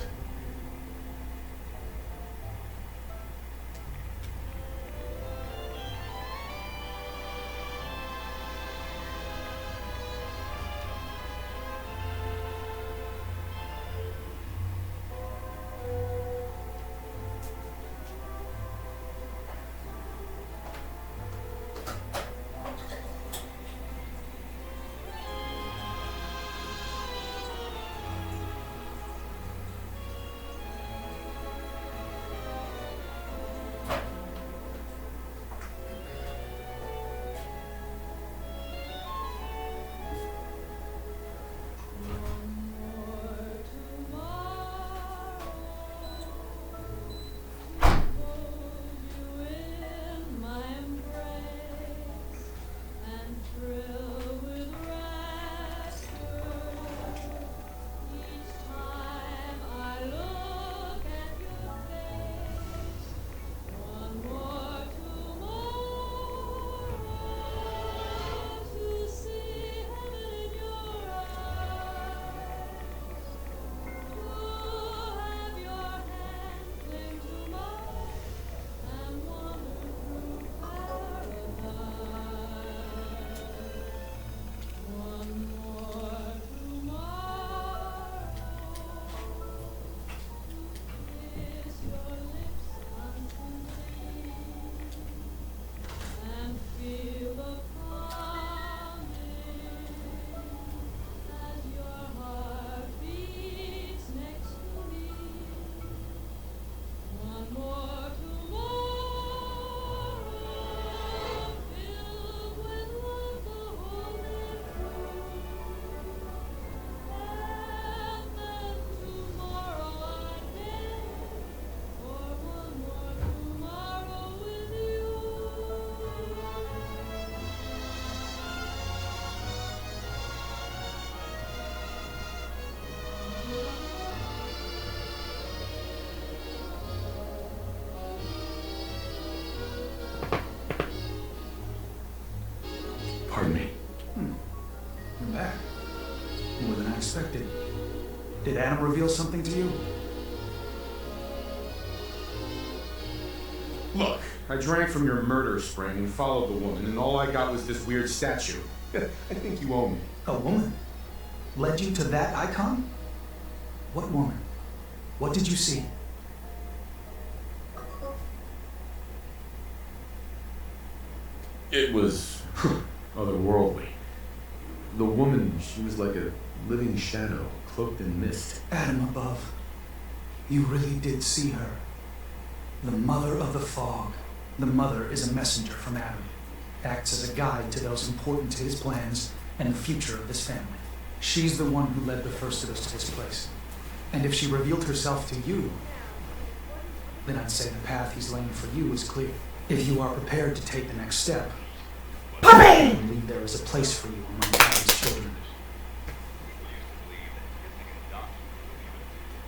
Pardon me. You're back. More than I expected. Did Adam reveal something to you? Look, I drank from your murder spring and followed the woman, and all I got was this weird statue. I think you owe me. A woman? Led you to that icon? What woman? What did you see? It was otherworldly. The woman, she was like a living shadow, cloaked in mist. Adam above, you really did see her. The mother of the fog. The mother is a messenger from Adam. Acts as a guide to those important to his plans and the future of this family. She's the one who led the first of us to this place. And if she revealed herself to you, then I'd say the path he's laying for you is clear. If you are prepared to take the next step, I believe there is a place for you among Adam's children.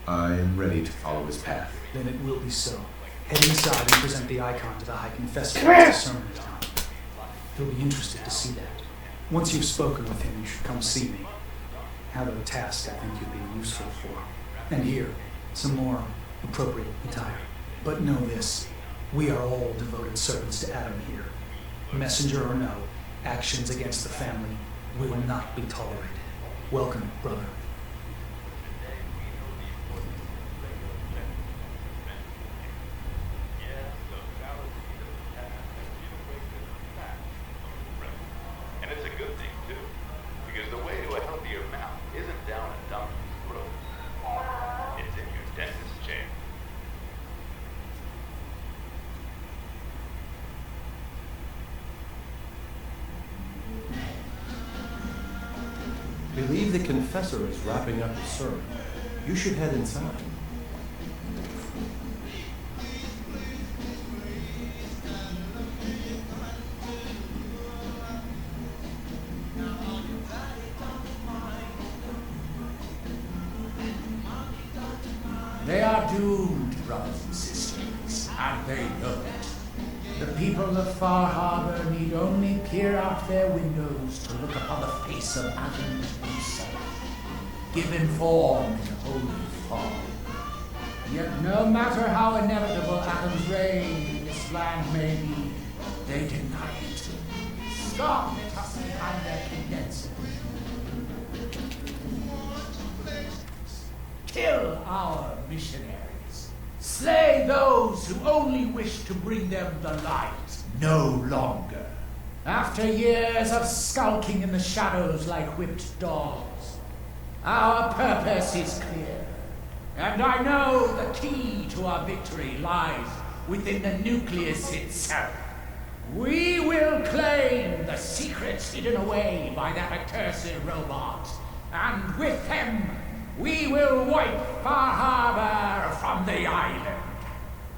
I am ready to follow his path. Then it will be so. Head inside and present the icon to the High Confessor as a sermon time. He'll be interested to see that. Once you've spoken with him, you should come see me. Have a task I think you'd be useful for. And here, some more appropriate attire. But know this, we are all devoted servants to Adam here. Messenger or no, actions against the family will not be tolerated. Welcome, brother. And it's a good thing, too, because the way to a healthier mouth isn't down a dumpster's throat. It's in your dentist's chair. Believe the confessor is wrapping up his sermon. You should head inside. They are doomed, brothers and sisters, and they know it. The people of Far Harbor need only peer out their windows to look upon the face of Adam himself, given form in holy fog. Yet no matter how inevitable Adam's reign in this land may be, they deny it. Scoff at us behind their condenser. Kill our missionaries. Slay those who only wish to bring them the light no longer. After years of skulking in the shadows like whipped dogs, our purpose is clear. And I know the key to our victory lies within the nucleus itself. We will claim the secrets hidden away by that accursed robot, and with them, we will wipe Far Harbor from the island.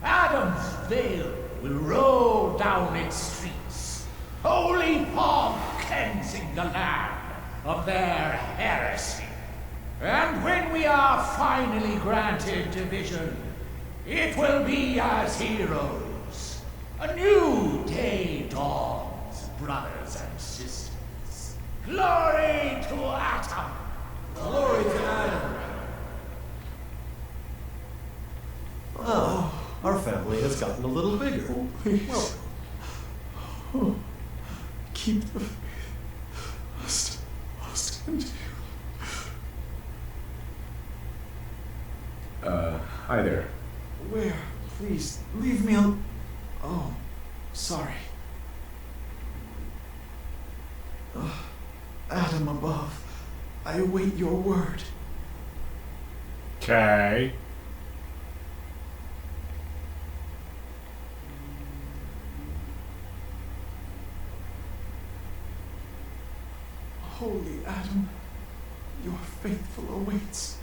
Adam's veil will roll down its streets, holy fog cleansing the land of their heresy. And when we are finally granted division, it will be as heroes. A new day dawns, brothers and sisters. Glory to Atom! Glory to Adam! Oh, our family has gotten a little bigger. Oh, please. Well, Oh, keep the faith. Must continue. Hi there. Where? Please, leave me alone. Oh, sorry. Adam above, I await your word. Okay. Holy Adam, your faithful awaits.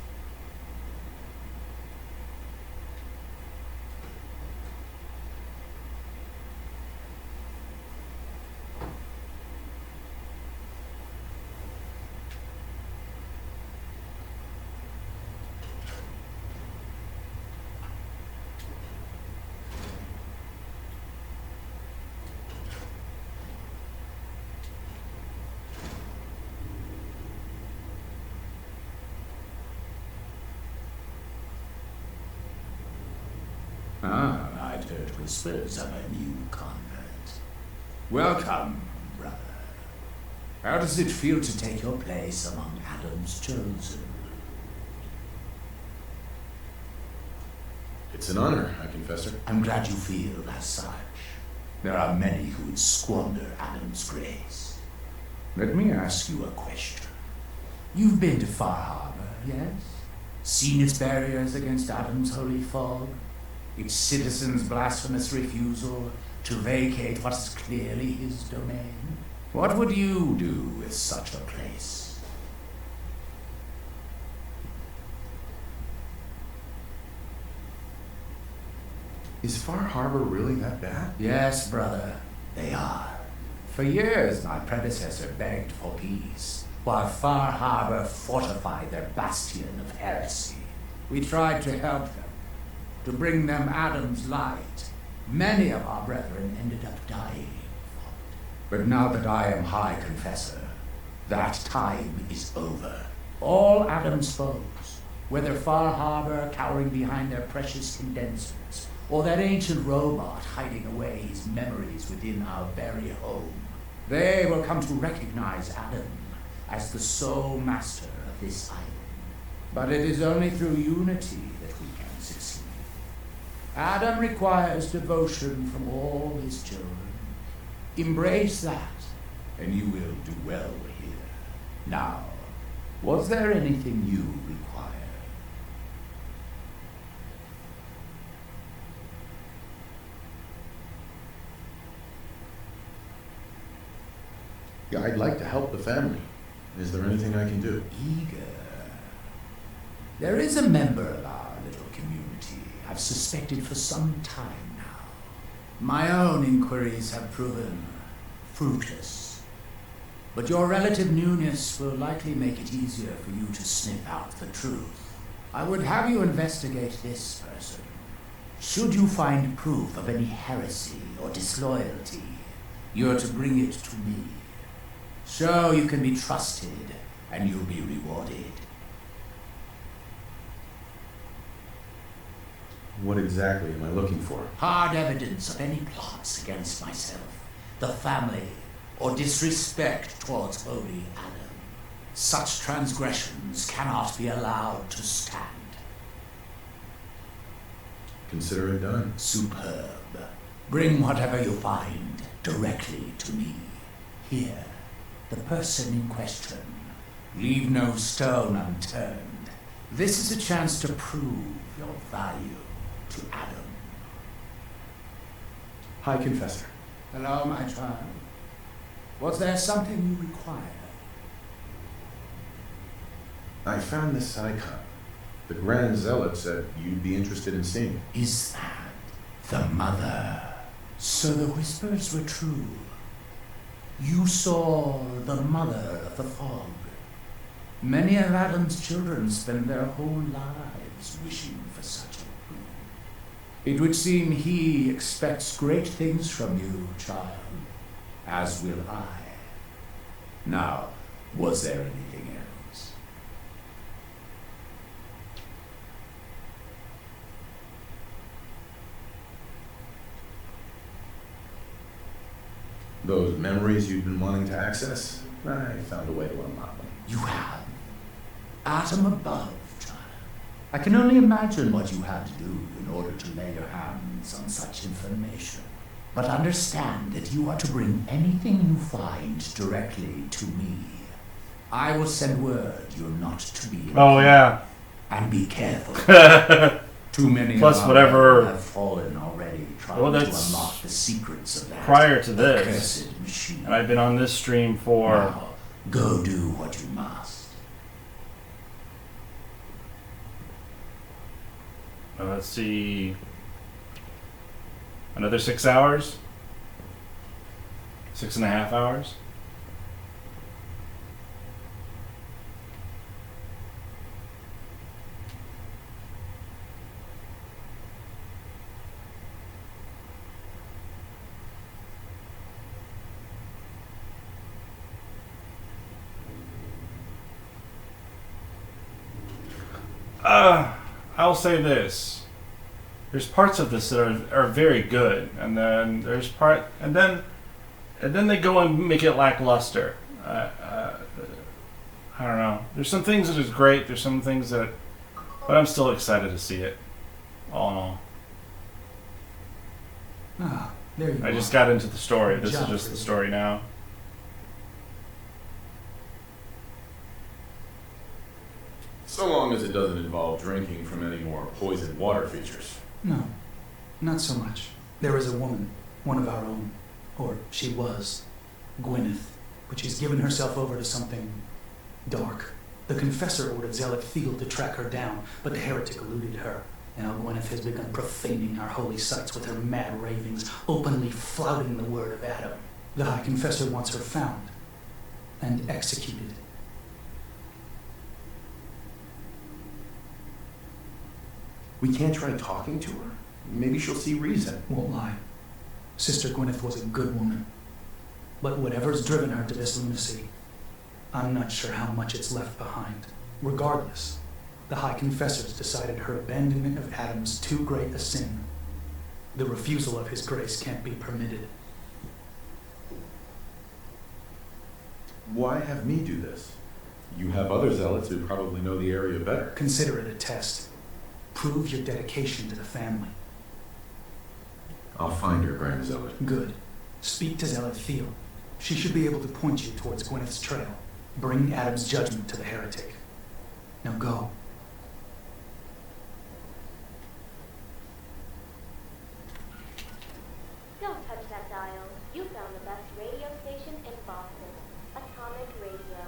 I'd heard whispers of a new convert. Welcome, brother. How does it feel to take your place among Adam's chosen? It's an honor, High Confessor. I'm glad you feel as such. There are many who would squander Adam's grace. Let me ask you a question. You've been to Far Harbor, yes? Seen its barriers against Adam's holy fog? Its citizens' blasphemous refusal to vacate what is clearly his domain? What would you do with such a place? Is Far Harbor really that bad? Yes, brother, they are. For years, my predecessor begged for peace, while Far Harbor fortified their bastion of heresy. We tried to help them, to bring them Adam's light. Many of our brethren ended up dying. But now that I am High Confessor, that time is over. All Adam's foes, whether Far Harbor cowering behind their precious condensers, or that ancient robot hiding away his memories within our very home, they will come to recognize Adam as the sole master of this island. But it is only through unity that we can succeed. Adam requires devotion from all his children. Embrace that, and you will do well here. Now, was there anything you require? Yeah, I'd like to help the family. Is there anything I can do? Eager. There is a member of our little community I've suspected for some time now. My own inquiries have proven fruitless. But your relative newness will likely make it easier for you to sniff out the truth. I would have you investigate this person. Should you find proof of any heresy or disloyalty, you're to bring it to me. So you can be trusted, and you'll be rewarded. What exactly am I looking for? Hard evidence of any plots against myself, the family, or disrespect towards holy Adam. Such transgressions cannot be allowed to stand. Consider it done. Superb. Bring whatever you find directly to me. Here, the person in question. Leave no stone unturned. This is a chance to prove your value to Adam. High Confessor. Hello, my child. Was there something you required? I found this icon. The Grand Zealot said you'd be interested in seeing it. Is that the mother? So the whispers were true. You saw the mother of the fog. Many of Adam's children spend their whole lives wishing for such a boon. It would seem he expects great things from you, child, as will I. Now, was there anything else? Those memories you've been wanting to access? I found a way to unlock them. You have. Atom above, child. I can only imagine what you had to do in order to lay your hands on such information. But understand that you are to bring anything you find directly to me. I will send word you're not to be in Oh, yeah. And be careful. Too many Plus of our whatever- men have fallen already trying Well, to that's unlock the secrets of that prior to this. accursed machine. And I've been on this stream for... Now, go do what you must. let's see... Another 6 hours? 6.5 hours? I'll say this. there's parts of this that are very good, and then and then they go and make it lackluster. I don't know. There's some things that is great. There's some things that, but I'm still excited to see it. All in all. Ah, there you I are. just got into the story. This is Job just for the you. story now. So long as it doesn't involve drinking from any more poisoned water features. No, not so much. There is a woman, one of our own, or she was, Gwyneth, but she's given herself over to something dark. The confessor ordered Zealot Field to track her down, but the heretic eluded her. Now Gwyneth has begun profaning our holy sites with her mad ravings, openly flouting the word of Adam. The High Confessor wants her found and executed. We can't try talking to her? Maybe she'll see reason. Won't lie. Sister Gwyneth was a good woman. But whatever's driven her to this lunacy, I'm not sure how much it's left behind. Regardless, the High Confessors decided her abandonment of Adam's too great a sin. The refusal of his grace can't be permitted. Why have me do this? You have other zealots who probably know the area better. Consider it a test. Prove your dedication to the family. I'll find her, Grand Zealot. Good. Speak to Zealot Field. She should be able to point you towards Gwyneth's trail. Bring Adam's judgment to the heretic. Now go. Don't touch that dial. You found the best radio station in Boston. Atomic Radio.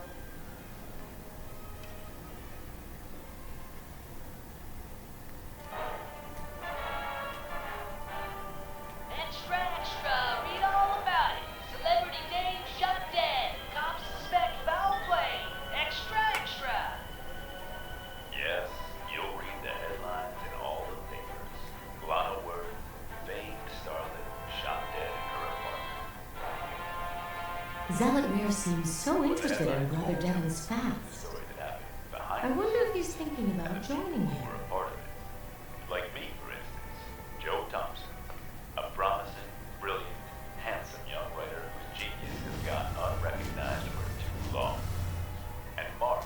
Extra, extra, read all about it. Celebrity dame shot dead. Cops suspect foul play. Extra, extra. Yes, you'll read the headlines in all the papers. Lana Worth, famed starlet, shot dead in her apartment. Zealot Rare seems so interested in Brother Devon's past. Story that happened behind I wonder if he's thinking about joining him. a part of it. Like me, for instance. Joe Thompson. A promising, brilliant, handsome young writer whose genius has gone unrecognized for too long. And Marge,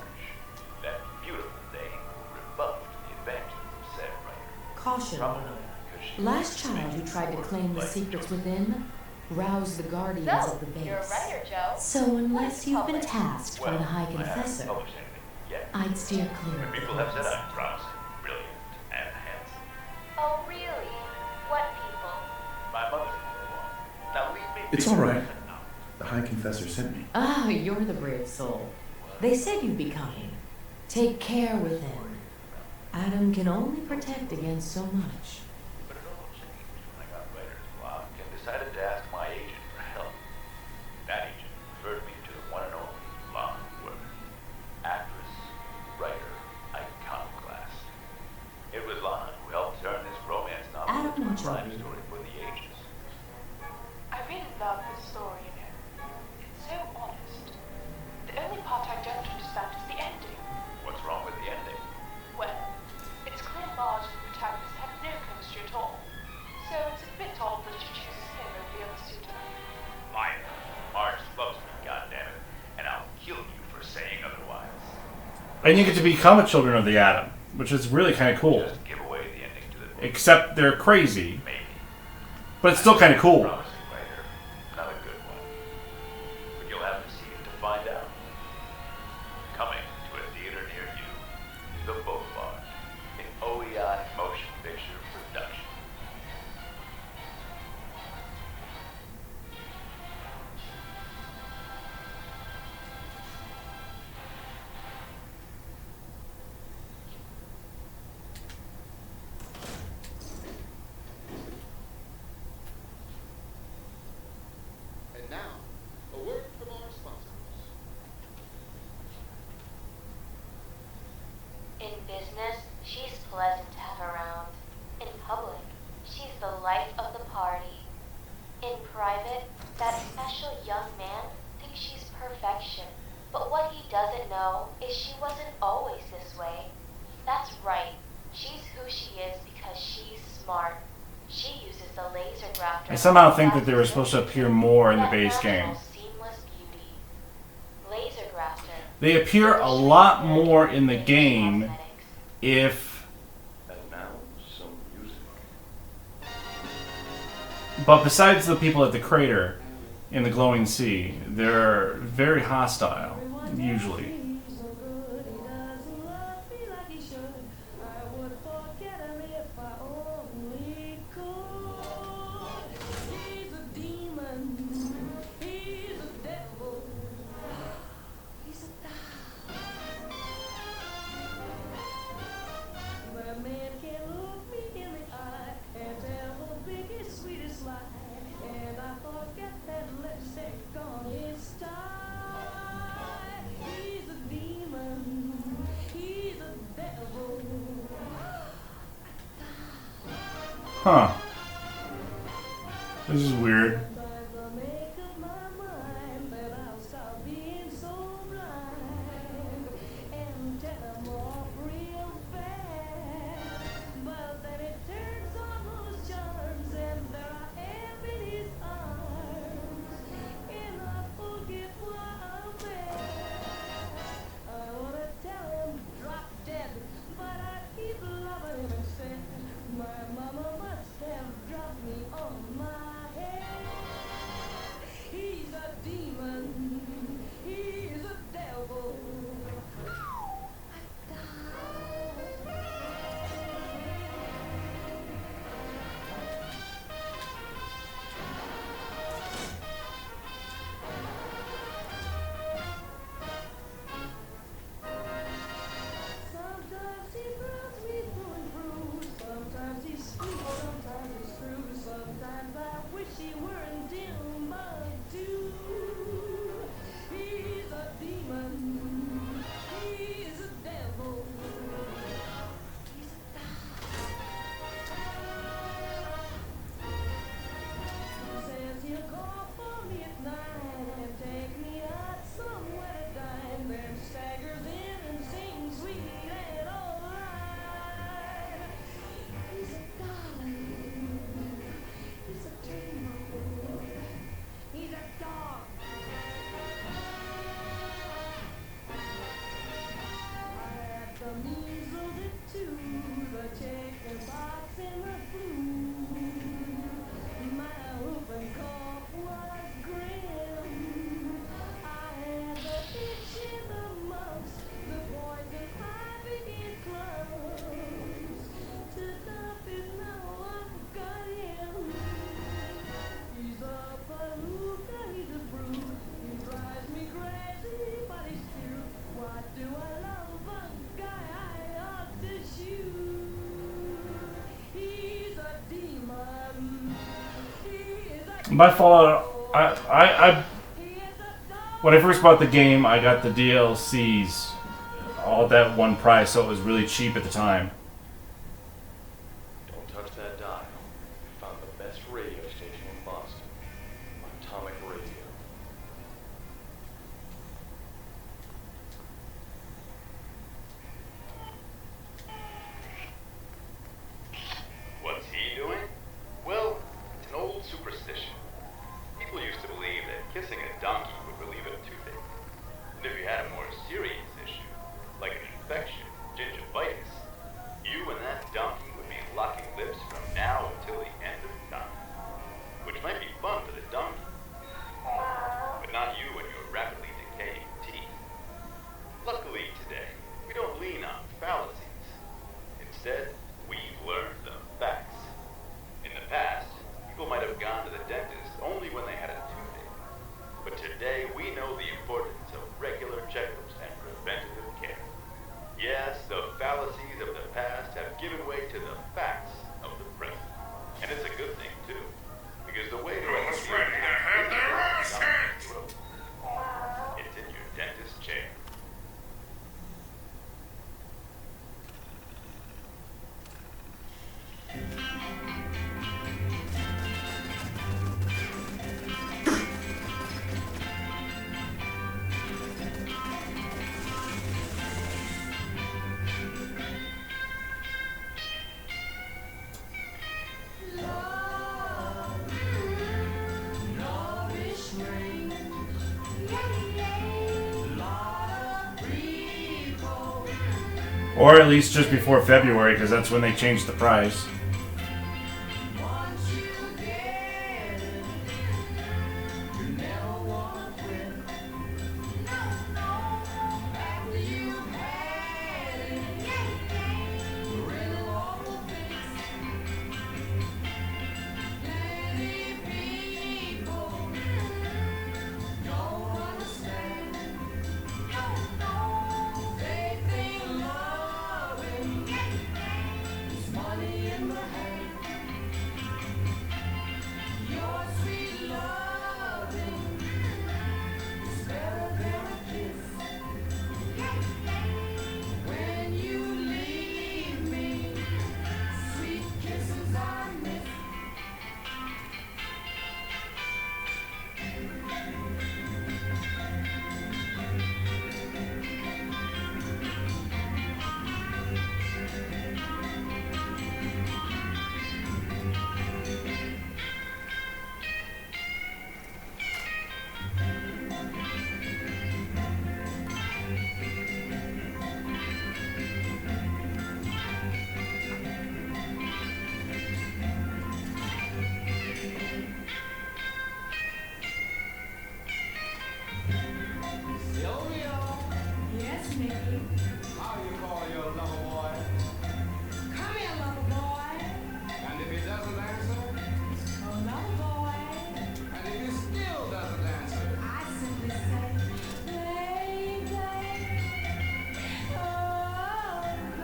that beautiful dame who rebuffed the advances of said writer. Caution. Probably because she Last child who tried to claim the secrets within roused the guardians of the base. You're a writer, Joe. So unless you've been tasked by the High I haven't Confessor, published anything yet. I'd steer clear And of the people have said base. I'm promising, brilliant, and handsome. Oh, really? What people? My mother's one. Now leave me. It's all right. The High Confessor sent me. Ah, you're the brave soul. They said you'd be coming. Take care with him. Adam can only protect against so much. But it all changed when I got writer's block and decided to ask my agent for help. That agent referred me to the one and only Lana Worth. Actress, writer, iconoclast. It was Lana who helped turn this romance novel Adam into a wants crime you. story for the ages. I really love this story, you know. It's so honest. The only part I don't understand is the ending. What's wrong with the ending? Well, it's clear Marge and the protagonist have no chemistry at all. So it's a bit odd that she chooses him over the other suitor. Liar. Marge loves me, goddammit, and I'll kill you for saying otherwise. And you get to become a Children of the Atom, which is really kind of cool. Just give away the ending to the book. Except they're crazy, Maybe. but it's still kind of cool. Promising writer. Not a good one. But you'll have to see it to find out. Coming to a theater near you, The Boulevard, an OEI motion picture production. And now, a word from our sponsors. In business, she's pleasant to have around. In public, she's the life of the party. In private, that special young man thinks she's perfection. But what he doesn't know is she wasn't always this way. That's right. She's who she is because she's smart. She uses the laser grafter. I somehow think that they were supposed to appear more in the base game. Laser grafter. They appear a lot more in the game if... And now, some music. But besides the people at the crater in the glowing sea, they're very hostile, usually. Huh. This is weird. By Fallout, when I first bought the game, I got the DLCs all at that one price, so it was really cheap at the time. Don't touch that dial. We found the best radio station in Boston. Atomic Radio. What's he doing? Well, it's an old superstition. People used to believe that kissing a donkey would relieve a toothache. And if you had a more serious issue, like an infection, gingivitis, you and that donkey would be locking lips from now until the end of time. Which might be fun for the donkey, but not you and your rapidly decaying teeth. Luckily today, we don't lean on fallacies. Instead, we've learned the facts. In the past, people might have gone to the dentist only when they had a toothache. But today, we know the importance of regular checkups and preventative care. Yes, the fallacies of the past have given way to the facts of the present. And it's a good thing, too. Because the way to Who's ready to have their ass handed? it's in your dentist chair. Or at least just before February, because that's when they changed the price.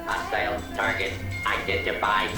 Hostile target identified.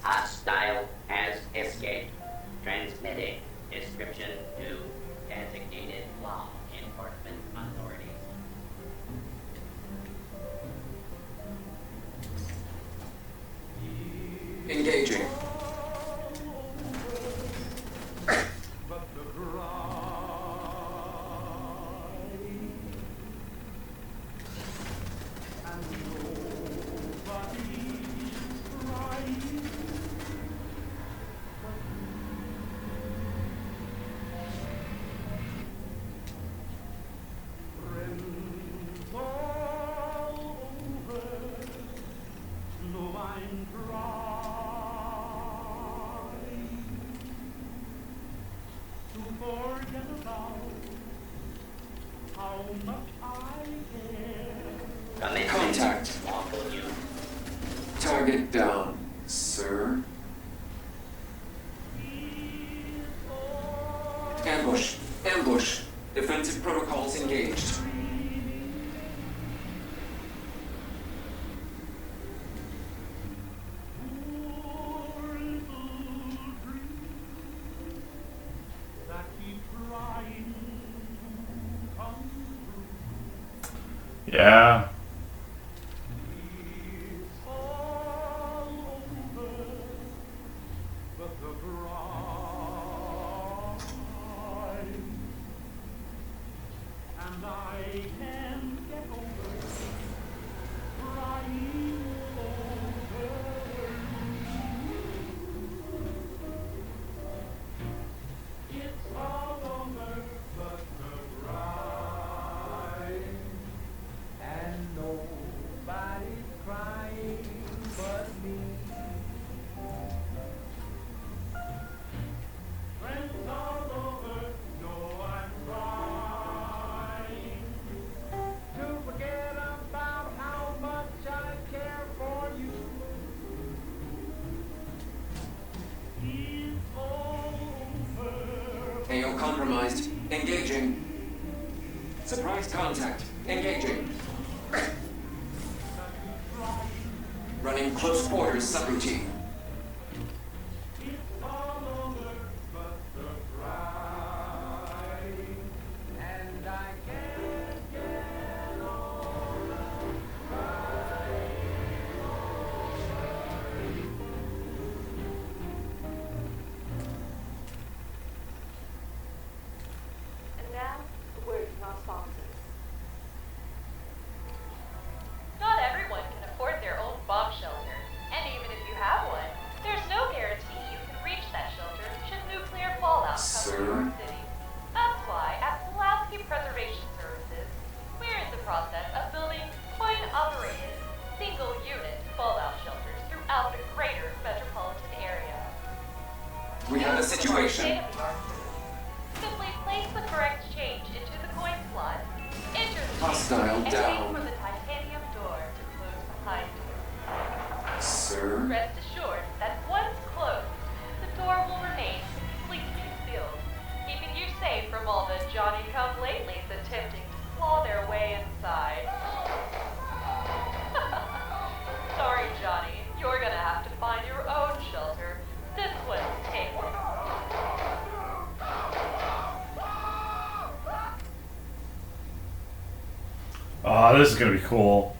Hostile has escaped. Transmitting description to designated law enforcement authorities. Engaging. Contact. Target down, sir. Ambush. Ambush. Defensive protocols engaged. Yeah. AO compromised. Engaging. Surprise contact. Engaging. Running close quarters subroutine. process of building coin-operated, single-unit fallout shelters throughout the greater metropolitan area. We have a situation. State-of-the-art. Simply place the correct change into the coin slot, enter the Hostile change, and wait down. for the titanium door to close behind you. Sir? Rest assured that once closed, the door will remain completely sealed, keeping you safe from all the Johnny-come-latelys attempting to claw their way inside. Sorry, Johnny. You're gonna have to find your own shelter. This one's taken. Oh, this is gonna be cool.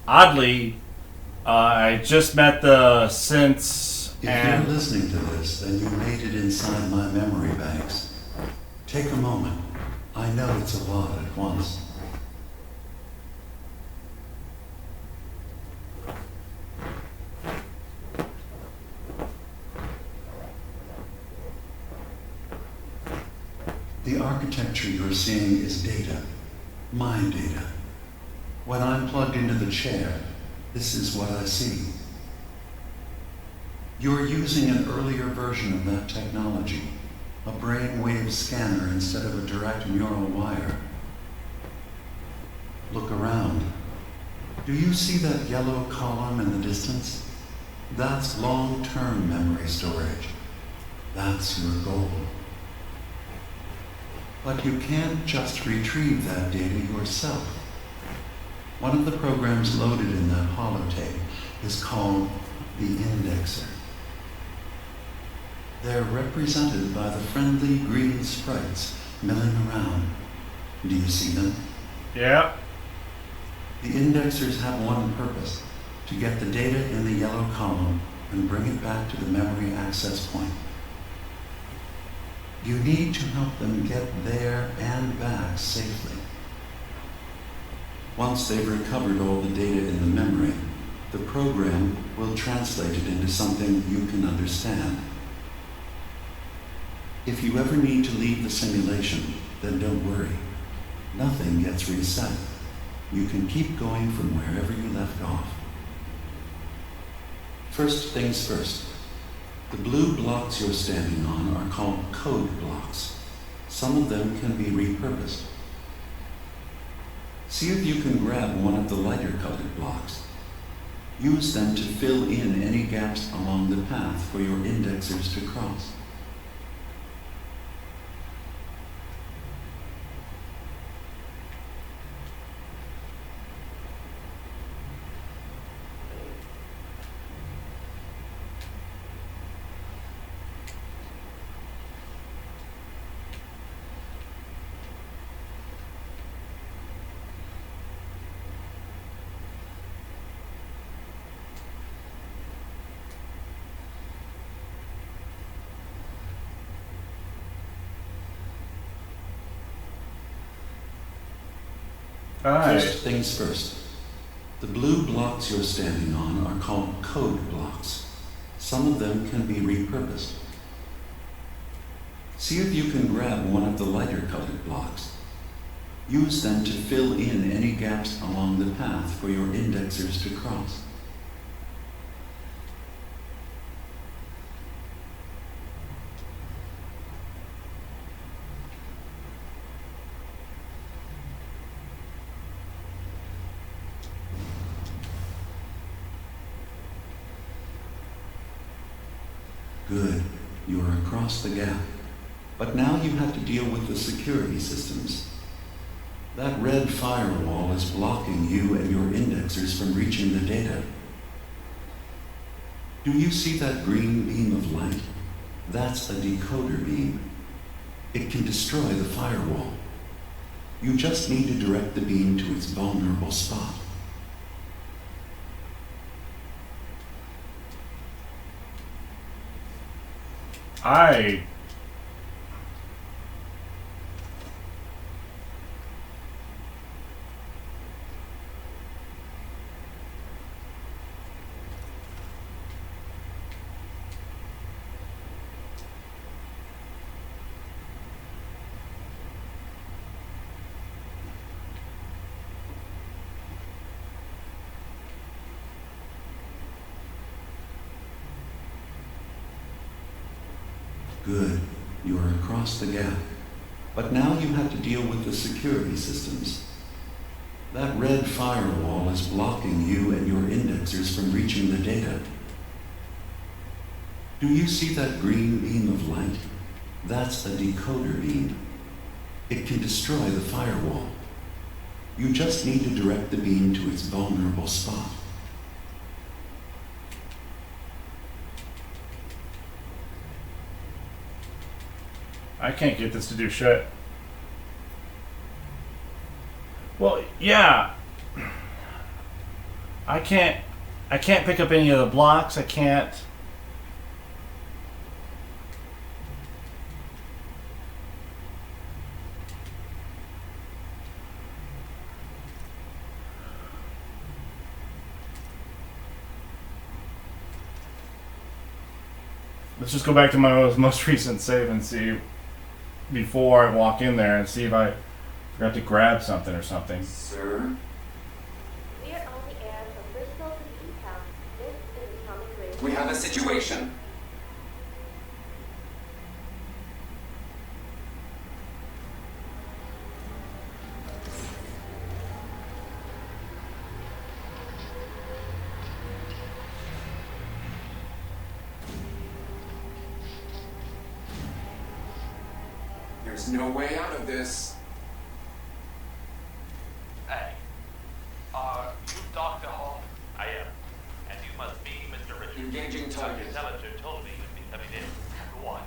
Oddly, I just met the synths If and you're listening to this, then you made it inside my memory banks. Take a moment. I know it's a lot at once. The architecture you're seeing is data, mind data. When I'm plugged into the chair, this is what I see. You're using an earlier version of that technology, a brainwave scanner instead of a direct neural wire. Look around. Do you see that yellow column in the distance? That's long-term memory storage. That's your goal. But you can't just retrieve that data yourself. One of the programs loaded in that holotape is called the indexer. They're represented by the friendly green sprites milling around. Do you see them? yeah. The indexers have one purpose, to get the data in the yellow column and bring it back to the memory access point. You need to help them get there and back safely. Once they've recovered all the data in the memory, the program will translate it into something you can understand. If you ever need to leave the simulation, then don't worry. Nothing gets reset. You can keep going from wherever you left off. First things first. The blue blocks you're standing on are called code blocks. Some of them can be repurposed. See if you can grab one of the lighter colored blocks. Use them to fill in any gaps along the path for your indexers to cross. First things first. The blue blocks you're standing on are called code blocks. Some of them can be repurposed. See if you can grab one of the lighter colored blocks. Use them to fill in any gaps along the path for your indexers to cross. Good, you're across the gap. But now you have to deal with the security systems. That red firewall is blocking you and your indexers from reaching the data. Do you see that green beam of light? That's a decoder beam. It can destroy the firewall. You just need to direct the beam to its vulnerable spot. Good. You are across the gap. But now you have to deal with the security systems. That red firewall is blocking you and your indexers from reaching the data. Do you see that green beam of light? That's a decoder beam. It can destroy the firewall. You just need to direct the beam to its vulnerable spot. I can't get this to do shit. Well, yeah. I can't pick up any of the blocks. I can't. Let's just go back to my most recent save and see before I walk in there and see if I forgot to grab something or something. Sir? We are on the air from Bristol to Newtown. This is Atomic Radio. We have a situation. There's no way out of this. Hey, are you Dr. Hall? I am. And you must be Mr. Richards. Engaging target. The intelliger told me you'd be coming in. What?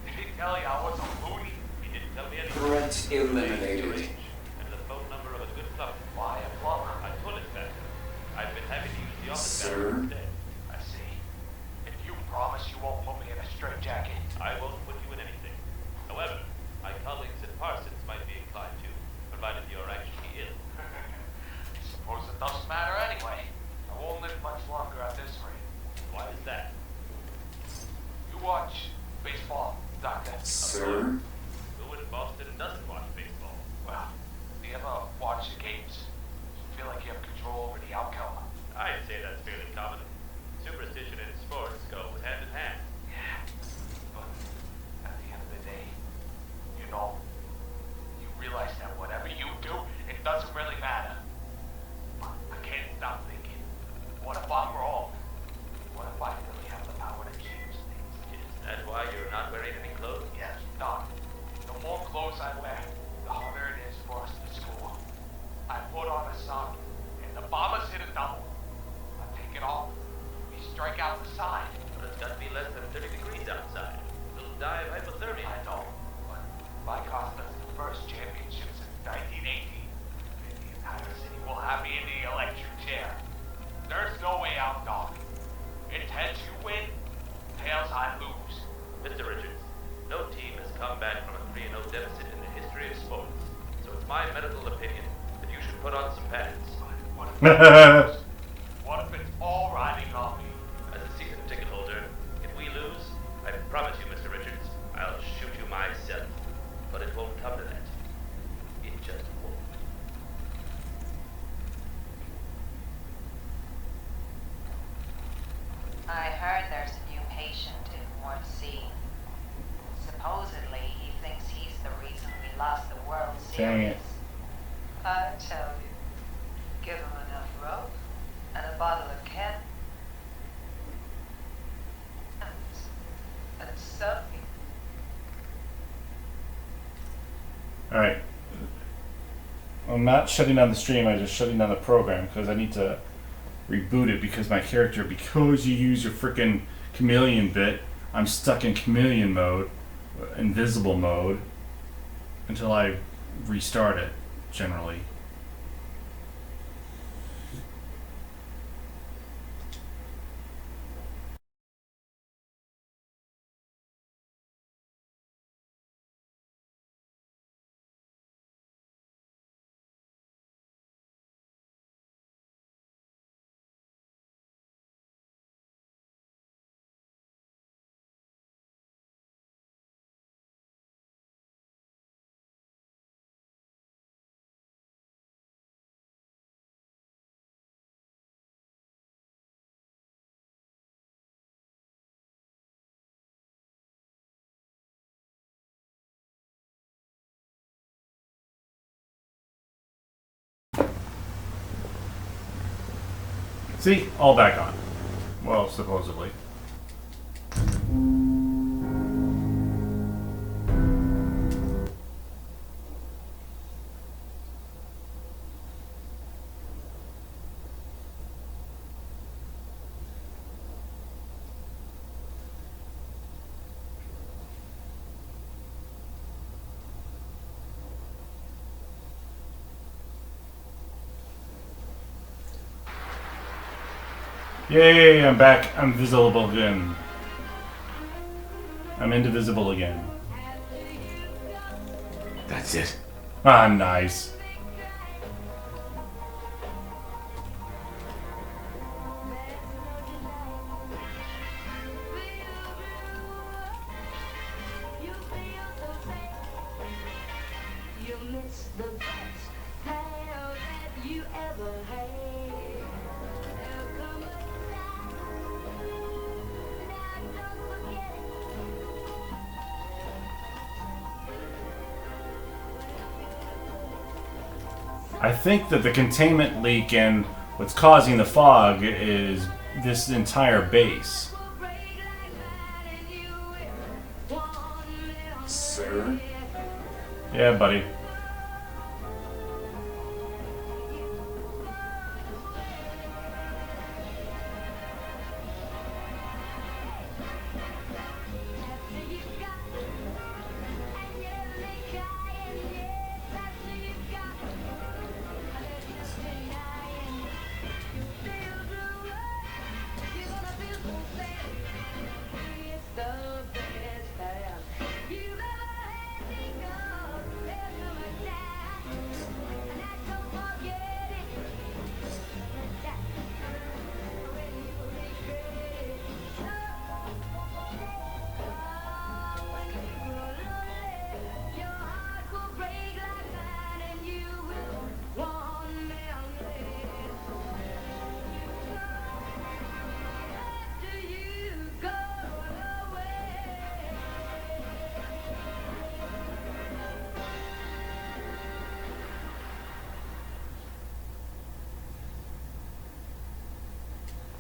Did he tell you I was a loony? He didn't tell me anything. Threat eliminated. And the phone number of a good plumber. Why a plumber? I told it back. I've been having to use the office Sir? instead. I see. If you promise you won't put me in a straitjacket. I won't put you in anything. However, my colleagues at Parsons might be inclined to, provided you're actually ill. Suppose it doesn't matter anyway. I won't live much longer at this rate. Why is that? You watch baseball, Doctor? Sir? Who in Boston doesn't watch baseball? Well, do you ever watch the games? Feel like you have control over the outcome? I'd say that's fairly common. Superstition and sports go hand in hand. Yeah, but at the end of the day, you know, you realize that whatever you do, it doesn't really matter. But I can't stop thinking, what if I'm wrong? What if I really have the power to change things? Is that why you're not wearing any clothes? Yes, Doc. The more clothes I wear, the harder it is for us to score. I put on a sock, and the bombers hit a double. I take it off, we strike out the side. But it's got to be less than 30 degrees outside. It'll die of hypothermia. I know, but if I cost us the first championship since 1918, then the entire city will have me in the electric chair. There's no way out, Doc. It's heads you win, tails I lose. Mr. Richards, no team has come back from a 3-0 deficit in the history of sports. So it's my medical opinion that you should put on some pads. What if it's all riding on me? As a season ticket holder, if we lose, I promise you, Mr. Richards, I'll shoot you myself. But it won't come to that. It just won't. I heard there's a new patient in Ward C. Supposedly, he thinks he's the reason we lost the World Dang Series. it. I tell you, give him enough rope and a bottle of cat. And something. Alright. I'm not shutting down the stream, I'm just shutting down the program because I need to reboot it because my character, because you use your freaking chameleon bit, I'm stuck in chameleon mode, invisible mode, until I restart it, generally. See? All back on. Well, supposedly. Yay, I'm back. I'm visible again. I'm indivisible again. That's it. Ah, nice. I think that the containment leak and what's causing the fog is this entire base. Sir? Yeah, buddy.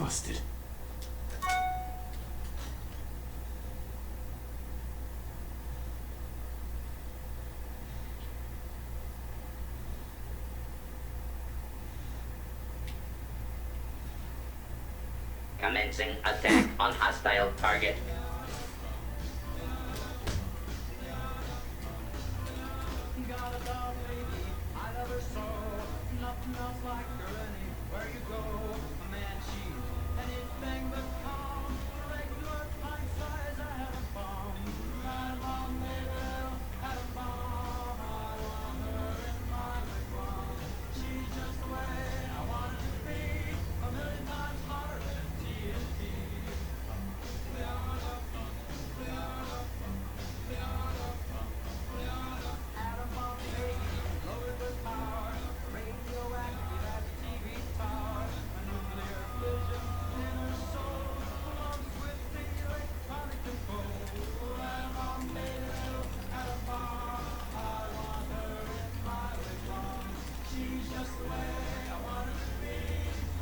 Busted. Commencing attack on hostile target.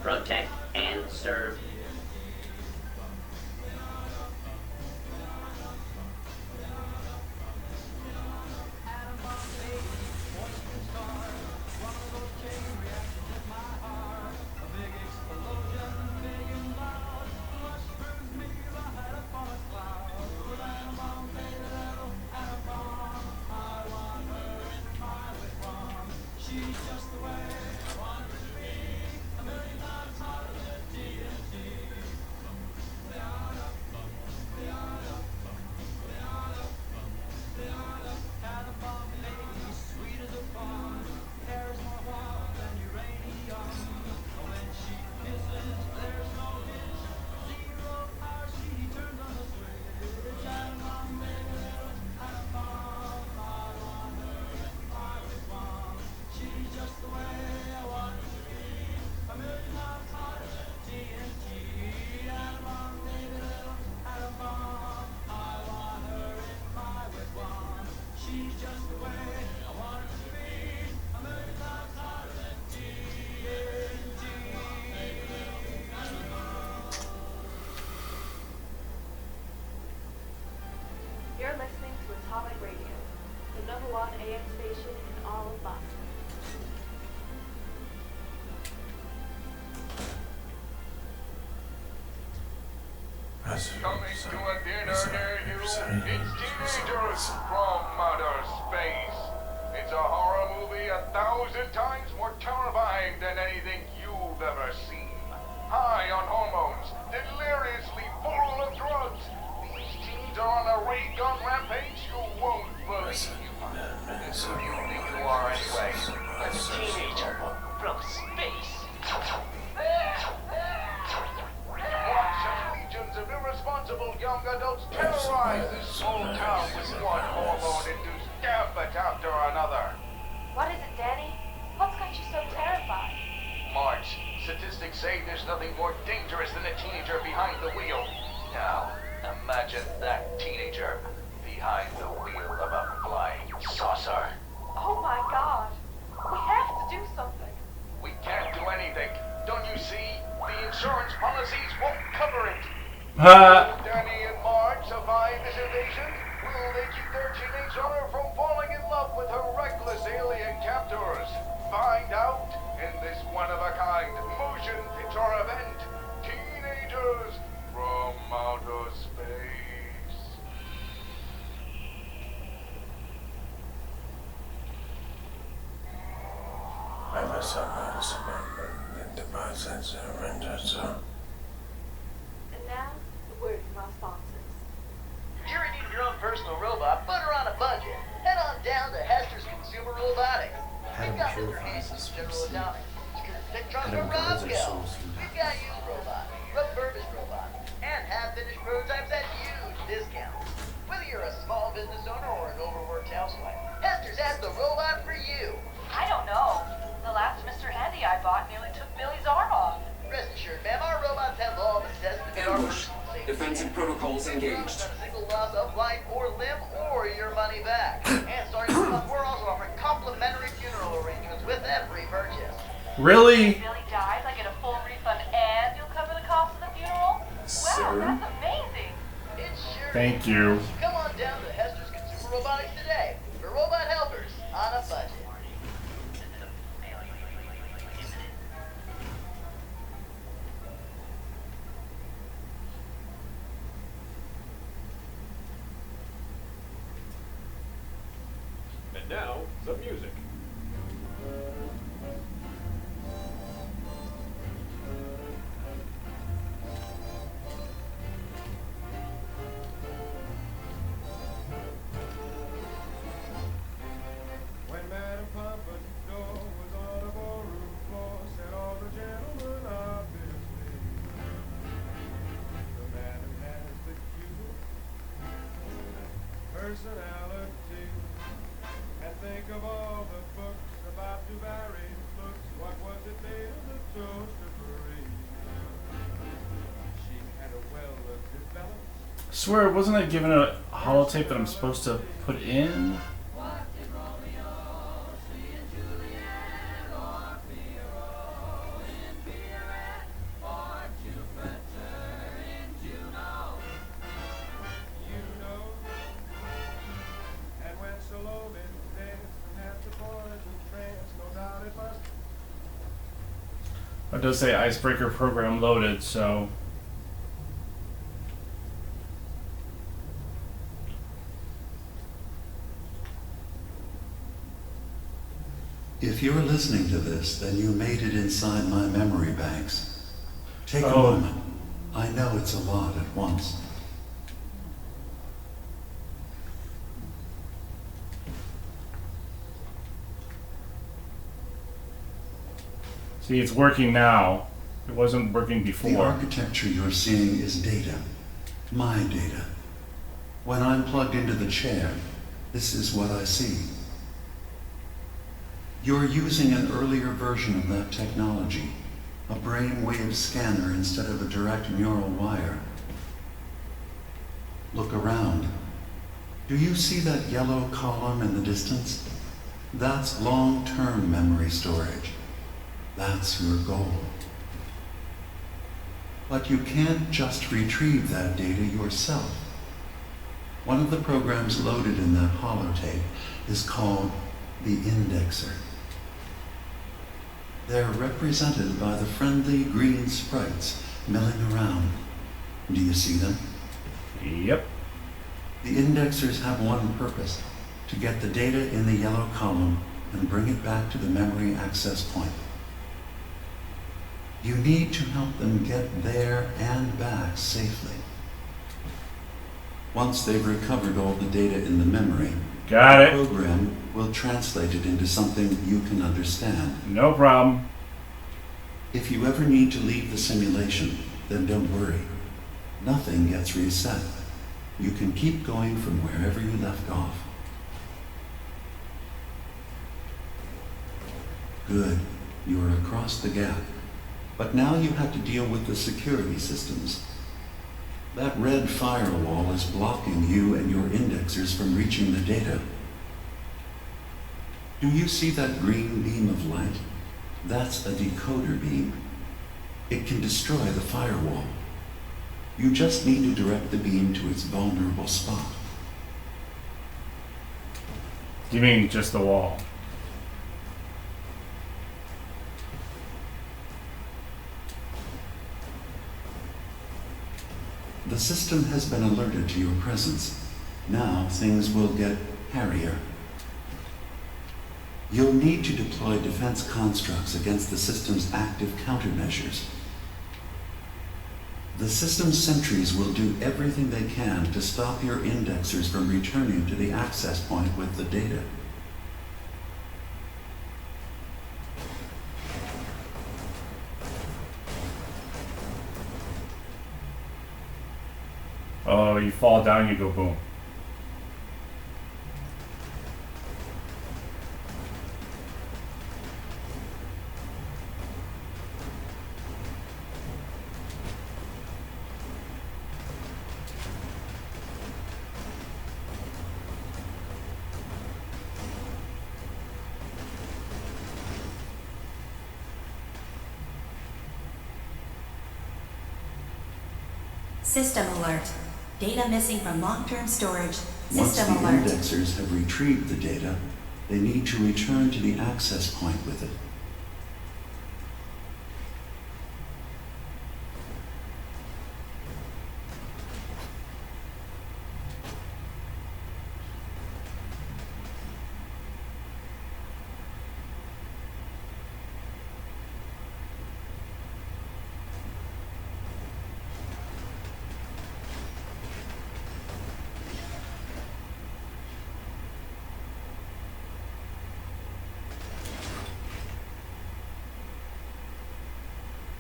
Protect and serve. AM station in all of Boston. Coming to a dinner near you, it's teenagers from outer space. It's a horror movie 1,000 times more terrifying than anything you've ever seen. High on hormones, deliriously full of drugs, these teens are on a ray gun rampage you won't believe. Who do you think you are anyway? A teenager from space. Watch as legions of irresponsible young adults terrorize this small town with one hormone-induced gambit after another. What is it, Danny? What's got you so terrified? Marge, statistics say there's nothing more dangerous than a teenager behind the wheel. Now, imagine that teenager behind the wheel of a flying saucer. Oh my God. We have to do something. We can't do anything. Don't you see? The insurance policies won't cover it. Will Danny and Marge survive this invasion? Will they keep their teenage owner from falling in love with her reckless alien captors? Find out in this one-of-a-kind motion picture event. Teenagers from outer space. And now, the word from our sponsors. If you're in need of your own personal robot, but are on a budget, head on down to Hester's Consumer Robotics. We've got Mr. Hansen's General Atomics. Victron from Roscoe. We've got used robots, refurbished robots, and half-finished prototypes at huge discounts. Whether you're a small business owner or an overworked housewife, Hester's has the robot for you. I don't know. The last Mr. Handy I bought nearly took Billy's arm off. Rest assured, ma'am, our robots have all the tests to meet our personal safety. Defensive protocols engaged. Not a single loss of life or limb or your money back. And starting this month, we're also offering complimentary funeral arrangements with every purchase. Really? If Billy dies, I get a full refund and you'll cover the cost of the funeral? Wow, that's amazing. It sure Thank is. you. Come on down to Hester's Consumer Robotics today for robot helpers on a budget. And now, some music. When Madame Pompadour was on the ballroom floor, said all the gentlemen obviously. The madam has the cute personality. And think of all the books about Duvari's looks. What was it made of the toaster parade? She had a well-developed. I swear, wasn't I given a holotape that I'm supposed to put in? It does say icebreaker program loaded, so. If you're listening to this, then you made it inside my memory banks. Take a Oh. moment. I know it's a lot at once. See, it's working now. It wasn't working The before. architecture you're seeing is data. My data. When I'm plugged into the chair, this is what I see. You're using an earlier version of that technology, a brainwave scanner instead of a direct neural wire. Look around. Do you see that yellow column in the distance? That's long-term memory storage. That's your goal. But you can't just retrieve that data yourself. One of the programs loaded in that holotape is called the indexer. They're represented by the friendly green sprites milling around. Do you see them? Yep. The indexers have one purpose: to get the data in the yellow column and bring it back to the memory access point. You need to help them get there and back safely. Once they've recovered all the data in the memory, got it. The program will translate it into something you can understand. No problem. If you ever need to leave the simulation, then don't worry. Nothing gets reset. You can keep going from wherever you left off. Good. You're across the gap. But now you have to deal with the security systems. That red firewall is blocking you and your indexers from reaching the data. Do you see that green beam of light? That's a decoder beam. It can destroy the firewall. You just need to direct the beam to its vulnerable spot. You mean just the wall? The system has been alerted to your presence. Now things will get hairier. You'll need to deploy defense constructs against the system's active countermeasures. The system's sentries will do everything they can to stop your indexers from returning to the access point with the data. Oh, you fall down, you go boom. System alert. Data missing from long-term storage. Once the System alert. indexers have retrieved the data, they need to return to the access point with it.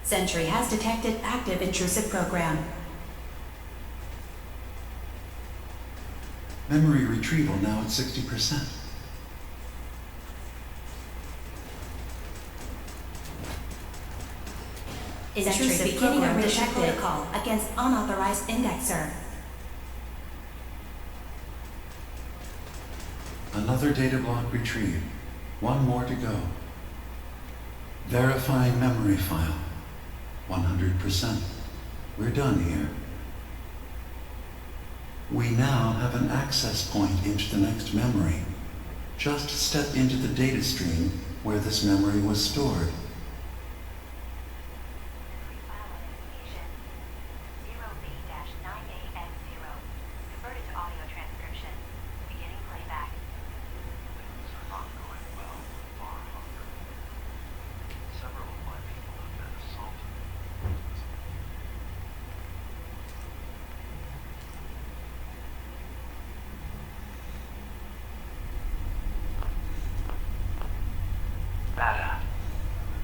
Sentry has detected active intrusive program. Memory retrieval now at 60%. Intrusive program detected protocol against unauthorized indexer. Another data block retrieved. One more to go. Verifying memory file. 100%. We're done here. We now have an access point into the next memory. Just step into the data stream where this memory was stored.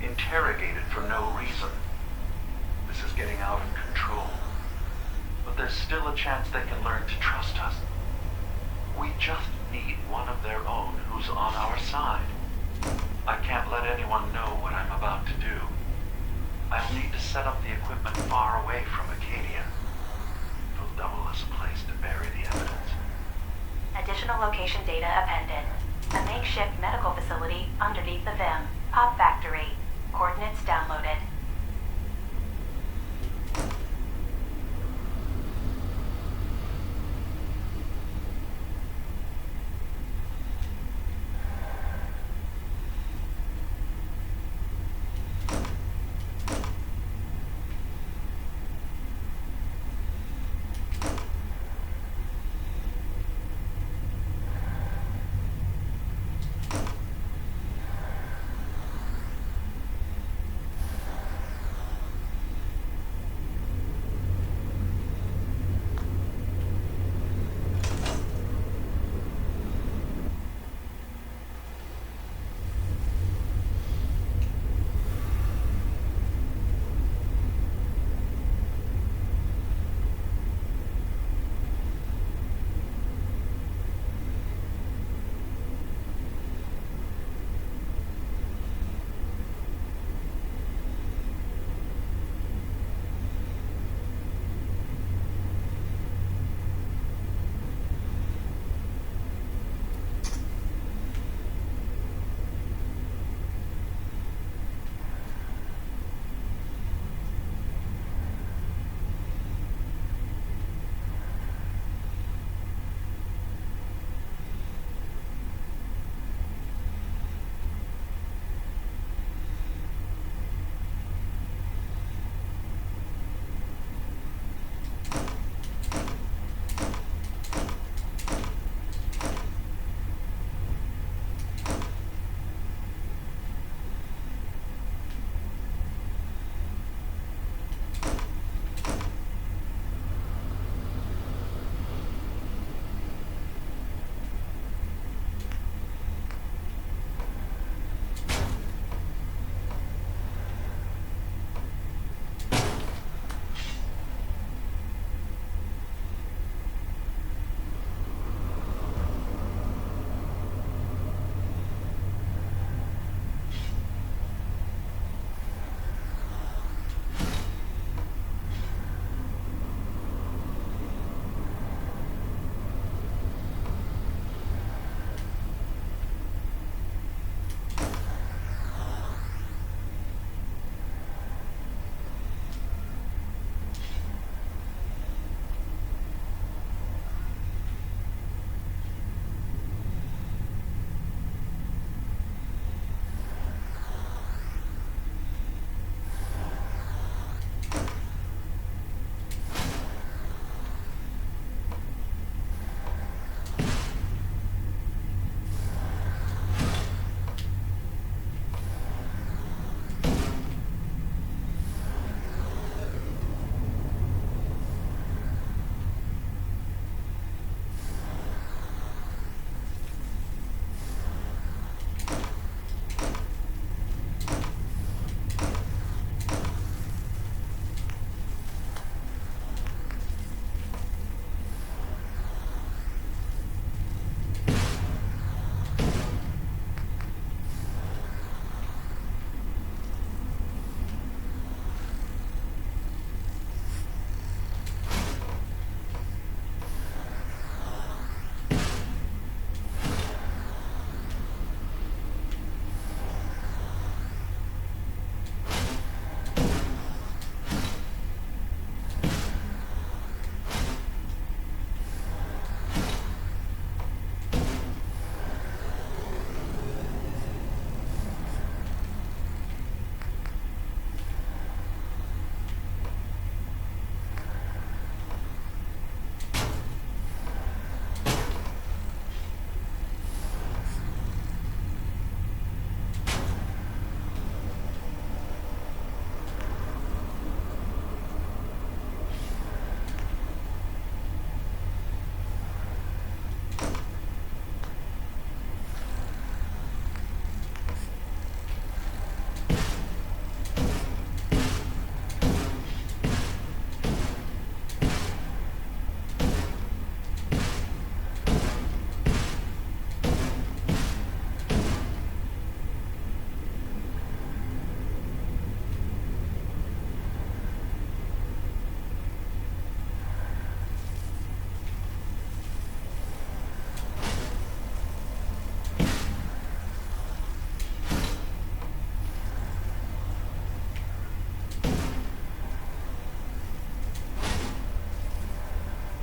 Interrogated for no reason. This is getting out of control. But there's still a chance they can learn to trust us. We just need one of their own who's on our side. I can't let anyone know what I'm about to do. I'll need to set up the equipment far away from Acadia. It'll double as a place to bury the evidence. Additional location data appended. A makeshift medical facility underneath the VIM. Pop factory. Coordinates downloaded.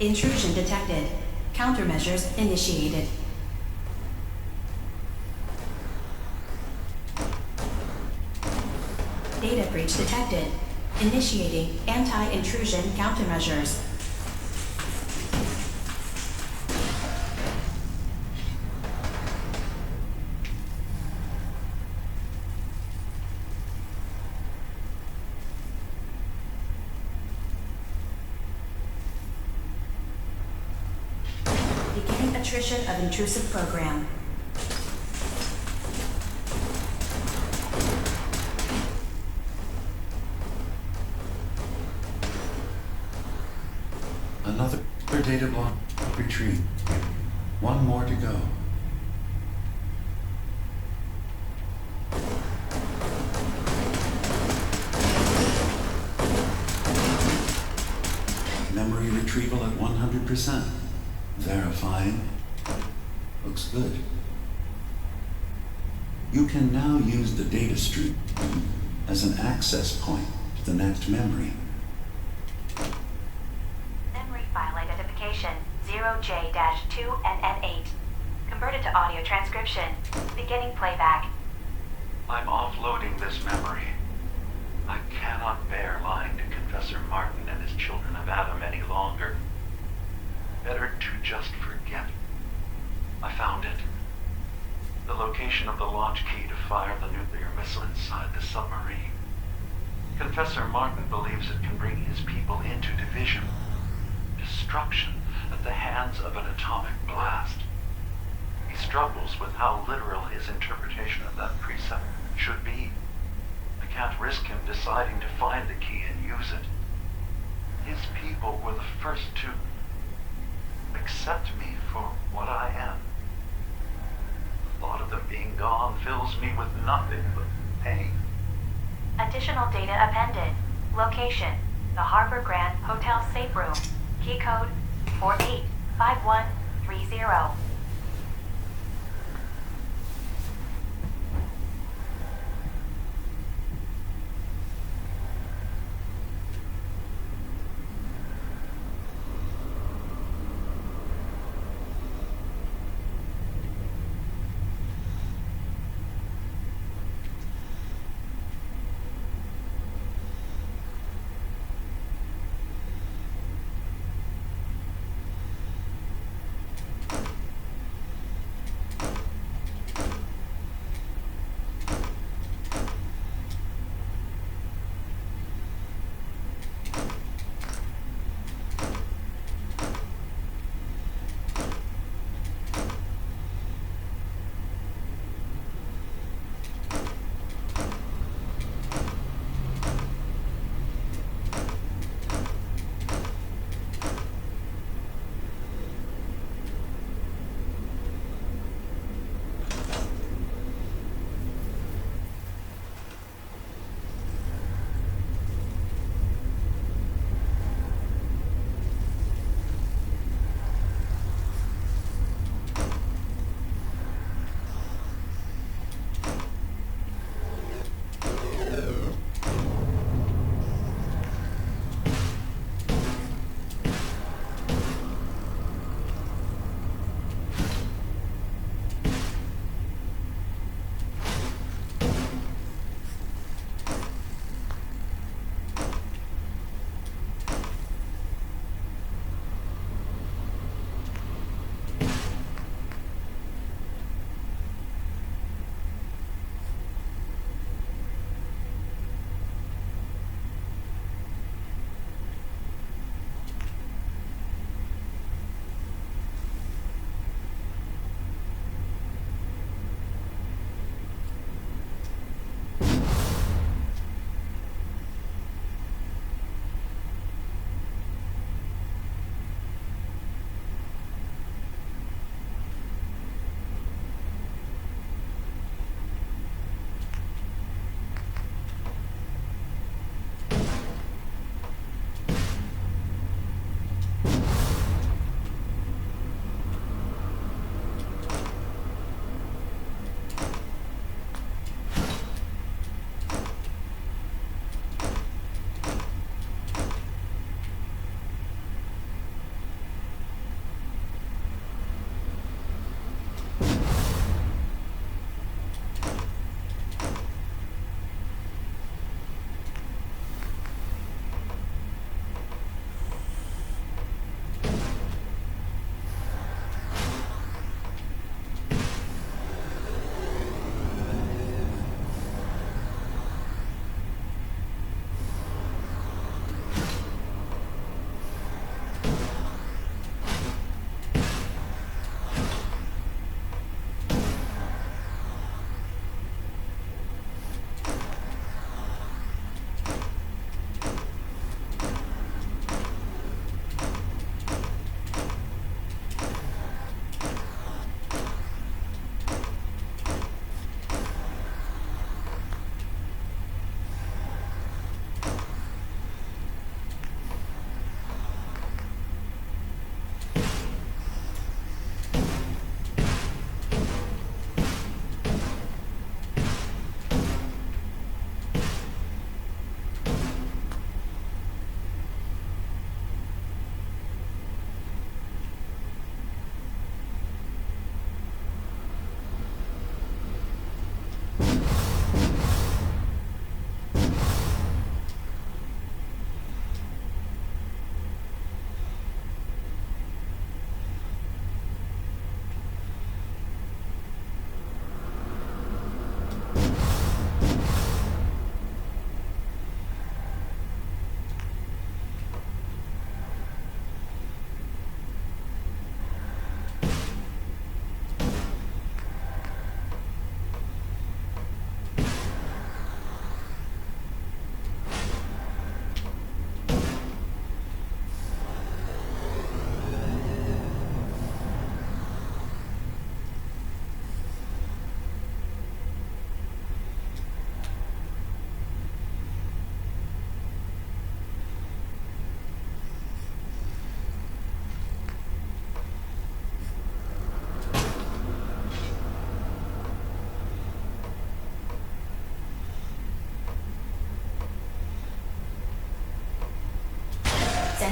Intrusion detected. Countermeasures initiated. Data breach detected. Initiating anti-intrusion countermeasures. Beginning attrition of intrusive program. Another data block retrieved. One more to go. Memory retrieval at 100%. Verifying. Looks good. You can now use the data stream as an access point to the next memory. Memory file identification 0J-2NN8. Converted to audio transcription. Beginning playback. I'm offloading this memory. I cannot bear lying to Confessor Martin and his children of Adam any longer. Better to just forget. I found it. The location of the launch key to fire the nuclear missile inside the submarine. Confessor Martin believes it can bring his people into division, destruction at the hands of an atomic blast. He struggles with how literal his interpretation of that precept should be. I can't risk him deciding to find the key and use it. His people were the first to accept me for what I am. The thought of them being gone fills me with nothing but pain. Additional data appended. Location: the Harbor Grand Hotel safe room. Key code 485130.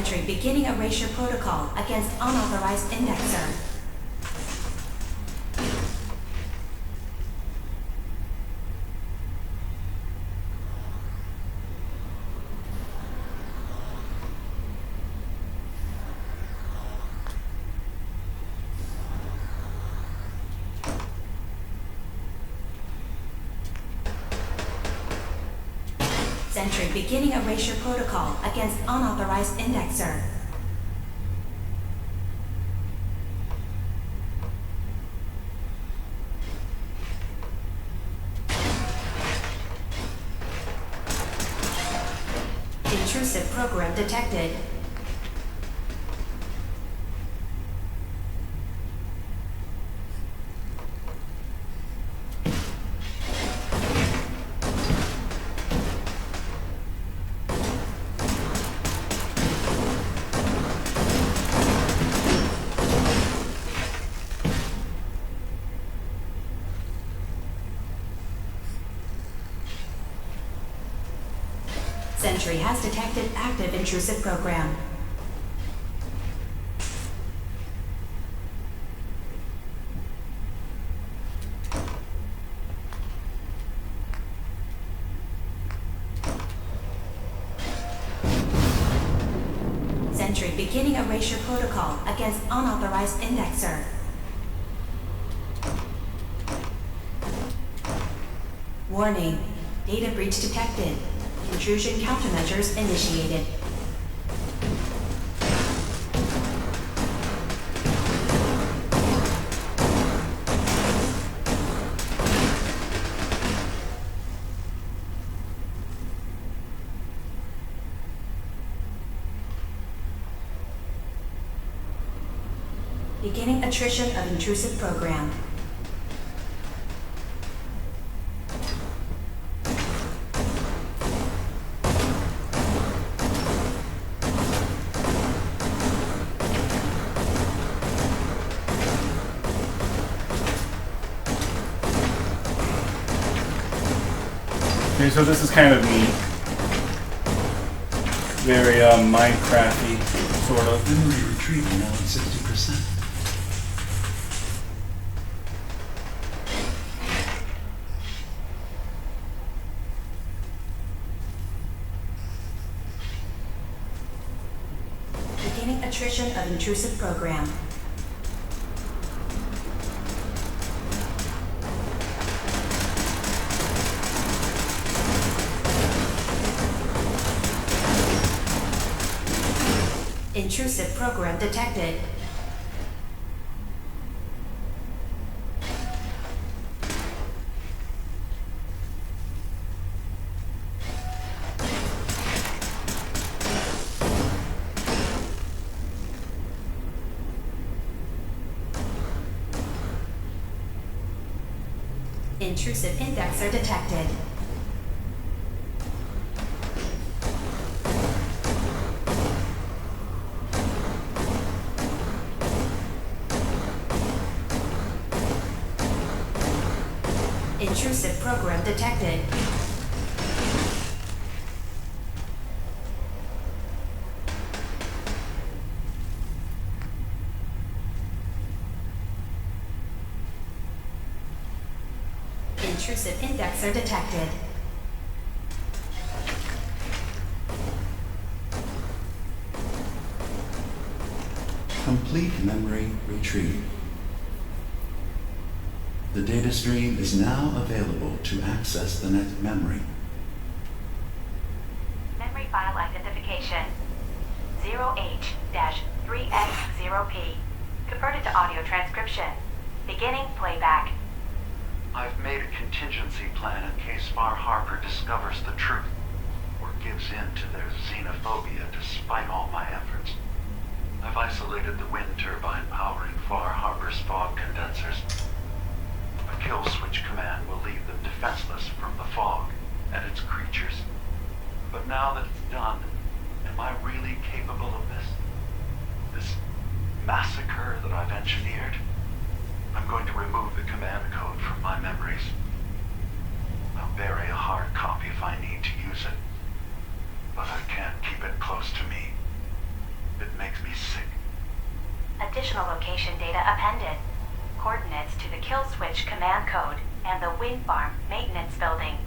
Sentry beginning erasure protocol against unauthorized indexer. Sentry beginning erasure protocol against unauthorized indexer. Intrusive program detected. Sentry has detected active intrusive program. Sentry beginning erasure protocol against unauthorized indexer. Warning, data breach detected. Intrusion countermeasures initiated. Beginning attrition of intrusive program. Okay, so this is kind of neat. Very Minecrafty, sort of. Memory retrieval now at 60%. Beginning attrition of intrusive program. Intrusive program detected. Intrusive indexer detected. Intrusive program detected. Intrusive indexer detected. Complete memory retrieved. The data stream is now available to access the next memory. Memory file identification 0H-3X0P. Converted to audio transcription. Beginning playback. I've made a contingency plan in case Far Harbor discovers the truth or gives in to their xenophobia despite all my efforts. I've isolated the wind turbine powering Far Harbor's fog condensers. A kill switch command will leave them defenseless from the fog and its creatures. But now that it's done, am I really capable of this? This massacre that I've engineered? I'm going to remove the command code from my memories. I'll bury a hard copy if I need to use it, but I can't keep it close to me. location data appended. Coordinates to the kill switch command code and the wind farm maintenance building.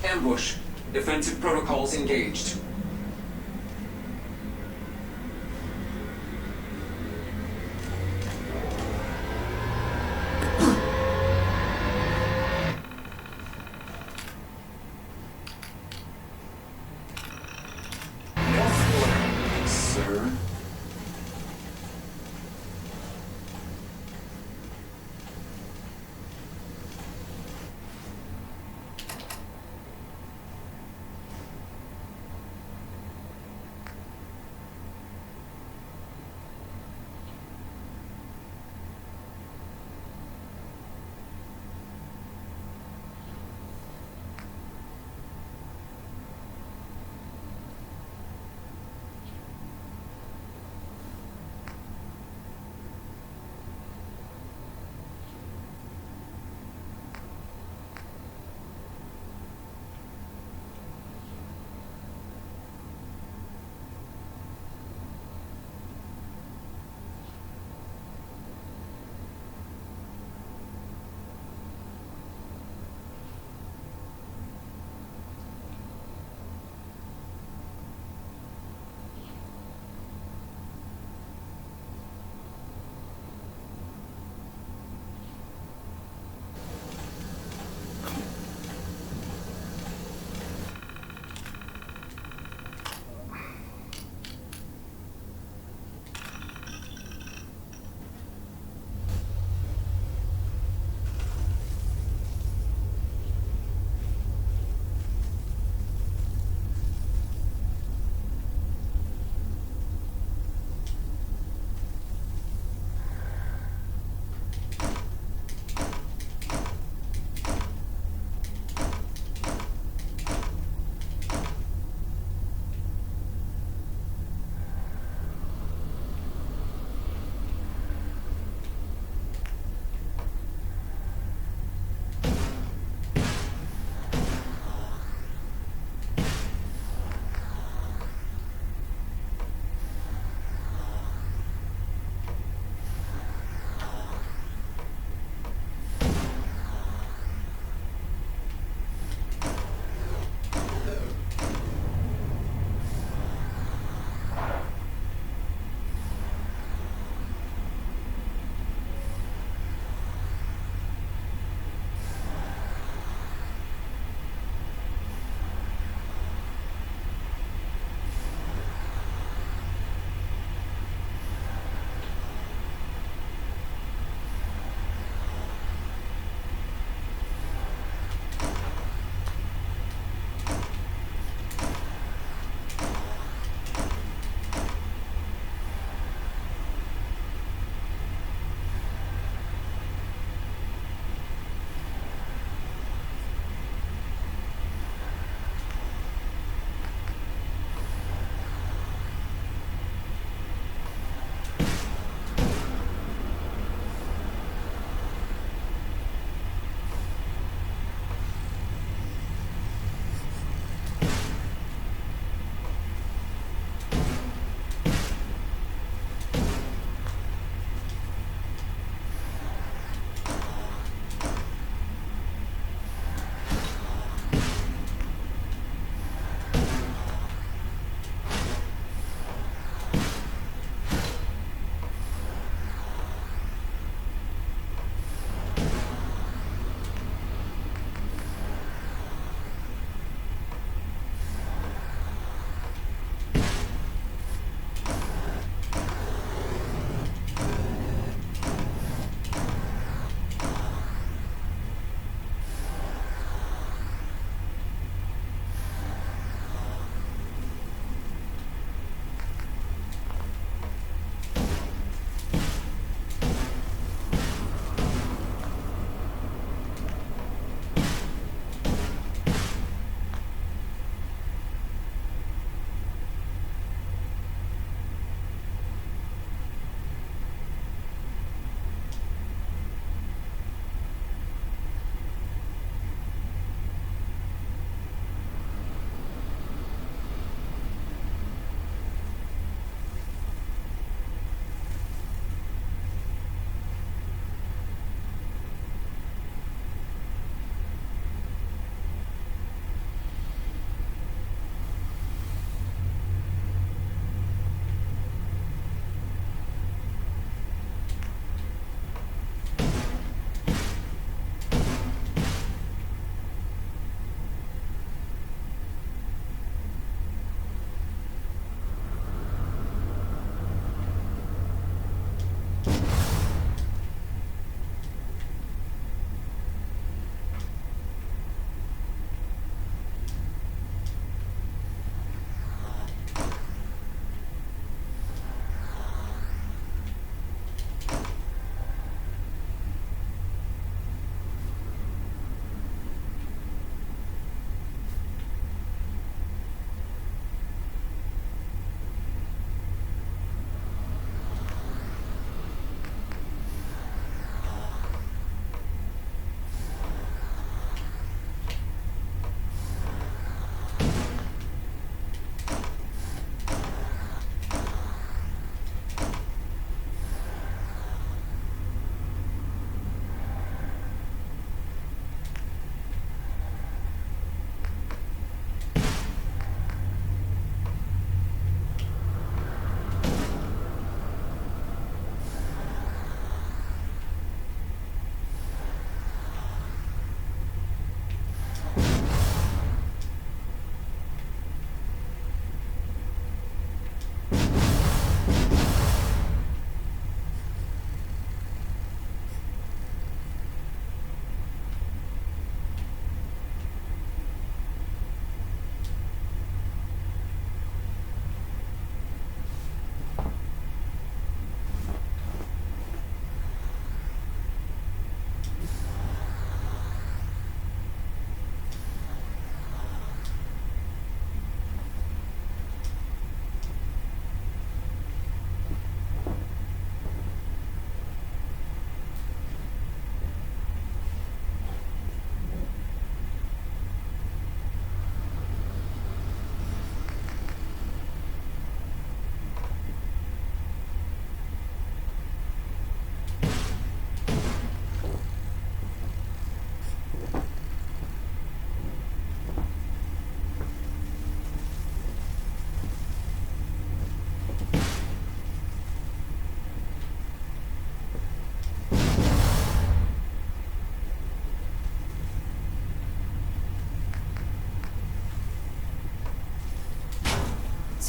Ambush. Defensive protocols engaged. Sir.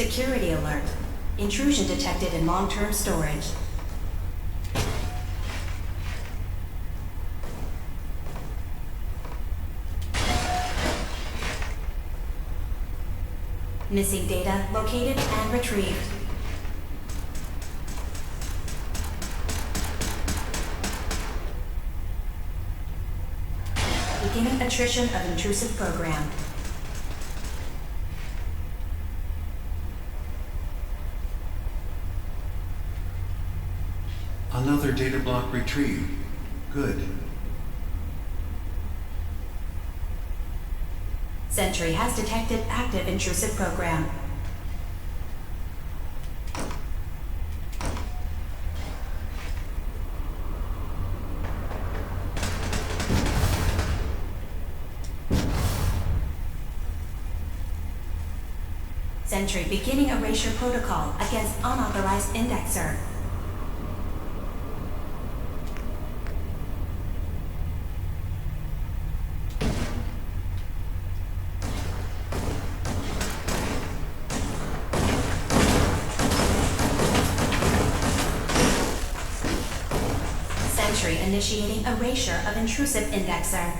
Security alert. Intrusion detected in long-term storage. Missing data located and retrieved. Beginning attrition of intrusive program. Another data block retrieved. Good. Sentry has detected active intrusive program. Sentry beginning erasure protocol against unauthorized indexer. Sentry initiating erasure of intrusive indexer.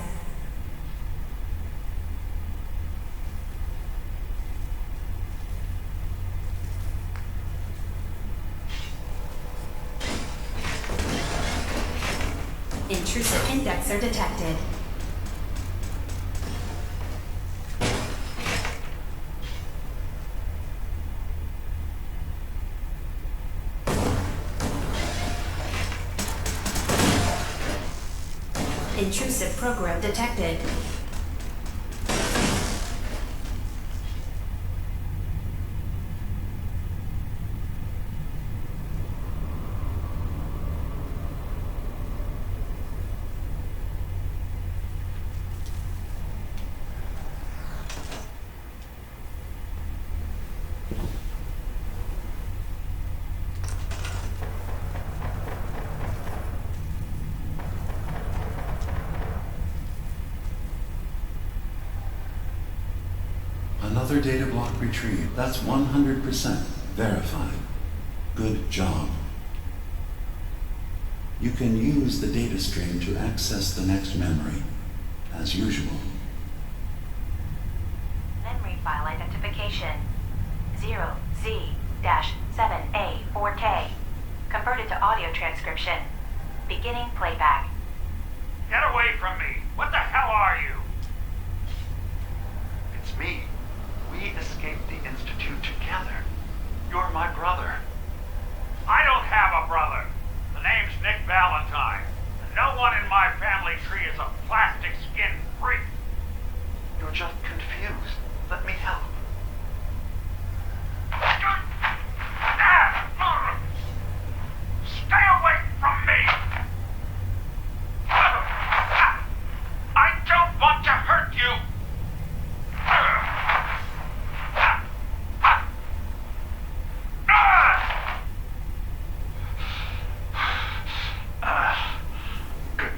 Intrusive indexer detected. Intrusive program detected. Another data block retrieved. That's 100% verified. Good job. You can use the data stream to access the next memory, as usual. Memory file identification 0Z-7A4K. Converted to audio transcription. Beginning playback. Get away from me! What the hell are you? It's me. We escaped the Institute together. You're my brother. I don't have a brother. The name's Nick Valentine. And no one in my family tree is a plastic skin freak. You're just confused. Let me help. Stay away from me! I don't want to hurt you! Good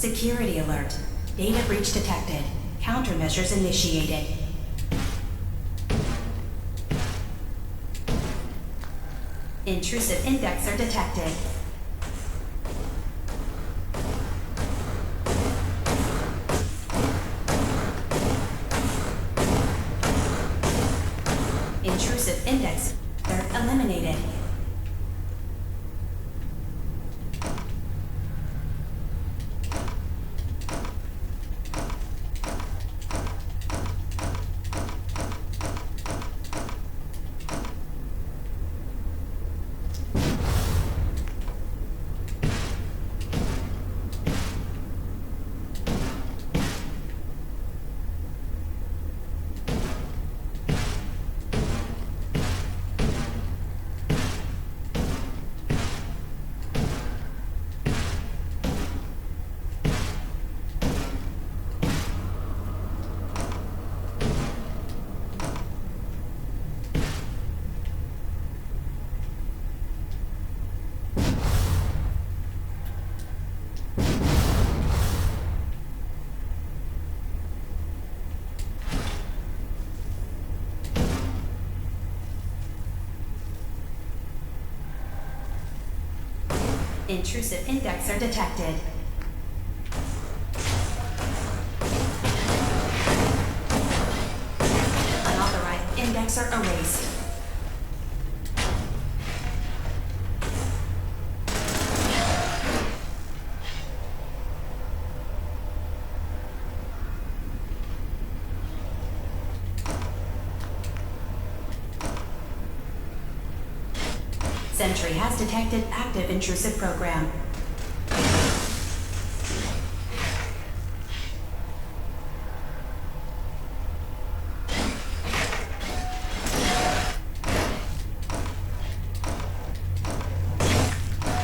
Security alert. Data breach detected. Countermeasures initiated. Intrusive indexer detected. Intrusive indexer eliminated. Intrusive indexer detected. Unauthorized indexer erased. Sentry has detected active intrusive program.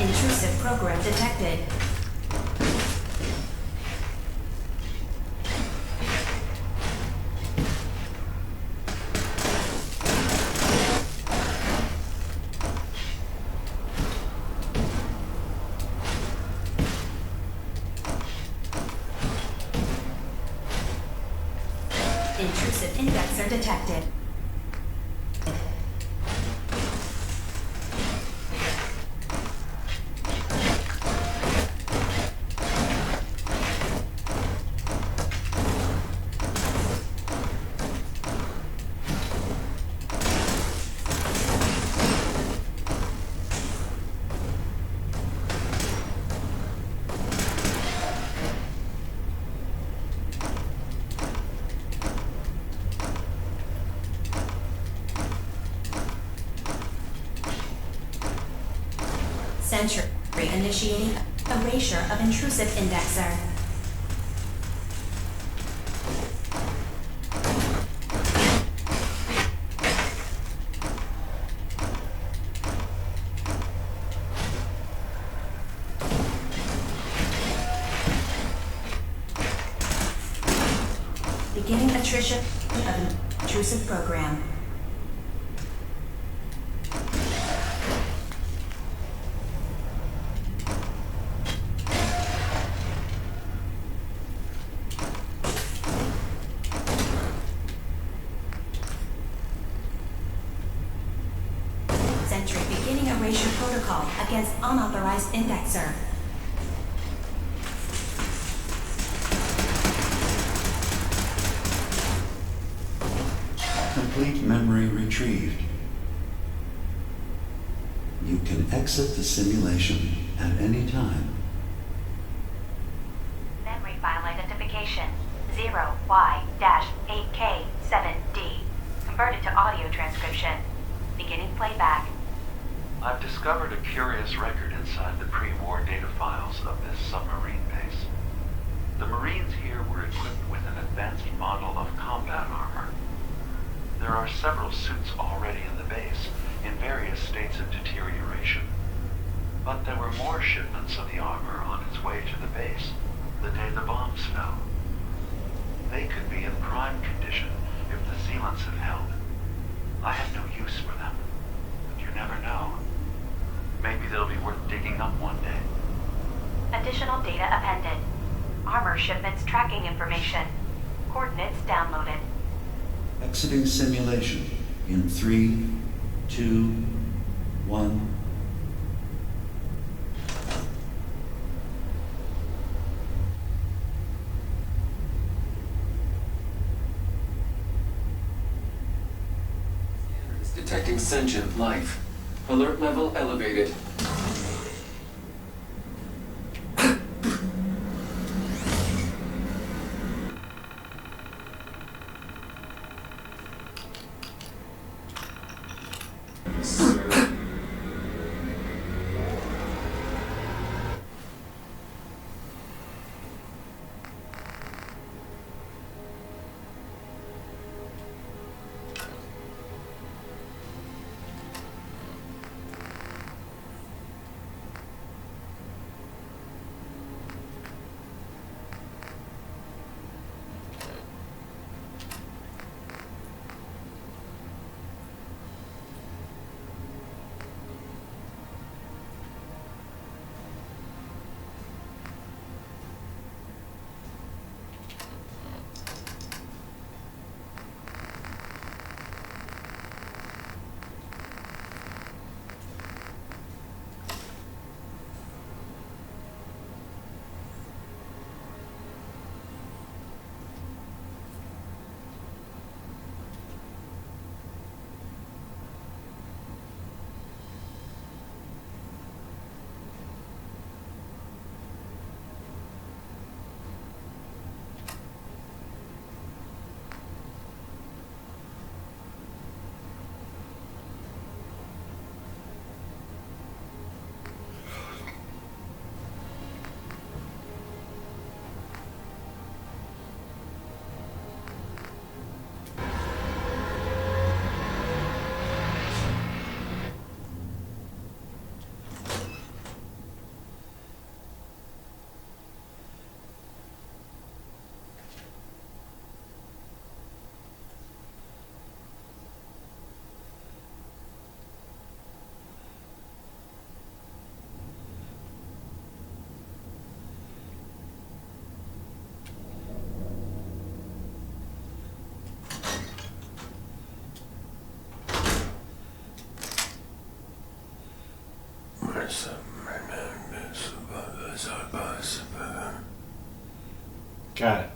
Intrusive program detected. Intrusive indexer detected. Sentry initiating erasure of intrusive indexer. Beginning attrition of intrusive program. Sentry beginning erasure protocol against unauthorized indexer. Complete memory retrieved. You can exit the simulation at any time. Memory file identification 0Y-8K7D. Converted to audio transcription. Beginning playback. I've discovered a curious record inside the pre-war data files of this submarine base. The Marines here were equipped with an advanced model of combat armor. There are several suits already in the base, in various states of deterioration. But there were more shipments of the armor on its way to the base the day the bombs fell. They could be in prime condition if the sealants have held. I have no use for them, but you never know. Maybe they'll be worth digging up one day. Additional data appended. Armor shipment's tracking information. Coordinates downloaded. Exiting simulation in 3, 2, 1. Detecting sentient life. Alert level elevated. Got it.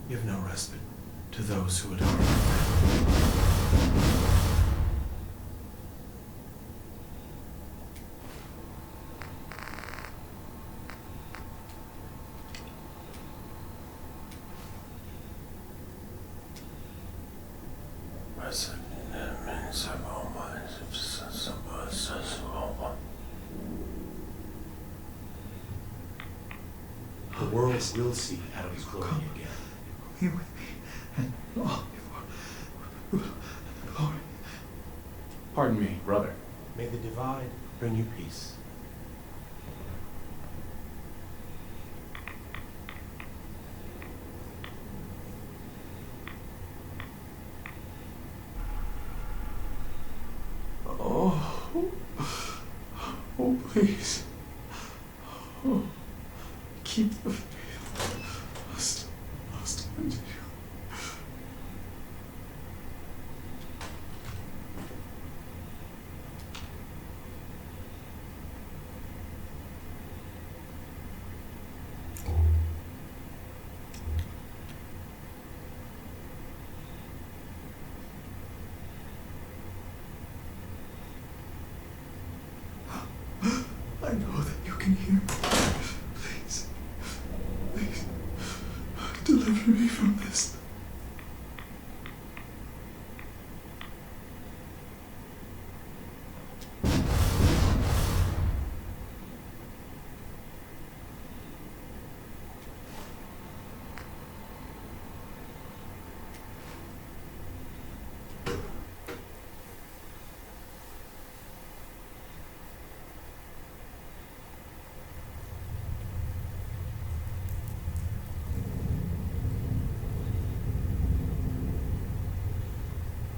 Give no respite to those who adore me. The world will see Adam's glory again. Here with me, and all glory. Pardon me, brother. May the divide bring you peace. Oh, please. Oh, keep the faith. Must end you. I know that you can hear me. Please, deliver me from this.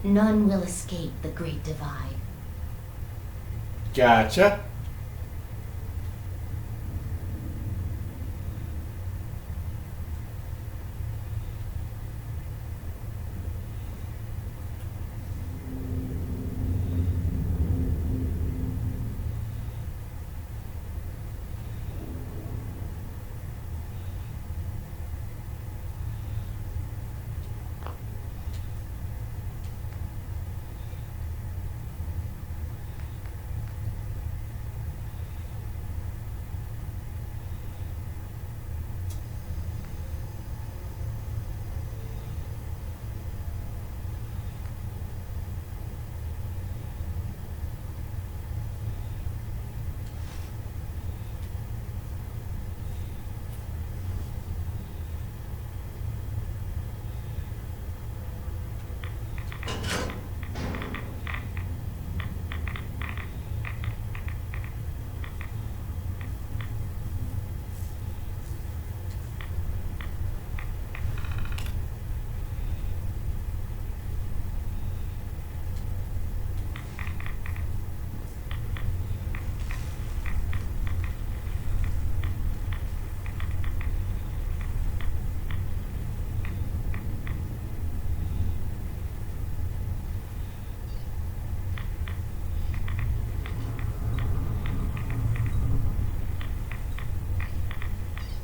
None will escape the Great Divide. Gotcha.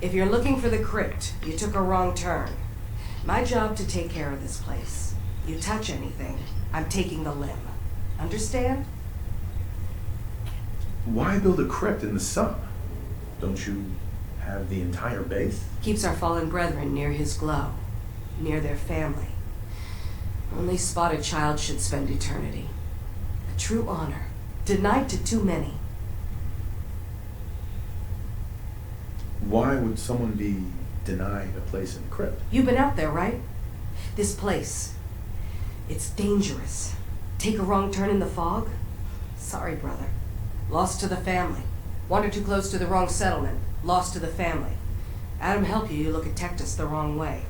If you're looking for the crypt, you took a wrong turn. My job to take care of this place. You touch anything, I'm taking the limb. Understand? Why build a crypt in the sun? Don't you have the entire base? Keeps our fallen brethren near his glow, near their family. Only spotted child should spend eternity. A true honor, denied to too many. Why would someone be denied a place in the crypt? You've been out there, right? This place. It's dangerous. Take a wrong turn in the fog? Sorry, brother. Lost to the family. Wander too close to the wrong settlement. Lost to the family. Adam help you, you look at Tectus the wrong way.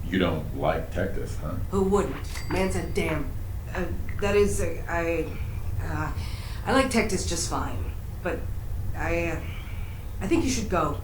You don't like Tectus, huh? Who wouldn't? Man's a damn... I like Tectus just fine. But I think you should go.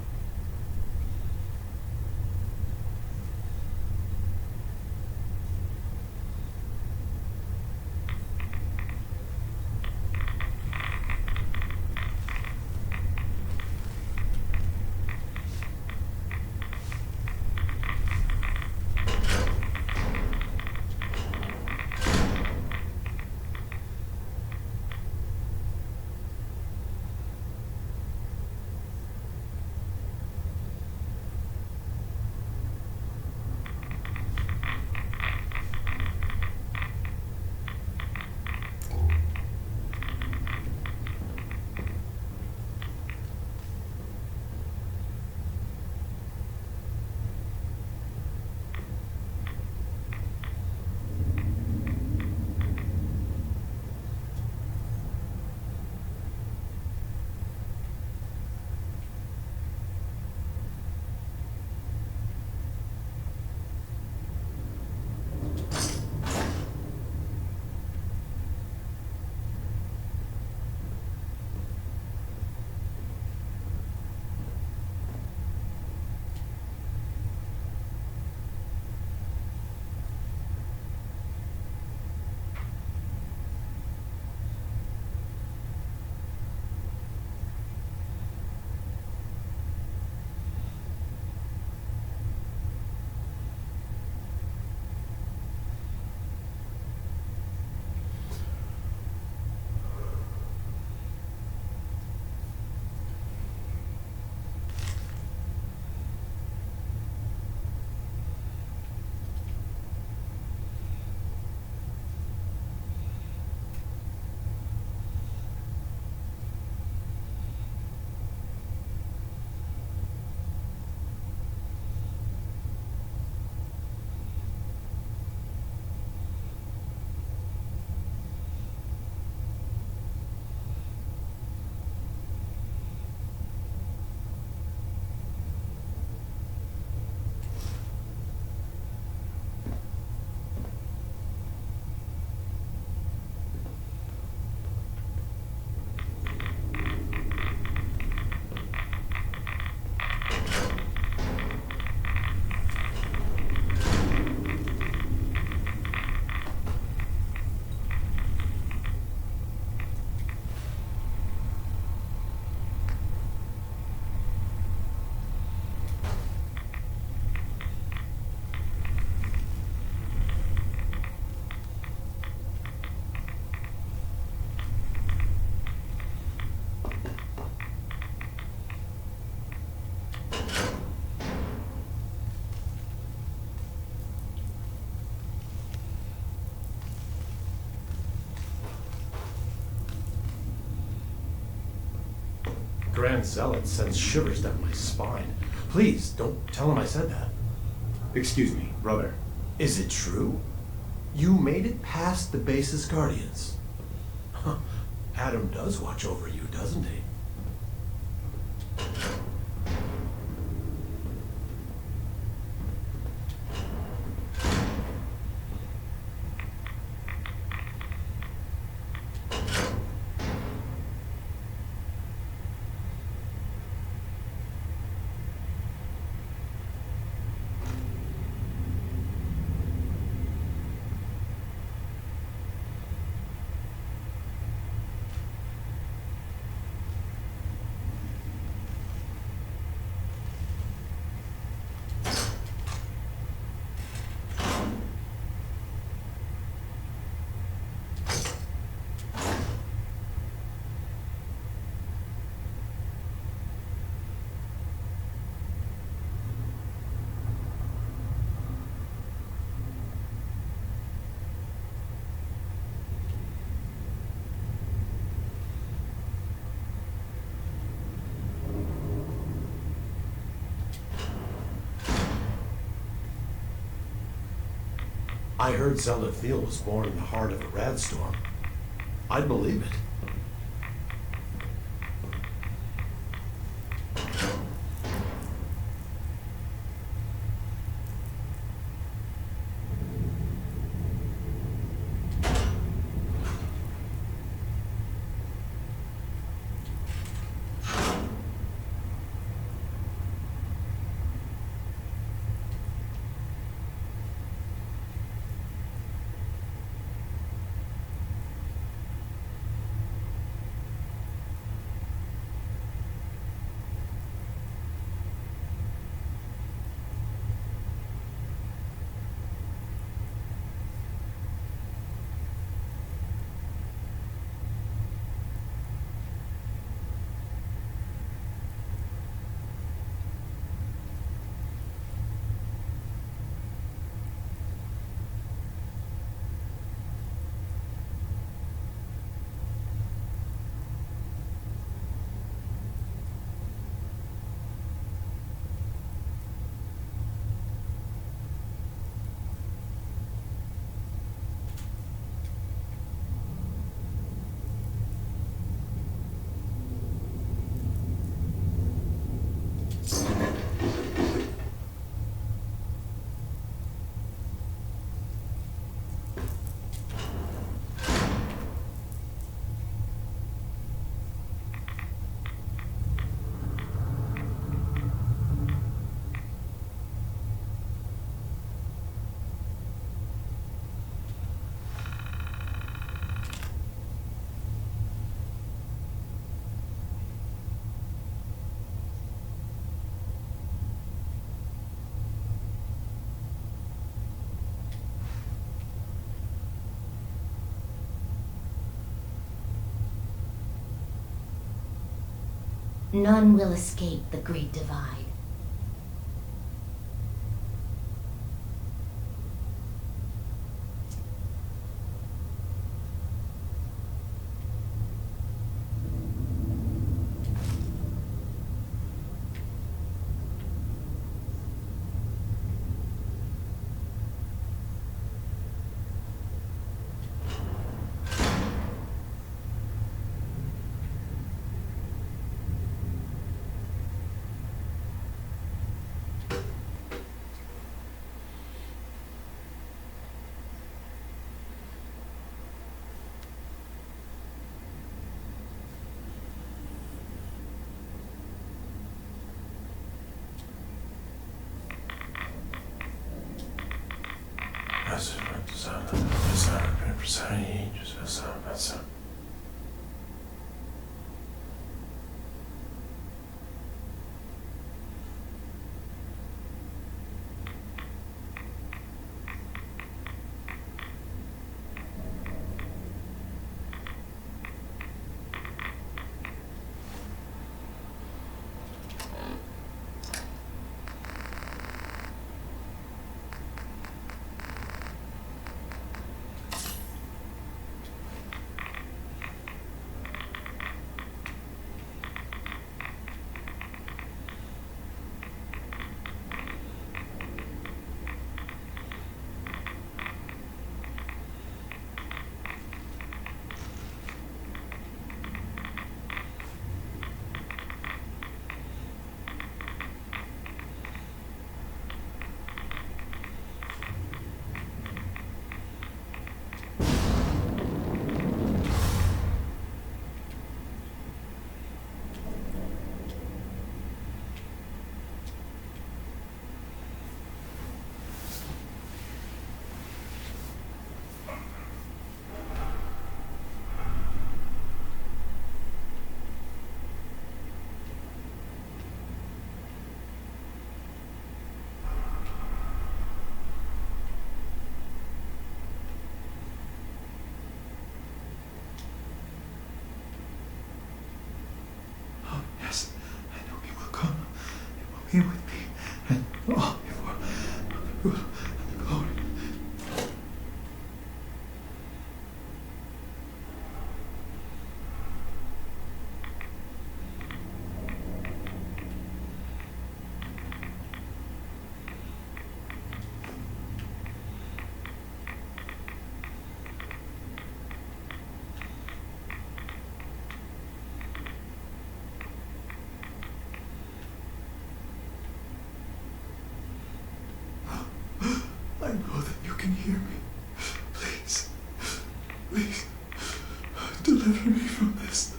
Grand Zealot sends shivers down my spine. Please, don't tell him I said that. Excuse me, brother. Is it true? You made it past the base's guardians. Huh. Adam does watch over you, doesn't he? I heard Zelda Field was born in the heart of a rad storm. I'd believe it. None will escape the Great Divide. be with me and all your glory. I know that you can hear me. Please, please, deliver me from this.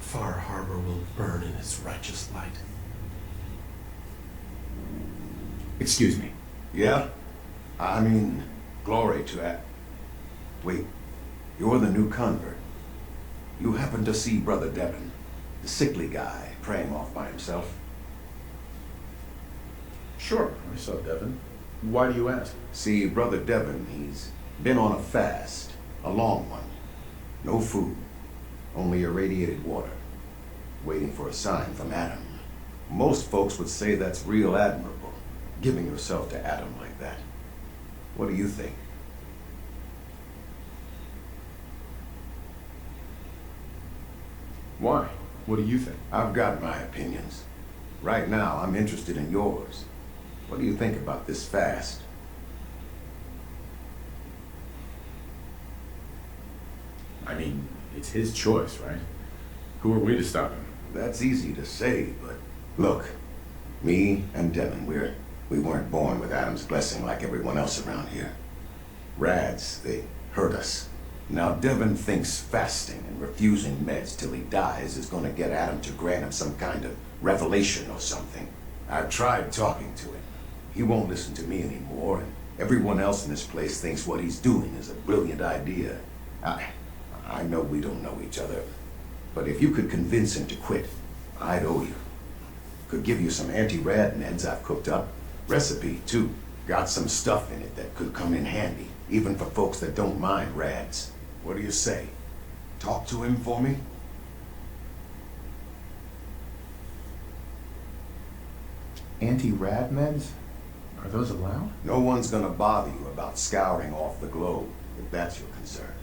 Far Harbor will burn in its righteous light. Excuse me. Yeah? I mean, glory to that. Wait, you're the new convert. You happen to see Brother Devon, the sickly guy praying off by himself? Sure, I saw Devon. Why do you ask? See, Brother Devon, he's been on a fast, a long one. No food, only irradiated water, waiting for a sign from Adam. Most folks would say that's real admirable, giving yourself to Adam like that. What do you think? Why? What do you think? I've got my opinions. Right now, I'm interested in yours. What do you think about this fast? I mean, it's his choice, right? Who are we to stop him? That's easy to say, but look, me and Devon, we weren't born with Adam's blessing like everyone else around here. Rads, they hurt us. Now Devon thinks fasting and refusing meds till he dies is gonna get Adam to grant him some kind of revelation or something. I've tried talking to him. He won't listen to me anymore, and everyone else in this place thinks what he's doing is a brilliant idea. I know we don't know each other, but if you could convince him to quit, I'd owe you. Could give you some anti-rad meds I've cooked up. Recipe, too. Got some stuff in it that could come in handy, even for folks that don't mind rads. What do you say? Talk to him for me? Anti-rad meds? Are those allowed? No one's gonna bother you about scouring off the globe, if that's your concern.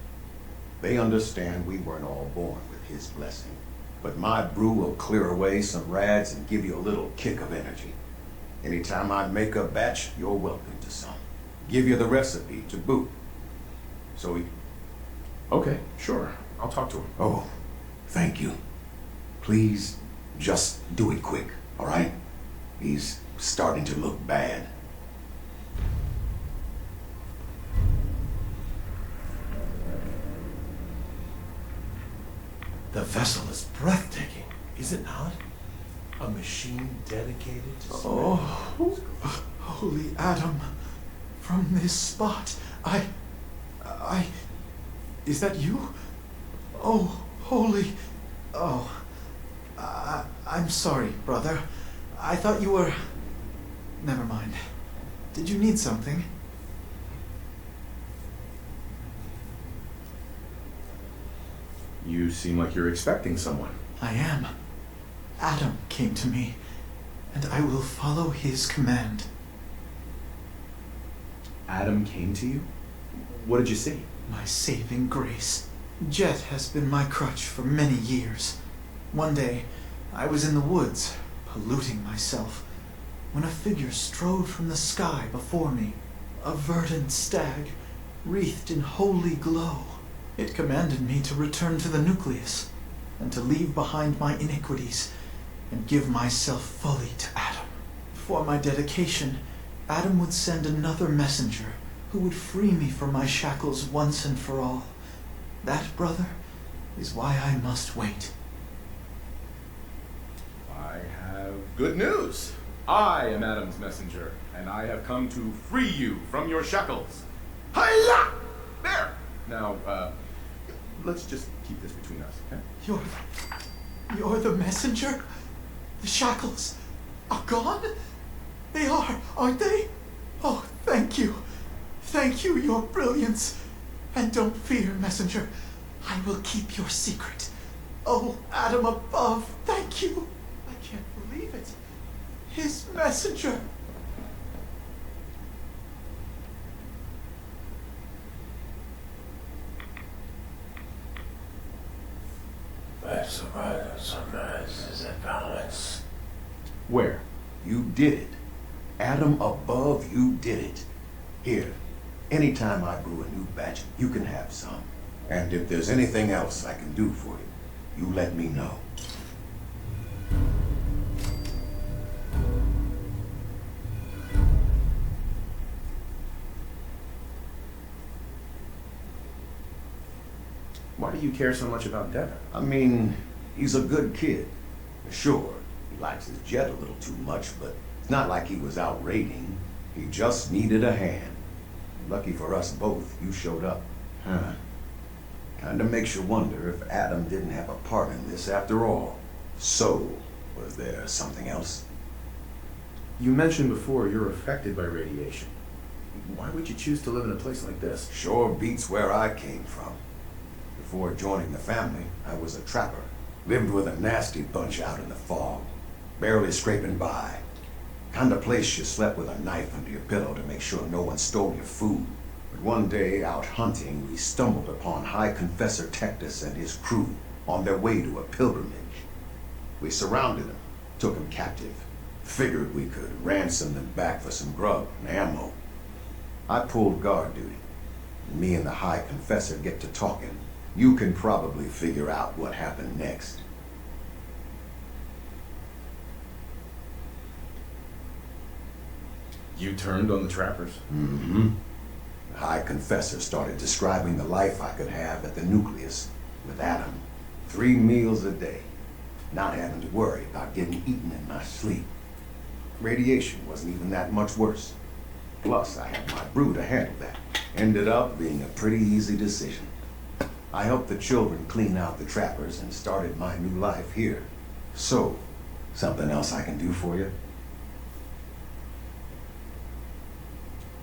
They understand we weren't all born with his blessing. But my brew will clear away some rads and give you a little kick of energy. Anytime I make a batch, you're welcome to some. Give you the recipe to boot. So Okay, sure. I'll talk to him. Oh, thank you. Please, just do it quick, all right? He's starting to look bad. The vessel is breathtaking, is it not? A machine dedicated to... Oh, holy Adam, from this spot, is that you? Oh, holy, I'm sorry, brother. I thought you were, never mind. Did you need something? You seem like you're expecting someone. I am. Adam came to me, and I will follow his command. Adam came to you? What did you see? My saving grace. Jet has been my crutch for many years. One day, I was in the woods, polluting myself, when a figure strode from the sky before me, a verdant stag, wreathed in holy glow. It commanded me to return to the nucleus, and to leave behind my iniquities, and give myself fully to Adam. For my dedication, Adam would send another messenger who would free me from my shackles once and for all. That, brother, is why I must wait. I have good news. I am Adam's messenger, and I have come to free you from your shackles. Hiya! There! Now, let's just keep this between us, okay? You're the messenger? The shackles are gone? They are, aren't they? Oh, thank you. Thank you, your brilliance. And don't fear, messenger. I will keep your secret. Oh, Adam above, thank you. I can't believe it. His messenger. Where? You did it. Adam above, you did it. Here, anytime I brew a new batch, you can have some. And if there's anything else I can do for you, you let me know. Why do you care so much about Devin? I mean, he's a good kid. Sure, he likes his jet a little too much, but it's not like he was out raiding. He just needed a hand. Lucky for us both, you showed up. Huh. Kinda makes you wonder if Adam didn't have a part in this after all. So, was there something else? You mentioned before you're affected by radiation. Why would you choose to live in a place like this? Sure beats where I came from. Before joining the family, I was a trapper. Lived with a nasty bunch out in the fog, barely scraping by. Kind of place you slept with a knife under your pillow to make sure no one stole your food. But one day, out hunting, we stumbled upon High Confessor Tectus and his crew on their way to a pilgrimage. We surrounded them, took them captive. Figured we could ransom them back for some grub and ammo. I pulled guard duty. Me and the High Confessor get to talking. You can probably figure out what happened next. You turned on the trappers? Mm-hmm. The High Confessor started describing the life I could have at the nucleus with Adam. 3 meals a day. Not having to worry about getting eaten in my sleep. Radiation wasn't even that much worse. Plus, I had my brew to handle that. Ended up being a pretty easy decision. I helped the children clean out the trappers and started my new life here. So, something else I can do for you?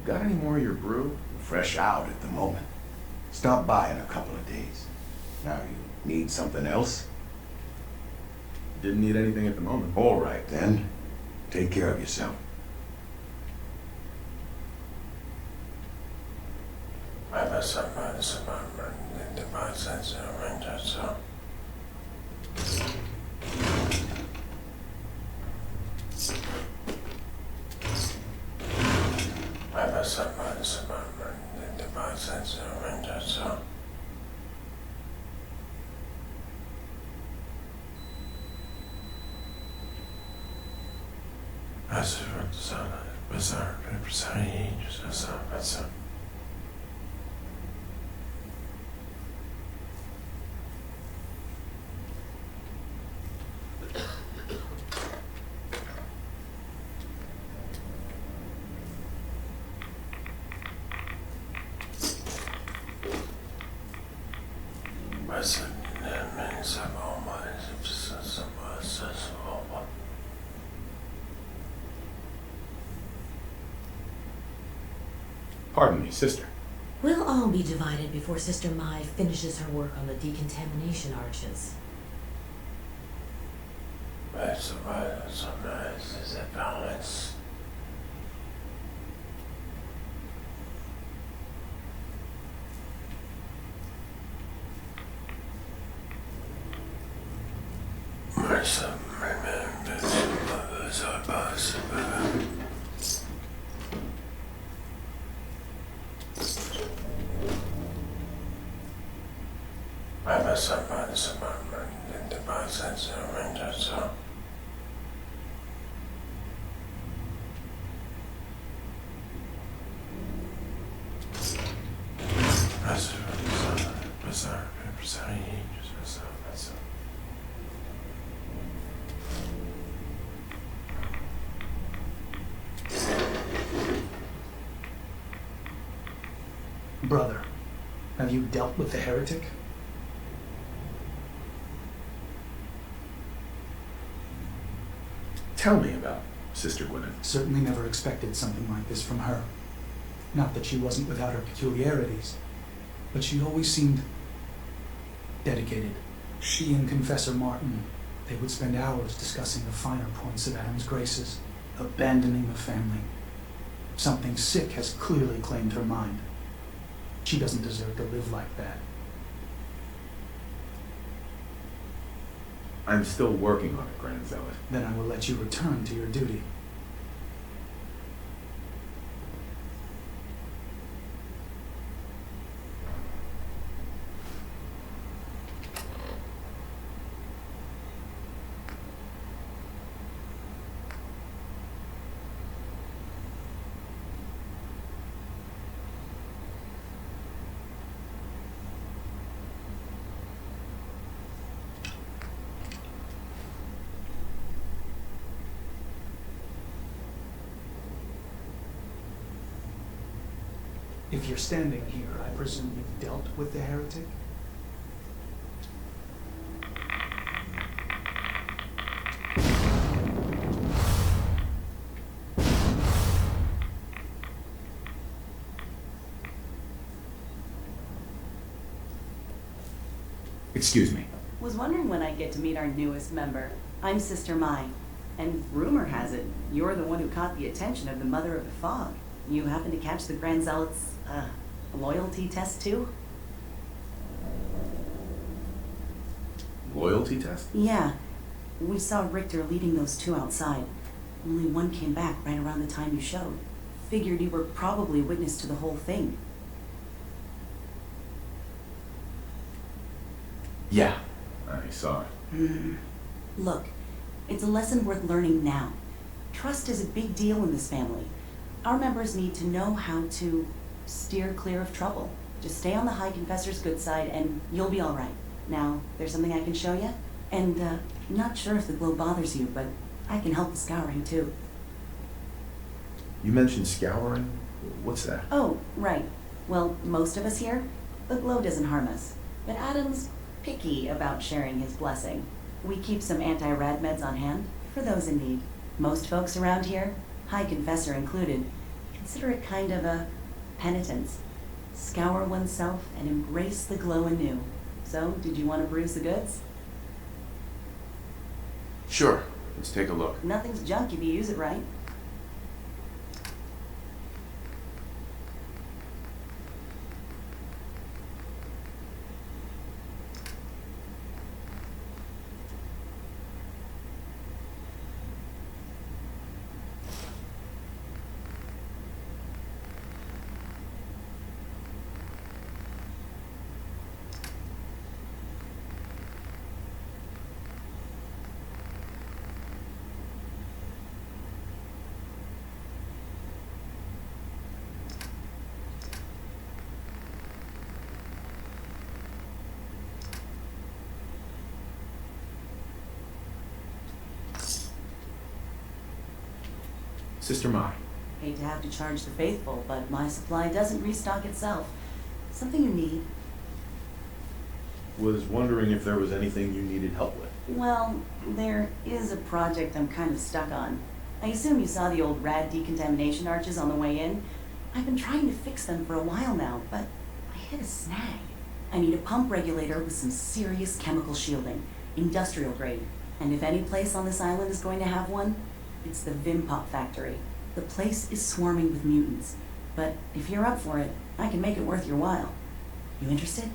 Got any more of your brew? Fresh out at the moment. Stop by in a couple of days. Now, you need something else? Didn't need anything at the moment. All right, then. Take care of yourself. Pardon me, sister. We'll all be divided before Sister Mai finishes her work on the decontamination arches. Brother, have you dealt with the heretic? Tell me about Sister Gwyneth. Certainly never expected something like this from her. Not that she wasn't without her peculiarities, but she always seemed dedicated. She and Confessor Martin, they would spend hours discussing the finer points of Adam's graces, abandoning the family. Something sick has clearly claimed her mind. She doesn't deserve to live like that. I'm still working on it, Grand Zealot. Then I will let you return to your duty. If you're standing here, I presume you've dealt with the heretic? Excuse me. Was wondering when I'd get to meet our newest member. I'm Sister Mai, and rumor has it you're the one who caught the attention of the Mother of the Fog. You happen to catch the Grand Zealot's, loyalty test too? Loyalty test? Yeah. We saw Richter leading those two outside. Only one came back right around the time you showed. Figured you were probably witness to the whole thing. Yeah, I saw it. Look, it's a lesson worth learning now. Trust is a big deal in this family. Our members need to know how to steer clear of trouble. Just stay on the High Confessor's good side and you'll be all right. Now, there's something I can show you? And, not sure if the glow bothers you, but I can help with scouring too. You mentioned scouring? What's that? Oh, right. Well, most of us here, the glow doesn't harm us. But Adam's picky about sharing his blessing. We keep some anti-rad meds on hand for those in need. Most folks around here, High Confessor included, consider it kind of a penitence. Scour oneself and embrace the glow anew. So, did you want to bruise the goods? Sure. Let's take a look. Nothing's junk if you use it right. Sister Mai. Hate to have to charge the faithful, but my supply doesn't restock itself. Something you need. Was wondering if there was anything you needed help with. Well, there is a project I'm kind of stuck on. I assume you saw the old rad decontamination arches on the way in. I've been trying to fix them for a while now, but I hit a snag. I need a pump regulator with some serious chemical shielding, industrial grade. And if any place on this island is going to have one, it's the Vim Pop factory. The place is swarming with mutants. But if you're up for it, I can make it worth your while. You interested?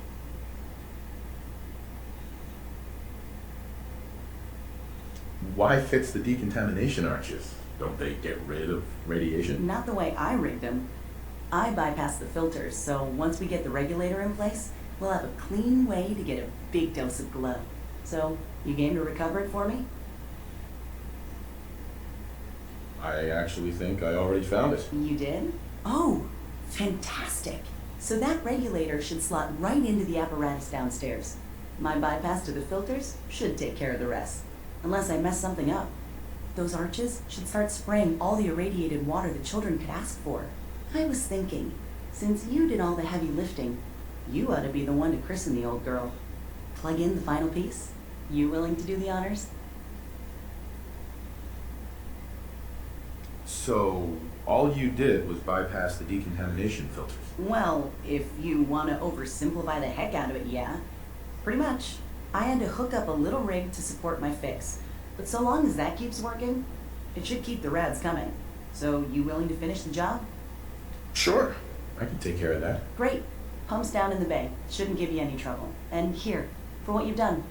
Why fix the decontamination arches? Don't they get rid of radiation? Not the way I rigged them. I bypassed the filters, so once we get the regulator in place, we'll have a clean way to get a big dose of glow. So, you game to recover it for me? I actually think I already found it. You did? Oh, fantastic. So that regulator should slot right into the apparatus downstairs. My bypass to the filters should take care of the rest. Unless I mess something up. Those arches should start spraying all the irradiated water the children could ask for. I was thinking, since you did all the heavy lifting, you ought to be the one to christen the old girl. Plug in the final piece? You willing to do the honors? So, all you did was bypass the decontamination filters? Well, if you want to oversimplify the heck out of it, yeah. Pretty much. I had to hook up a little rig to support my fix. But so long as that keeps working, it should keep the rads coming. So, you willing to finish the job? Sure. I can take care of that. Great. Pump's down in the bay. Shouldn't give you any trouble. And here, for what you've done.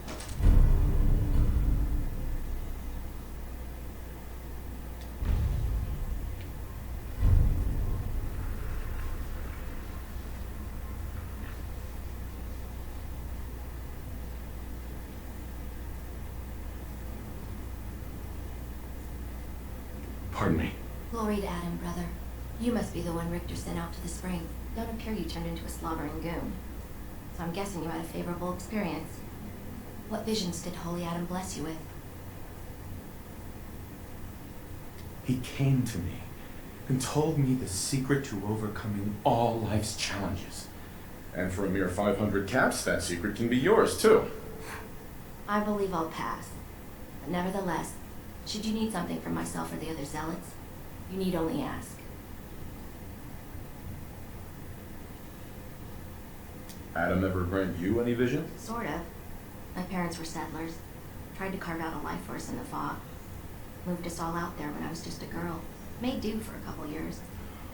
Pardon me. Glory to Adam, brother. You must be the one Richter sent out to the spring. Don't appear you turned into a slobbering goon. So I'm guessing you had a favorable experience. What visions did Holy Adam bless you with? He came to me and told me the secret to overcoming all life's challenges. And for a mere 500 caps, that secret can be yours, too. I believe I'll pass. But nevertheless, should you need something from myself or the other zealots, you need only ask. Adam ever grant you any vision? Sort of. My parents were settlers. Tried to carve out a life for us in the fog. Moved us all out there when I was just a girl. Made do for a couple years.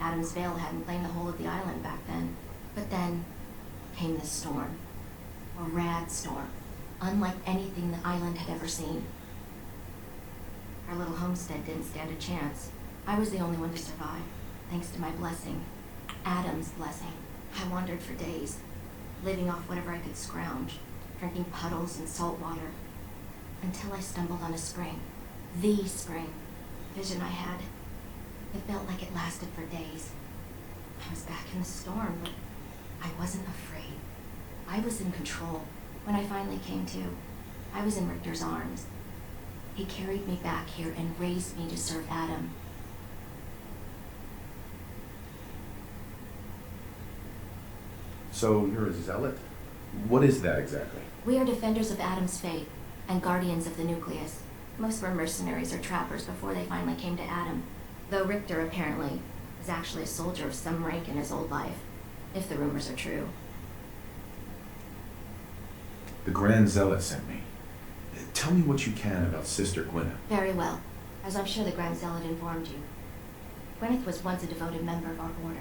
Adam's Veil hadn't claimed the whole of the island back then. But then came the storm. A rad storm. Unlike anything the island had ever seen. Our little homestead didn't stand a chance. I was the only one to survive, thanks to my blessing. Adam's blessing. I wandered for days, living off whatever I could scrounge, drinking puddles and salt water, until I stumbled on a spring. The spring. Vision I had. It felt like it lasted for days. I was back in the storm, but I wasn't afraid. I was in control. When I finally came to, I was in Richter's arms. He carried me back here and raised me to serve Adam. So you're a zealot? What is that exactly? We are defenders of Adam's faith and guardians of the nucleus. Most were mercenaries or trappers before they finally came to Adam. Though Richter, apparently, is actually a soldier of some rank in his old life, if the rumors are true. The Grand Zealot sent me. Tell me what you can about Sister Gwyneth. Very well, as I'm sure the Grand Zealot informed you. Gwyneth was once a devoted member of our order,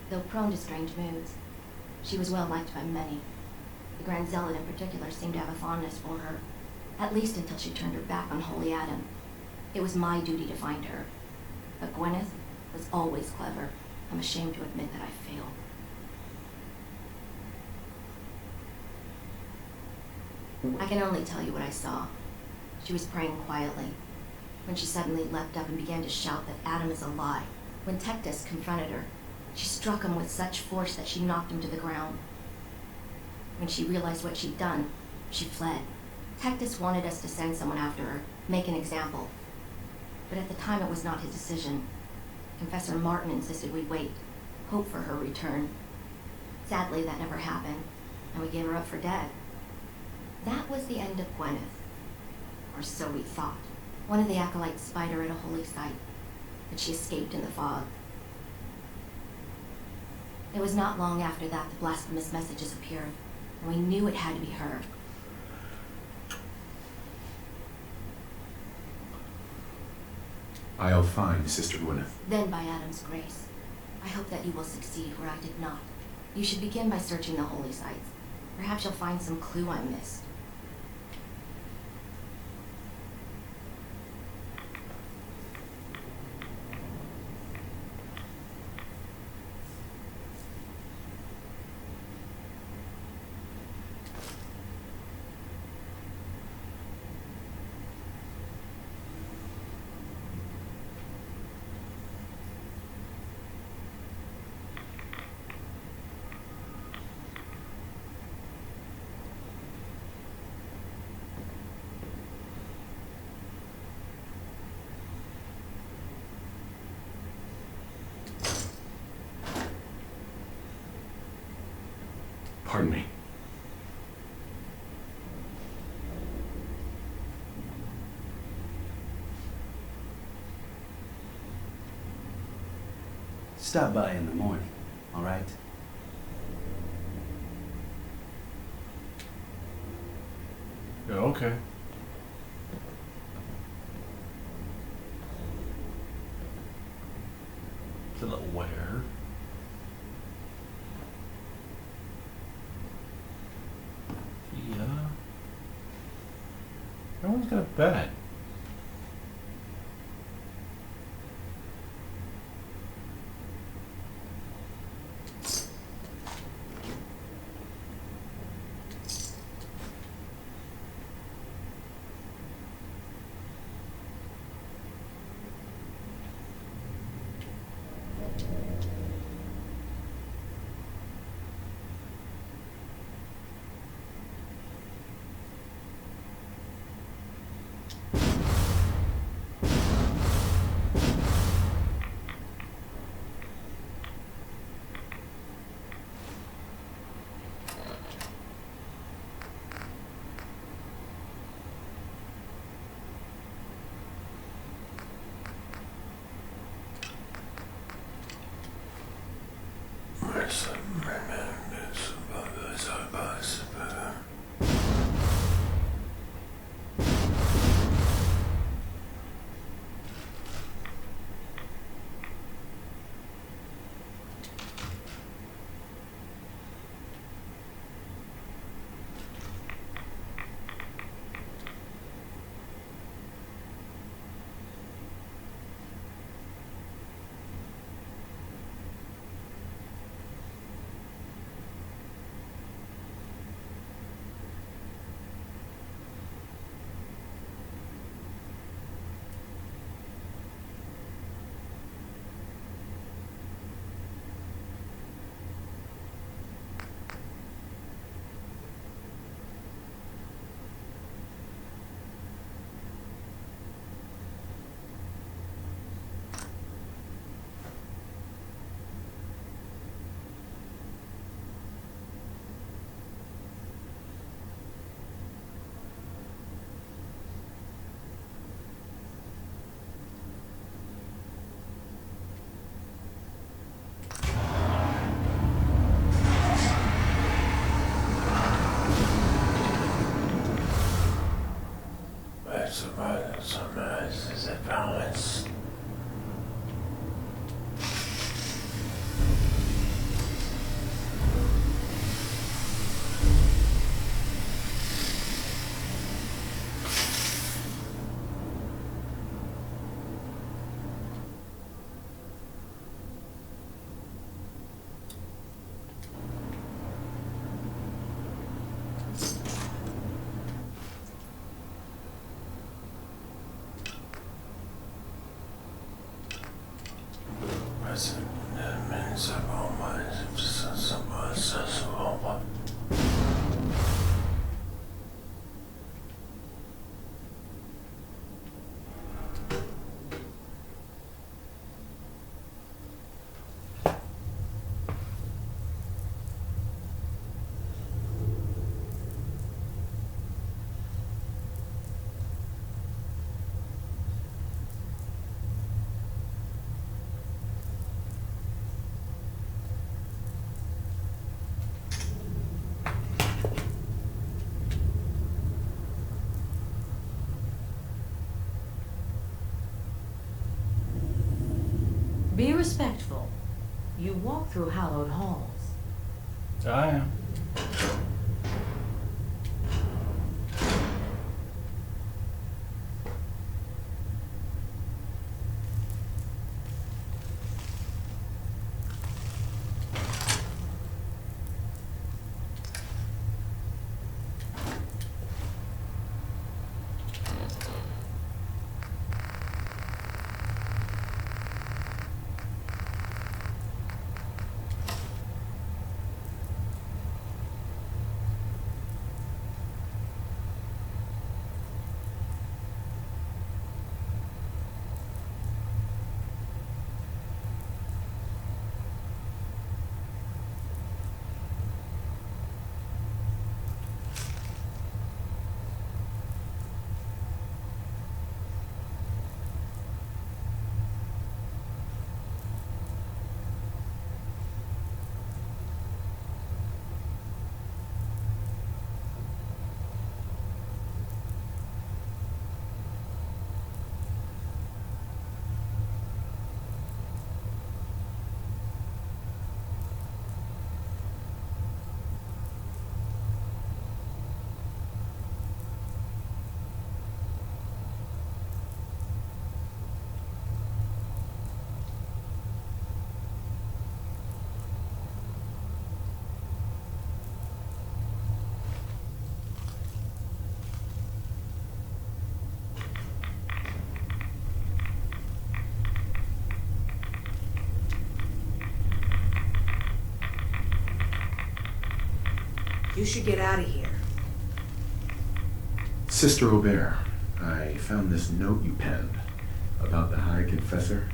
though prone to strange moods. She was well liked by many. The Grand Zealot in particular seemed to have a fondness for her, at least until she turned her back on Holy Adam. It was my duty to find her. But Gwyneth was always clever. I'm ashamed to admit that I failed. I can only tell you what I saw. She was praying quietly, when she suddenly leapt up and began to shout that Adam is a lie. When Tectus confronted her, she struck him with such force that she knocked him to the ground. When she realized what she'd done, she fled. Tectus wanted us to send someone after her, make an example. But at the time it was not his decision. Confessor Martin insisted we wait, hope for her return. Sadly, that never happened, and we gave her up for dead. That was the end of Gwyneth. Or so we thought. One of the acolytes spied her at a holy site, but she escaped in the fog. It was not long after that the blasphemous messages appeared, and we knew it had to be her. I'll find Sister Gwyneth. Then by Adam's grace, I hope that you will succeed where I did not. You should begin by searching the holy sites. Perhaps you'll find some clue I missed. Pardon me. Stop by in the morning, all right? Okay. It's a little weird. Yeah. Everyone's got a bed. Be respectful. You walk through hallowed halls. I am. You should get out of here. Sister Aubert, I found this note you penned about the High Confessor.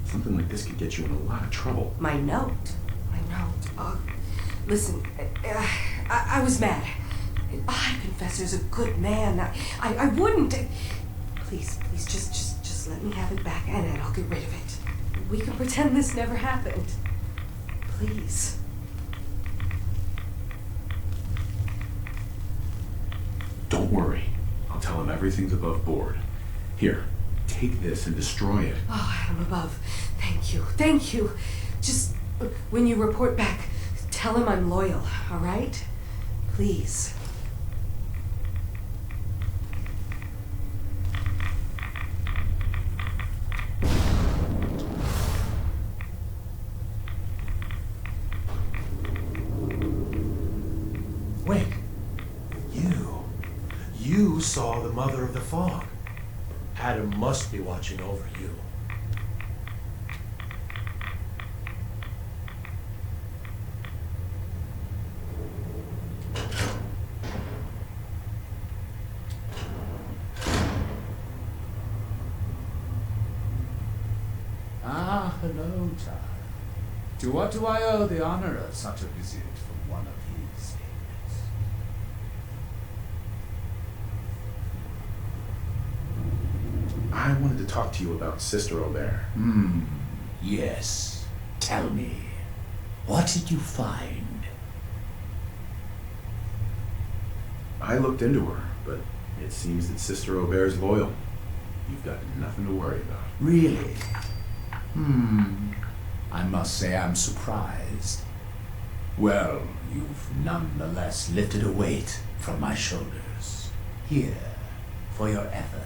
Something like this could get you in a lot of trouble. My note? Listen, I was mad. The High Confessor's a good man. I wouldn't. Please, just let me have it back and I'll get rid of it. We can pretend this never happened. Please. Don't worry. I'll tell him everything's above board. Here, take this and destroy it. Oh, I'm above. Thank you. Just, when you report back, tell him I'm loyal, all right? Please. Wait. You saw the Mother of the Fog. Adam must be watching over you. Ah, hello, child. To what do I owe the honor of such a visit from one of his favorites? I wanted to talk to you about Sister Aubert. Yes. Tell me, what did you find? I looked into her, but it seems that Sister Aubert's loyal. You've got nothing to worry about. Really? I must say I'm surprised. Well, you've nonetheless lifted a weight from my shoulders. Here, for your effort.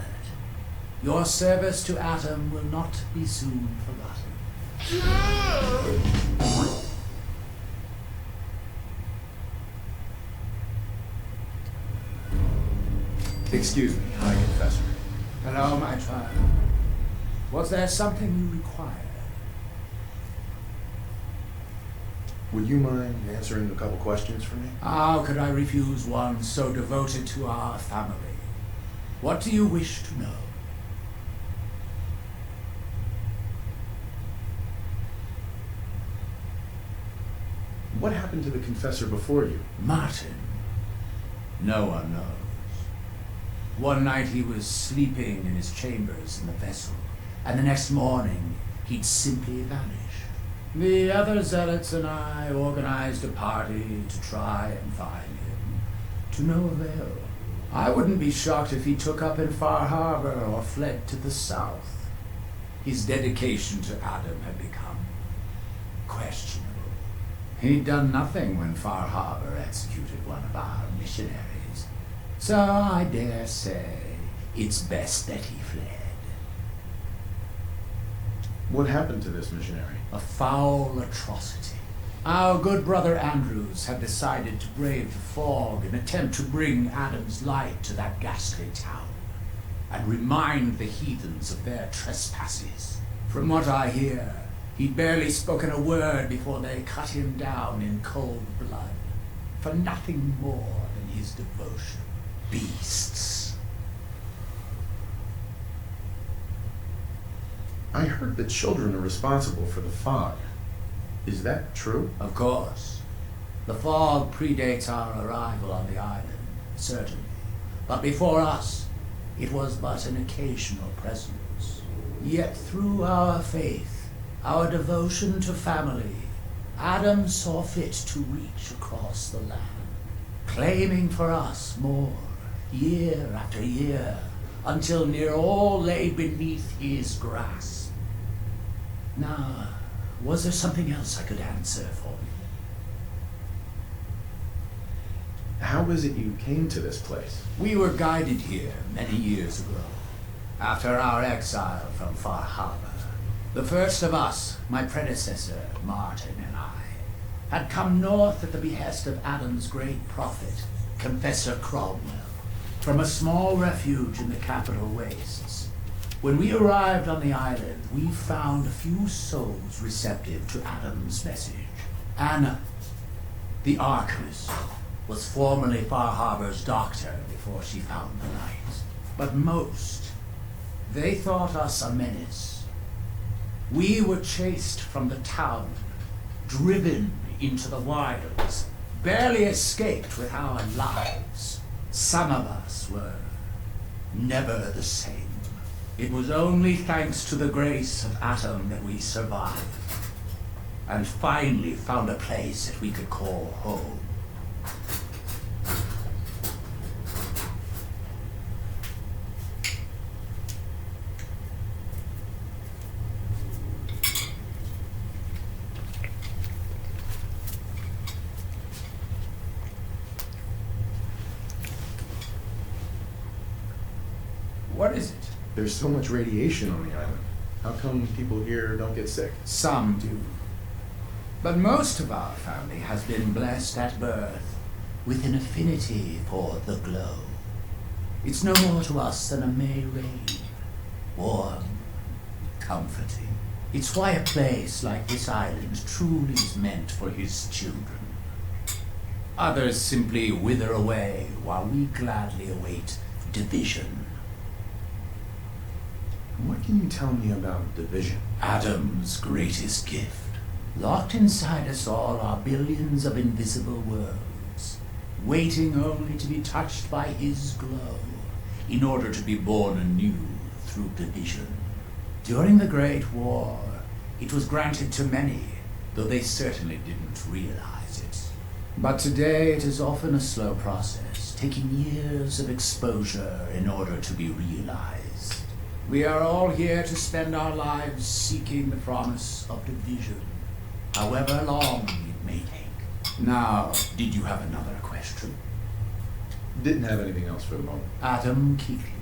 Your service to Adam will not be soon forgotten. Excuse me, High Confessor. Hello, my child. Was there something you required? Would you mind answering a couple questions for me? How could I refuse one so devoted to our family? What do you wish to know? What happened to the confessor before you? Martin. No one knows. One night he was sleeping in his chambers in the vessel, and the next morning he'd simply vanished. The other zealots and I organized a party to try and find him, to no avail. I wouldn't be shocked if he took up in Far Harbor or fled to the south. His dedication to Adam had become questionable. He'd done nothing when Far Harbor executed one of our missionaries, so I dare say it's best that he fled. What happened to this missionary? A foul atrocity. Our good brother Andrews had decided to brave the fog and attempt to bring Adam's light to that ghastly town and remind the heathens of their trespasses. From what I hear, he'd barely spoken a word before they cut him down in cold blood for nothing more than his devotion. Beasts. I heard that children are responsible for the fog. Is that true? Of course. The fog predates our arrival on the island, certainly. But before us, it was but an occasional presence. Yet through our faith, our devotion to family, Adam saw fit to reach across the land, claiming for us more, year after year, until near all lay beneath his grasp. Now, was there something else I could answer for you? How is it you came to this place? We were guided here many years ago, after our exile from Far Harbor. The first of us, my predecessor, Martin, and I, had come north at the behest of Adam's great prophet, Confessor Cromwell, from a small refuge in the capital wastes. When we arrived on the island, we found a few souls receptive to Adam's message. Anna, the archivist, was formerly Far Harbor's doctor before she found the light. But most, they thought us a menace. We were chased from the town, driven into the wilds, barely escaped with our lives. Some of us were never the same. It was only thanks to the grace of Atom that we survived, and finally found a place that we could call home. What is it? There's so much radiation on the island. How come people here don't get sick? Some do. But most of our family has been blessed at birth with an affinity for the glow. It's no more to us than a May rain, warm, comforting. It's why a place like this island truly is meant for his children. Others simply wither away while we gladly await division. What can you tell me about division? Adam's greatest gift. Locked inside us all are billions of invisible worlds, waiting only to be touched by his glow, in order to be born anew through division. During the Great War, it was granted to many, though they certainly didn't realize it. But today it is often a slow process, taking years of exposure in order to be realized. We are all here to spend our lives seeking the promise of division, however long it may take. Now, did you have another question? Didn't have anything else for the moment. Adam, keep you.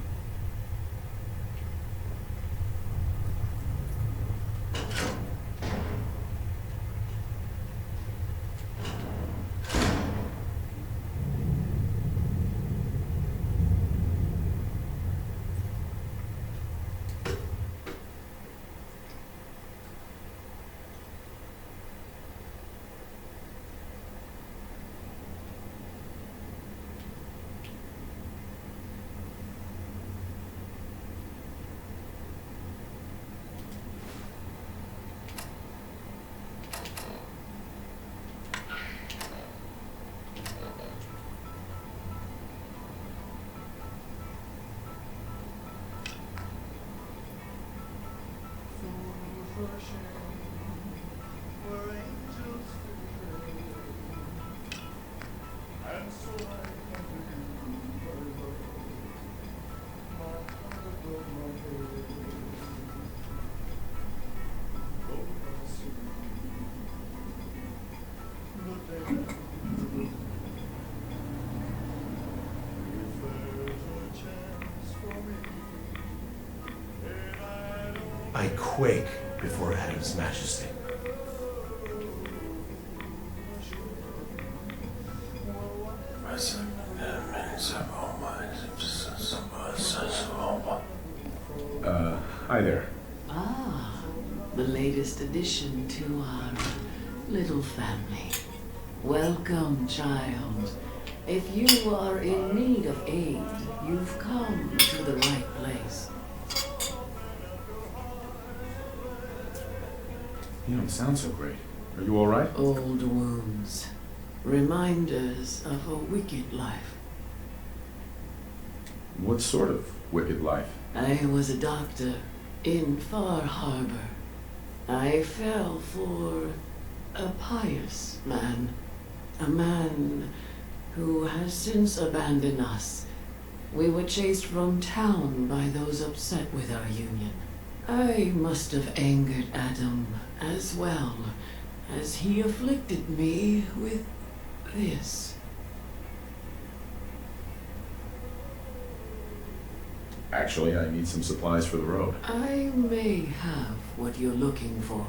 I quake before Adam's majesty. Hi there. Ah, the latest addition to our little family. Welcome, child. If you are in need of aid, you've come to the right place. You don't sound so great. Are you all right? Old wounds. Reminders of a wicked life. What sort of wicked life? I was a doctor in Far Harbor. I fell for a pious man. A man who has since abandoned us. We were chased from town by those upset with our union. I must have angered Adam as well, as he afflicted me with this. Actually, I need some supplies for the road. I may have what you're looking for.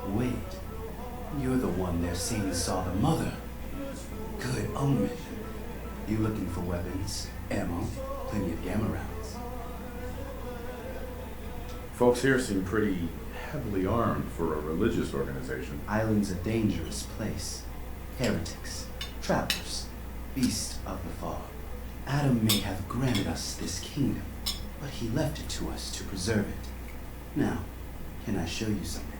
Wait, you're the one seen saw the mother. Good omen. You looking for weapons, ammo, plenty of gamma rounds. Folks here seem pretty heavily armed for a religious organization. Island's a dangerous place. Heretics, travelers, beasts of the fog. Adam may have granted us this kingdom, but he left it to us to preserve it. Now, can I show you something?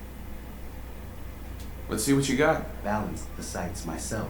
Let's see what you got. Balanced the sights myself.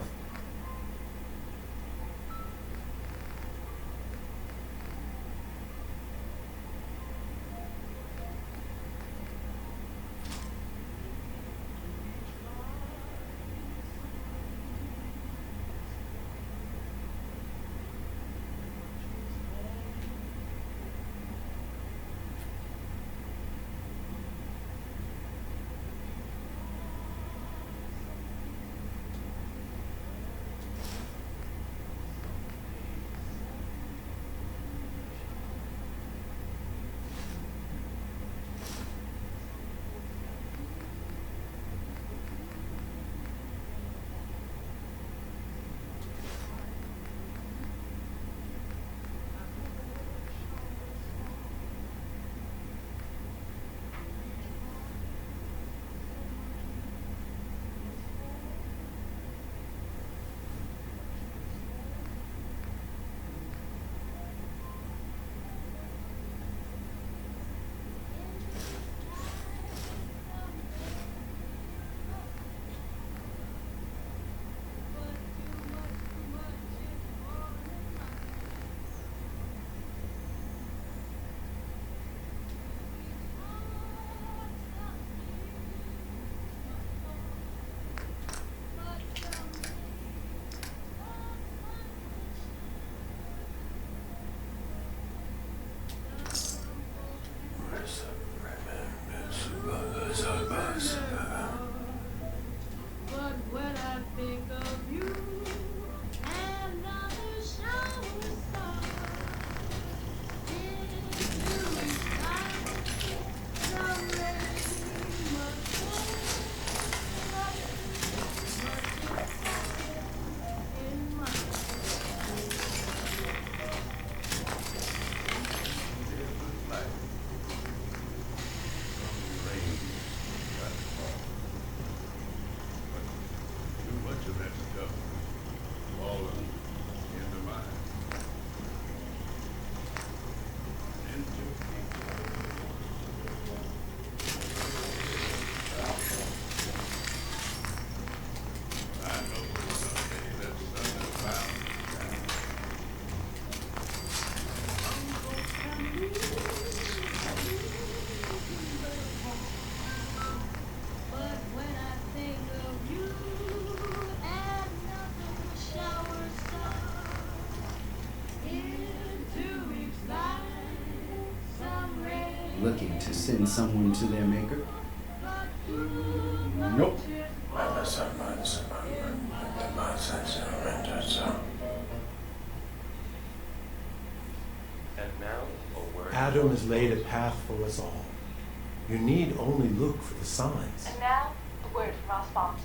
But when I think of you and other showers fall into silence, some rain must fall in my Too much of that stuff falling into mine. I know someday that sun is bound But when I think of you and nothing showers fall into each line, some rain. Looking to send someone to their maker? Nope. And now, a word. Adam has laid a path for us all. You need only look for the signs. And now, a word from our sponsors.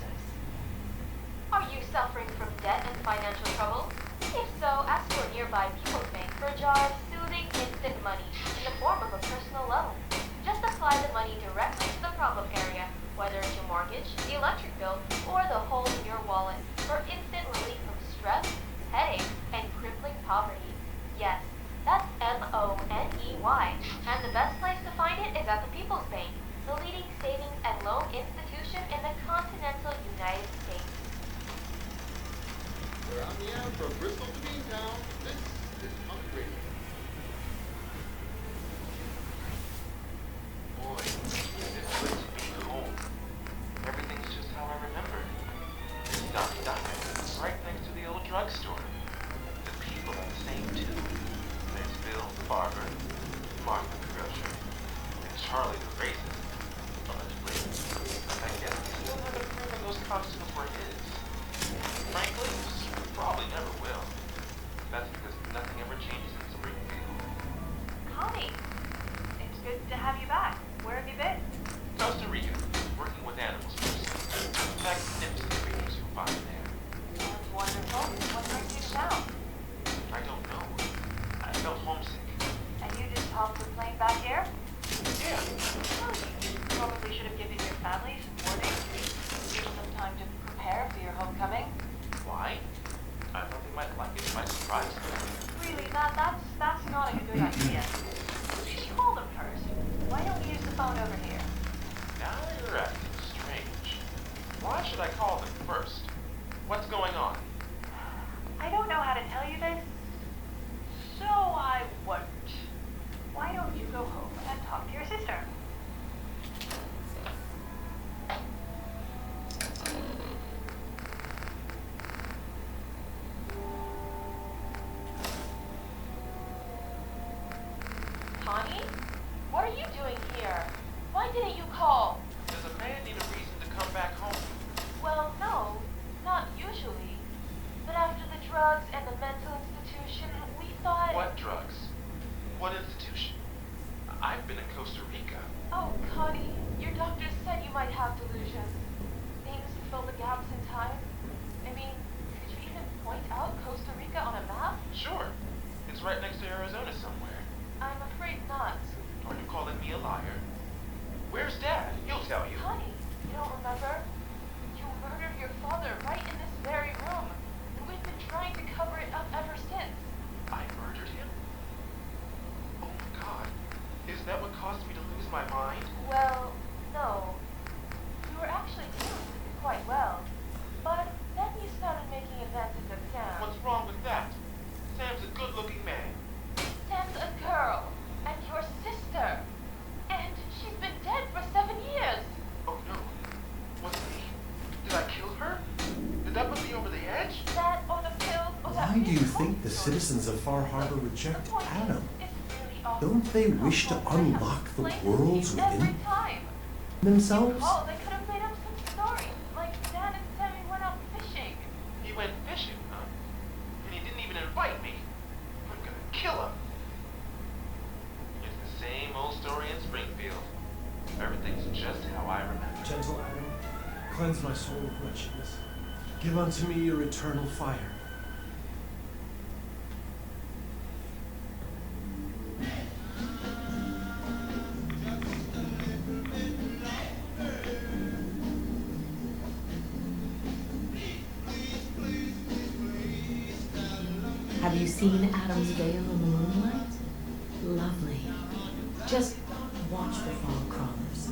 Are you suffering from debt and financial trouble? If so, ask your nearby People's Bank for a jar of soothing instant money in the form of a personal loan. Just apply the money directly to the problem area, whether it's your mortgage, the electric bill, or the hole in your wallet, for instant relief from stress, headache, and crippling poverty. Yes, that's M-O-N-E-Y, and the best place to find it is at the People's Bank, the leading savings and loan institution in the continental United States. We're on the air from Bristol to Beantown. This is Punk Radio. Boy, it's good to be home. Everything's just how I remembered. There's Doc right next to the old drugstore. The people are the same too. There's Bill the barber, Martha the grocer, and Charlie the racist. Allegedly. I guess he still haven't proven those costumes were his. Frankly, probably never will. That's because nothing ever changes in Springfield. Connie, it's good to have you back. Where have you been? Costa Rica, working with animals first. Magnificent creatures. What's going on? I don't know how to tell you this, so I won't. Why don't you go home and talk to your sister? Connie? What are you doing here? Why didn't you call? Does a man need a reason to come back home? Well, no, not usually. But after the drugs and the mental institution, we thought... What drugs? What institution? I've been in Costa Rica. Oh, Connie, your doctor said you might have delusions. Things to fill the gaps in time. I mean, could you even point out Costa Rica on a map? Sure. It's right next to Arizona somewhere. I'm afraid not. Are you calling me a liar? Where's Dad? He'll tell you. Connie, you don't remember? You murdered your father right in this very room. And we've been trying to cover it up ever since. I murdered him? Oh my God. Is that what caused me to lose my mind? Well, no. You were actually doing quite well. But then you started making advances of Sam. What's wrong with that? Sam's a good-looking man. Sam's a girl. And your sister. And she's been dead for 7 years. Oh no. What's me? Did I kill her? Did that put me over the edge? That or the pills or that Why do you think the citizens of Far Harbor reject Adam? Don't they wish to unlock the worlds every within time. themselves? Oh, they could have made up some story. Like Dad and Sammy went out fishing. He went fishing, huh? And he didn't even invite me. I'm gonna kill him. It's the same old story in Springfield. Everything's just how I remember. Gentle Adam, cleanse my soul of wretchedness. Give unto me your eternal fire. Have you seen Adam's Veil in the moonlight? Lovely. Just watch the fog crawlers.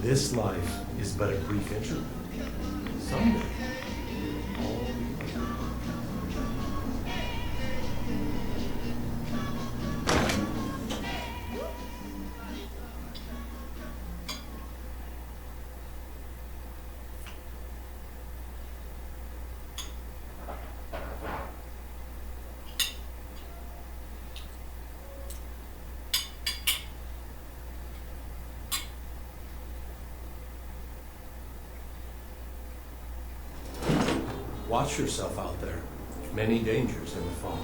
This life is but a brief interlude. Someday, all Watch yourself out there. Many dangers in the fog.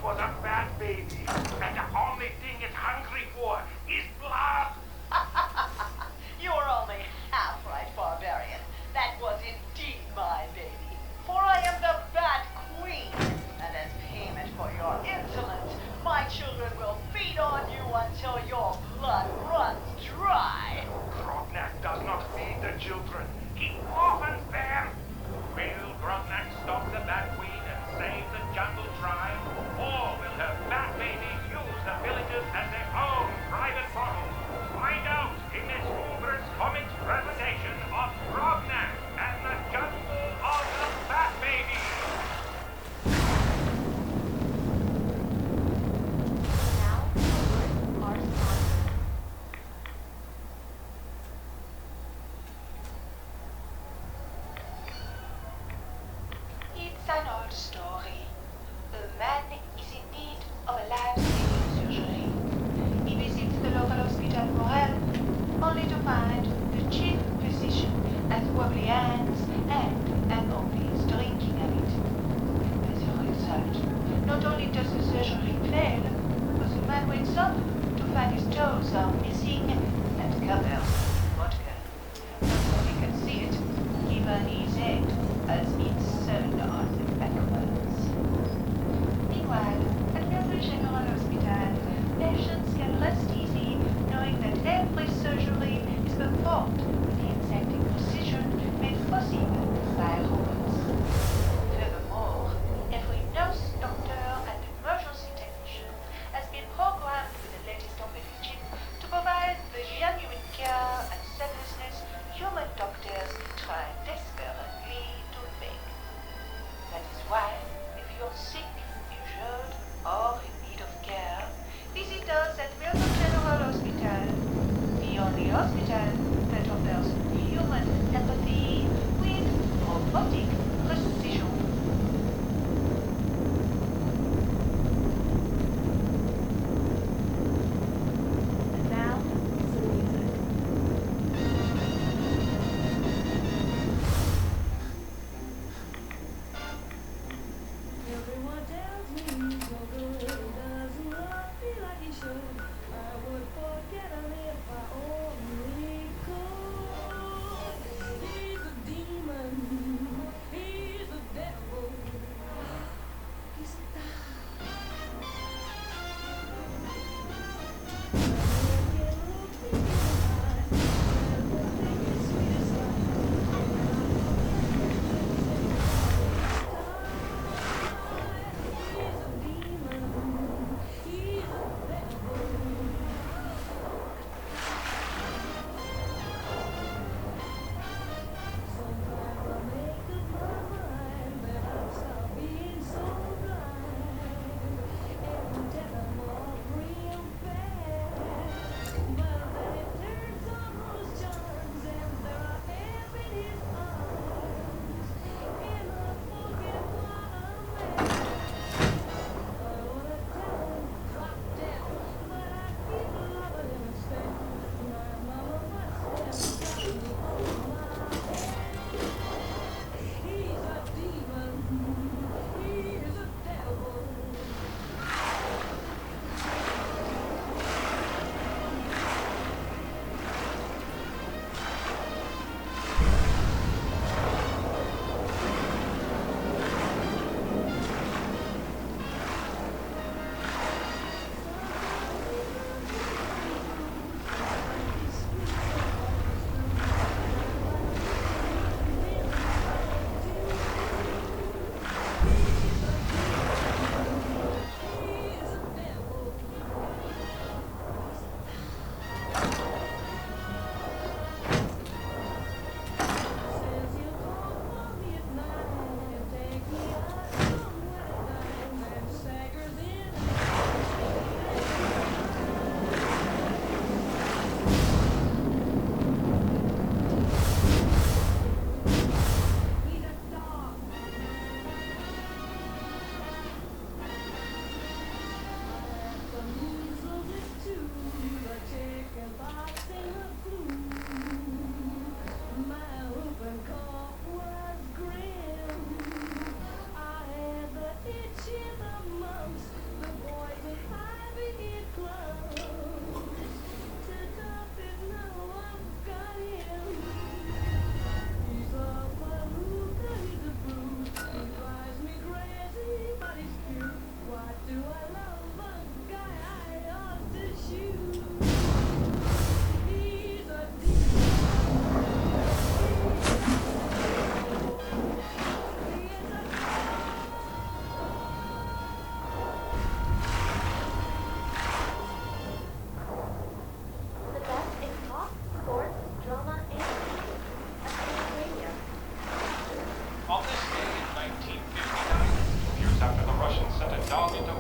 was a fat baby, and the only thing it's hungry for is blood. You are only half right, barbarian. That was indeed my baby. For I am the Bat Queen, and as payment for your insolence, my children will feed on you until your blood runs dry. Grognak does not feed the children. He orphans them. Will Grognak stop the Bat Queen and save the jungle tribe? Or will her Bat babies use the villagers as their own private model? Find out in this humorous comics presentation of Grognak and the Jungle of the Bat Babies. It's an old story. A man is in need of a life-saving surgery. He visits the local hospital for help, only to find the chief physician has wobbly hands and an obvious drinking habit. As a result, not only does the surgery fail, but the man wakes up to find his toes are missing and covered in vodka. Nobody can see it, given his head has been sewn on backwards. Meanwhile, at Merveille General Hospital, patients can rest easy knowing that every surgery is performed with the exacting precision made possible by robots. Furthermore, every nurse, doctor, and emergency technician has been programmed with the latest operating chip to provide the genuine care and selflessness human doctors try desperately to fake. That is why, if you're sick, injured, or in need of care, visit us at Merveille General Hospital, the only hospital that offers human empathy with robotic precision. And now, some music. Everyone tells me he's no good and doesn't love me like he should. I would forget him if I only could. He's a demon. He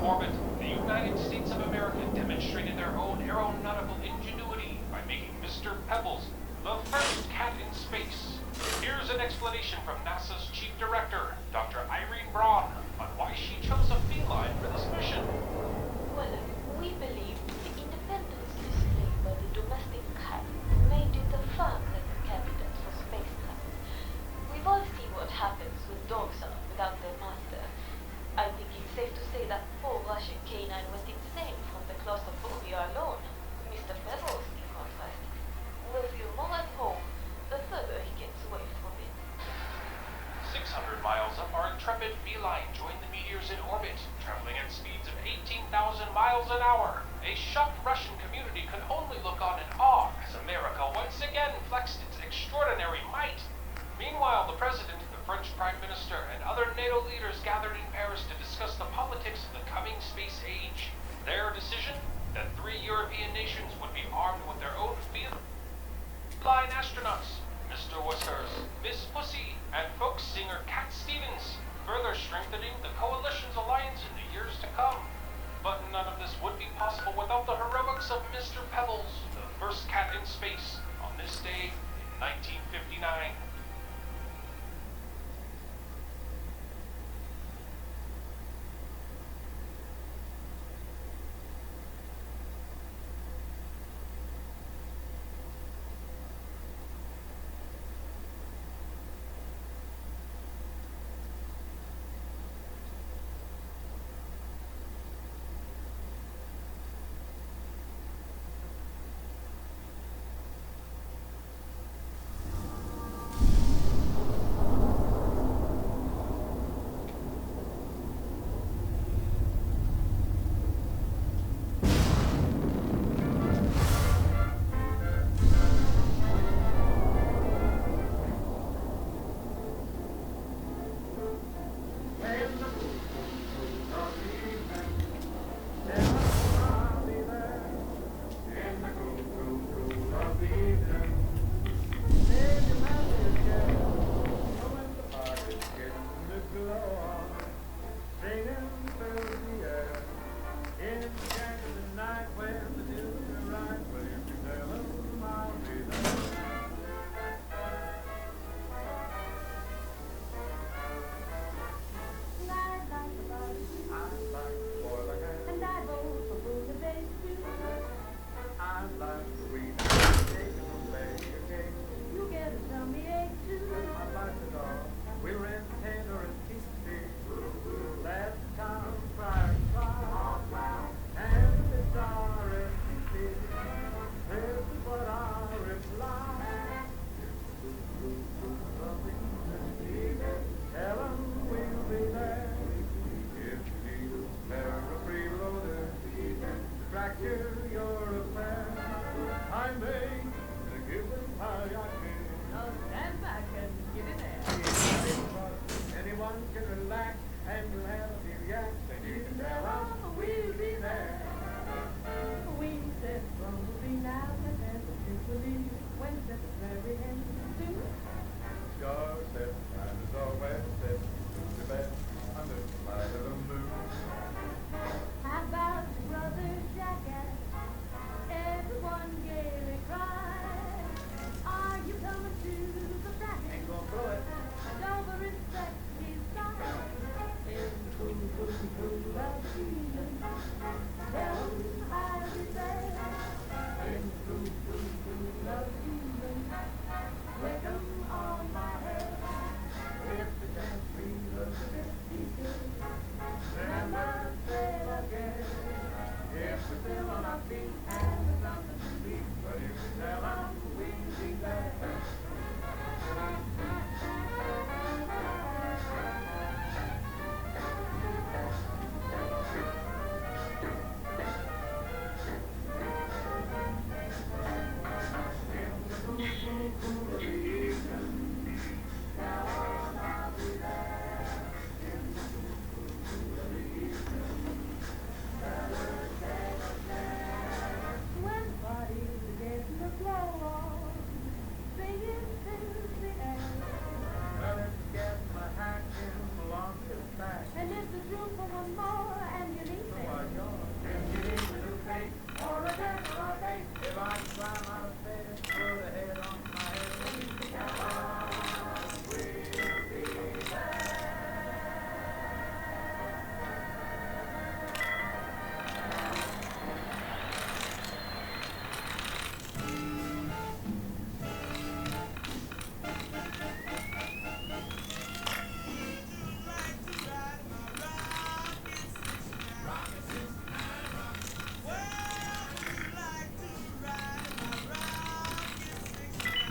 orbit, the United States of America demonstrated their own aeronautical ingenuity by making Mr. Pebbles the first cat in space. Here's an explanation from NASA's Chief Director, Dr. Irene Braun, on why she chose a feline for this mission. Well, we believe the independence displayed by the domestic cat made it a far-better candidate for space travel. We've all seen what happens when dogs are without their master. I think it's safe to say that poor Russian canine went insane from the claustrophobia alone. Mr. Pebbles, in contrast, will feel more at home the further he gets away from it. 600 miles up, our intrepid feline joined the meteors in orbit, traveling at speeds of 18,000 miles an hour. A shocked Russian community could only look on in awe as America once again flexed its extraordinary might. Meanwhile, the President, the French Prime Minister, and other NATO leaders gathered in Paris to discuss the politics of the coming space age. Their decision? That 3 European nations would be armed with their own feline astronauts, Mr. Whiskers, Miss Pussy, and folk singer Cat Stevens, further strengthening the coalition's alliance in the years to come. But none of this would be possible without the heroics of Mr. Pebbles, the first cat in space, on this day in 1959.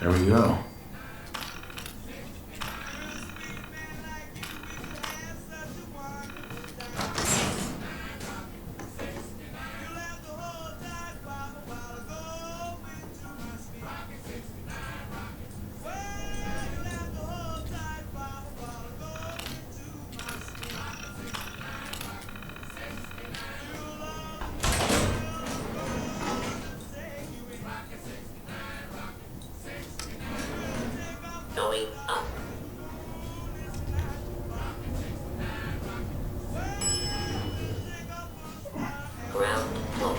There we go. Going up. Ground floor.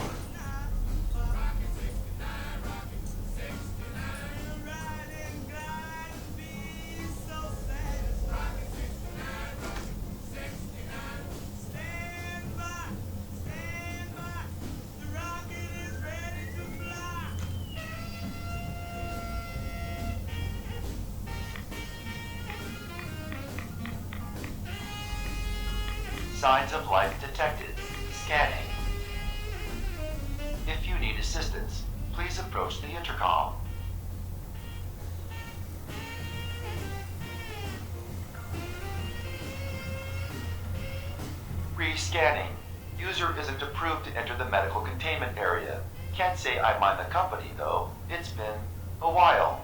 Signs of life detected. Scanning. If you need assistance, please approach the intercom. Re-scanning. User isn't approved to enter the medical containment area. Can't say I mind the company, though. It's been a while.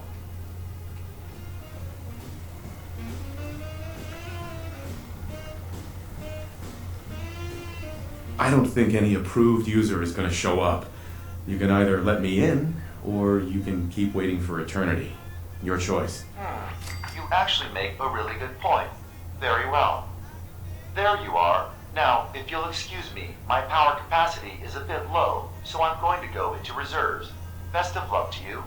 I don't think any approved user is going to show up. You can either let me in, or you can keep waiting for eternity. Your choice. You actually make a really good point. Very well. There you are. Now, if you'll excuse me, my power capacity is a bit low, so I'm going to go into reserves. Best of luck to you.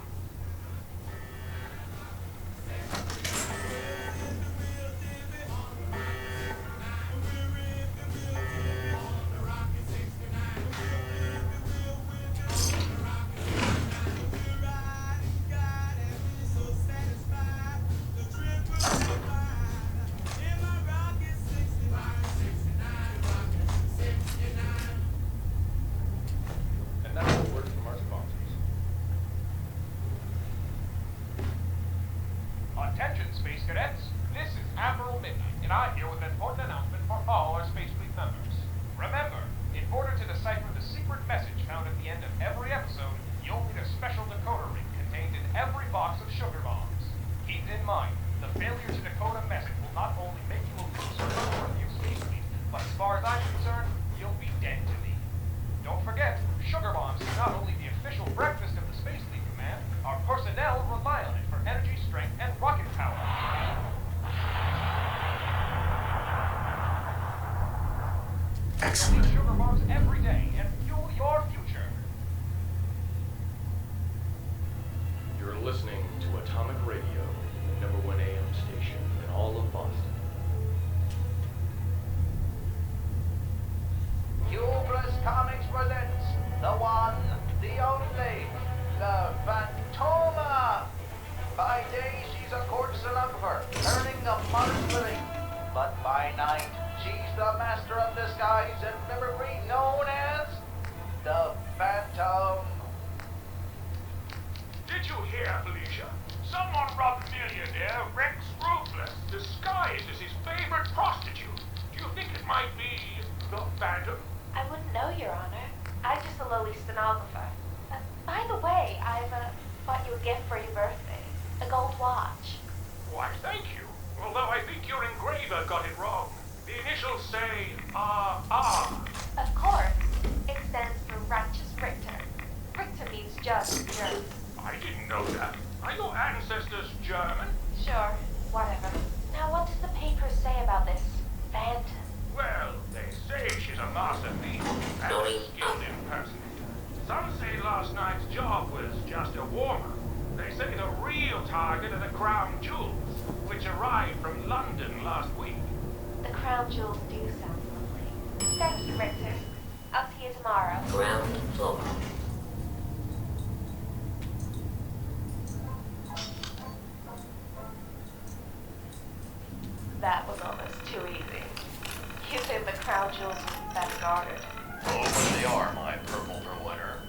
And now a word from our sponsors. Attention, Space Cadets! This is Admiral Midnight, and I'm here with an important announcement for all our Space Fleet members. Remember, in order to decipher the secret message found at the end of every episode, you'll need a special decoder ring contained in every box of sugar bombs. Keep in mind, the failure to decode a message will not only make you a loser for a new Space Fleet, but as far as I'm concerned, you'll be dead to me. Don't forget, sugar bombs is not only the official breakfast of the Space Fleet Command, our personnel rely on it for energy, strength, and rocket power. Excellent. Sugar bombs every day and fuel your future. You're listening to Atomic Radio, the #1 AM station in all of Boston. Hubris Comics presents the one, the only, the Phantoma. By day, she's a court stenographer, earning a modest living. But by night, she's the master of disguise and mimicry known as the Phantom. Did you hear, Felicia? Someone robbed millionaire Rex Ruthless, disguised as his favorite prostitute. Do you think it might be the Phantom? I wouldn't know, Your Honor. I'm just a lowly stenographer. By the way, I've bought you a gift for your birthday. A gold watch. Why, thank you. Although I think your engraver got it wrong. The initials say R. Of course. It stands for Righteous Richter. Richter means judge in German. I didn't know that. Are your ancestors German? Sure, whatever. Now, what does the paper say about this Phantom? Well, they say she's a master thief and a skilled impersonator. Some say last night's job was just a warm-up. They say the real target are the crown jewels, which arrived from London last week. The crown jewels do sound lovely. Thank you, Richter. I'll see you tomorrow. Ground floor. That was almost too easy. You said the crown jewels were best guarded. Oh, but they are my purple for winter.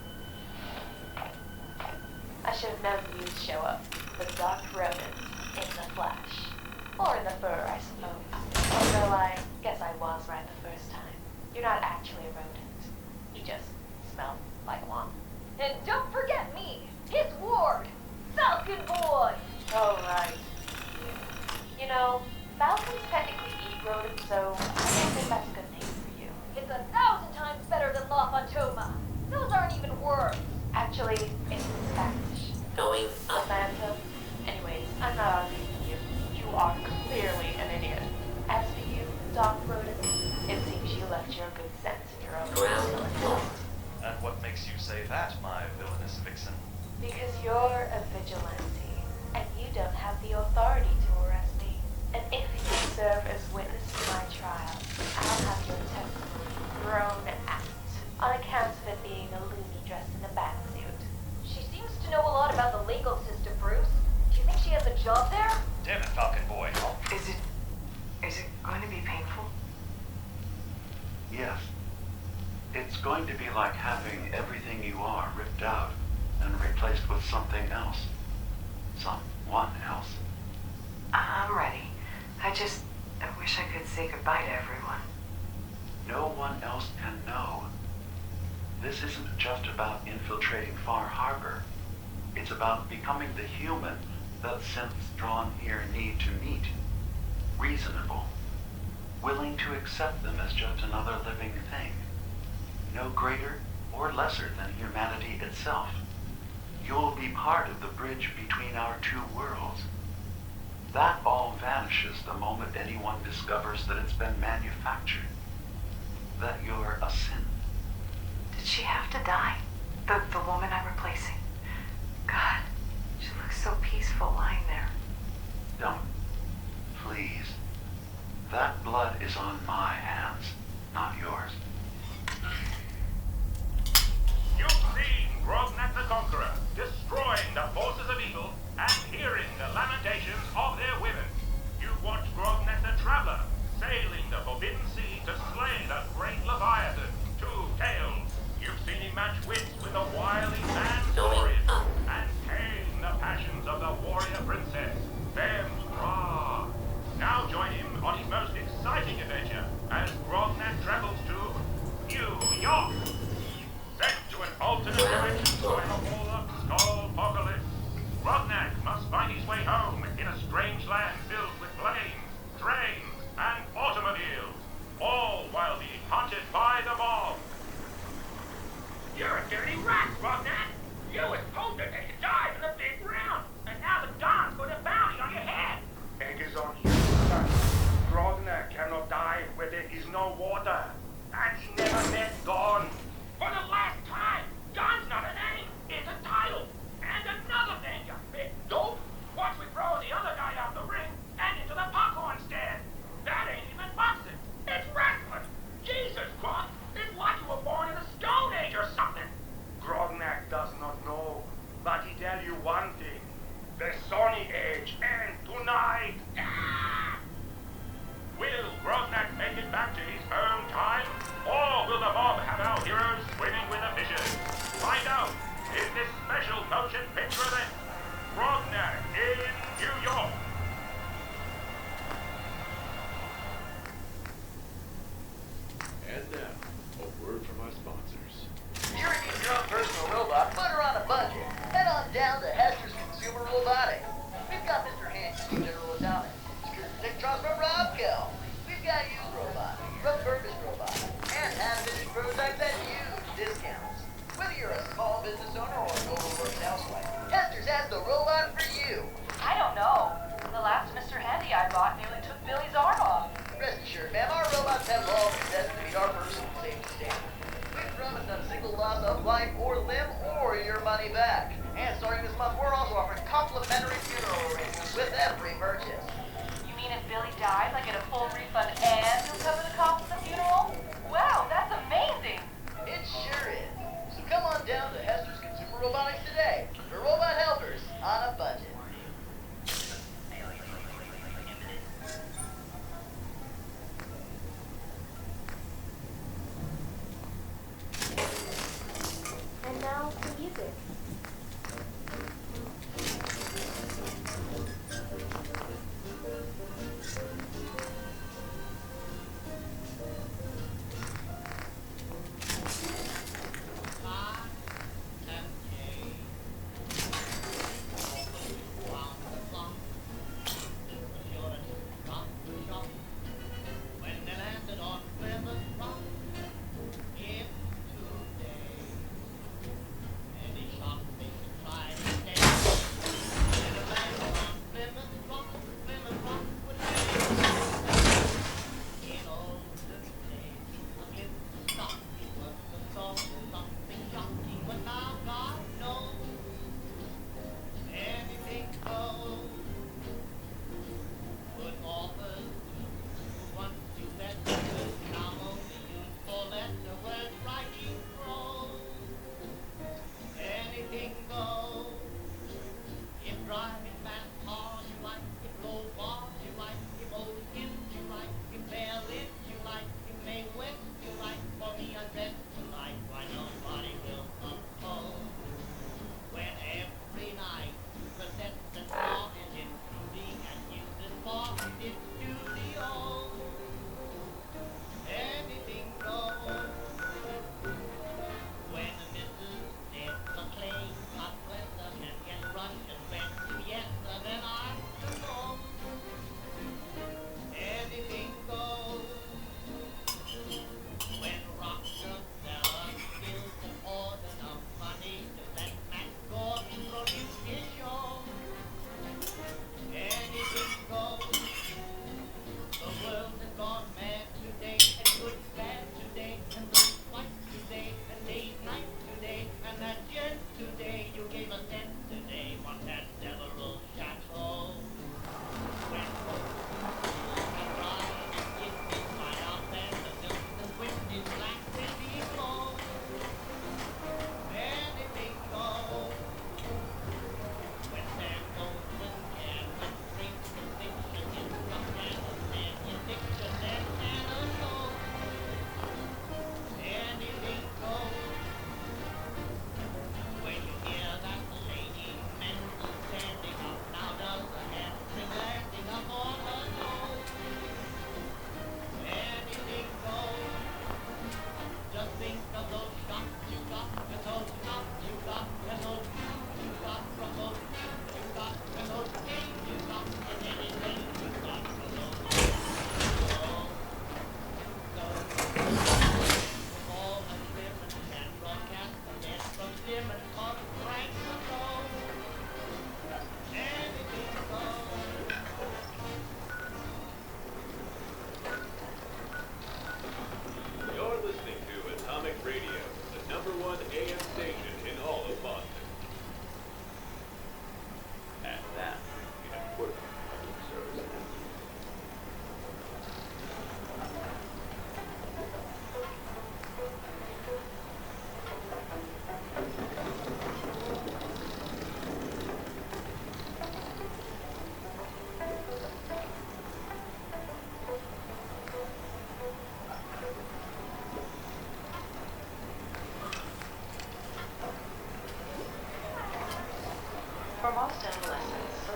I should have known you'd show up. the dark rodent in the flesh. Or in the fur, I suppose. Although I guess I was right the first time. You're not actually a rodent. You just smell like one. And don't forget me, his ward, Falcon Boy! Oh, right. You know, falcons technically eat rodents, so I think that's a good name for you. It's 1,000 times better than La Fantoma. Those aren't even words. Actually, it's in Spanish. Going Samantha. Anyways, I'm not arguing with you. You are clearly an idiot. As for you, Doc Rodent, it seems you left your good sense in your own facility. And what makes you say that, my villainous vixen? Because you're a vigilante, and you don't have the authority to arrest me. And if you serve as witness to my trial, I'll have your testimony thrown out on account of it being a loony dressed in a bat suit. She seems to know a lot about the legal system, Bruce. Do you think she has a job there? Damn it, Falcon Boy. Is it going to be painful? Yes. It's going to be like having everything you are ripped out and replaced with something else. Someone else. I'm ready. I wish I could say goodbye to everyone. No one else can know. This isn't just about infiltrating Far Harbor. It's about becoming the human that synths drawn here need to meet. Reasonable. Willing to accept them as just another living thing. No greater or lesser than humanity itself. You'll be part of the bridge between our two worlds. That all vanishes the moment anyone discovers that it's been manufactured. That you're a synth. Did she have to die? The woman I'm replacing? God, she looks so peaceful lying there. Don't. Please. That blood is on my hands, not yours. You've seen Grognak the Conqueror destroying the forces of evil and hearing the lamentations of their women. You've watched Grognak the Traveler sailing the Forbidden Sea to slay the great Leviathan, Two Tails. You've seen him match wits with the wily Mandalorian and tame the passions of the warrior princess, Fem Ra. Now join him on his most exciting adventure as Grognak travels to New York. Sent to an alternate dimension by the Warlock Skullpocalypse, Grognak must find his way home in a strange land filled with flames, trains, and automobiles, all while being hunted by the mob. You're a dirty rat, Grognak! You were supposed to take a dive in the big round, and now the Don's put a bounty on your head! Egg is on you, son. Grognak cannot dive where there is no water, and he never met Gon. For the last time, Don's not a name, it's a title. And another thing, you big dope. Once we throw the other guy out the ring and into the popcorn stand. That ain't even boxing, it's wrestling. Jesus, Grog, it's like you were born in the Stone Age or something. Grognak does not know, but he tell you one thing. The Sonic Age ends tonight. Will Grognak make it back to his home time? Or will the mob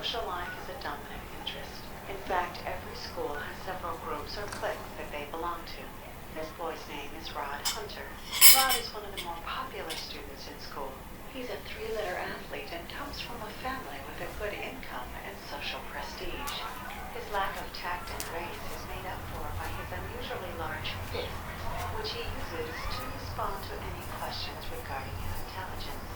social life is a dominant interest. In fact, every school has several groups or cliques that they belong to. This boy's name is Rod Hunter. Rod is one of the more popular students in school. He's a three-letter athlete and comes from a family with a good income and social prestige. His lack of tact and grace is made up for by his unusually large fists, which he uses to respond to any questions regarding his intelligence.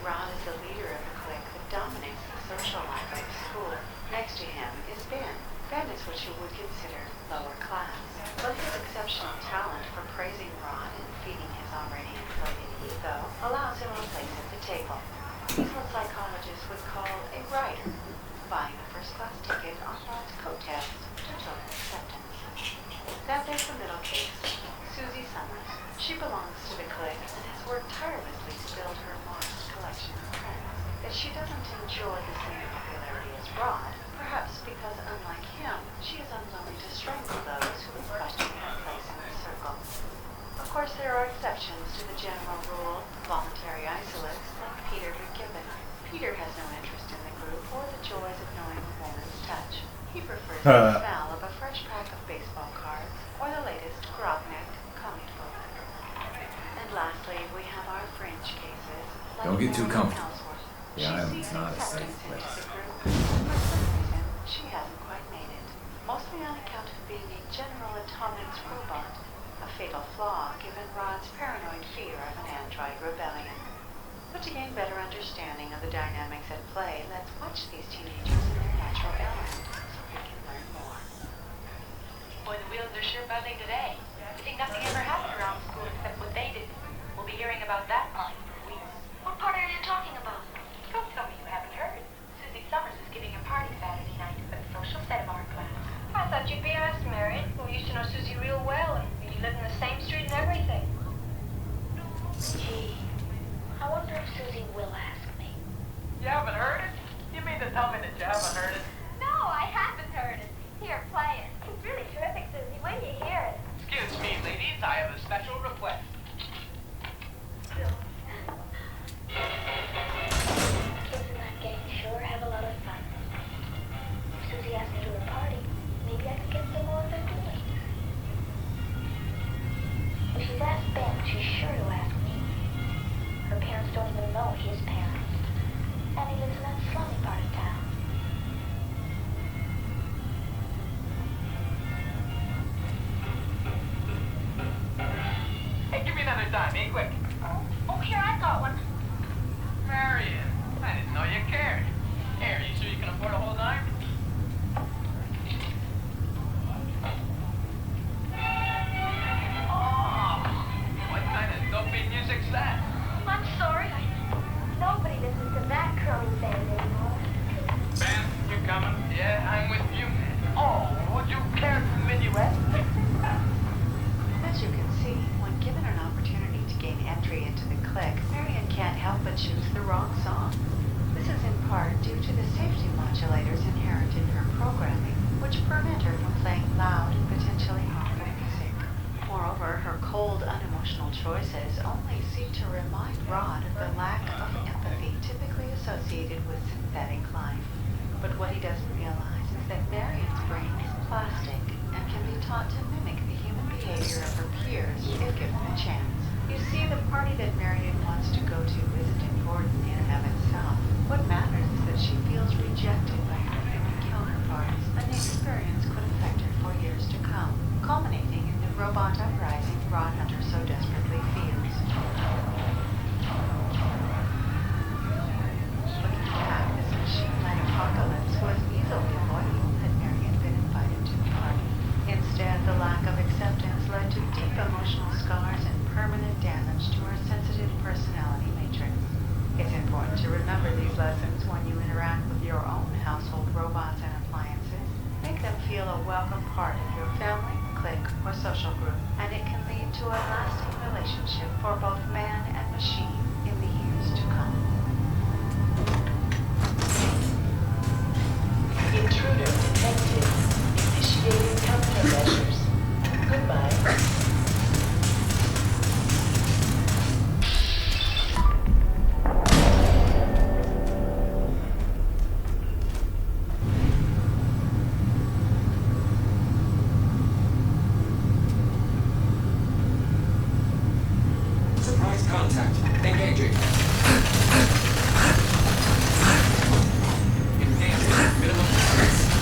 Rod is the leader of the clique that dominates the social life of the school. Next to him is Ben. Ben is what you would consider lower class, but his exceptional talent for praising Rod and feeding his already inflated ego allows him a place at the table. He's what psychologists would call a rider, buying a first-class ticket on Rod's coattails to total acceptance. Then there's the middle case, Susie Summers. She belongs to the clique and has worked tirelessly to build her modest collection of friends. That she doesn't enjoy the same popularity as Rod, perhaps because, unlike him, she is unwilling to strangle those who would question her place in the circle. Of course, there are exceptions to the general rule, voluntary isolates like Peter McGibbon. Peter has no interest in the group or the joys of knowing a woman's touch. He prefers the smell of a fresh pack of baseball cards or the latest Grobnik comic book. And lastly, we have our fringe cases. Like Don't get too Mary comfortable. Ellsworth. The island's not a safe place. For some reason, she hasn't quite made it. Mostly on account of being a General Atomics robot. A fatal flaw given Rod's paranoid fear of an android rebellion. But to gain better understanding of the dynamics at play, let's watch these teenagers in their natural element so we can learn more. Boy, the wheels are sure buzzing today. You think nothing ever happened around school except what they did. We'll be hearing about that line for weeks. What part are you talking about? Don't tell me you haven't heard. Susie Summers is giving a party Saturday night for the social set of our class. I thought you'd be asked, Marion. We used to know Susie real well, and you lived in the same street and everything. Gee, I wonder if Susie will ask me. You haven't heard it? You mean to tell me that you haven't heard it? No, I haven't heard it. Here, play it. It's really terrific, Susie. When do you hear it? Excuse me, ladies, I have a special request. Kids in that gang sure have a lot of fun. If Susie asked me to a party, maybe I could get some more of their doings. If she's asked Ben, she's sure to ask me. Her parents don't even know his parents. And he lives in that slummy part of town. Hey, give me another dime, eh? Quick. Oh, here, I got one. Marion, I didn't know you cared. Here, you sure you can afford a whole dime? Oh, what kind of dopey music's that? I'm sorry. Nobody listens to that crummy band anymore. Ben, you coming? Yeah, I'm with you. Oh, would you care to minuet? As you can see, when given an opportunity to gain entry into the clique, Marion can't help but choose the wrong song. This is in part due to the safety modulators inherent in her programming, which prevent her from playing loud and potentially harmful music. Moreover, her cold, unemotional choices only seem to remind Rod of the lack of empathy typically associated with synthetic life. But what he doesn't realize is that Marion's brain is plastic and can be taught to mimic the human behavior of her peers if given a chance. You see, the party that Marion wants to go to isn't important in and of itself. What matters is that she feels rejected by her human counterparts, and the experience could affect her for years to come, culminating in the robot uprising Rod Hunter so desperately feels. Looking back, this machine-led apocalypse was easily avoidable had Marion been invited to the party. Instead, the lack of acceptance led to deep emotional scars and permanent damage to her sensitive personality matrix. It's important to remember these lessons when you interact with your own household robots and appliances. Make them feel a welcome part of your family, clique, or social group, and it can lead to a lasting relationship for both man and machine in the years to come. Intruder detected. Initiating countermeasures. Goodbye. Engaging. Enhancing minimum distance.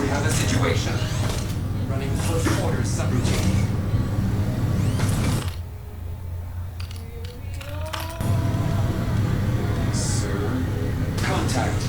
We have a situation. Running close quarters subroutine. Sir, contact.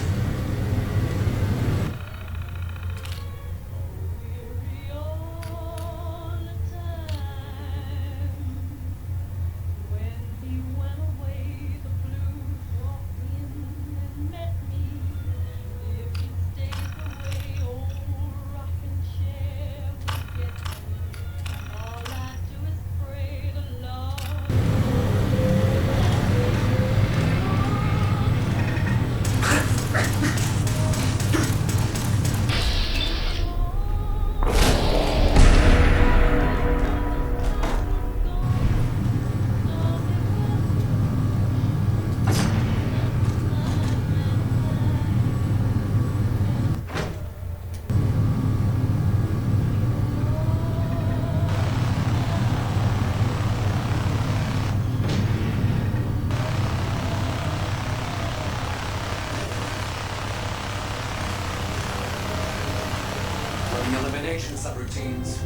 Running elimination subroutines.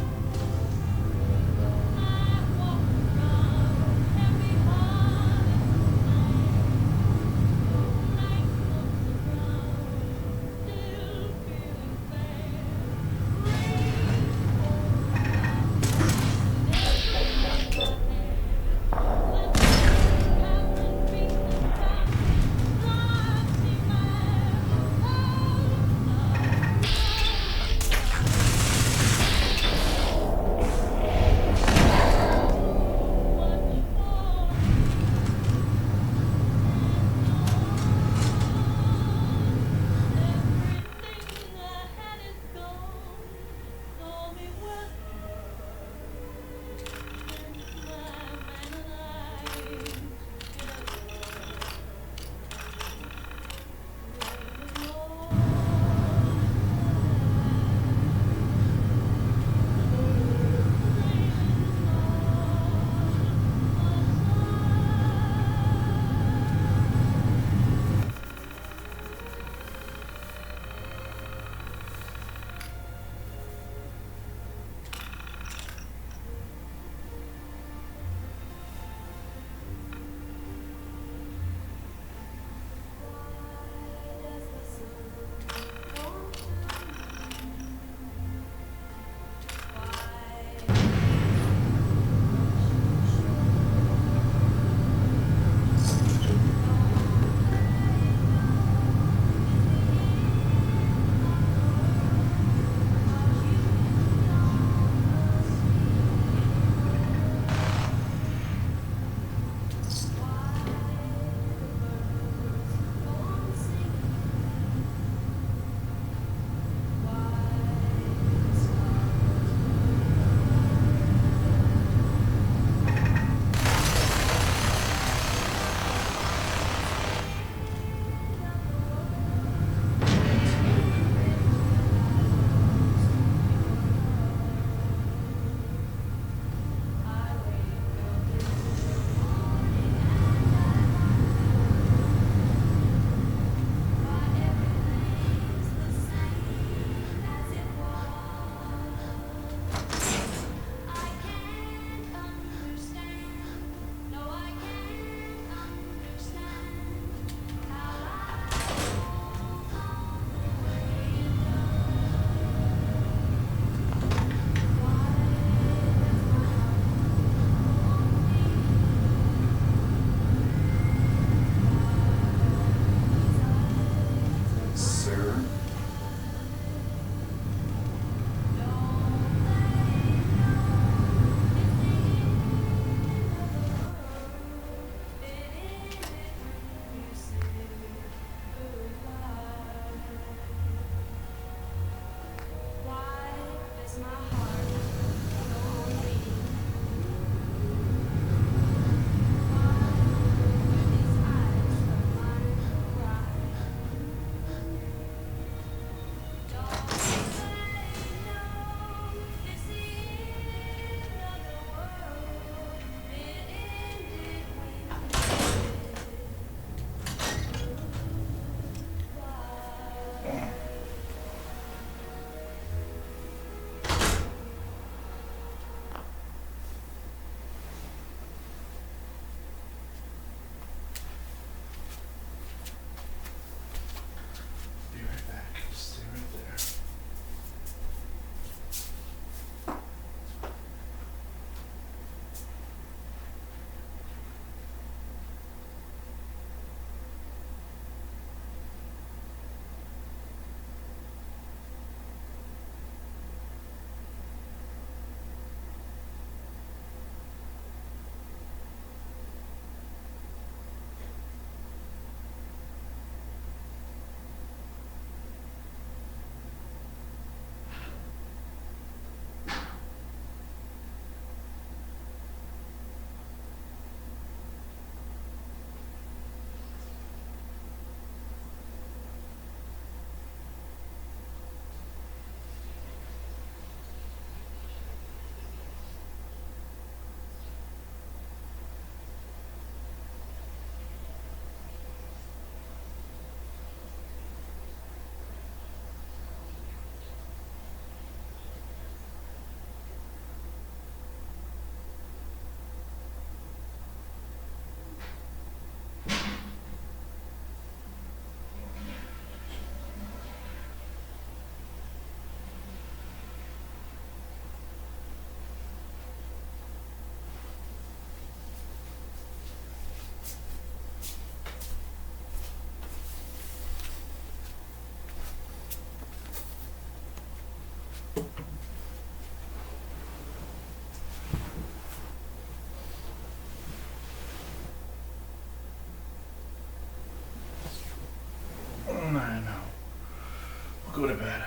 go to bed.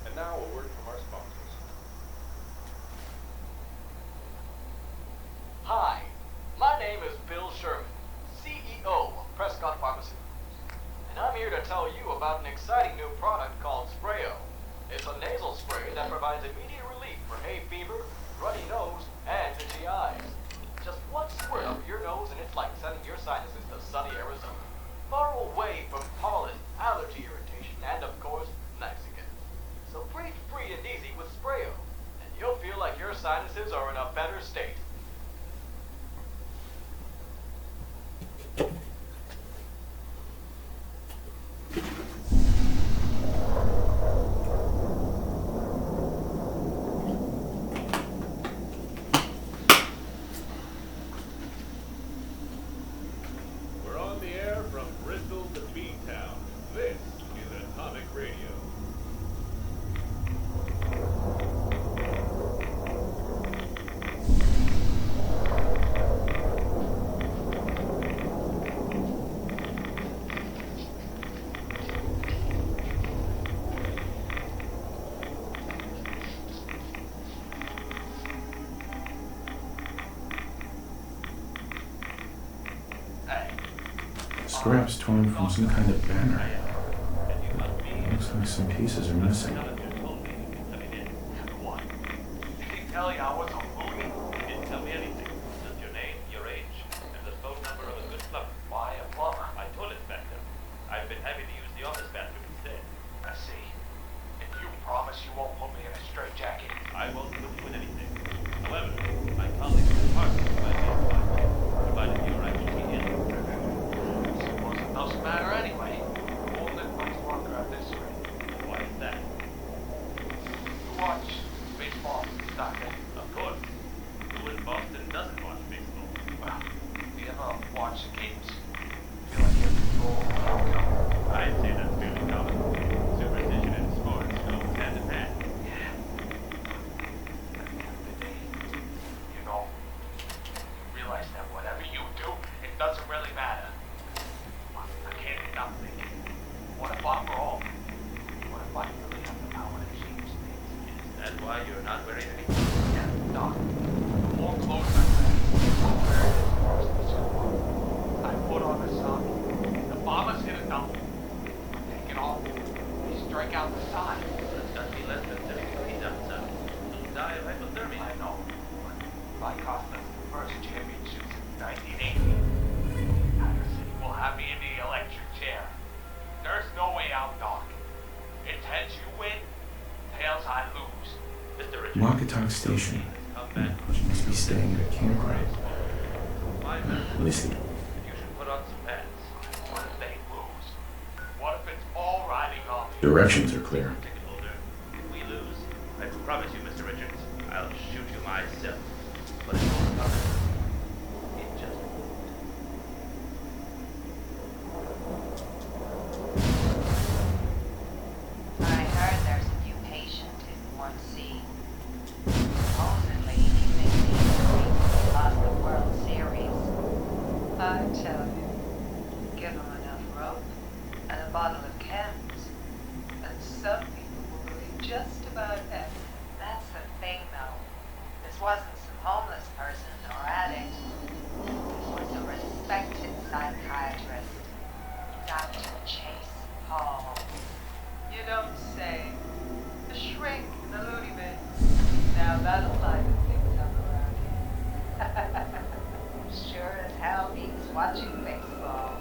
And now a word from our sponsors. Hi, my name is Bill Sherman, CEO of Prescott Pharmaceuticals. And I'm here to tell you about an exciting new product called Sprayo. It's a nasal spray that provides immediate relief for hay fever, runny nose, and itchy eyes. Just one squirt up your nose and it's like sending your sinuses to sunny Arizona. Far away from pollen, allergy irritation, and of course, Mexican. So breathe free and easy with Sprayo, and you'll feel like your sinuses are in a better state. We're on the air from Bristol to B-Town. This is Atomic Radio. Scraps torn from some kind of banner. Looks like some pieces are missing. What? Did he tell you I was a loony? He didn't tell me anything. Just your name, your age, and the phone number of a good plumber. Why a plumber? My toilet inspector. I've been having to use the office bathroom instead. I see. And you promise you won't put me in a straitjacket? I won't put you in anything. However, my colleagues in the department might be inclined, provided you're actually in. Doesn't matter anyway. Won't live much longer at this rate. Why is that? You watch baseball, Doctor? Of course. Who in Boston doesn't watch baseball? Well, do you ever watch the games? Feel like you have control of the outcome? I'd say that's fairly common. Superstition and sports go hand in hand. Yeah. At the end of the day, you know, you realize that whatever you do, it doesn't really matter. I can't stop thinking. What if I'm wrong? What if I really have the power to change things? Is that why you're not wearing any clothes? Yeah, Doc. The more clothes I wear, the more this worse this is. I put on a sock. The bomber's hit a double. Take it off. We strike out the side. It's got to be less than 70 degrees outside. You'll die of hypothermia. I know. But I cost us the first championship since 1980. Will have me in the electric chair. There's no way out, Doc. It's heads you win, tails I lose. Mr. Richards. Walkatalk Station. She must be staying at a campground. Listen. You should put on some pants. What if they lose? What if it's all riding on me? Directions are clear. Ticket holder. If we lose, I promise you, Mr. Richards, I'll shoot you myself. But it won't come. It just won't. I heard there's a new patient in 1C. Supposedly, he thinks he's the reason he lost the World Series. I tell you, give him enough rope and a bottle of chems, and some people will believe just about anything. That's the thing, though. This wasn't some homeless person or addict. This was a respected psychiatrist, Dr. Chase Hall. You don't say. The shrink in the loony bin. Now that'll liven things up around here. Sure as hell he's watching baseball.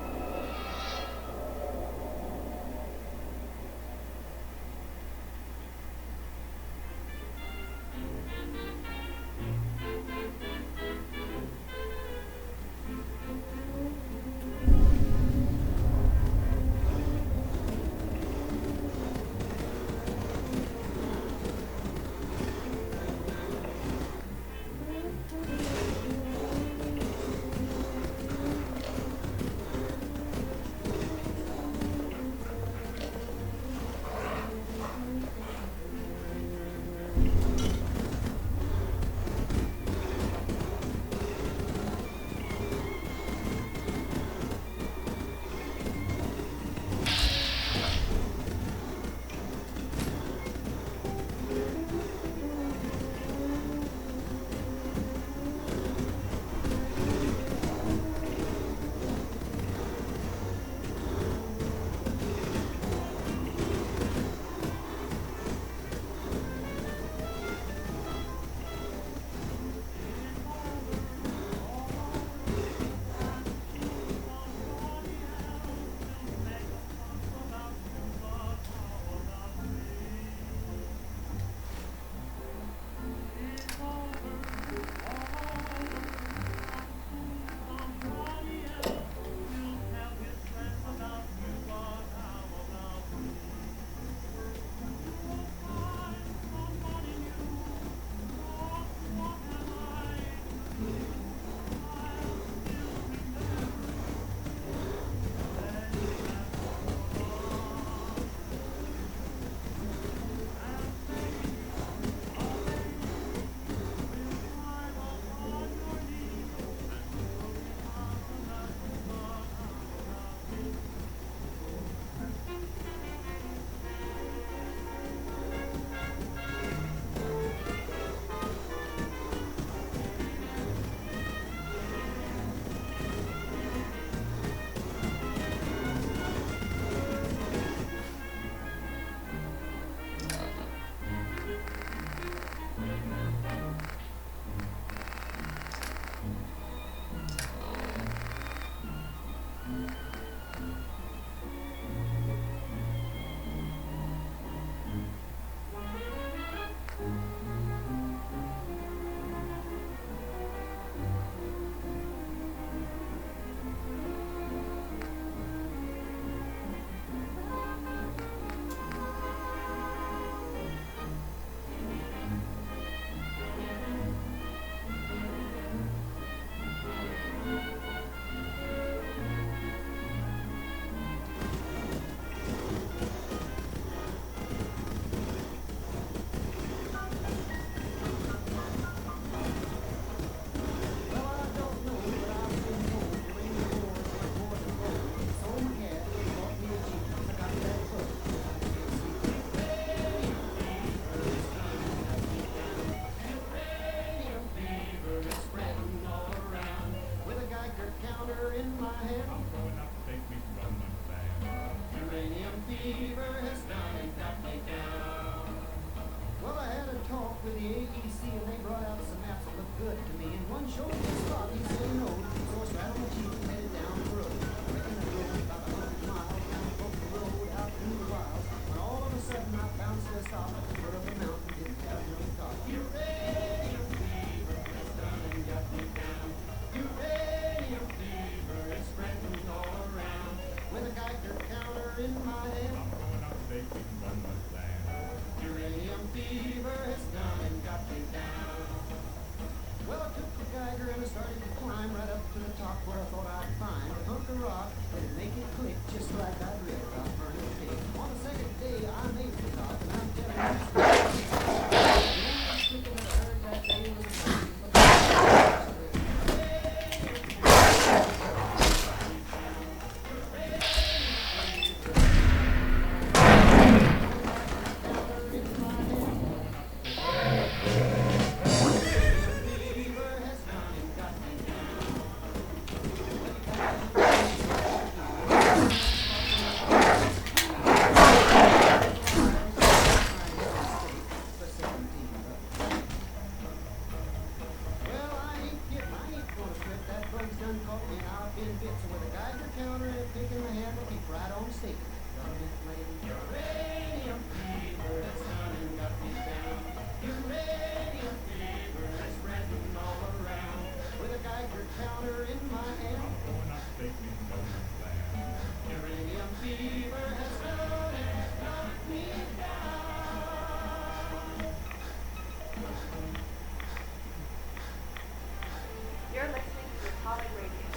You're listening to Atomic Radio,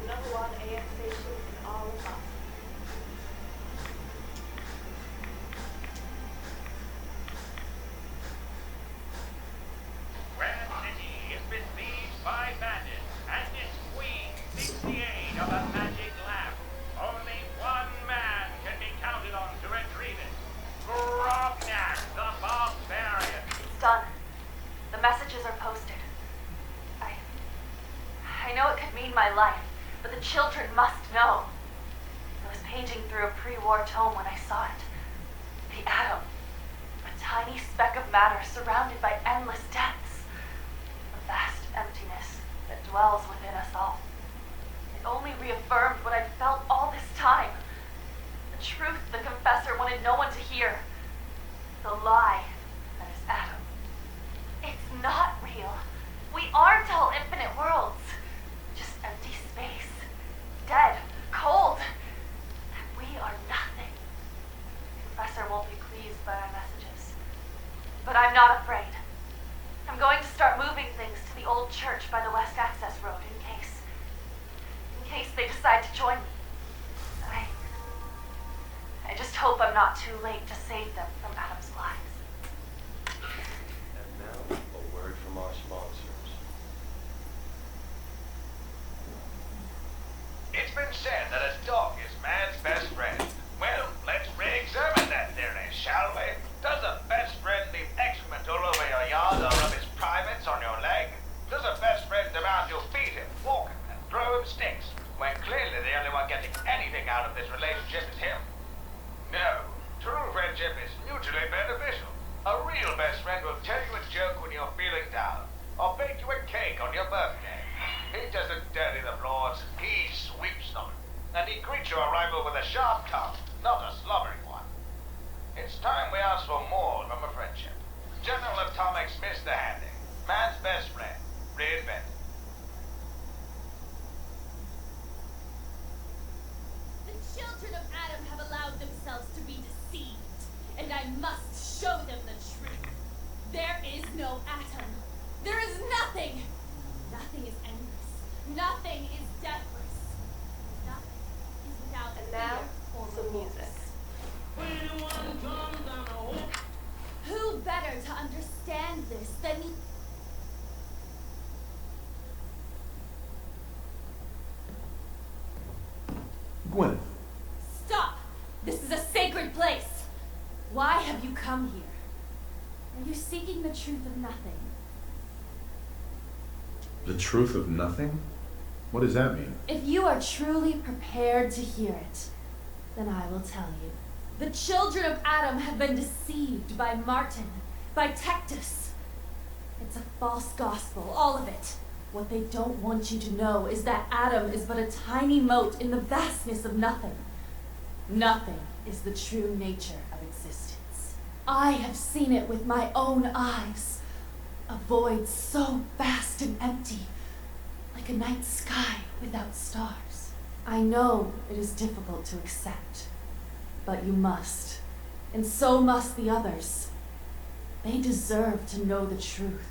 the #1 AM station in all of Boston. Grand City is besieged by bandits, and its queen seeks the aid of a magic lamp. Only one man can be counted on to retrieve it. Grognak, the barbarian. It's done. The messages are posted. I know it could mean my life, but the children must know. I was paging through a pre-war tome when I saw it. The atom. A tiny speck of matter surrounded by endless depths. A vast emptiness that dwells within us all. It only reaffirmed what I'd felt all this time. The truth the confessor wanted no one to hear. The lie that is atom. It's not real. We aren't all infinite worlds. Just empty space. Dead. Cold. And we are nothing. The professor won't be pleased by my messages. But I'm not afraid. I'm going to start moving things to the old church by the West Access Road in case they decide to join me. I just hope I'm not too late to save them from Adam's lies. And now, a word from our sponsors. It's been said that a dog is man's best friend. Well, let's re-examine that theory, shall we? Does a best friend leave excrement all over your yard or rub his privates on your leg? Does a best friend demand you feed him, walk him, and throw him sticks, when clearly the only one getting anything out of this relationship is him? No. True friendship is mutual. Or bake you a cake on your birthday. He doesn't dirty the floors, he sweeps them. And he greets your arrival with a sharp tongue, not a slobbering one. It's time we asked for more from a friendship. General Atomics Mr. Handy. Man's best friend. Reinvented. The children of Adam have allowed themselves to be deceived, and I must show them the truth. There is no atom. There is nothing. Nothing is endless. Nothing is deathless. Nothing is without And now, fear or some remorse. music. Who better to understand this than you? Gwyneth, Stop! This is a sacred place. Why have you come here? Are you seeking the truth of nothing? the truth of nothing? What does that mean? If you are truly prepared to hear it, then I will tell you. The children of Adam have been deceived by Martin, by Tectus. It's a false gospel, all of it. What they don't want you to know is that Adam is but a tiny mote in the vastness of nothing. Nothing is the true nature of existence. I have seen it with my own eyes. A void so vast and empty, like a night sky without stars. I know it is difficult to accept, but you must, and so must the others. They deserve to know the truth.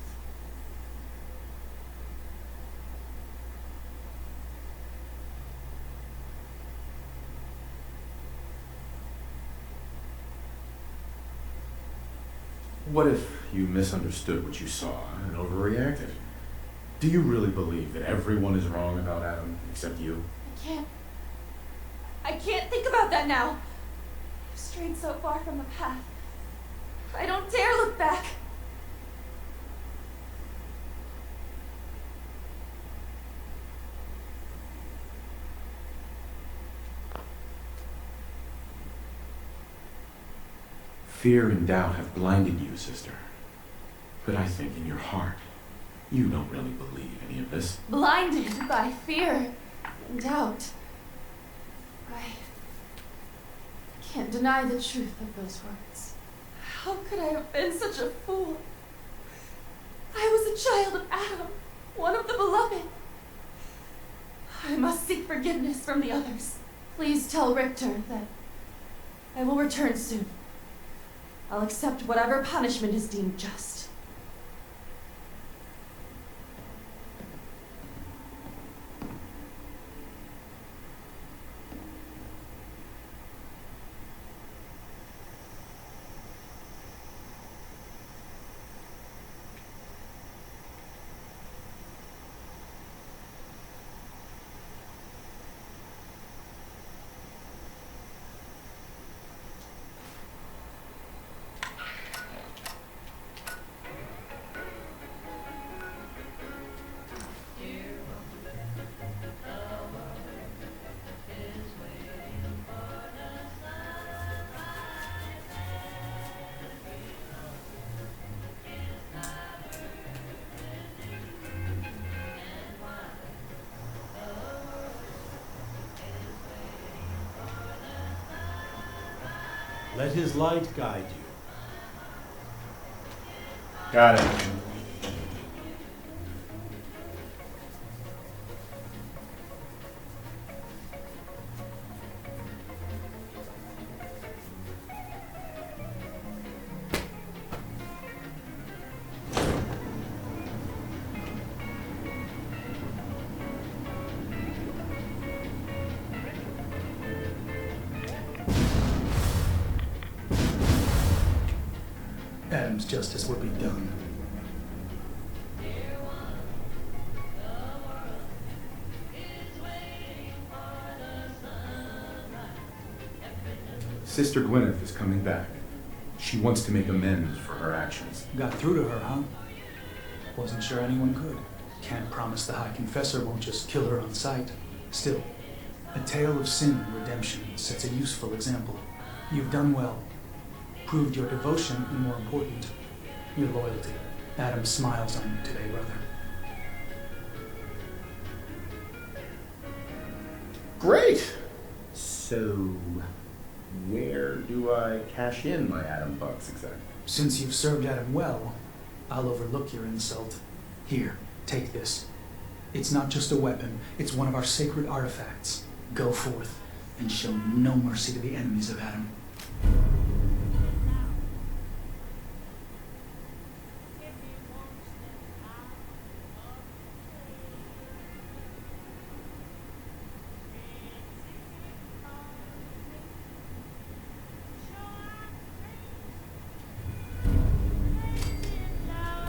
What if you misunderstood what you saw and overreacted? Do you really believe that everyone is wrong about Adam except you? I can't think about that now. I've strayed so far from the path. I don't dare look back. Fear and doubt have blinded you, sister. But I think in your heart, you don't really believe any of this. Blinded by fear and doubt. I can't deny the truth of those words. How could I have been such a fool? I was a child of Adam, one of the beloved. I must seek forgiveness from the others. Please tell Richter that I will return soon. I'll accept whatever punishment is deemed just. Let his light guide you. Got it. Adam's justice will be done. Sister Gwyneth is coming back. She wants to make amends for her actions. Got through to her, huh? Wasn't sure anyone could. Can't promise the High Confessor won't just kill her on sight. Still, a tale of sin and redemption sets a useful example. You've done well. Proved your devotion and, more important, your loyalty. Adam smiles on you today, brother. Great! So, where do I cash in my Adam bucks exactly? Since you've served Adam well, I'll overlook your insult. Here, take this. It's not just a weapon, it's one of our sacred artifacts. Go forth and show no mercy to the enemies of Adam.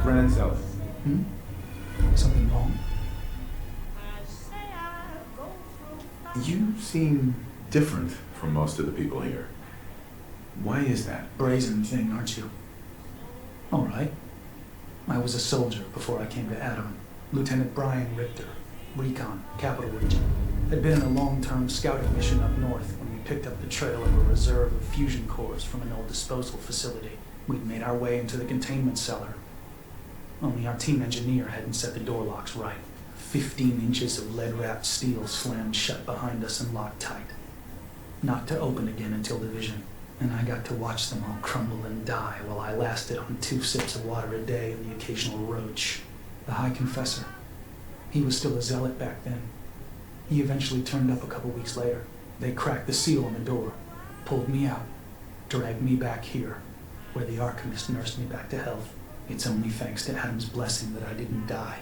Brennan South. Something wrong? You seem different from most of the people here. Why is that? Brazen thing, aren't you? All right. I was a soldier before I came to Adam. Lieutenant Brian Richter, Recon, Capital Region. I'd been in a long-term scouting mission up north when we picked up the trail of a reserve of fusion cores from an old disposal facility. We'd made our way into the containment cellar. Only our team engineer hadn't set the door locks right. 15 inches of lead-wrapped steel slammed shut behind us and locked tight. Not to open again until division. And I got to watch them all crumble and die while I lasted on 2 sips of water a day and the occasional roach. The High Confessor. He was still a zealot back then. He eventually turned up a couple weeks later. They cracked the seal on the door, pulled me out, dragged me back here, where the Archimist nursed me back to health. It's only thanks to Adam's blessing that I didn't die.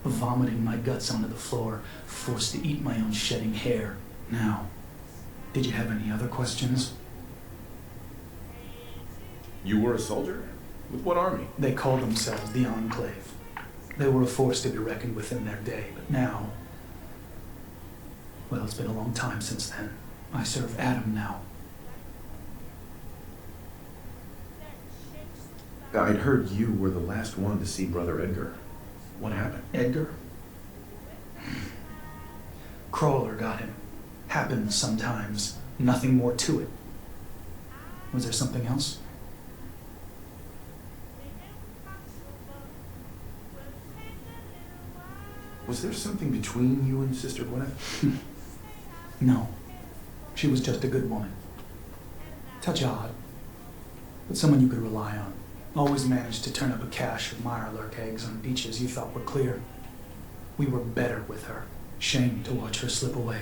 Vomiting my guts onto the floor, forced to eat my own shedding hair. Now, did you have any other questions? You were a soldier? With what army? They called themselves the Enclave. They were a force to be reckoned with in their day, but now... Well, it's been a long time since then. I serve Adam now. I'd heard you were the last one to see Brother Edgar. What happened? Edgar? Crawler got him. Happens sometimes. Nothing more to it. Was there something else? Was there something between you and Sister Gwyneth? No. She was just a good woman. Touch odd, but someone you could rely on. Always managed to turn up a cache of mirelurk eggs on beaches you thought were clear. We were better with her. Shame to watch her slip away.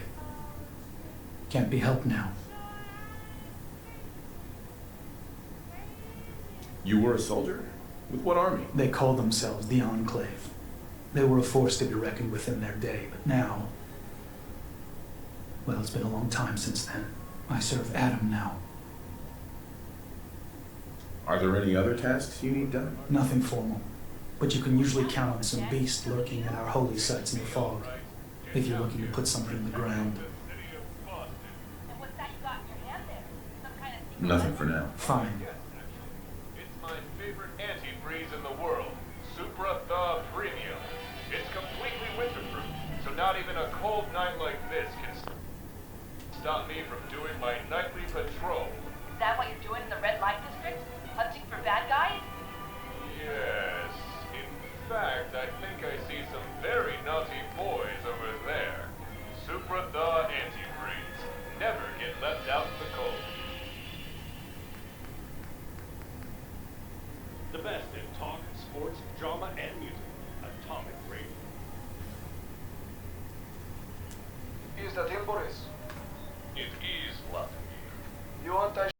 Can't be helped now. You were a soldier? With what army? They called themselves the Enclave. They were a force to be reckoned with in their day, but now... Well, it's been a long time since then. I serve Adam now. Are there any other tasks you need done? Nothing formal, but you can usually count on some beast lurking at our holy sites in the fog, if you're looking to put something in the ground. Nothing for now. Fine. It's my favorite antifreeze in the world, Supra the Premium. It's completely winterproof, so not even a cold night like this can stop me from doing my nightly patrol. Is that what you're doing in the red light district? Hunting for bad guys? Yes. In fact, I think I see some very naughty boys over there. Supra the antifreeze. Never get left out in the cold. The best in talk, sports, drama, and music. Atomic Radio. Is that him, Boris? It is Latin. You want I